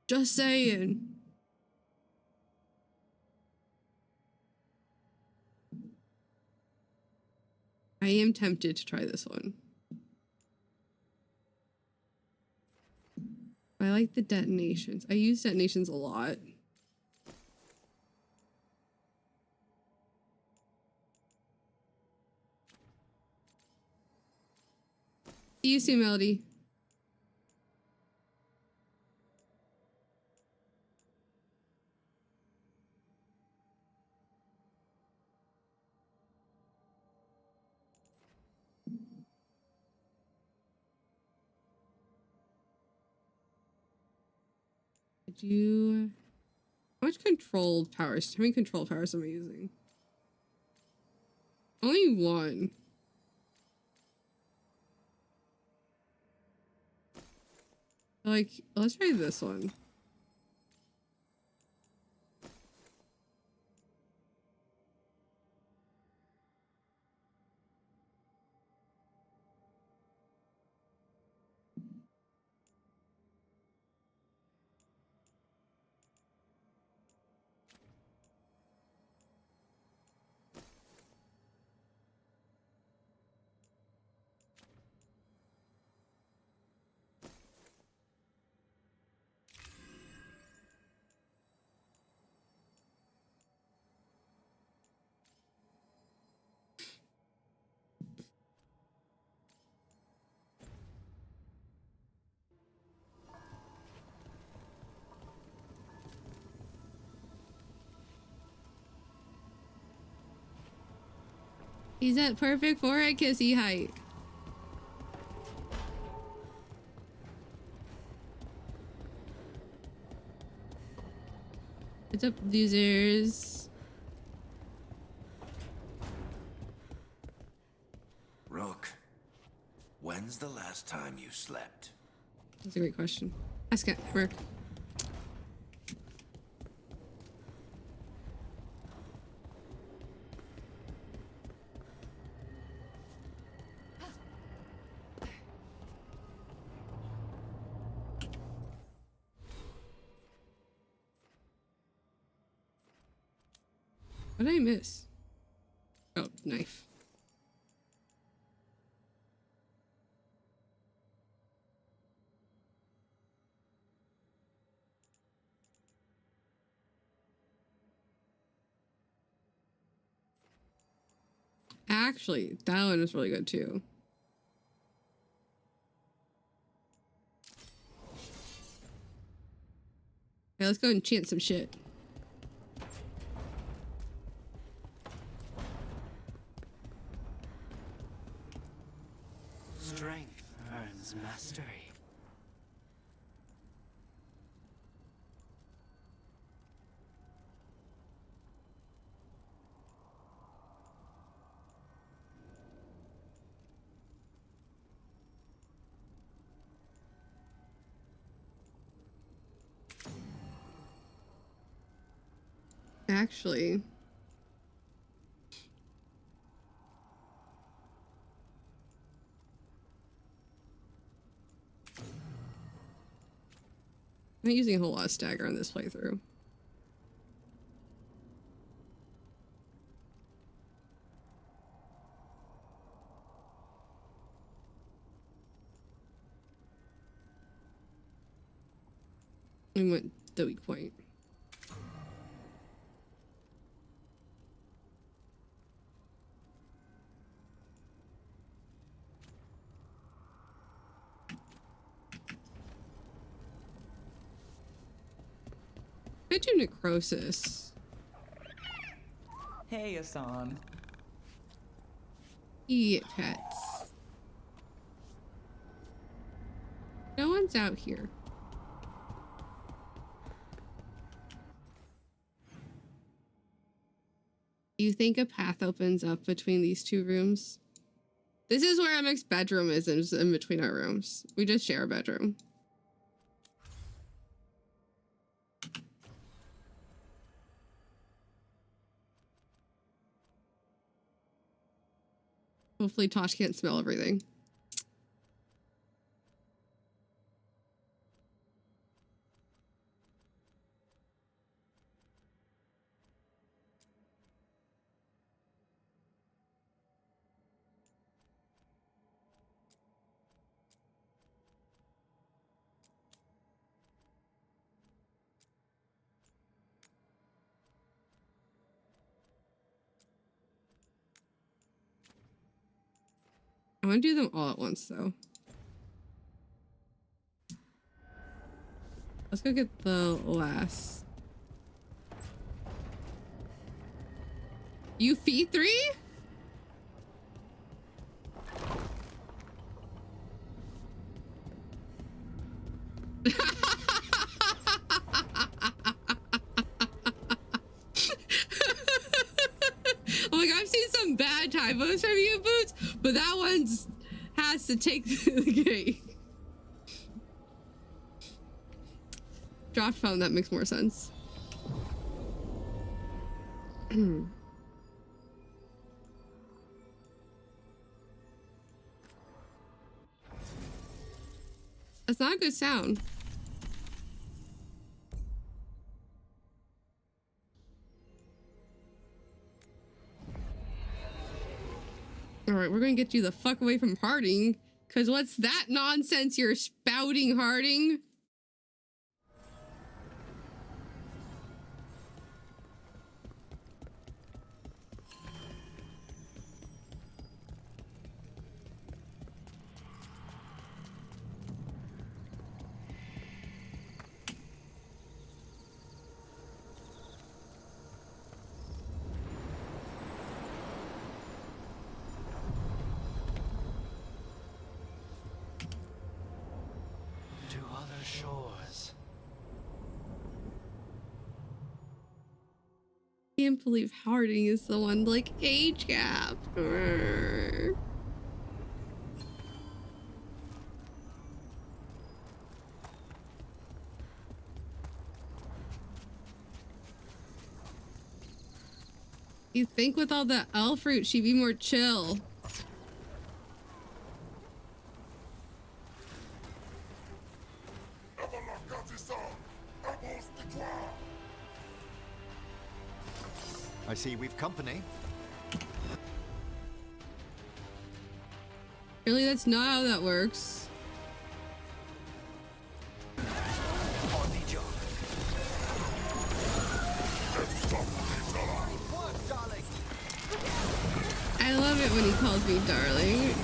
Just saying. I am tempted to try this one. I like the detonations. I use detonations a lot. See you soon, Melody. How much controlled powers? How many control powers am I using? Only one. Like, let's try this one. He's at perfect forehead kissy height. What's up, losers? Rook, when's the last time you slept? That's a great question. Ask it, Rook. What did I miss? Oh, knife. Actually, that one was really good too. Okay, let's go and chant some shit. Strength earns mastery. Actually, I'm not using a whole lot of stagger on this playthrough. I went the weak point. I do necrosis. Hey, Asan. Eat pets. No one's out here. Do you think a path opens up between these two rooms? This is where Emmek's bedroom is, in between our rooms. We just share a bedroom. Hopefully Tosh can't smell everything. I want to do them all at once, though. Let's go get the last. You feed 3? Like, I've seen some bad typos from you, Boots, but that one's has to take the cake. Dropped phone, that makes more sense. That's not a good sound. All right, we're gonna get you the fuck away from Harding, because what's that nonsense you're spouting, Harding? Can't believe Harding is the one, like, age gap. You think with all the elf fruit she'd be more chill. I see we've company. Really, that's not how that works. I love it when he calls me darling.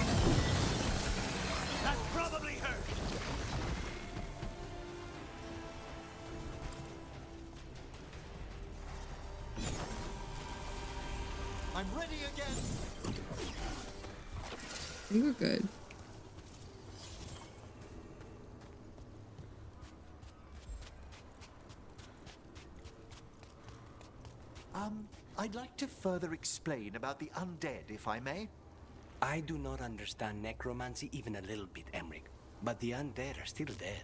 That's probably her. I'm ready again. I think we're good. I'd like to further explain about the undead, if I may. I do not understand necromancy even a little bit, Emmerich, but the undead are still dead.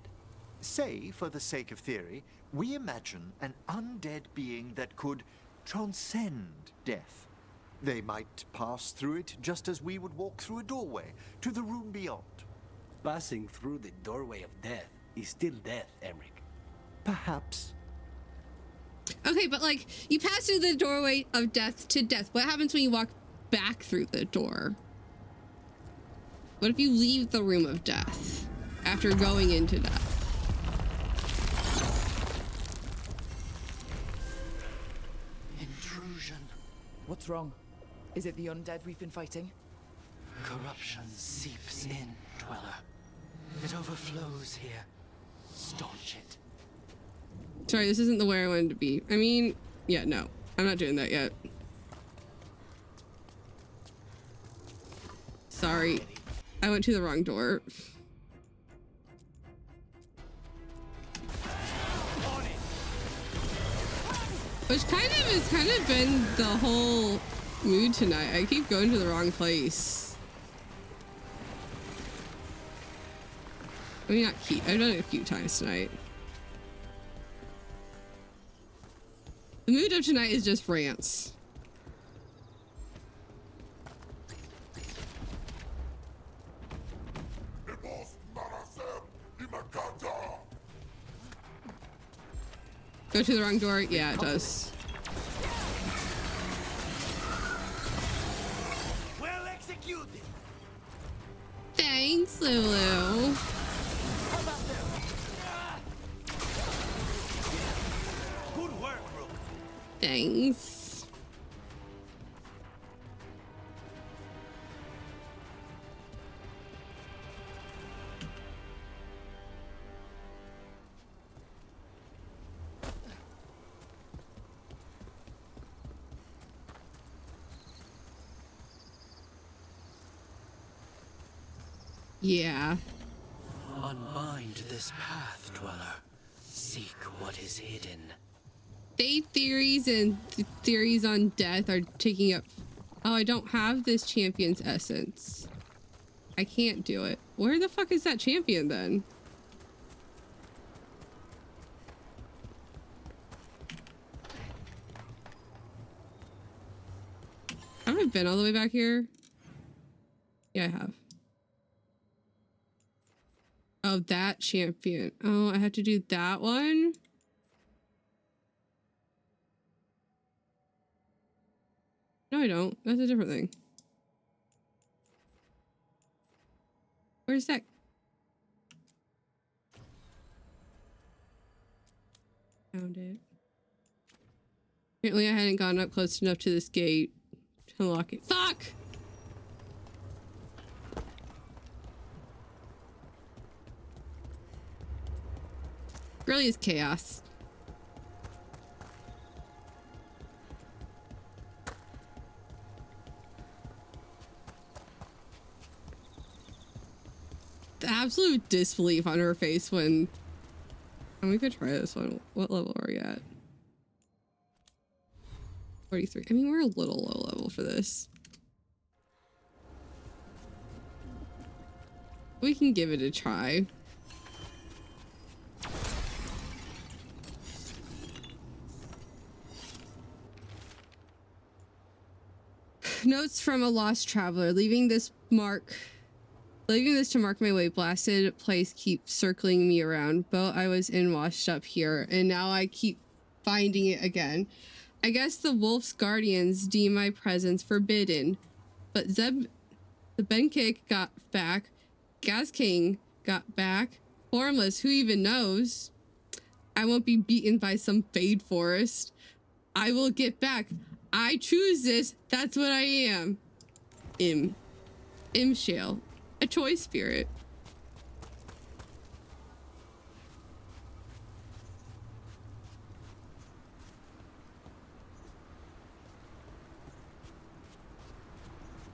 Say, for the sake of theory, we imagine an undead being that could transcend death. They might pass through it just as we would walk through a doorway to the room beyond. Passing through the doorway of death is still death, Emmerich. Perhaps. Okay, but like, you pass through the doorway of death to death. What happens when you walk back through the door? What if you leave the room of death after going into death? Intrusion. What's wrong? Is it the undead we've been fighting? Corruption seeps in, Dweller. It overflows here. Staunch it. Sorry, this isn't the way I wanted to be. I mean, yeah, no. I'm not doing that yet. Sorry. I went to the wrong door. Which has kind of been the whole mood tonight. I keep going to the wrong place. I mean, not cute. I've done it a few times tonight. The mood of tonight is just rants. Go to the wrong door? Yeah, it does. Well executed. Thanks, Lulu. Good work, Rook. Thanks. Yeah. Unbind this path, Dweller. Seek what is hidden. Fate theories and theories on death are taking up... Oh, I don't have this champion's essence. I can't do it. Where the fuck is that champion then? Have I been all the way back here? Yeah, I have. Oh, that champion. Oh, I have to do that one? No, I don't. That's a different thing. Where's that? Found it. Apparently I hadn't gone up close enough to this gate to unlock it. Fuck! Really is chaos. The absolute disbelief on her face when... And we could try this one. What level are we at? 43. I mean, we're a little low level for this. We can give it a try. Notes from a lost traveler. Leaving this to mark my way. Blasted place keeps circling me around. Boat I was in washed up here, and now I keep finding it again. I guess the wolf's guardians deem my presence forbidden. But Zeb the Benkik got back. Gaz King got back. Formless, who even knows? I won't be beaten by some fade forest. I will get back. I choose this. That's what I am. Imshale. A choice spirit.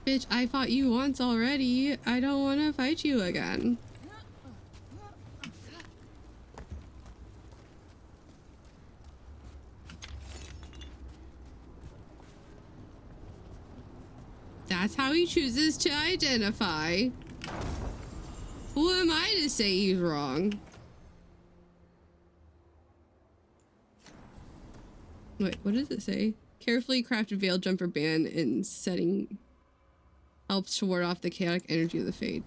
Bitch, I fought you once already. I don't want to fight you again. That's how he chooses to identify. Who am I to say he's wrong? Wait, what does it say? Carefully crafted veil jumper band in setting helps to ward off the chaotic energy of the fade.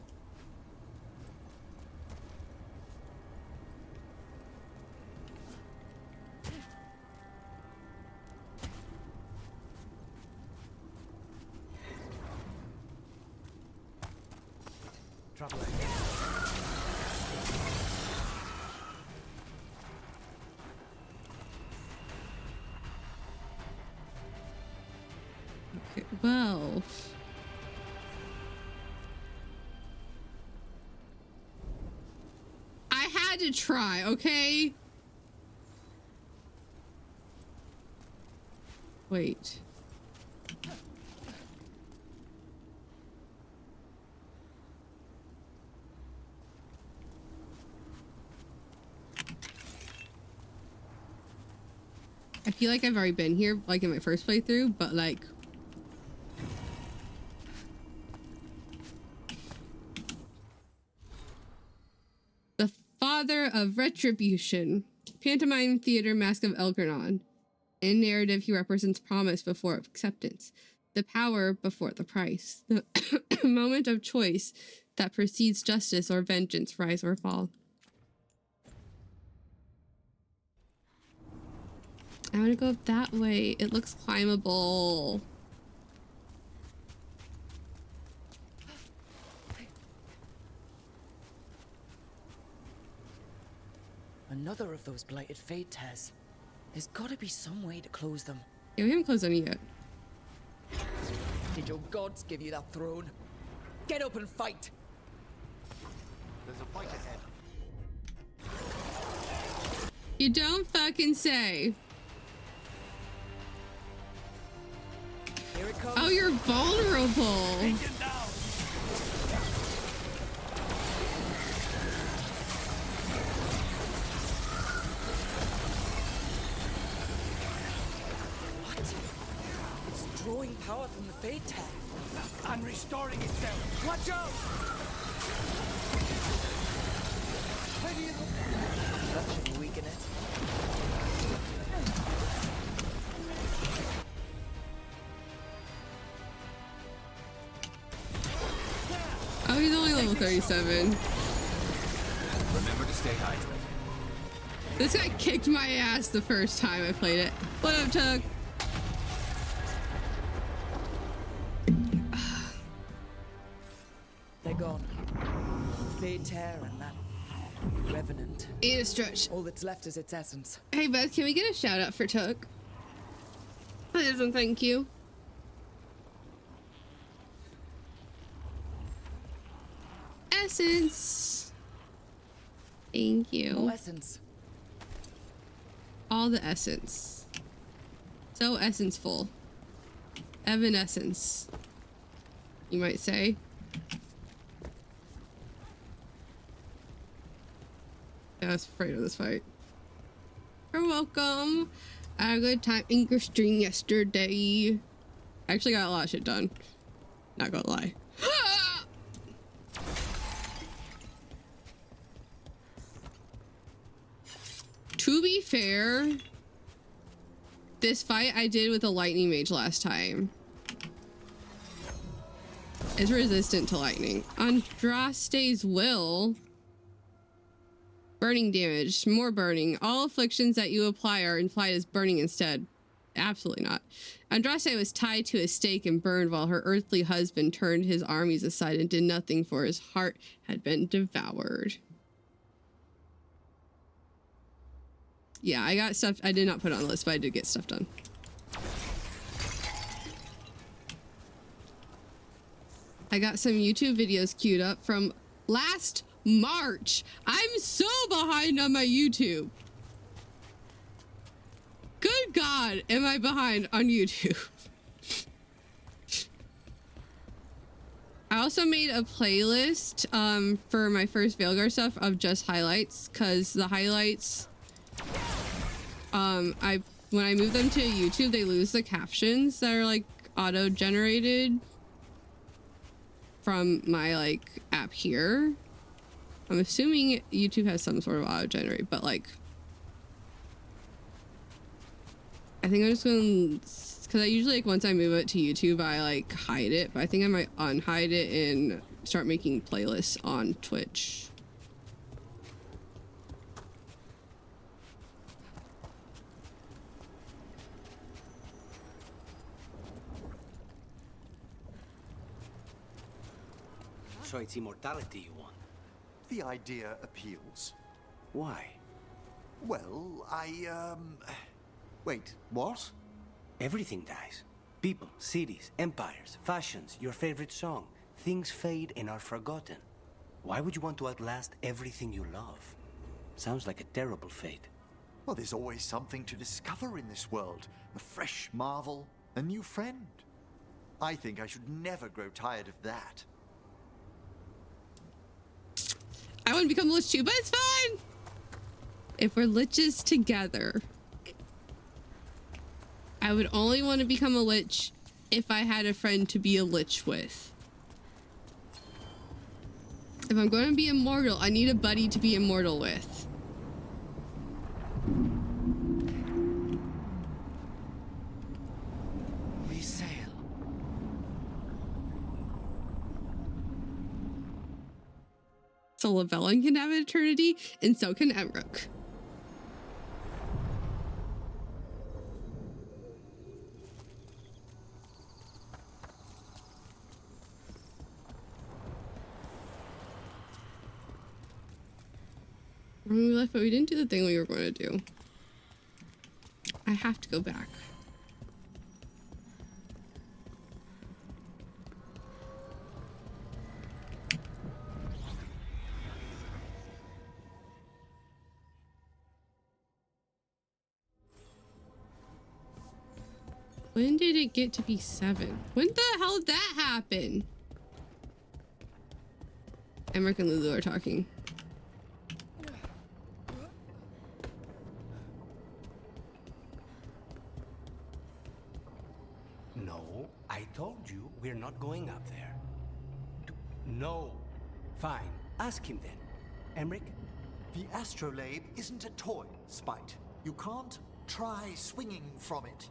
Trouble. Okay, well. I had to try, okay? Wait. I feel like I've already been here, like in my first playthrough, but like... The Father of Retribution. Pantomime theater Mask of Elgernon. In narrative, he represents promise before acceptance. The power before the price. The moment of choice that precedes justice or vengeance, rise or fall. I want to go up that way. It looks climbable. Another of those blighted fade tears. There's gotta be some way to close them. Yeah, we haven't closed any yet. Did your gods give you that throne? Get up and fight! There's a fight ahead. You don't fucking say. Here it comes. Oh, you're vulnerable. Drawing power from the Fade Tear. And restoring itself. Watch out! That should weaken it. Oh, he's only level 37. Remember to stay hydrated. This guy kicked my ass the first time I played it. What up, Tug? They're gone. Fade Tear and that Revenant. Eat a stretch. All that's left is its essence. Hey, Beth, can we get a shout out for Tug? Please and thank you. Essence. Thank you. No essence. All the essence. So essence-full. Evanescence, you might say. I was afraid of this fight. You're welcome. I had a good time in your stream yesterday. I actually got a lot of shit done. Not gonna lie. To be fair, this fight I did with a lightning mage last time is resistant to lightning. Andraste's will. Burning damage, more burning. All afflictions that you apply are implied as burning instead. Absolutely not. Andraste was tied to a stake and burned while her earthly husband turned his armies aside and did nothing, for his heart had been devoured. Yeah, I got stuff. I did not put on the list, but I did get stuff done. I got some YouTube videos queued up from last March. I'm so behind on my YouTube. Good God, am I behind on YouTube? I also made a playlist for my first Veilguard stuff of just highlights, because the highlights, when I move them to YouTube, they lose the captions that are like auto-generated from my like app here. I'm assuming YouTube has some sort of auto-generate, but like, I think I'm just gonna, because I usually like once I move it to YouTube, I like hide it, but I think I might unhide it and start making playlists on Twitch. So it's immortality you want? The idea appeals. Why? Well, Wait, what? Everything dies. People, cities, empires, fashions, your favorite song. Things fade and are forgotten. Why would you want to outlast everything you love? Sounds like a terrible fate. Well, there's always something to discover in this world. A fresh marvel, a new friend. I think I should never grow tired of that. I want to become a lich too, but it's fine! If we're liches together. I would only want to become a lich if I had a friend to be a lich with. If I'm going to be immortal, I need a buddy to be immortal with. We sail. So Llewellyn can have an eternity, and so can Emmerich. We left, but we didn't do the thing we were going to do. I have to go back. When did it get to be 7? When the hell did that happen? Emmerich and Lulu are talking. No, I told you we're not going up there. No. Fine, ask him then. Emmerich? The astrolabe isn't a toy, Spite. You can't try swinging from it.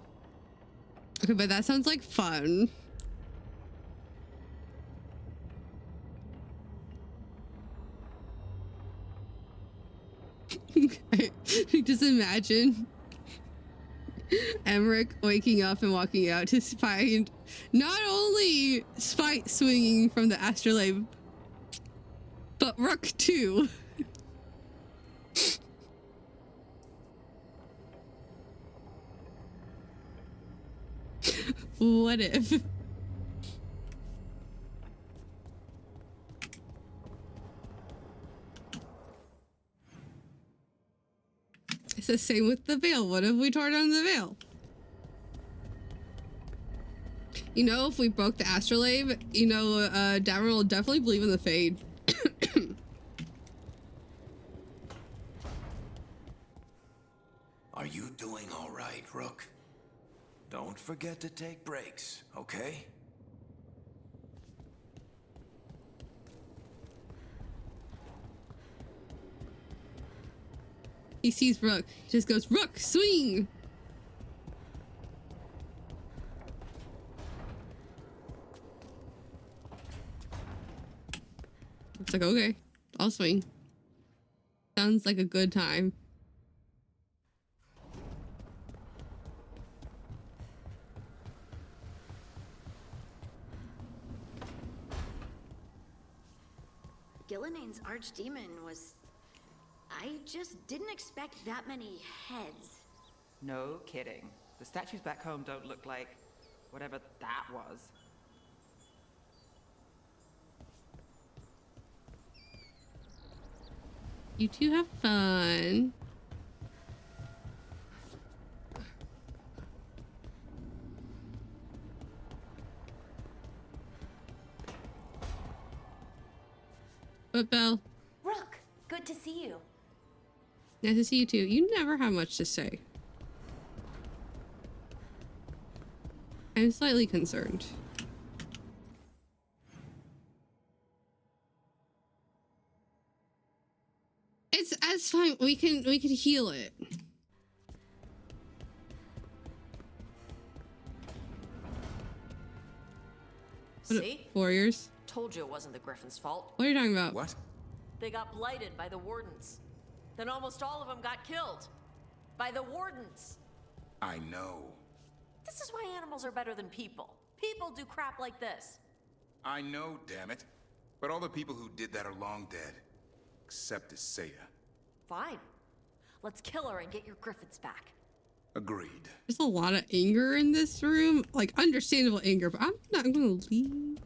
Okay, but that sounds like fun. Just imagine Emmerich waking up and walking out to find not only Spite swinging from the astrolabe, but Rook too. What if? It's the same with the veil. What if we tore down the veil? You know, if we broke the astrolabe, you know, Dameron will definitely believe in the Fade. Are you doing all right, Rook? Don't forget to take breaks, okay? He sees Rook. He just goes, Rook, swing! It's like, okay, I'll swing. Sounds like a good time. Gillenane's archdemon was... I just didn't expect that many heads. No kidding. The statues back home don't look like whatever that was. You two have fun. What, Belle? Rook, good to see you. Nice to see you too. You never have much to say. I'm slightly concerned. It's fine. We can heal it. See? Warriors. Told you it wasn't the Griffin's fault. What are you talking about? What? They got blighted by the Wardens. Then almost all of them got killed. By the Wardens. I know. This is why animals are better than people. People do crap like this. I know, damn it. But all the people who did that are long dead. Except Isaiah. Fine. Let's kill her and get your Griffins back. Agreed. There's a lot of anger in this room. Like, understandable anger, but I'm not gonna leave.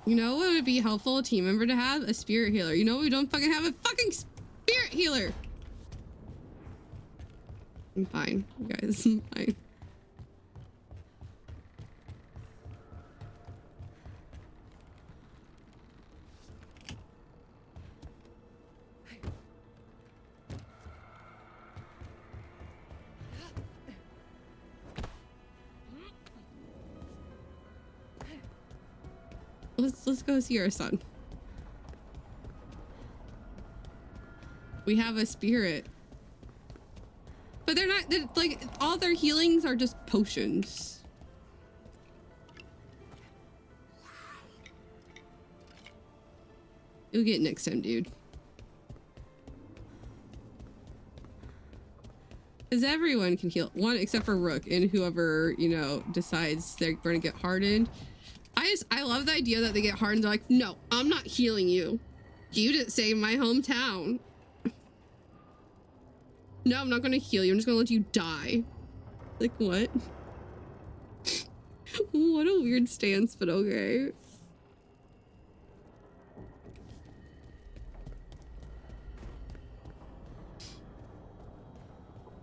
You know what would be a helpful team member to have? A spirit healer. You know we don't fucking have a fucking spirit healer. I'm fine, you guys. I'm fine. Let's go see our son. We have a spirit. But they're like, all their healings are just potions. You'll get next time, dude. Because everyone can heal. One, except for Rook and whoever, you know, decides they're going to get hardened. I love the idea that they get hardened. They're like, no, I'm not healing you. You didn't save my hometown. No, I'm not going to heal you. I'm just going to let you die. Like, what? What a weird stance, but okay.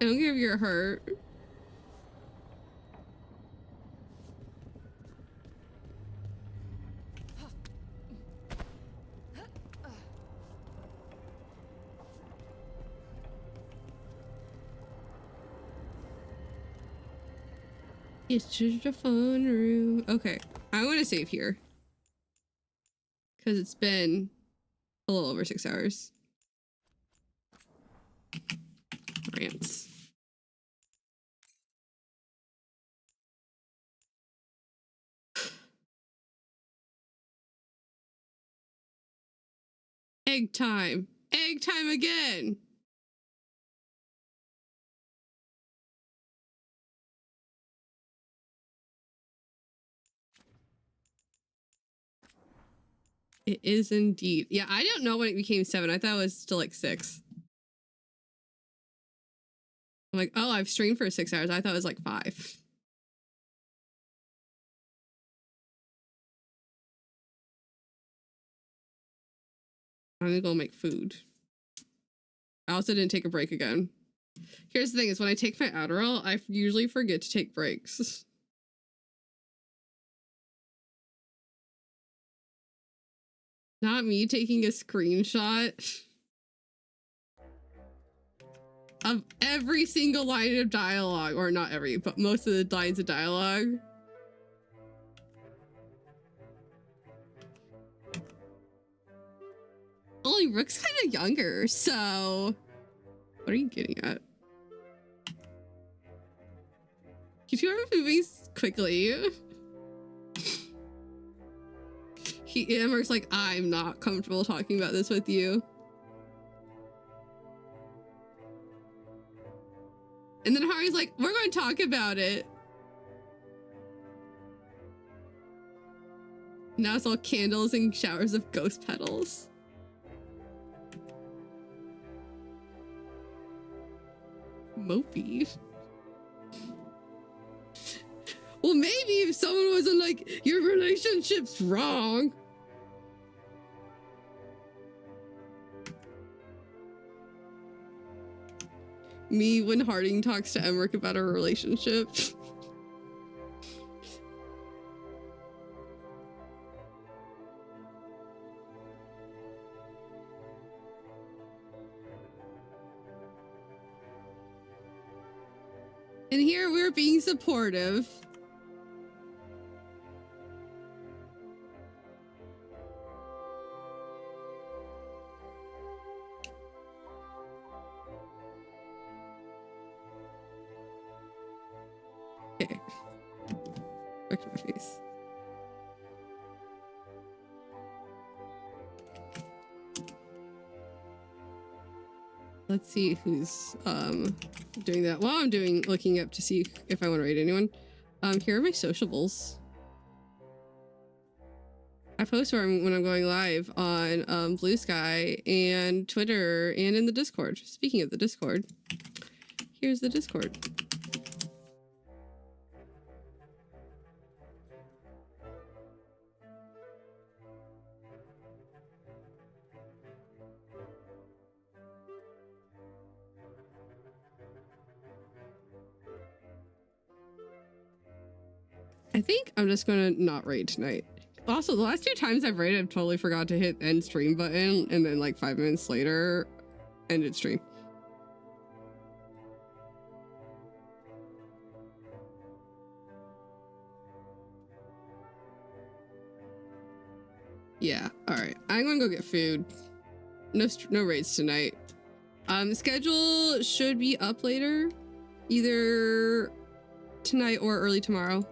I don't care if you're hurt. It's just a fun room. Okay, I want to save here. Because it's been a little over 6 hours. Rants. Egg time. Egg time again. It is indeed. Yeah, I don't know when it became 7. I thought it was still like 6. I'm like, oh, I've streamed for 6 hours. I thought it was like 5. I'm gonna go make food. I also didn't take a break again. Here's the thing is when I take my Adderall, I usually forget to take breaks. Not me taking a screenshot of every single line of dialogue, or not every, but most of the lines of dialogue. Only Rook's kind of younger, so what are you getting at? Can you ever moving quickly? Emmer's like, I'm not comfortable talking about this with you. And then Hari's like, we're going to talk about it. Now it's all candles and showers of ghost petals. Mopey. Well, maybe if someone wasn't like, your relationship's wrong. Me when Harding talks to Emmerich about our relationship. And here we're being supportive. Okay. Back to my face. Let's see who's doing that. While I'm looking up to see if I want to raid anyone. Here are my sociables. I post when I'm going live on Blue Sky and Twitter and in the Discord. Speaking of the Discord, here's the Discord. I think I'm just gonna not raid tonight. Also, the last 2 times I've raided, I've totally forgot to hit end stream button, and then like 5 minutes later, ended stream. Yeah. All right. I'm gonna go get food. No raids tonight. Schedule should be up later, either tonight or early tomorrow.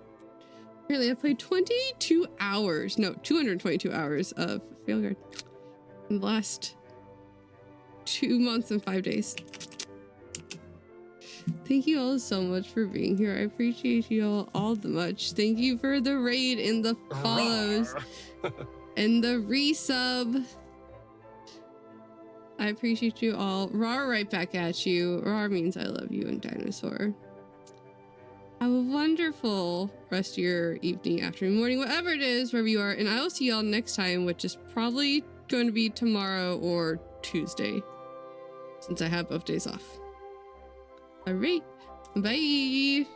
Apparently, I played 222 hours of Veilguard in the last 2 months and 5 days. Thank you all so much for being here. I appreciate you all the much. Thank you for the raid and the follows and the resub. I appreciate you all. Rar right back at you. Rar means I love you and dinosaur. Have a wonderful rest of your evening, afternoon, morning, whatever it is, wherever you are. And I will see y'all next time, which is probably going to be tomorrow or Tuesday, since I have both days off. All right. Bye.